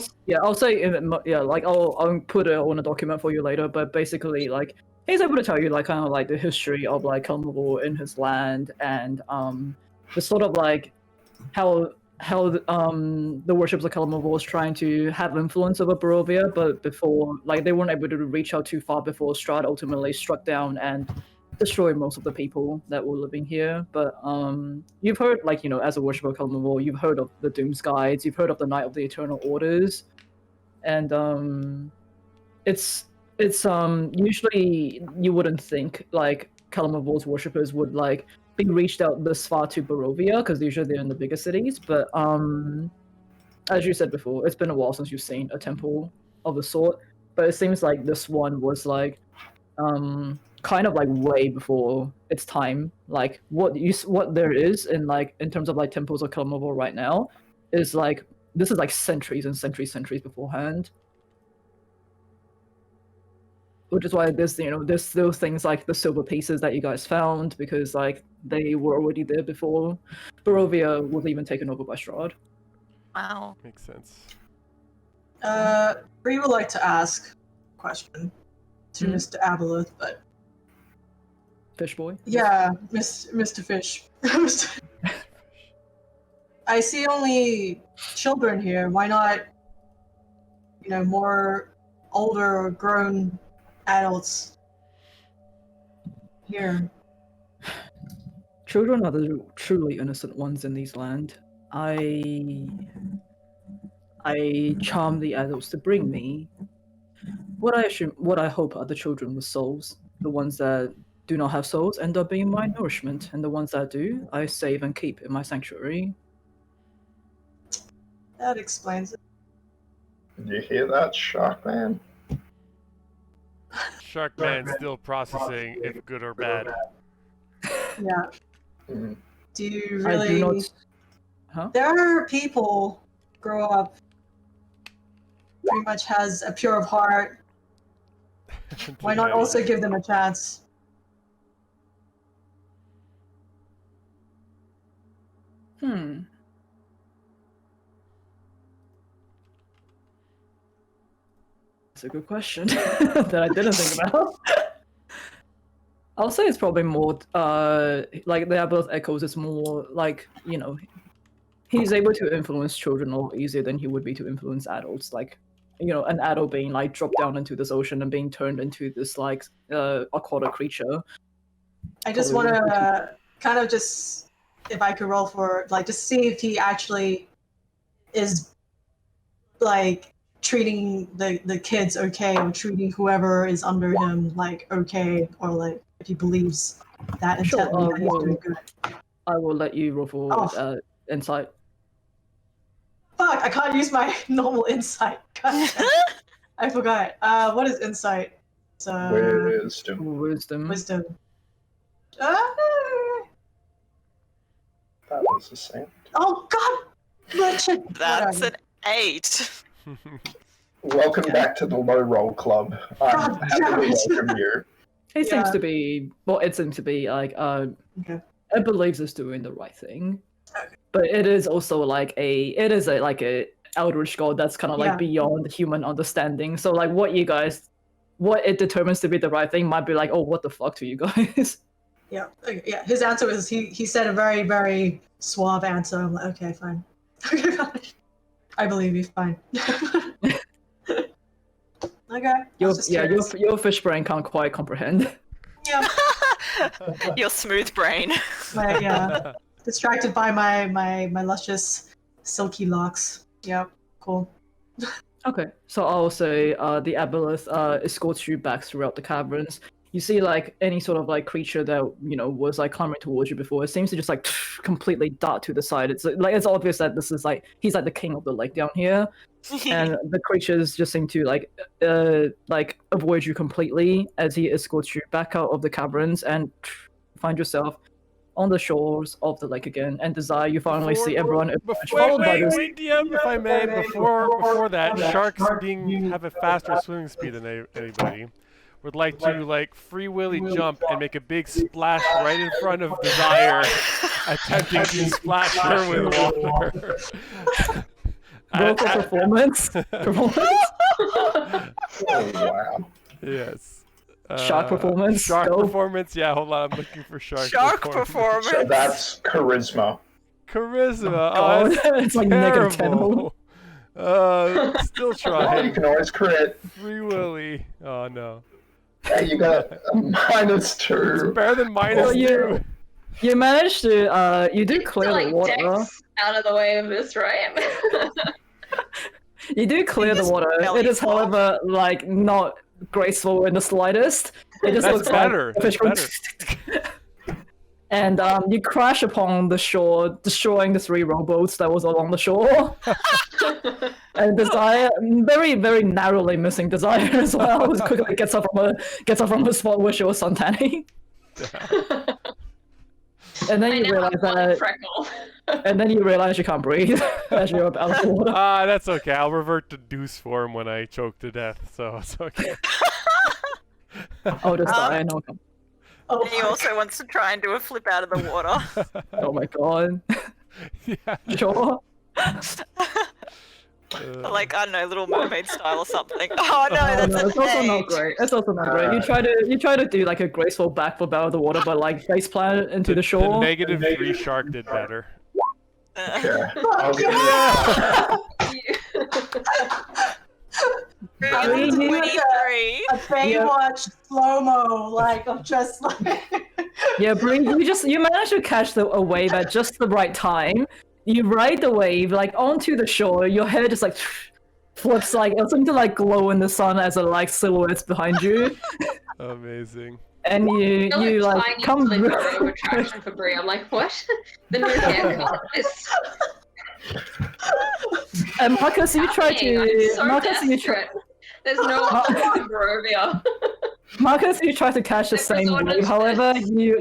say I'll put it on a document for you later. But basically, like he's able to tell you like kind of like the history of like Kalmavor in his land and the sort of like how the worships of Kalmavor was trying to have influence over Barovia, but before like they weren't able to reach out too far before Strahd ultimately struck down and destroyed most of the people that were living here. But you've heard like as a worshipper of Kalmavor, you've heard of the Doom's Guides, you've heard of the Night of the Eternal Orders, and it's usually you wouldn't think like Kalmavor's worshippers would like be reached out this far to Barovia because usually they're in the bigger cities. But as you said before, it's been a while since you've seen a temple of the sort. But it seems like this one was like kind of like way before its time. Like what there is in like in terms of like temples of Kalmavor right now is like this is like centuries and centuries beforehand. Which is why there's those things like the silver pieces that you guys found because like they were already there before Barovia was even taken over by Strahd. Wow. Makes sense. Bree would like to ask a question to Mr. Abeloth, but Fish boy? yeah, Mr. Fish. I see only children here. Why not, more older or grown adults here? Children are the truly innocent ones in these land. I charm the adults to bring me what I hope are the children with souls. The ones that do not have souls end up being my nourishment, and the ones that do, I save and keep in my sanctuary. That explains it. Did you hear that, Sharkman? Sharkman's still processing if good or bad. Yeah. Mm. Do you I really? do not. Huh? There are people grow up pretty much has a pure of heart, Why not also give them a chance? That's a good question that I didn't think about. I'll say it's probably more like the Aboleth Echoes is more like, you know, he's able to influence children a lot easier than he would be to influence adults. Like, you know, an adult being like dropped down into this ocean and being turned into this like aquatic creature. I just want to kind of just, if I could roll for, like, just see if he actually is, like, treating the kids okay, or treating whoever is under him, like, okay, or, like, if he believes that Sure, intently that he's doing good. I will let you roll for insight. Fuck, I can't use my normal insight. God, I forgot. What is insight? Wisdom. Wisdom. Ah! That was the same. Oh God, Richard. That's an 8. Welcome back to the Low Roll Club. I'm God happy damn to it. welcome you. He seems to be, well, it seems to be like, Okay. it believes it's doing the right thing, but it is also like a eldritch god that's kind of like beyond human understanding. So like what it determines to be the right thing might be like, oh, what the fuck to you guys? Yeah, okay, yeah. His answer was he said a very, very suave answer. I'm like, okay, fine. Okay, fine. I believe you. Fine. Okay. Your fish brain can't quite comprehend. Yeah. Your smooth brain. Yeah. Distracted by my luscious, silky locks. Yeah. Cool. Okay, so I'll say the Aboleth escorts you back throughout the caverns. You see, like, any sort of, like, creature that, you know, was, like, clambering towards you before, it seems to just, like, completely dart to the side. It's, like, it's obvious that this is, like, he's, like, the king of the lake down here. And the creatures just seem to, like, avoid you completely as he escorts you back out of the caverns and find yourself on the shores of the lake again. And Desire, you finally see everyone Wait, DM, if I may, before that, sharks have a faster swimming speed than anybody. Would like to like free willy jump and make a big splash right in front of Desire, attempting to splash her with water. Roll for performance. Oh wow. Yes. Shark performance. Shark Go. performance. Yeah, hold on. I'm looking for shark performance. So that's charisma. Charisma. Oh, That's it's like terrible. Still Oh, you trying. can always crit. Free willy. Oh no. Hey, you got a -2. It's better than minus Well, 2. You managed to, you do It's clear like the water. Dex out of the way of this, right? You do clear the Just water. belly It is, flop. however, like, not graceful in the slightest. It just That's looks better. like a fish That's And you crash upon the shore, destroying the 3 rowboats that was along the shore. And Desire, very, very narrowly missing Desire as well, as quickly gets up from a spot where she was suntanning. And then I you know realize I'm one that, freckle. and then you realize you can't breathe as you're out of the water. That's okay. I'll revert to deuce form when I choke to death, so it's okay. Oh, Desire, no. Oh, And he also wants to try and do a flip out of the water. Oh my god. Yeah. Sure. Like, I don't know, Little Mermaid style or something. Oh no, Oh, that's no, an it's also not 8. great. It's also not great. You try to do like a graceful backflip out of the water, but like face plant into the The shore. -3 shark did better. Yeah. I'll give That's I mean, 23. a Baywatch slow-mo, like, I'm just like... Yeah, Bree, you managed to catch a wave at just the right time. You ride the wave like onto the shore. Your hair just like flips like it's something to like glow in the sun as a like silhouettes behind you, Amazing. and you like tiny come. sliver of attraction for Brie. I'm like, what? The new haircut is And Marcus, you try happening. I'm to so Marcus, you try. desperate. There's no option in Barovia. Marcus, you try to catch the same wave. However,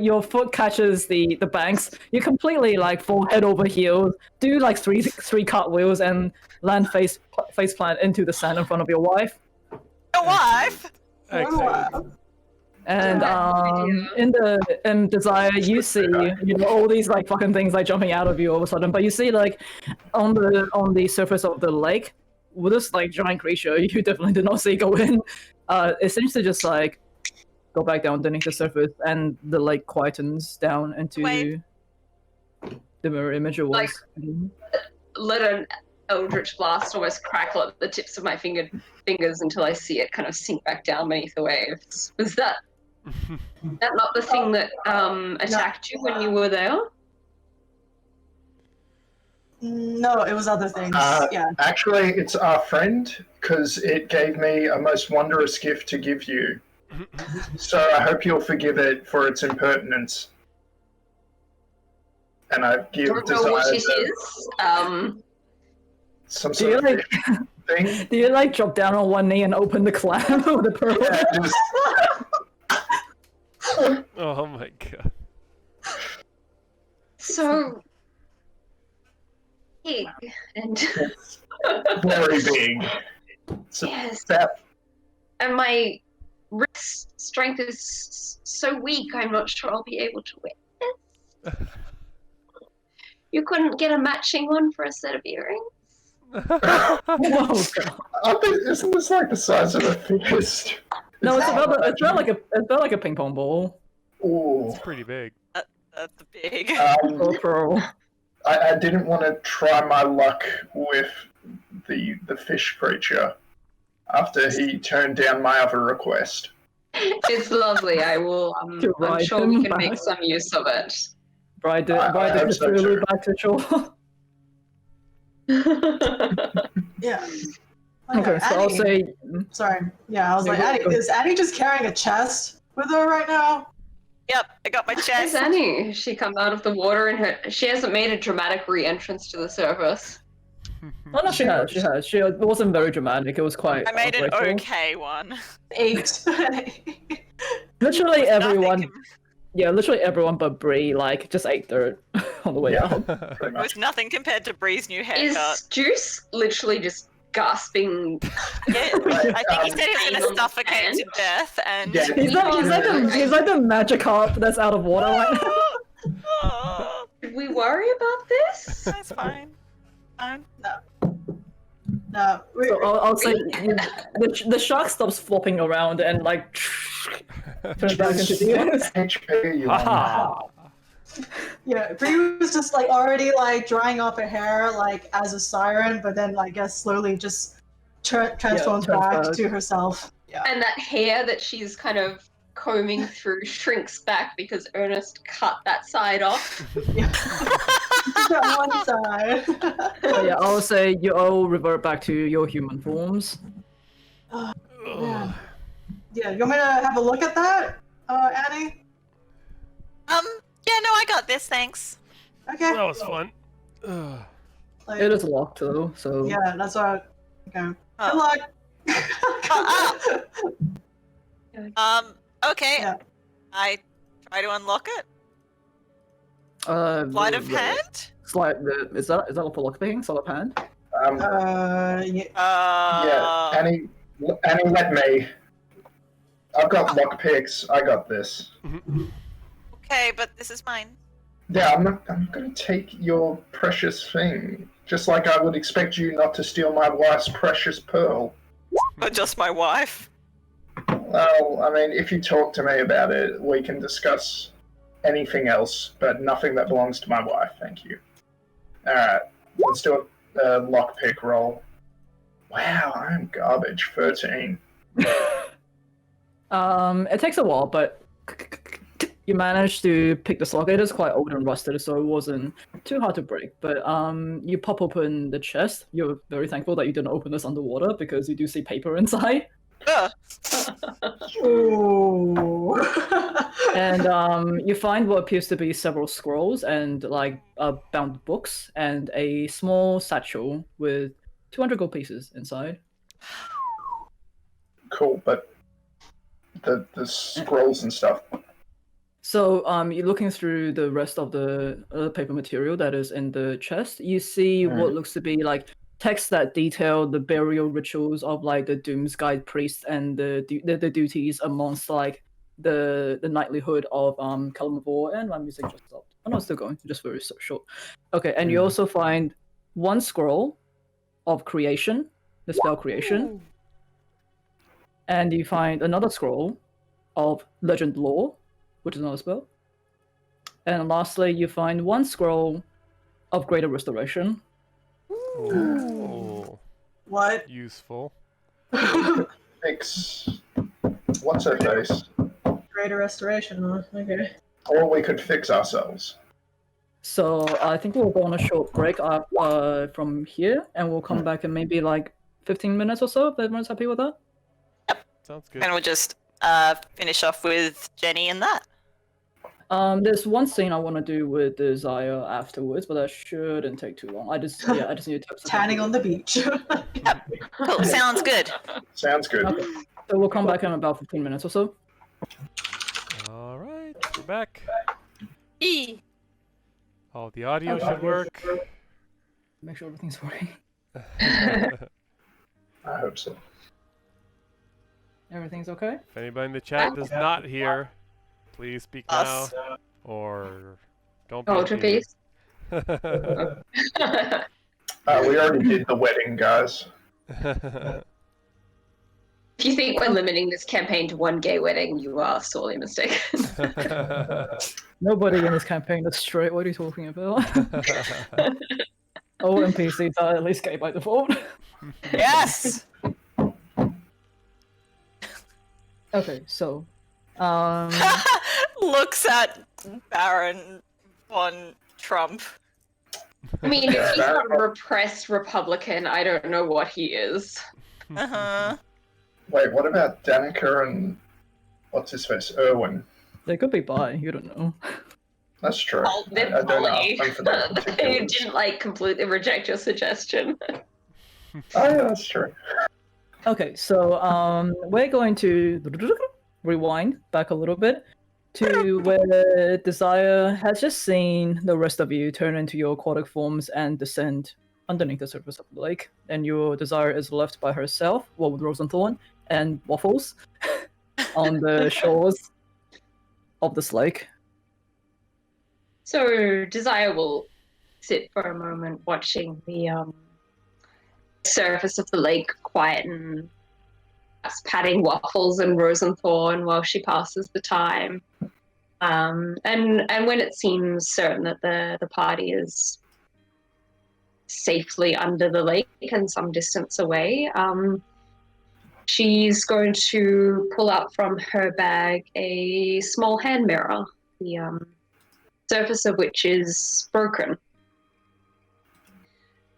your foot catches the banks. You completely like fall head over heels, do like three cartwheels, and land face plant into the sand in front of your wife. Your wife? Excellent. And Yeah. in Desire, you see all these like fucking things like jumping out of you all of a sudden, but you see like on the surface of the lake with this like giant creature you definitely did not see go in. It seems to just like go back down underneath the surface, and the lake quietens down into Wait. the mirror image it was. Let an eldritch blast almost crackle at the tips of my fingers until I see it kind of sink back down beneath the waves. Was that not the thing that attacked you when you were there? No, it was other things. Yeah. Actually, it's our friend, because it gave me a most wondrous gift to give you. So I hope you'll forgive it for its impertinence. And I give Don't know Desire what it is. some Do you sort of like thing. do you like drop down on one knee and open the clam with the pearl? Yeah, just, Oh my god. So big and very big. So yes, that and my wrist strength is so weak. I'm not sure I'll be able to wear this. You couldn't get a matching one for a set of earrings? Oh, God. isn't this like the size of a fist? No, it's about like a ping pong ball. Ooh. It's pretty big. That's big. Or a pearl. I didn't want to try my luck with the fish creature after he turned down my other request. It's lovely. I will. To I'm ride sure we him can make back. some use of it. Ride the hope so, Cthulhu too. back to shore. Yeah. Okay, so I'll Annie- say Sorry. Yeah, I was Yeah, like, go- Annie, go. is Annie just carrying a chest with her right now? Yep, I got my Where's chest. Annie? She comes out of the water and she hasn't made a dramatic re-entrance to the surface. Oh no, she has. It wasn't very dramatic. It was quite. I made an grateful. okay one. 8. Literally everyone. Nothing, Yeah, literally everyone but Bree like just ate dirt on the way out. Pretty it was much. nothing compared to Bree's new haircut. Is Juice literally just gasping? Yeah, I think he said he was Pain going on to the suffocate hand? to death, and Yeah. He's like the Magikarp that's out of water right now. Oh, Did we worry about this? that's fine. Fine. No, So I'll say the shark stops flopping around and like turns back into the earth. HP you on? Haha. yeah, Bree was just like already like drying off her hair like as a siren, but then I guess slowly just transforms turns back back. to herself. Yeah. And that hair that she's kind of combing through shrinks back because Ernest cut that side off. That one side. So yeah, I'll say you all revert back to your human forms. Yeah. Yeah, you want me to have a look at that, Annie? Yeah, no, I got this, thanks. Okay. That was fun. Ugh. Like, It is locked though, so yeah, that's what. Okay. Oh. Good luck. Okay. Yeah. I try to unlock it. Sleight Sleight of hand? Is that a lockpicking? Sleight of hand? Yeah. Yeah, Annie, let me. I've got lockpicks. I got this. Okay, but this is mine. Yeah, I'm not going to take your precious thing. Just like I would expect you not to steal my wife's precious pearl. Or just my wife. Well, I mean, if you talk to me about it, we can discuss anything else, but nothing that belongs to my wife, thank you. Alright, let's do a lockpick roll. Wow, I'm garbage. 13. It takes a while, but you managed to pick the lock. It is quite old and rusted, so it wasn't too hard to break. But you pop open the chest. You're very thankful that you didn't open this underwater because you do see paper inside. Ugh. Ooh. And you find what appears to be several scrolls and like bound books and a small satchel with 200 gold pieces inside. Cool, but the scrolls and stuff. So you're looking through the rest of the paper material that is in the chest. You see what looks to be like texts that detail the burial rituals of like the Doomsguide priests and the duties amongst like the knightlyhood of Kalimavor, and my music just stopped. Oh no, it's still going, just very short. Okay, and you also find one scroll of creation, the spell creation, and you find another scroll of legend lore, which is another spell. And lastly, you find one scroll of greater restoration. Ooh, What? useful. Fix. What's her face? Greater restoration, huh? Okay. Or we could fix ourselves. So I think we'll go on a short break from here, and we'll come back in maybe like 15 minutes or so, if everyone's happy with that. Sounds good. And we'll just finish off with Jenny and that. There's one scene I want to do with Desire afterwards, but that shouldn't take too long. I just need to text Tanning on the beach. Cool. Sounds good. Sounds good. Okay. So we'll come back in about 15 minutes or so. All right, we're back. Eee. Oh, the audio should work. Make sure everything's working. I hope so. Everything's okay? If anybody in the chat does not hear, please speak Us. now, or don't be. Hold your repeated. peace. We already did the wedding, guys. If you think we're limiting this campaign to one gay wedding, you are sorely mistaken. Nobody in this campaign is straight. What are you talking about? All NPCs are at least gay by default. Yes. Okay, so Looks at Baron von Trump. I mean, if he's not a repressed Republican, I don't know what he is. Uh-huh. Wait, what about Danica and what's his face? Erwin. they could be bi. You don't know. That's true. Oh, they're I don't know. poly. I'm for that They particular. didn't like completely reject your suggestion. Oh yeah, that's true. Okay, so we're going to rewind back a little bit to where Desire has just seen the rest of you turn into your aquatic forms and descend underneath the surface of the lake, and your Desire is left by herself, well, with Rosenthorn and Waffles, on the shores of this lake. So Desire will sit for a moment watching the surface of the lake quieten, patting Waffles and Rosenthorn while she passes the time. And when it seems certain that the party is safely under the lake and some distance away, she's going to pull out from her bag a small hand mirror, the surface of which is broken,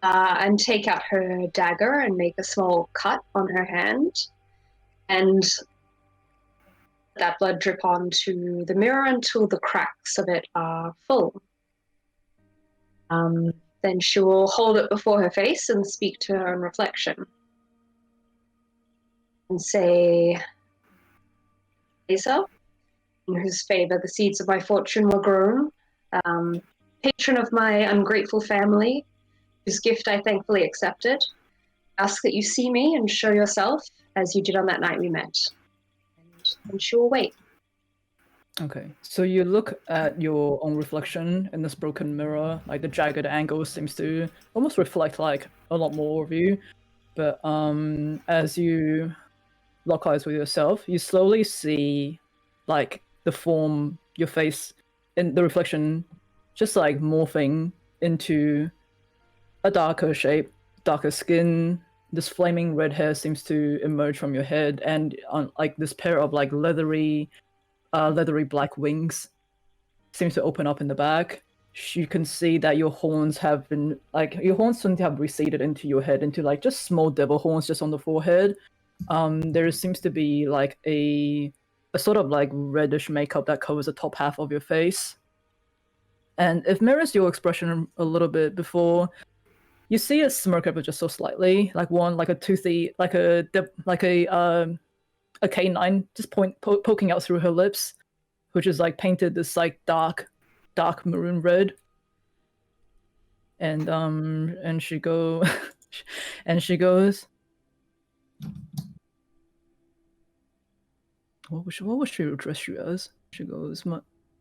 and take out her dagger and make a small cut on her hand, and let that blood drip onto the mirror until the cracks of it are full. Then she will hold it before her face and speak to her own reflection and say, Lisa, in whose favor the seeds of my fortune were grown, patron of my ungrateful family, whose gift I thankfully accepted, ask that you see me and show yourself as you did on that night we met. And she will wait. Okay, so you look at your own reflection in this broken mirror, like the jagged angle seems to almost reflect like a lot more of you, but as you lock eyes with yourself, you slowly see like the form, your face in the reflection just like morphing into a darker shape, darker skin. This flaming red hair seems to emerge from your head, and like this pair of like leathery black wings seems to open up in the back. You can see that your horns have been your horns seem to have receded into your head, into like just small devil horns just on the forehead. There seems to be like a sort of like reddish makeup that covers the top half of your face, and it mirrors your expression a little bit before. You see a smirk up just so slightly, like one, like a toothy, like a canine just poking out through her lips, which is like painted this like dark maroon red. And she go, And she goes, what was she address you as? She goes,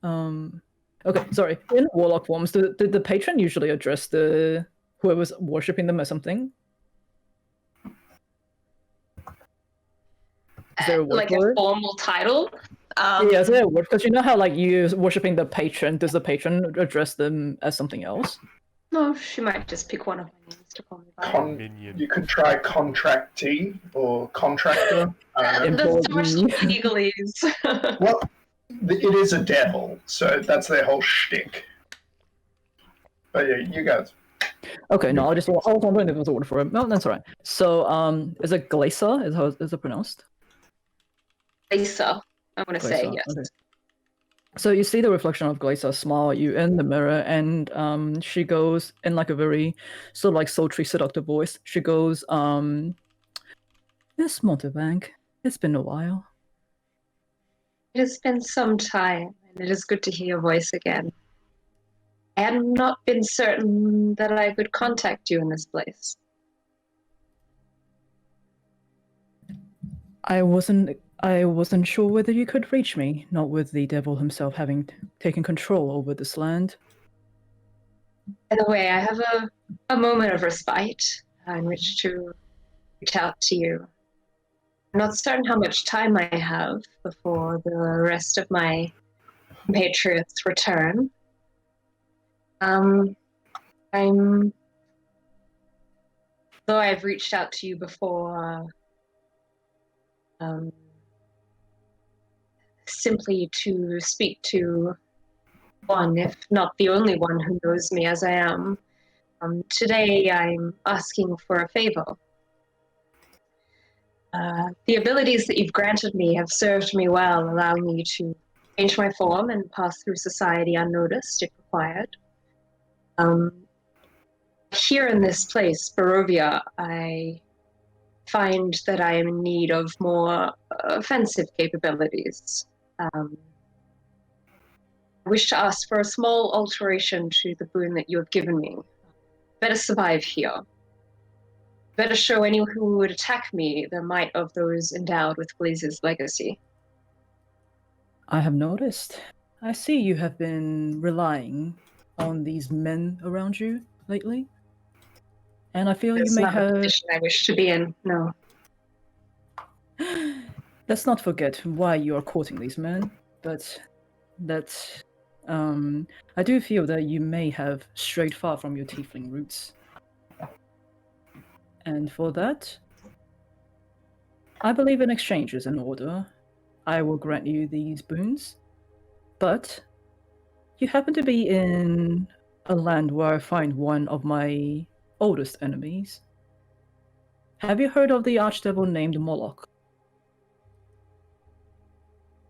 okay, sorry. In warlock forms, did the patron usually address whoever's worshipping them as something? Is there a word Like for a it? formal title? Yeah, is there a word? Because you know how like you worshipping the patron, does the patron address them as something else? No, she might just pick one of my names to call me by. Minion. You could try contractee or contractor. I don't know. There's so much Employee. legalese. Well, it is a devil, so that's their whole shtick. But yeah, you guys. Okay, no, I was wondering if there was a word for it. No, that's alright. So, is it Glacier? Is it pronounced? Lisa, I'm going to say Glacier, yes. okay. So you see the reflection of Glacier smile at you in the mirror, and she goes in like a very sort of like sultry, seductive voice. She goes, Miss Montebank, it's been a while. It has been some time, and it is good to hear your voice again. I had not been certain that I could contact you in this place. I wasn't sure whether you could reach me, not with the devil himself having taken control over this land. By the way, I have a moment of respite in which to reach out to you. I'm not certain how much time I have before the rest of my compatriots return. Though I've reached out to you before, simply to speak to one, if not the only one who knows me as I am. Today I'm asking for a favor. The abilities that you've granted me have served me well, allowing me to change my form and pass through society unnoticed if required. Here in this place, Barovia, I find that I am in need of more offensive capabilities. I wish to ask for a small alteration to the boon that you have given me. Better survive here. Better show anyone who would attack me the might of those endowed with Blaze's legacy. I have noticed. I see you have been relying on these men around you lately. And I feel It's you may not a have... position I wish to be in, no. Let's not forget why you are courting these men, but that I do feel that you may have strayed far from your tiefling roots. And for that, I believe an exchange is in order. I will grant you these boons, but you happen to be in a land where I find one of my oldest enemies. Have you heard of the archdevil named Moloch?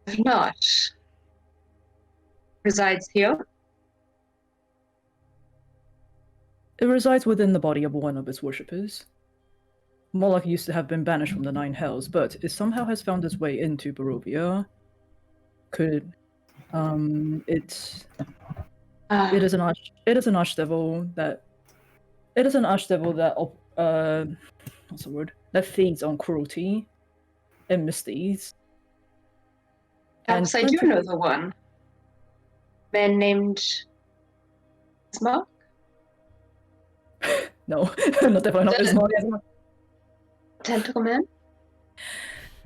If not, resides here. It resides within the body of one of its worshippers. Moloch used to have been banished from the Nine Hells, but it somehow has found its way into Barovia. It is an archdevil that what's the word? That feeds on cruelty and misdeeds. Perhaps I do know the one. Man named Ismark? No, not definitely not Ismark. Tentacle Man?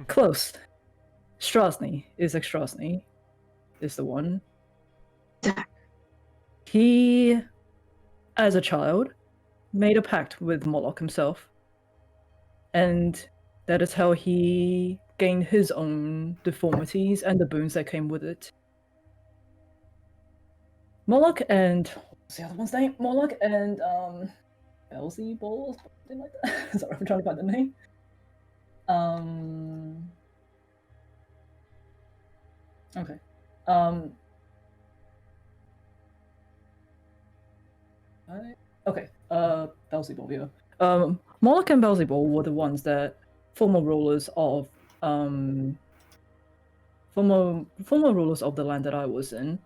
Close. Strahd is the one. He, as a child, made a pact with Moloch himself, and that is how he gained his own deformities and the boons that came with it. Moloch and what's the other one's name? Moloch and Beelzebul, something like that. Sorry, I'm trying to find the name. Okay. Beelzebul, yeah. Moloch and Beelzebul were the ones that former rulers of the land that I was in.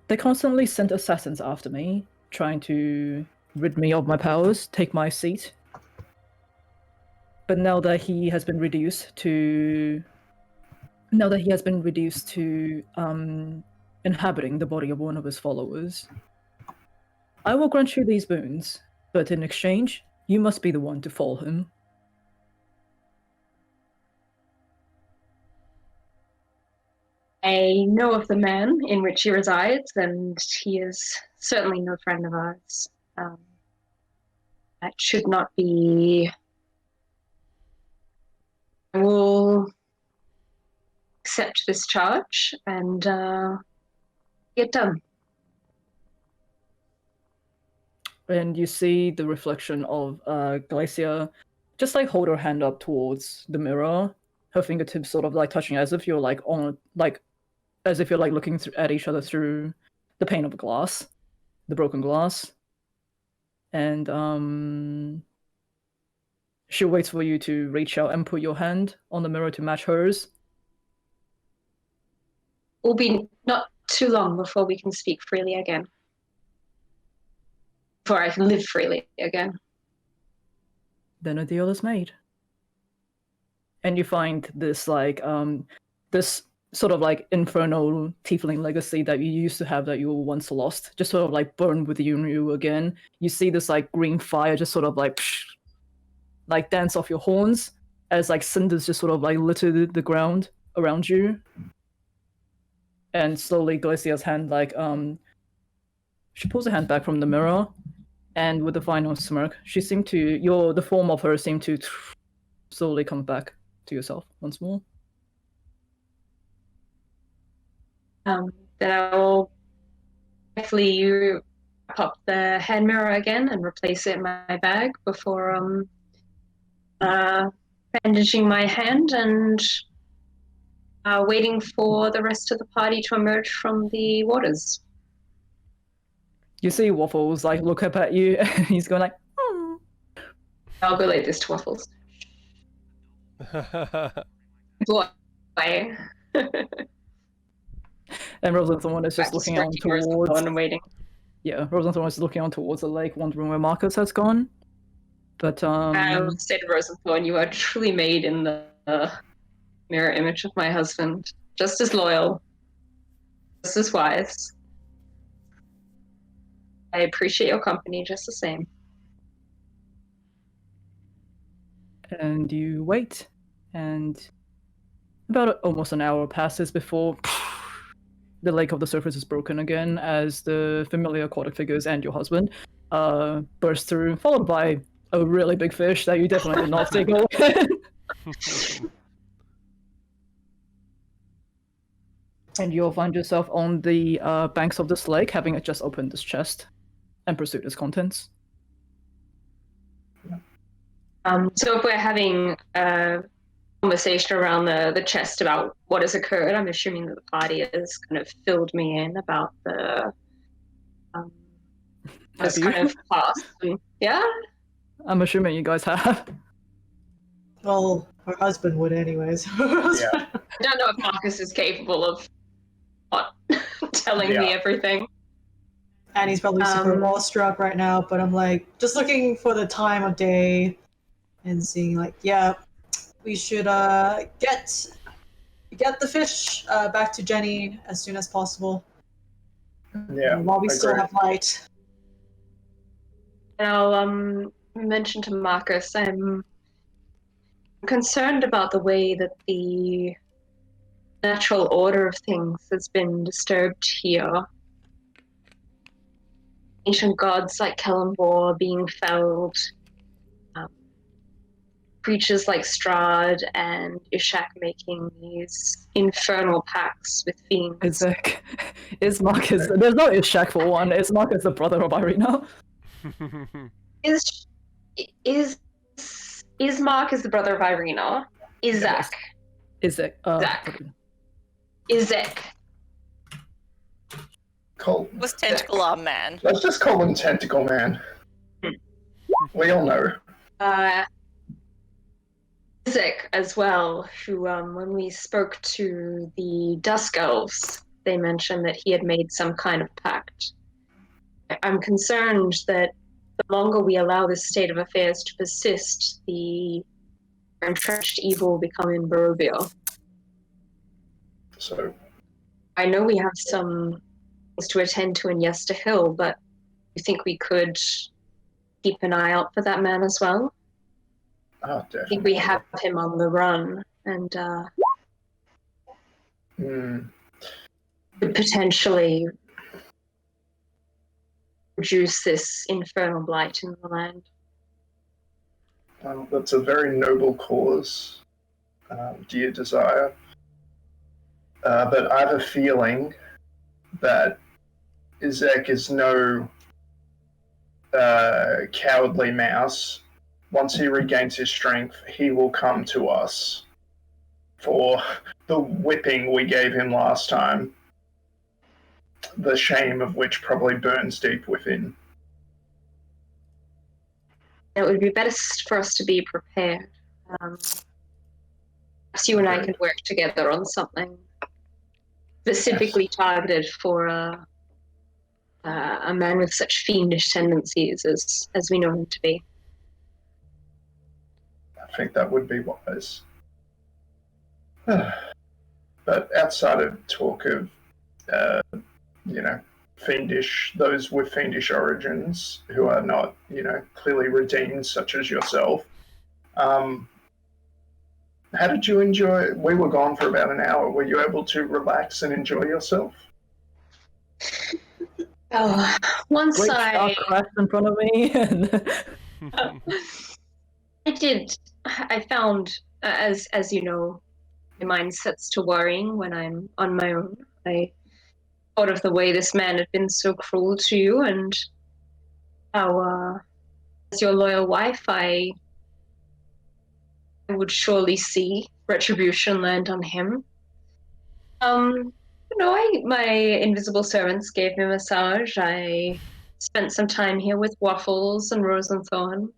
They constantly sent assassins after me, trying to rid me of my powers, take my seat. But now that he has been reduced to inhabiting the body of one of his followers, I will grant you these boons, but in exchange, you must be the one to fall him. I know of the man in which he resides, and he is certainly no friend of ours. That should not be. I will accept this charge and get done. And you see the reflection of Glacia just like hold her hand up towards the mirror, her fingertips sort of like touching as if you're like on like as if you're like looking at each other through the pane of glass, the broken glass. And she waits for you to reach out and put your hand on the mirror to match hers. Will be not too long before we can speak freely again. Before I can live freely again. Then a deal is made. And you find this like this sort of like infernal tiefling legacy that you used to have that you once lost, just sort of like burn with you again. You see this like green fire just sort of like dance off your horns as like cinders just sort of like litter the ground around you. And slowly Glacia's hand like she pulls her hand back from the mirror, and with a final smirk, she seemed to the form of her seemed to slowly come back to yourself once more. Then I will carefully pop the hand mirror again and replace it in my bag before bandaging my hand and waiting for the rest of the party to emerge from the waters. You see Waffles like look up at you, and he's going like, "Hmm." I'll relate this to Waffles. Boy. And Rosalind Thorn is just looking on towards. And waiting. Yeah, Rosalind Thorn is looking on towards the lake, wondering where Marcus has gone. But I will say to Rosenthorn, you are truly made in the mirror image of my husband. Just as loyal, just as wise. I appreciate your company just the same. And you wait, and about almost an hour passes before the lake of the surface is broken again as the familiar aquatic figures and your husband burst through, followed by a really big fish that you definitely did not signal. And you'll find yourself on the banks of this lake, having just opened this chest and pursued its contents. So if we're having a conversation around the chest about what has occurred, I'm assuming that the party has kind of filled me in about the this kind of past. Yeah? I'm assuming you guys have. Well, her husband would anyways. Yeah. I don't know if Marcus is capable of not telling me everything. And he's probably super awestruck right now, but I'm like, just looking for the time of day and seeing like, yeah, we should get the fish back to Jenny as soon as possible. Yeah. While we still have light. And I'll mention to Marcus, I'm concerned about the way that the natural order of things has been disturbed here. Ancient gods like Kellenbor being felled, creatures like Strahd and Ishak making these infernal pacts with fiends. Isaac. Is Marcus. There's no Ishak for one. Is Marcus the brother of Irina? Is Marcus the brother of Irina? Isaac. Isaac. Zach. Isaac. Was Tentacle Arm Man. Let's just call him Tentacle Man. We all know. Isaac as well, who when we spoke to the Dusk Elves, they mentioned that he had made some kind of pact. I'm concerned that the longer we allow this state of affairs to persist, the entrenched evil will become in Barovia. So, I know we have some things to attend to in Yester Hill, but you think we could keep an eye out for that man as well? oh, I think we definitely. have him on the run, and could potentially reduce this infernal blight in the land. Well, that's a very noble cause, dear Desire. But I have a feeling that Izek is no cowardly mouse. Once he regains his strength, he will come to us for the whipping we gave him last time, the shame of which probably burns deep within. It would be best for us to be prepared. Perhaps you and I can work together on something specifically targeted for a man with such fiendish tendencies as we know him to be. I think that would be wise. But outside of talk of, fiendish, those with fiendish origins who are not, clearly redeemed, such as yourself, how did you enjoy? We were gone for about an hour. Were you able to relax and enjoy yourself? Oh, once Great shark crashed in front of me. And I found, as you know, my mind sets to worrying when I'm on my own. I thought of the way this man had been so cruel to you, and how, as your loyal wife, I would surely see retribution land on him. My invisible servants gave me a massage. I spent some time here with Waffles and Rose and Thorn.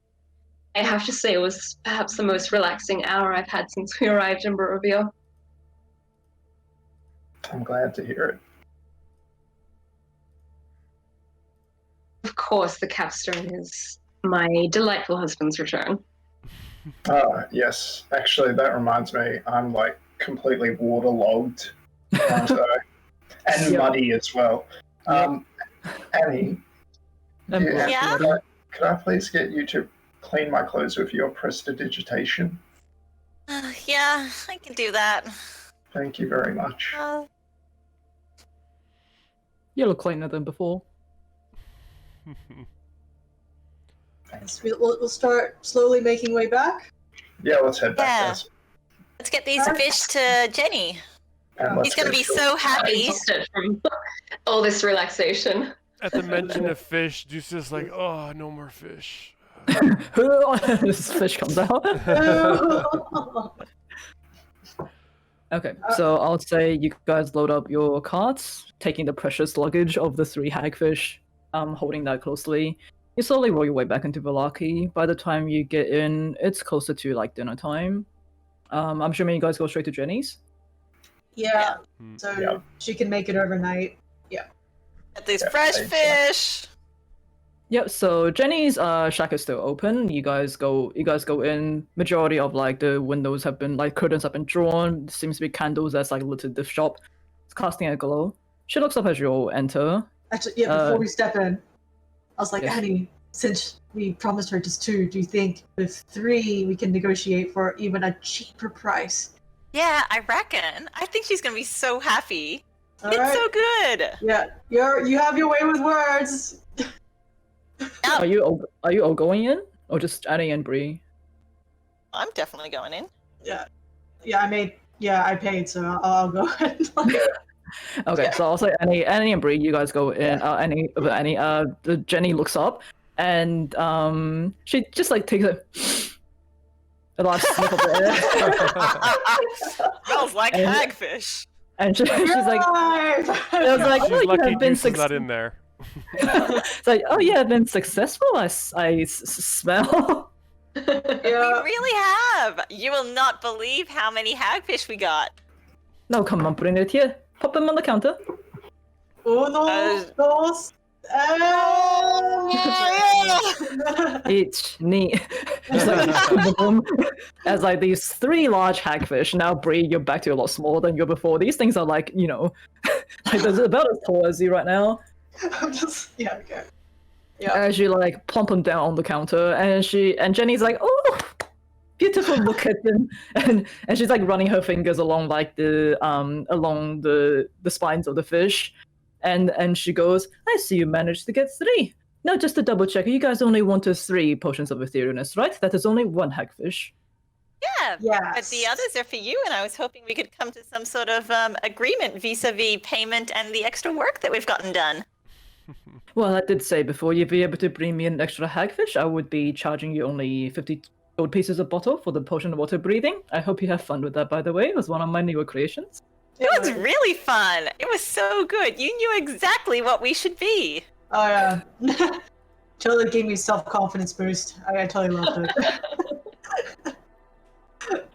I have to say it was perhaps the most relaxing hour I've had since we arrived in Barovia. I'm glad to hear it. Of course, the capstone is my delightful husband's return. Yes. Actually, that reminds me, I'm like completely waterlogged. And muddy as well. Annie, Yeah? could I please get you to clean my clothes with your prestidigitation? Yeah, I can do that. Thank you very much. you look cleaner than before. Yes, we'll start slowly making way back. Yeah, let's head back, Yeah. guys. Let's get these fish to Jenny. And let's He's going to go be to- so happy. Exhausted from all this relaxation. At the mention of fish, Juice is like, oh, no more fish. This fish comes out. Okay, so I'll say you guys load up your carts, taking the precious luggage of the 3 hagfish, holding that closely. You slowly roll your way back into Velaki. By the time you get in, it's closer to like dinner time. I'm assuming you guys go straight to Jenny's. Yeah, Hmm. so Yeah. she can make it overnight. Get these Yeah, fresh thanks. fish. Yep, so Jenny's shack is still open. You guys go in. Majority of like the windows have been like curtains have been drawn. Seems to be candles that's like lit the shop. It's casting a glow. She looks up as you all enter. Actually, before Uh, we step in, I was like, yes. Annie, since we promised her just 2, do you think with 3 we can negotiate for even a cheaper price? Yeah, I reckon. I think she's going to be so happy. All It's right. so good. Yeah, you have your way with words. Are you all going in, or just Annie and Bree? I'm definitely going in. Yeah, I paid, so I'll go ahead. Okay, so I'll say Annie and Bree, you guys go in. Jenny looks up, and she just like takes a last sniff of the air, Smells like And- hagfish. and she's like, I was like, She's oh, you lucky have been Juice is not in there. It's like, oh, you have been successful. I smell. We Yeah. really have. You will not believe how many hagfish we got. No, come on, bring it here. Pop them on the counter. Uno, dos, It's neat. Just like as like these 3 large hagfish. Now, Bree, you're back to a lot smaller than you were before. These things are like, you know, like they're about as tall as you right now. I'm just okay. Yeah. As you like plump them down on the counter, and Jenny's like, oh, beautiful, look at them, and she's like running her fingers along like the spines of the fish, and she goes, I see you managed to get 3. No, just to double check, you guys only wanted 3 potions of etherealness, right? That is only 1 hagfish. Yeah, Yes. but the others are for you, and I was hoping we could come to some sort of agreement vis-a-vis payment and the extra work that we've gotten done. Well, I did say before you'd be able to bring me an extra hagfish, I would be charging you only 50 gold pieces a bottle for the potion of water breathing. I hope you have fun with that, by the way. It was one of my newer creations. It was really fun. It was so good. You knew exactly what we should be. Oh yeah. Totally gave me self-confidence boost. I totally loved it.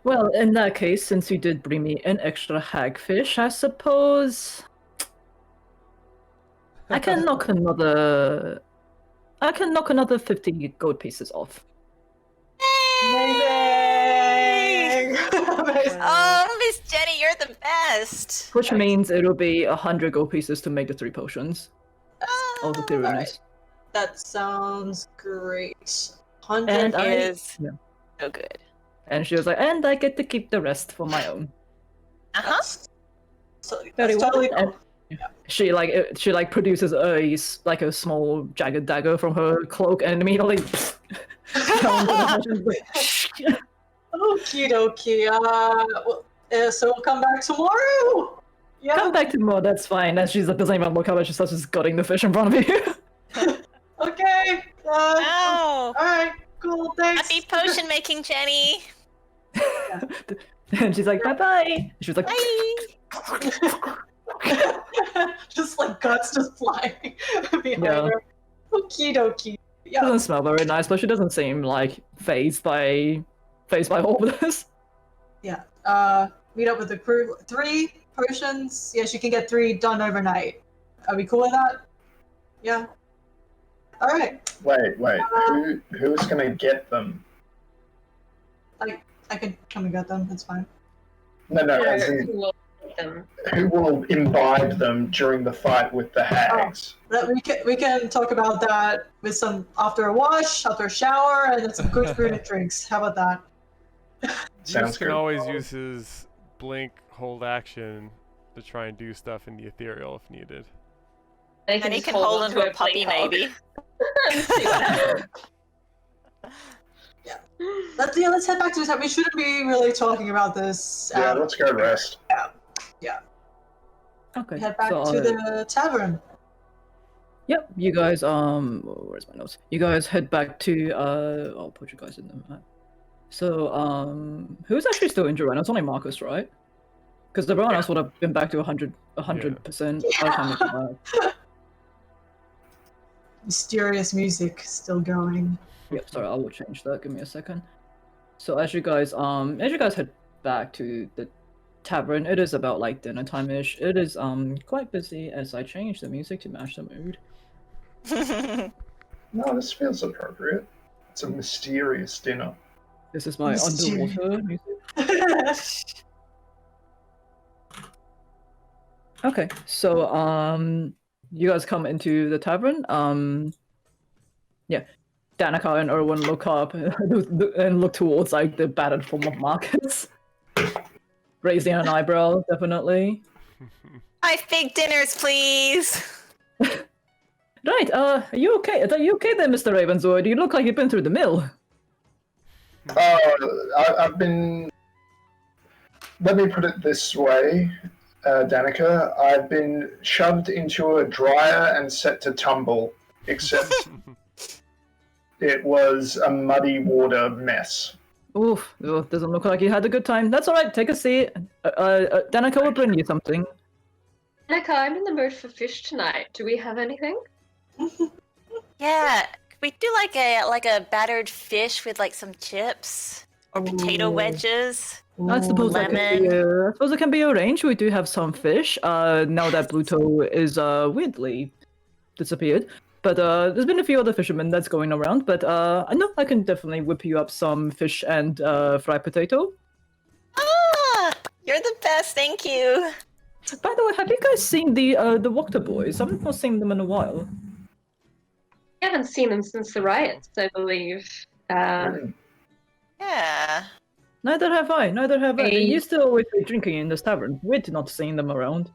Well, in that case, since you did bring me an extra hagfish, I suppose I can knock another 50 gold pieces off. Amazing! Amazing. Oh, Miss Jenny, you're the best. Which means it'll be 100 gold pieces to make the 3 potions of the etherealness. Alright. That sounds great. 100 And I- Is Yeah. so good. And she was like, and I get to keep the rest for my own. Uh-huh. So, Very that's well. totally And she produces a small jagged dagger from her cloak and immediately Okie dokie. So we'll come back tomorrow. Yeah. come back to more, that's fine. And she's like, doesn't even look up, she starts just gutting the fish in front of you. Okay. Oh, Alright, cool, thanks. happy potion making, Jenny. And she's like, bye-bye. She was like, Bye. Just like guts just flying behind Yeah. her. Okie dokie. Yeah. doesn't smell very nice, but she doesn't seem like phased by all of this. Yeah. Meet up with the crew. 3 potions. Yeah, she can get 3 done overnight. Are we cool with that? Yeah. Alright. Wait. Who's gonna get them? I can come and get them, that's fine. No, as in, Who will take them? who will imbibe them during the fight with the hags? But we can talk about that with some after a wash, after a shower, and then some good food and drinks. How about that? Sounds Juice can good. always use his blink hold action to try and do stuff in the ethereal if needed. And he can hold onto a puppy, maybe. See what happens. Let's head back to the town. We shouldn't be really talking about this. Yeah, let's go rest. Okay. Head back so, to the tavern. Yep, you guys, where's my notes? You guys head back to, I'll put you guys in the map. So, who's actually still injured right now? It's only Marcus, right? Because everyone else would have been back to 100% by the time we come back. Mysterious music still going. Yep, sorry, I will change that. Give me a second. So as you guys head back to the tavern, it is about like dinner time-ish. It is quite busy as I change the music to match the mood. No, this feels appropriate. It's a mysterious dinner. This is my Mysterious. underwater music. Okay, so you guys come into the tavern. Yeah, Danica and Erwin look up and look towards like the battered form of Marcus, raising an eyebrow, definitely. 5 big dinners, please. Right, are you okay? Are you okay there, Mr. Ravenswood? You look like you've been through the mill. I've been. Let me put it this way, Danica. I've been shoved into a dryer and set to tumble, except it was a muddy water mess. Oof, doesn't look like you had a good time. That's alright, take a seat. Danica will bring you something. Annika, I'm in the mood for fish tonight. Do we have anything? Yeah, could we do like a battered fish with like some chips or potato Ooh. wedges? I suppose that can be arranged. We do have some fish. Now that Bluto is weirdly disappeared. But there's been a few other fishermen that's going around. But I know I can definitely whip you up some fish and fried potato. Ah, you're the best. Thank you. By the way, have you guys seen the Water Boys? I've not seen them in a while. I haven't seen them since the riots, I believe. Yeah. Neither have I. Neither have I. They Hey. used to always be drinking in this tavern. We're not seeing them around.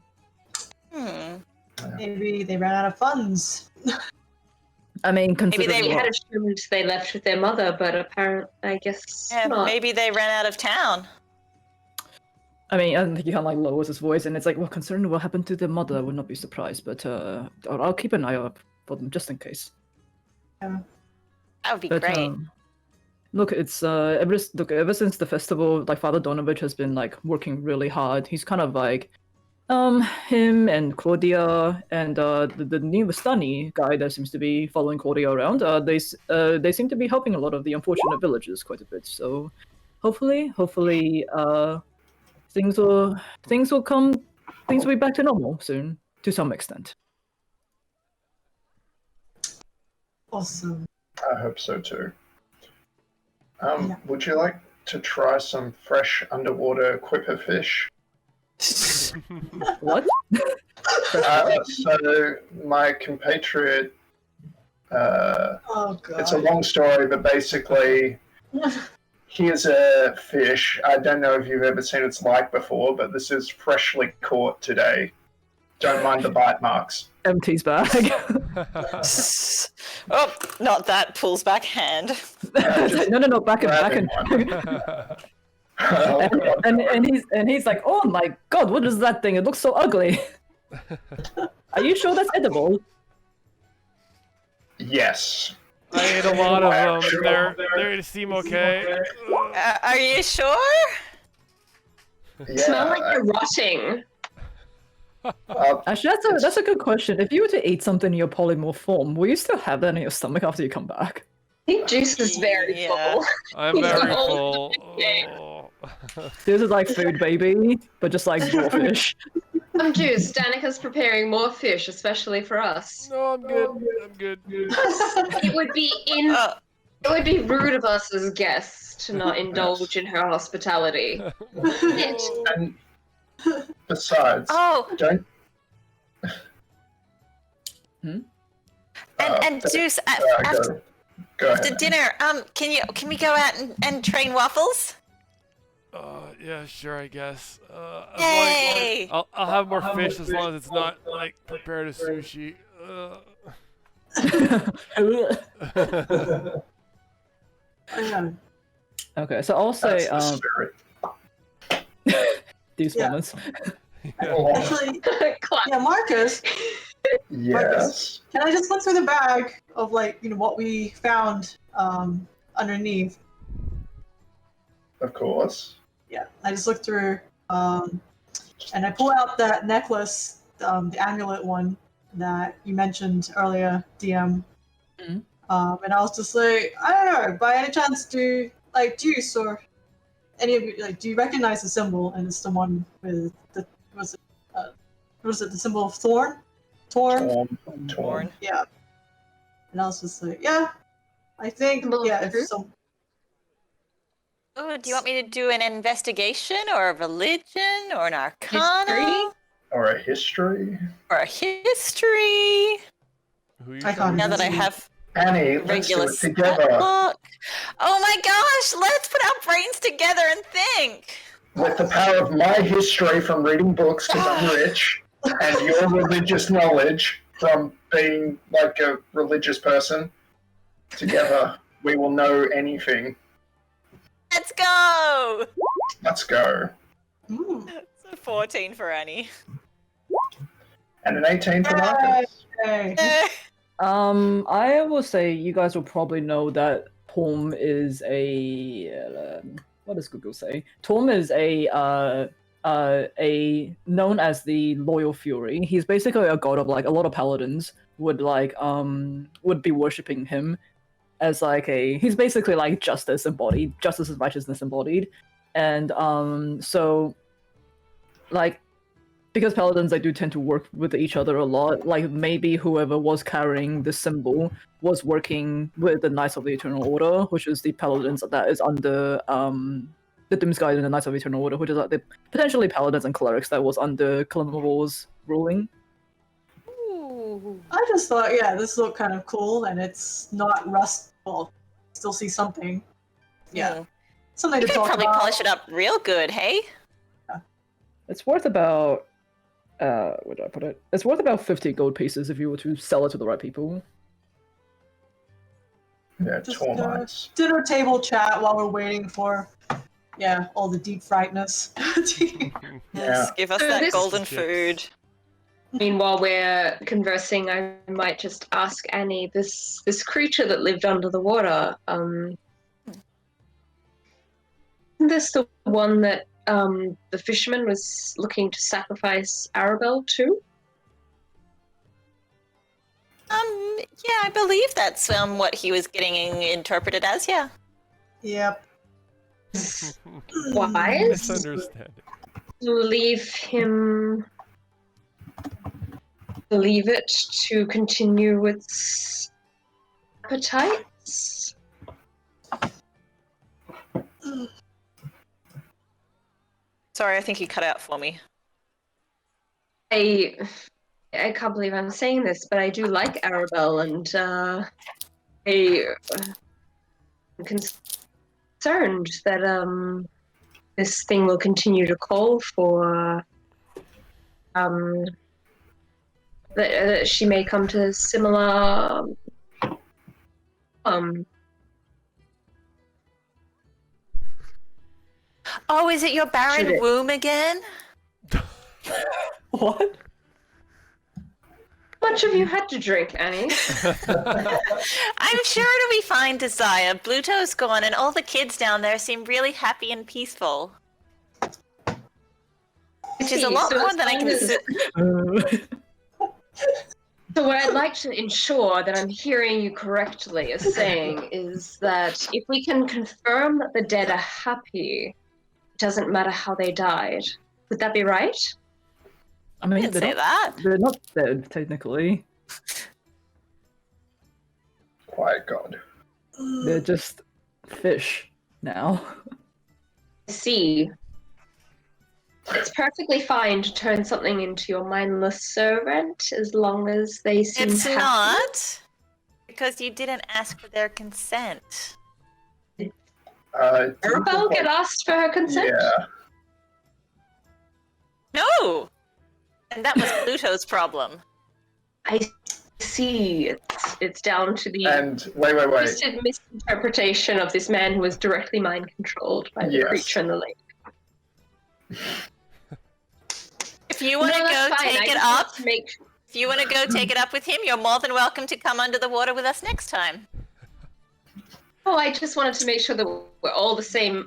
Maybe they ran out of funds. I mean, Maybe considering they We what- had assumed they left with their mother, but apparently, I guess Yeah, not. maybe they ran out of town. I mean, I don't think he kind of like lowers his voice, and it's like, well, considering what happened to their mother, I would not be surprised. But I'll keep an eye out for them just in case. That would be But great. look, it's ever since the festival, like Father Donovich has been like working really hard. He's kind of like him and Claudia and the new Vistani guy that seems to be following Claudia around. They seem to be helping a lot of the unfortunate villagers quite a bit. So hopefully, things will be back to normal soon to some extent. Awesome. I hope so too. Yeah. Would you like to try some fresh underwater quipper fish? What? So my compatriot, Oh god. it's a long story, but basically, here's a fish. I don't know if you've ever seen its like before, but this is freshly caught today. Don't mind the bite marks. Empties bag. Oh, not that. Pulls back hand. no, back in. Oh, God. And he's like, oh my god, what is that thing? It looks so ugly. Are you sure that's edible? Yes. I ate a lot of them. They seem okay. Are you sure? Yeah. Smell like they're rotting. Actually, that's a good question. If you were to eat something in your polymorph form, will you still have that in your stomach after you come back? I think Juice is very Yeah. full. I'm He's very old. full. Oh. This is like food, baby, but just like raw fish. Juice. Danica's preparing more fish, especially for us. No, I'm good. I'm good. It would be Oh, It would be rude of us as guests to not indulge in her hospitality. And besides, oh, don't. and Zeus, after Go ahead. dinner, can we go out and train waffles? Yeah, sure, I guess. Yay! I'll have more fish as long as it's not like prepared as sushi. Yeah. Okay, so I'll say That's the spirit. these Yeah. moments. Oh, Actually, Clap. yeah, Marcus, yes. can I just look through the bag of what we found underneath? Of course. Yeah, I just looked through, and I pull out that necklace, the amulet one that you mentioned earlier, DM. Mhm. And I was just like, I don't know, by any chance, do Juice or any of you do you recognize the symbol? And it's the one with the was it the symbol of thorn? Torn? Torn. Yeah. And I was just like, yeah, I think Symbol of yeah, truth? it's some. Oh, do you want me to do an investigation or a religion or an arcana History? Or a history. or a history? Who you I can't Now that I have Annie, let's do regular it together. spellbook. Oh my gosh, let's put our brains together and think. With the power of my history from reading books because I'm rich, and your religious knowledge from being like a religious person, together we will know anything. Let's go. Let's go. Mm. It's a 14 for Annie. And an 18 for Marcus. Hey. I will say you guys will probably know that Torm is a what does Google say? Torm is a known as the Loyal Fury. He's basically a god of like a lot of paladins would be worshipping him as like he's basically like justice embodied, justice and righteousness embodied. And so like because paladins they do tend to work with each other a lot. Like maybe whoever was carrying the symbol was working with the Knights of the Eternal Order, which is the paladins that is under the Doomsguide and the Knights of the Eternal Order, which is like the potentially paladins and clerics that was under Kalimvor's ruling. Ooh. I just thought, yeah, this looked kind of cool, and it's not rust. Well, still see something. Yeah, Hmm. something You to could talk probably about. polish it up real good, hey? It's worth about where did I put it? It's worth about 50 gold pieces if you were to sell it to the right people. Yeah, Just termites. dinner table chat while we're waiting for, yeah, all the deep friedness. Yes, give us So that this- golden Chips. food. Meanwhile, we're conversing. I might just ask Annie, this creature that lived under the water. Isn't this the one that the fisherman was looking to sacrifice Arabelle to? Yeah, I believe that's what he was getting interpreted as, yeah. Yep. Wise Misunderstanding. leave it to continue its appetites. Sorry, I think you cut out for me. I can't believe I'm saying this, but I do like Arabelle, and I'm concerned that this thing will continue to call for that she may come to similar Oh, is it your barren Should it- womb again? What? How much have you had to drink, Annie? I'm sure it'll be fine, Desire. Bluto's gone, and all the kids down there seem really happy and peaceful. Which is a lot So more as than I long can as- see. So what I'd like to ensure that I'm hearing you correctly is saying is that if we can confirm that the dead are happy, it doesn't matter how they died. Would that be right? I mean, Didn't say that. they're not dead, technically. Quiet God. They're just fish now. See, it's perfectly fine to turn something into your mindless servant as long as they seem It's happy. not. Because you didn't ask for their consent. Arabelle get asked for her consent? Yeah. No! And that was Pluto's problem. I see. It's down to the And wait. twisted misinterpretation of this man who was directly mind controlled by the Yes. creature in the lake. If you want to No, go that's fine. I take it just want up, to make if you want to go take it up with him, you're more than welcome to come under the water with us next time. Oh, I just wanted to make sure that we're all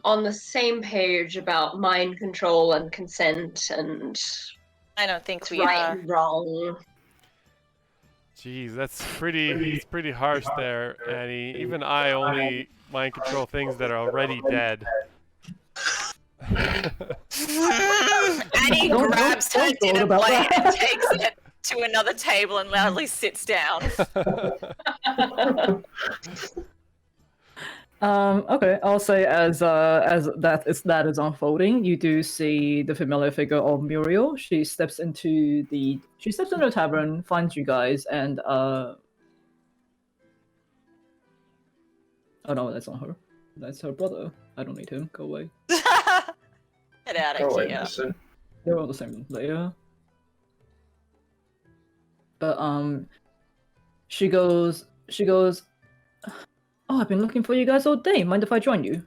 on the same page about mind control and consent and I don't think we right are. and wrong. Jeez, it's pretty harsh there, Annie. Even I only mind control things that are already dead. Annie Don't- grabs her don't dinner about plate that. and takes it to another table and loudly sits down. Okay, I'll say as that is unfolding, you do see the familiar figure of Muriel. She steps into the tavern, finds you guys, and oh no, that's not her. That's her brother. I don't need him. Go away. Get out Oh of wait, here. listen. They're all the same layer. But she goes. Oh, I've been looking for you guys all day. Mind if I join you?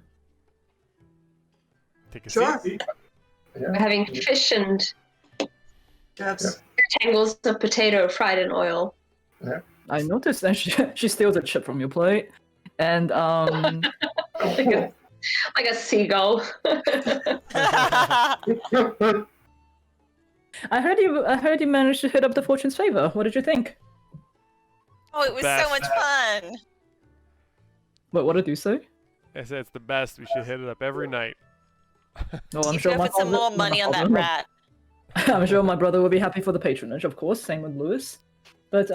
Take a Sure. seat. We're Yeah. having fish and Yes. tangles of potato fried in oil. I noticed, and she steals a chip from your plate, and Like a seagull. I heard you managed to hit up the fortune's favor. What did you think? Oh, it was so Best. much fun. Wait, what did you say? I said it's the best. We should hit it up every night. No, I'm You sure should my put some father- more money on that father- rat. I'm sure my brother will be happy for the patronage, of course. Same with Lewis. But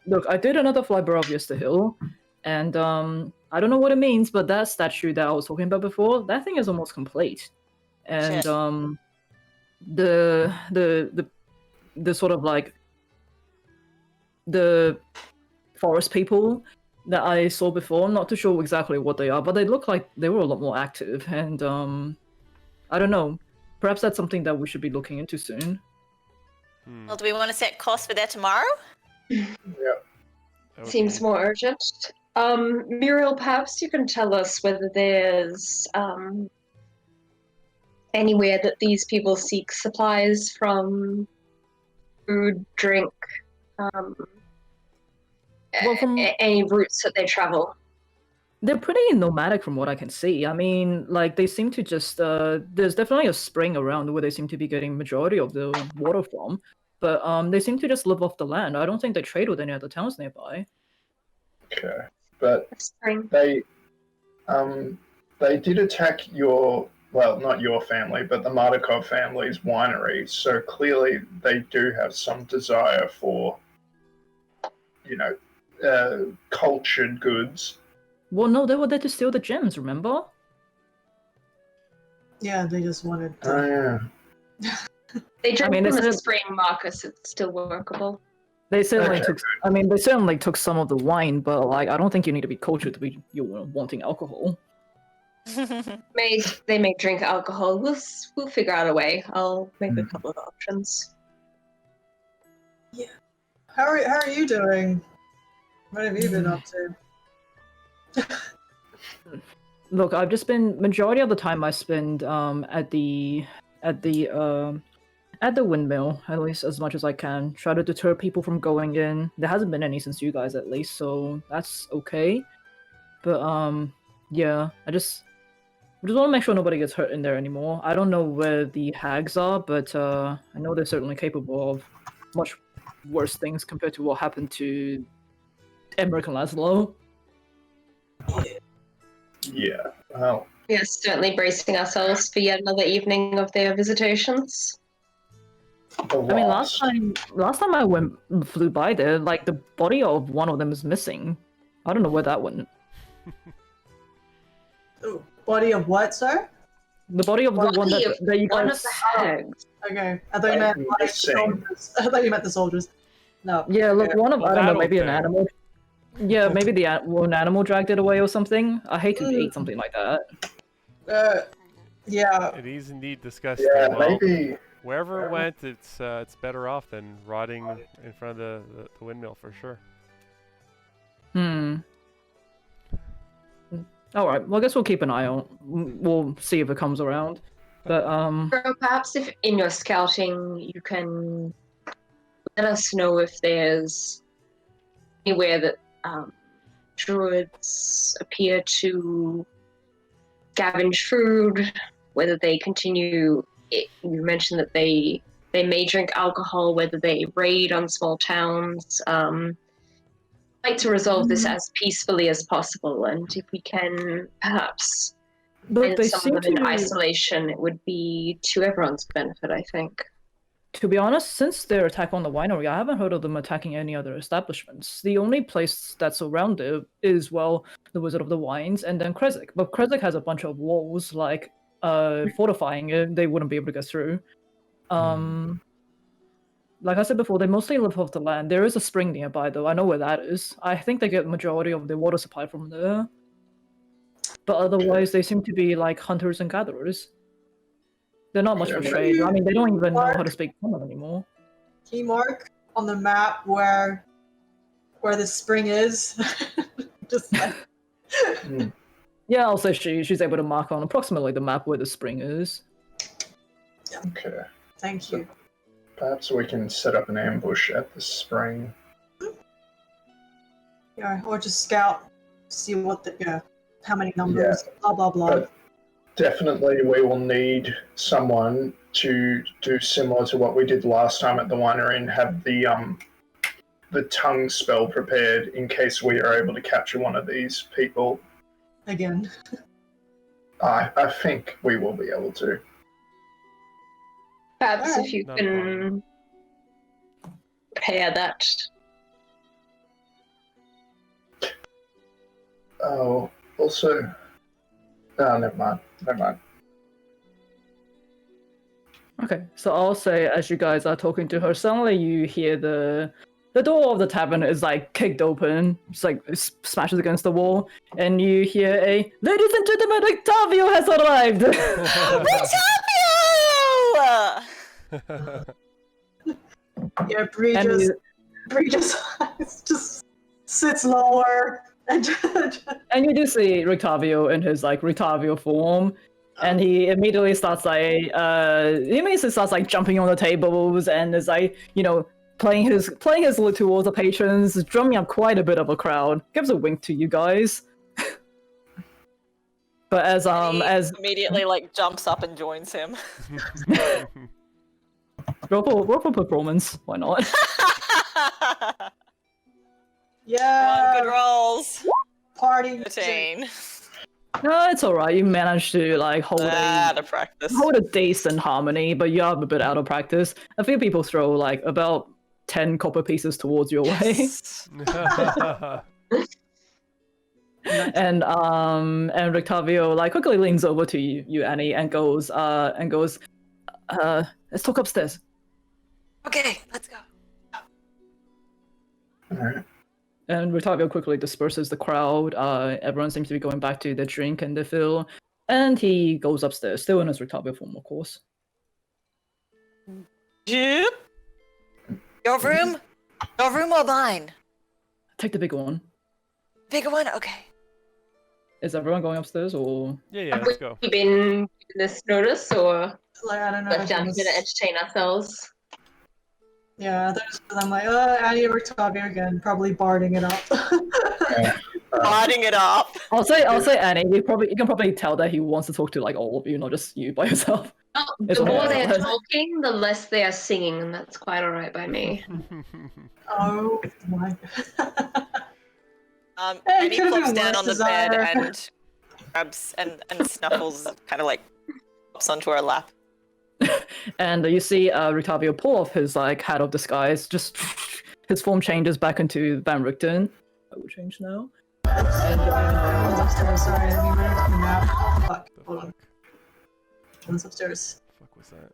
look, I did another fly Barovia the hill, and I don't know what it means, but that statue that I was talking about before, that thing is almost complete. And Shit. the sort of like the forest people that I saw before, I'm not too sure exactly what they are, but they look like they were a lot more active, and I don't know. Perhaps that's something that we should be looking into soon. Well, do we want to set costs for that tomorrow? Seems Okay. more urgent. Muriel, perhaps you can tell us whether there's anywhere that these people seek supplies from, food, drink, Well, from any routes that they travel. they're pretty nomadic from what I can see. I mean, like they seem to just there's definitely a spring around where they seem to be getting majority of the water from, but they seem to just live off the land. I don't think they trade with any other towns nearby. Okay, but Spring. they did attack not your family, but the Mardukov family's winery. So clearly, they do have some desire for, cultured goods. Well, no, they were there to steal the gems. Remember? Yeah, they just wanted. Oh yeah. They drink mean, from it's a a- spring, Marcus. It's still workable. They certainly Okay. took. I mean, they certainly took some of the wine, but like, I don't think you need to be cultured to be you wanting alcohol. They may drink alcohol. We'll figure out a way. I'll make a Mhm. couple of options. How are you doing? What have you been up to? Look, I've just been majority of the time I spend at the windmill, at least as much as I can. Try to deter people from going in. There hasn't been any since you guys, at least, so that's okay. But yeah, I just want to make sure nobody gets hurt in there anymore. I don't know where the hags are, but I know they're certainly capable of much worse things compared to what happened to Emmerich and Laszlo. Yeah. Well, We are certainly bracing ourselves for yet another evening of their visitations. the I mean, last loss. time I flew by there, like the body of one of them is missing. I don't know where that went. Ooh, body of what, sir? The body of the one Body of that you one guys. of the hags. Okay, I thought you meant like Missing. soldiers. I thought you meant the soldiers. No. Yeah, look, okay. one of Well, I don't know, that'll maybe an do. animal. Yeah, maybe an animal dragged it away or something. I hate to Mm. eat something like that. Yeah. It is indeed disgusting. Yeah, Well, maybe. wherever it went, it's better off than rotting in front of the windmill for sure. All right. Well, I guess we'll keep an eye on. We'll see if it comes around. But So perhaps if in your scouting you can let us know if there's anywhere that druids appear to scavenge food, whether they continue. You mentioned that they may drink alcohol, whether they raid on small towns. Like to resolve this as peacefully as possible, and if we can perhaps look, find they some seem of them in to. isolation, it would be to everyone's benefit, I think. To be honest, since their attack on the winery, I haven't heard of them attacking any other establishments. The only place that's around it is, well, the Wizard of the Wines and then Kresik. But Kresik has a bunch of walls, like, fortifying it. They wouldn't be able to get through. Like I said before, they mostly live off the land. There is a spring nearby, though. I know where that is. I think they get the majority of their water supply from there. But otherwise, they seem to be like hunters and gatherers. They're not much for Yeah, trade. I mean, they don't even know how to Mark? speak common anymore. Key mark on the map where the spring is. Just like, Yeah, I'll say she's able to mark on approximately the map where the spring is. Okay. thank you. Perhaps we can set up an ambush at the spring. Yeah, or just scout, see what how many numbers, blah blah blah. But definitely we will need someone to do similar to what we did last time at the winery and have the tongue spell prepared in case we are able to capture one of these people. Again. I think we will be able to. Perhaps if you Not a problem. can pair that. Oh, also. No, never mind. Never mind. Okay, so I'll say as you guys are talking to her, suddenly you hear the door of the tavern is like kicked open, just like smashes against the wall, and you hear a "Ladies and gentlemen, Octavio has arrived." Octavio! Yeah, Bree And just sits lower and And you do see Rictavio in his like Rictavio form, and he immediately starts like jumping on the tables and is like, you know, playing his lute towards the patrons, drumming up quite a bit of a crowd. Gives a wink to you guys. But as immediately like jumps up and joins him. roll for performance, why not? yeah, Good rolls. party music. 13. No, it's alright. You managed to like hold Out of practice. a decent harmony, but you are a bit out of practice. A few people throw like about 10 copper pieces towards your way. Yes. And Rictavio like quickly leans over to you, Annie, and goes, let's talk upstairs. Okay, let's go. Alright. And Rictavio quickly disperses the crowd. Everyone seems to be going back to their drink and their fill, and he goes upstairs, still in his Rictavio form, of course. Yep. Your room or mine? Take the big one. Bigger one? Okay. Is everyone going upstairs, or Yeah, Have let's go. we been given this notice or Like, I don't know. left down if here it to was- entertain ourselves? Yeah, I'm like, Annie or Octavio again, probably barding it up. Lighting it up. I'll say Annie. You can probably tell that he wants to talk to like all of you, not just you by yourself. Oh, It's the more alright. they're talking, the less they are singing, and that's quite alright by me. Oh my. And It he could've plops been down worse, on the bed Desire. and grabs and snuffles kind of like pops onto her lap. And you see Rictavio pull off his like hat of disguise. Just his form changes back into Van Richten. I will change now. Everyone's upstairs, sorry, I didn't mean to do that. Fuck, The hold on. fuck? Everyone's upstairs. Fuck was that?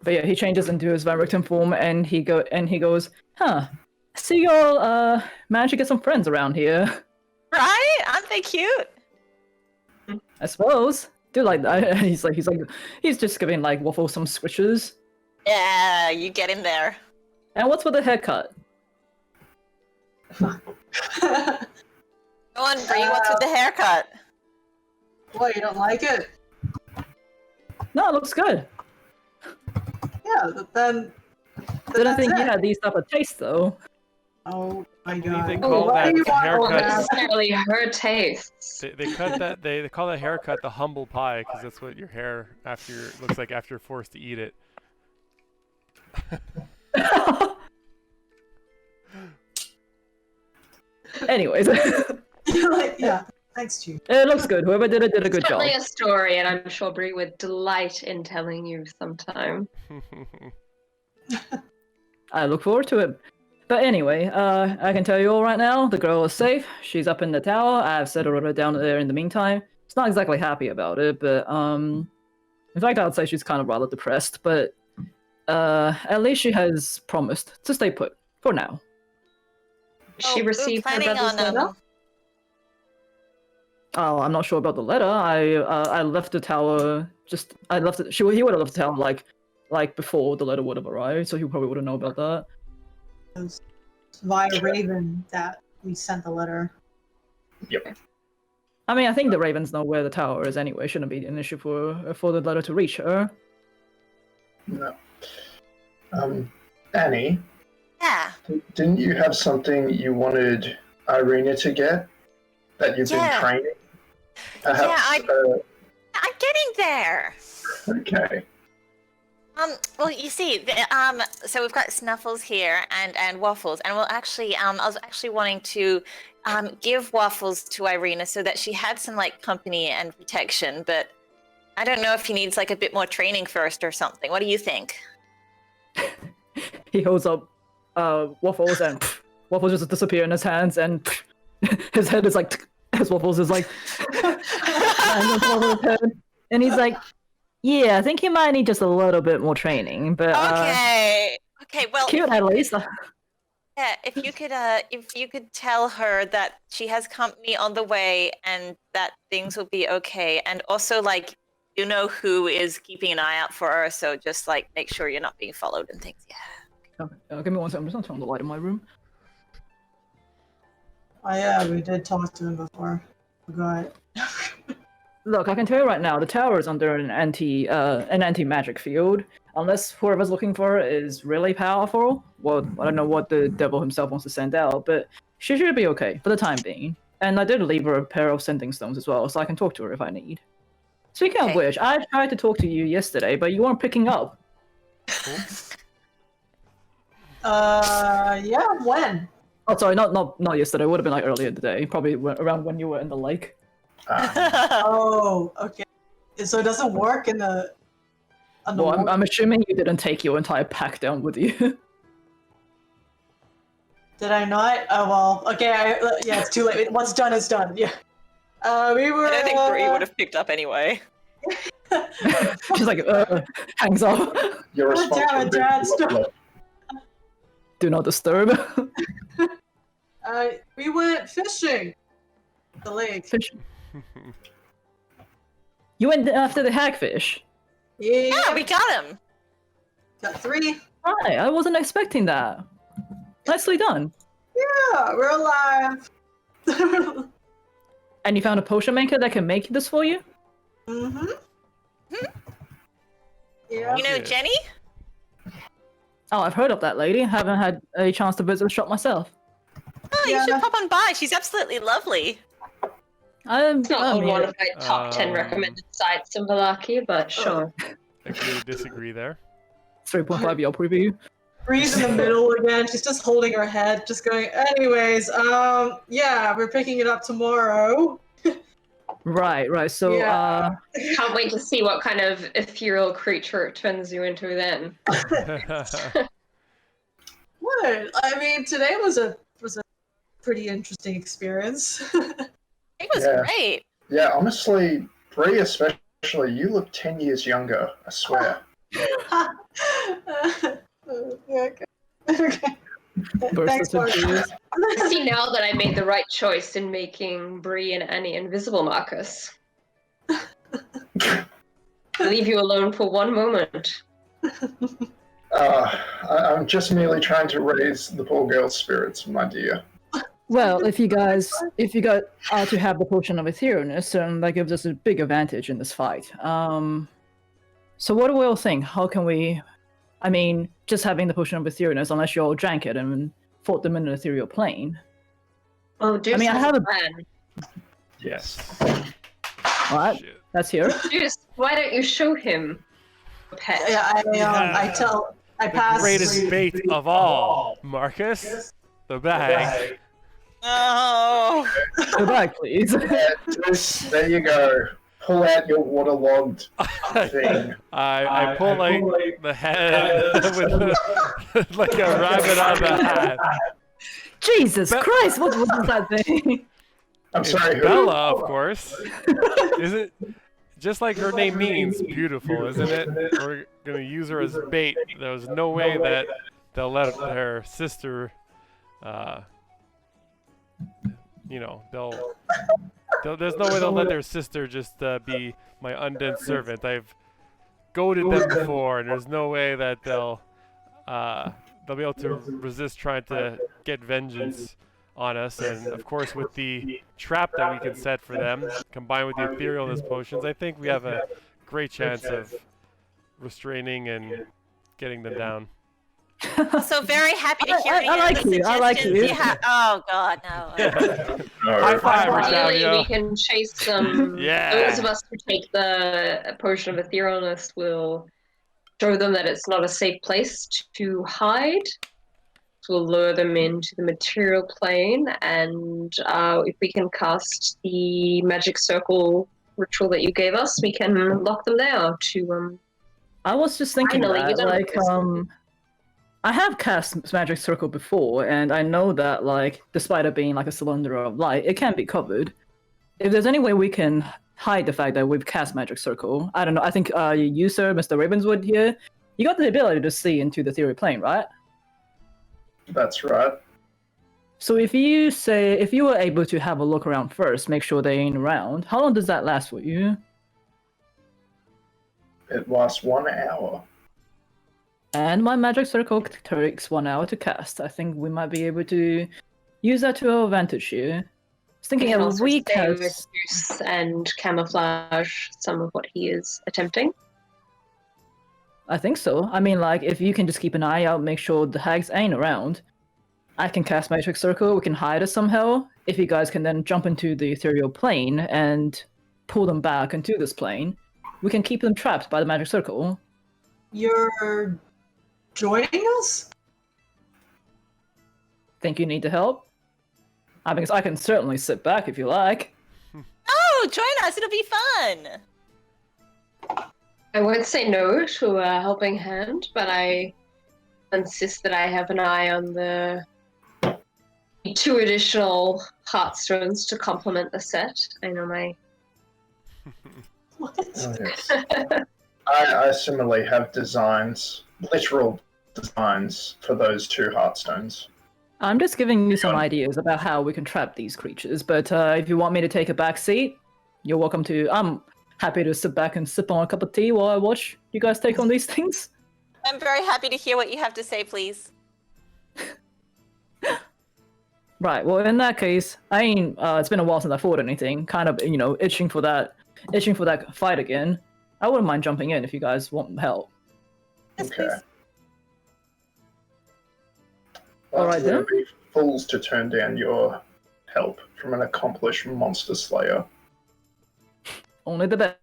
But yeah, he changes into his Van Richten form, and he goes, "Huh? See y'all managed to get some friends around here. Right? Aren't they cute? I suppose." Do like that. He's just giving like Waffle some squishes. Yeah, you get in there. And what's with the haircut? Go on, Bree, what's with the haircut? What, you don't like it? No, it looks good. Yeah, but then. Didn't think that's you it. had these type of taste though. Oh my I believe god. they Oh, call why that do you want all haircut- that? Necessarily her tastes. They cut that they call that haircut the humble pie because that's what your hair looks like after you're forced to eat it. Anyways, You're like, yeah, thanks, Chief. it looks good. Whoever did it did a good It's job. certainly a story, and I'm sure Brie would delight in telling you sometime. I look forward to it. But anyway, I can tell you all right now, the girl is safe. She's up in the tower. I've settled her down there in the meantime. She's not exactly happy about it, but in fact, I'd say she's kind of rather depressed. But at least she has promised to stay put for now. She received her planning brother's on letter? Oh, I'm not sure about the letter. I left the tower. I left it. He would have left the tower like before the letter would have arrived, so he probably wouldn't know about that. It was via Raven that we sent the letter. I mean, I think the Ravens know where the tower is anyway. Shouldn't be an issue for the letter to reach her. No. Annie, Yeah. didn't you have something you wanted Irina to get that you've Yeah. been training? Perhaps, I'm getting there. okay. Well, you see, so we've got Snuffles here and Waffles, and I was actually wanting to give Waffles to Irina so that she had some like company and protection, but I don't know if he needs like a bit more training first or something. What do you think? He holds up Waffles, and Waffles just disappear in his hands, and his head is like, as Waffles is like, and he's like, yeah, I think he might need just a little bit more training, but Okay. Well, cute at least. yeah, if you could tell her that she has company on the way and that things will be okay, and also like you know who is keeping an eye out for her, so just like make sure you're not being followed and things. Yeah. Okay, give me 1 second. I'm just gonna turn on the light in my room. Oh yeah, we did talk to him before. Forgot. Look, I can tell you right now, the tower is under an anti-magic field. Unless whoever's looking for it is really powerful. Well, I don't know what the devil himself wants to send out, but she should be okay for the time being. And I did leave her a pair of sending stones as well, so I can talk to her if I need. Speaking of Okay. which, I tried to talk to you yesterday, but you weren't picking up. Yeah, when? Oh, sorry, not yesterday. It would have been like earlier today, probably around when you were in the lake. Oh, okay. So it doesn't work in the. On the Well, I'm assuming you didn't take your entire pack down with you. Did I not? Oh well. Okay. Yeah, it's too late. What's done is done. Yeah. We were. I don't think Bree would have picked up anyway. She's like, hangs up. Your God damn it, Dad, stop. Do not disturb. We went fishing. The lake. Fish. You went after the hagfish. Yeah, we got him. Got 3. Hi, I wasn't expecting that. Nicely done. Yeah, we're alive. And you found a potion maker that can make this for you? Mm-hmm. Yeah. You know Okay. Jenny? Oh, I've heard of that lady. Haven't had a chance to visit the shop myself. Oh, you Yeah. should pop on by. She's absolutely lovely. It's not I on mean, one of my top 10 recommended sites in Valaki, but sure. I agree to disagree there. 3.5 Yelp review. Bree's in the middle again. She's just holding her head, just going. Anyways, yeah, we're picking it up tomorrow. Right. So, Yeah. Can't wait to see what kind of ethereal creature it turns you into then. What? I mean, today was a pretty interesting experience. It was Yeah. great. Yeah, honestly, Bree especially, you look 10 years younger, I swear. Yeah, okay. Okay. burst Thanks, into Mark. tears. I see now that I made the right choice in making Bree and Annie invisible, Marcus. I'll leave you alone for one moment. I'm just merely trying to raise the poor girl's spirits, my dear. Well, if you got to have the potion of etherealness, that gives us a big advantage in this fight. So what do we all think? How can we? I mean, just having the potion of etherealness, unless you all drank it and fought them in an ethereal plane. Oh, Deuce I mean, I has have a a- plan. Yes. Alright, Shit. that's here. Deuce, why don't you show him a pet? Yeah, I The pass. greatest bait of all, Marcus. The bag. Oh. Go back, please. There you go. Pull out your waterlogged thing. I pull like the head with like a rabbit on the hat. Jesus Christ, what was that thing? I'm It's sorry, who? Bella, of course. Is it just like her name means beautiful, isn't it? We're gonna use her as bait. There's no way that they'll let her sister, there's no way they'll let their sister just be my undead servant. I've goaded them before, and there's no way that they'll be able to resist trying to get vengeance on us. And of course, with the trap that we can set for them, combined with the etherealness potions, I think we have a great chance of restraining and getting them down. So very happy to hear I like the you, I like suggestions you. Oh god, no. High five, Ideally, Octavio. we can chase them. Yeah. Those of us who take the potion of etherealness will show them that it's not a safe place to hide. We'll lure them into the material plane, and if we can cast the magic circle ritual that you gave us, we can lock them there to I was just thinking Finally, that, you done like, this. I have cast Magic Circle before, and I know that, like, despite it being like a cylinder of light, it can be covered. If there's any way we can hide the fact that we've cast Magic Circle, I don't know. I think you, sir, Mr. Ravenswood here, you got the ability to see into the theory plane, right? That's right. So if you were able to have a look around first, make sure they ain't around, how long does that last for you? It lasts 1 hour. And my Magic Circle takes 1 hour to cast. I think we might be able to use that to our advantage here. I was thinking can a also week stay has... with Zeus and camouflage some of what he is attempting. I think so. I mean, like, if you can just keep an eye out, make sure the hags ain't around. I can cast Magic Circle, we can hide it somehow. If you guys can then jump into the ethereal plane and pull them back into this plane, we can keep them trapped by the Magic Circle. You're joining us? Think you need the help? I mean, I can certainly sit back if you like. Oh, join us. It'll be fun. I won't say no to a helping hand, but I insist that I have an eye on the 2 additional heartstones to complement the set. I know my... What? Oh, yes. I similarly have designs, literal designs for those 2 heartstones. I'm just giving you some ideas about how we can trap these creatures, but if you want me to take a back seat, you're welcome to. I'm happy to sit back and sip on a cup of tea while I watch you guys take on these things. I'm very happy to hear what you have to say, please. Right, well, in that case, I ain't, it's been a while since I fought anything, kind of, itching for that fight again. I wouldn't mind jumping in if you guys want help. Yes, Okay. please. Alright then. We'd be fools to turn down your help from an accomplished monster slayer. Only the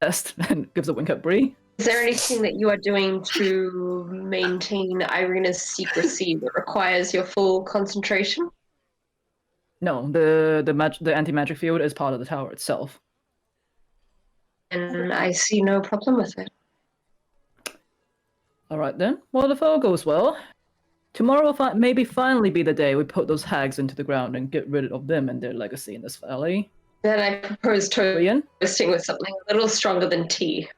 best, and gives a wink at Bree. Is there anything that you are doing to maintain Irina's secrecy that requires your full concentration? No, the anti-magic field is part of the tower itself. And I see no problem with it. Alright then. Well, if all goes well, tomorrow will maybe finally be the day we put those hags into the ground and get rid of them and their legacy in this valley. Then I propose Ian? toasting with something a little stronger than tea.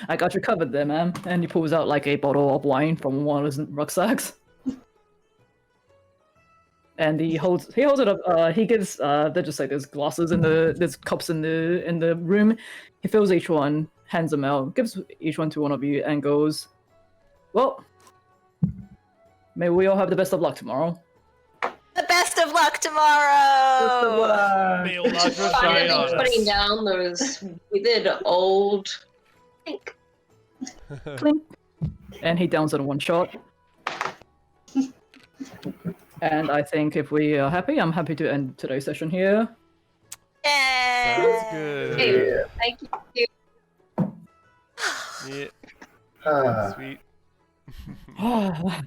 I got you covered there, man. And he pulls out like a bottle of wine from one of his rucksacks. And he holds it up. He gives there's just like there's glasses in there's cups in the room. He fills each one, hands them out, gives each one to one of you, and goes, "Well, may we all have the best of luck tomorrow." The best of luck tomorrow. May your luck shine Finally on us. putting down those withered old... Clink. Clink. And he downs it in one shot. And I think if we are happy, I'm happy to end today's session here. Yeah. Sounds good. Hey, thank you. Yeah, Ah, sweet. alright.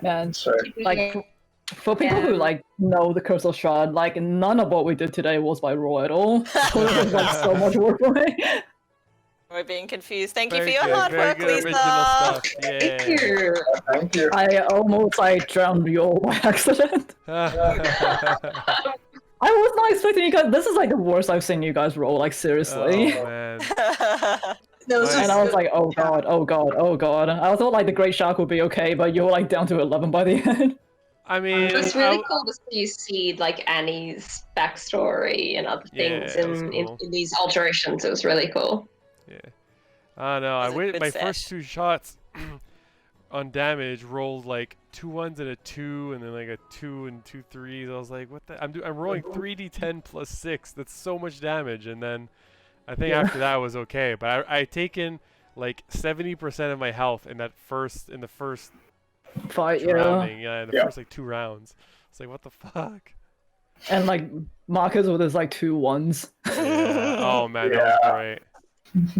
Man, So, like for people who like know the Curse of Strahd, like none of what we did today was by Raw at all. So it was like so much work for me. We're being confused. Thank you Very for your good, hard very work, good Lisa. original stuff. Thank Yeah. you. thank you. I almost like drowned you all by accident. I was not expecting you guys. This is like the worst I've seen you guys roll. Like seriously. Oh man. No, it's Nice. And just I was like, oh god, oh god, oh god. I thought like the Great Shark would be okay, but you were like down to 11 by the end. I mean, It was really cool to see like Annie's backstory and other things Yeah, it was in cool. these alterations. It was really cool. Yeah. I know. I was a waited. good My sesh. first 2 shots on damage rolled like 2 1s and a 2, and then like a 2 and 2 3s. I was like, what the? I'm rolling 3d10 plus 6. That's so much damage. And then I think Yeah. after that was okay. But I taken like 70% of my health in the first Fight, yeah. rounding. Yeah, in the Yeah. first like 2 rounds. It's like, what the fuck? And like Marcus with his like 2 1s. Yeah. Oh man, that Yeah. was great.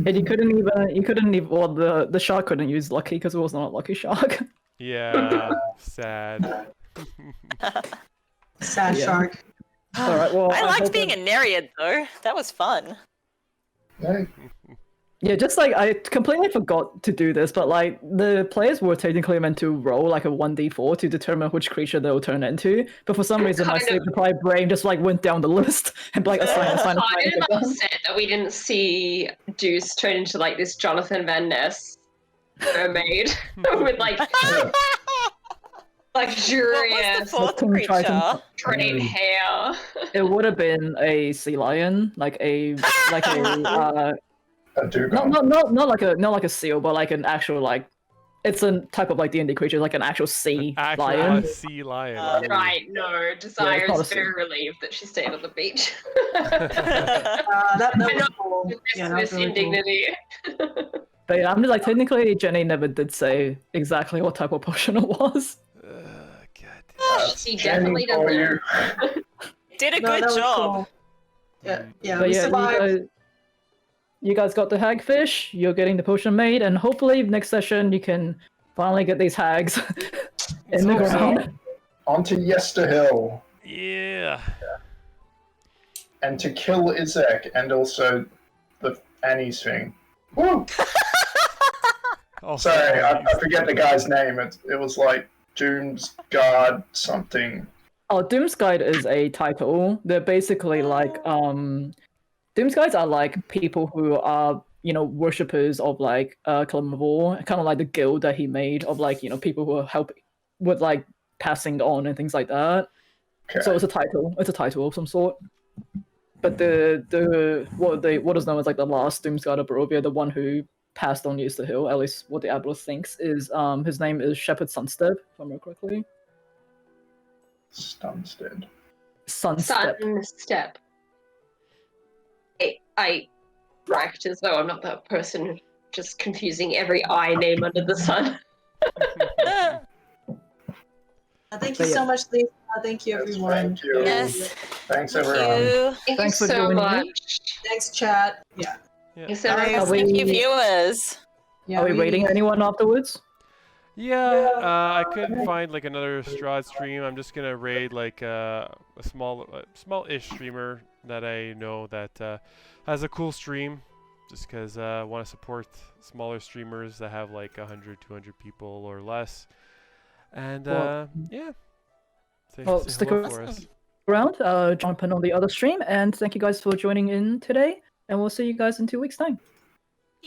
And you couldn't even, well, the shark couldn't use lucky because it was not a lucky shark. Yeah. Sad. sad Yeah. shark. All right. Well, I liked hope being that- a Nereid though. That was fun. Hey, Yeah, just like I completely forgot to do this, but like the players were technically meant to roll like a 1d4 to determine which creature they will turn into. But for some reason, my Kind of- sleep-deprived brain just like went down the list and like assign. Kind of upset that we didn't see Deuce turn into like this Jonathan Van Ness mermaid with like What was luxurious the fourth King Triton. creature? straight hair. It would have been a sea lion, like a a dugong. not like a seal, but like an actual like it's a type of like D&D creature, like an actual sea Actual lion. sea lion. Uh, Ooh. Right, no. Desire not a is very sin. relieved that she stayed on the beach. That was cool. Yeah, that was this really cool. indignity. But yeah, I'm just like technically Jenny never did say exactly what type of potion it was. God. She Jenny definitely for doesn't. you. Did a No, good that was job. cool. Yeah, yeah, But we yeah, survived. you guys got the hagfish. You're getting the potion made, and hopefully next session you can finally get these hags in the hope so. ground. On to Yesterhill, Yeah. and to kill Izek, and also the Annie's thing. Woo! Oh, Sorry, I jeez. forget the guy's name. It was like Doom's Guard something. Oh, Doomsguide is a title. They're basically like Doomsguides are like people who are, you know, worshippers of like Kalimavor, kind of like the guild that he made of like, you know, people who help with like passing on and things like that. Okay. So it's a title. It's a title of some sort. But the what is known as like the last Doomsguide of Barovia, the one who passed on Use the Hill, at least what the Aboleth thinks, is his name is Shepherd Sunstep, if I remember correctly. Stunstead. Sunstep. Sun step. I correct as though I'm not that person just confusing every I name under the sun. Thank But you yeah. so much, Lisa. Thank you, Yes, everyone. thank you. Yes. Thanks, Thank everyone. you. Thank Thanks you for so joining me. much. Thanks, chat. Yeah. Yes, Guys, everyone. thank you, we- viewers. Yeah, Are we rating anyone afterwards? Yeah, I couldn't find like another Strahd stream. I'm just gonna raid like a small-ish streamer that I know that has a cool stream. Just because I want to support smaller streamers that have like 100, 200 people or less. And Well- yeah. Say, Well, say stick hello for us. around, jump in on the other stream, and thank you guys for joining in today. And we'll see you guys in 2 weeks' time.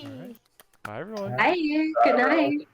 All right. Bye, everyone. Bye. Good night.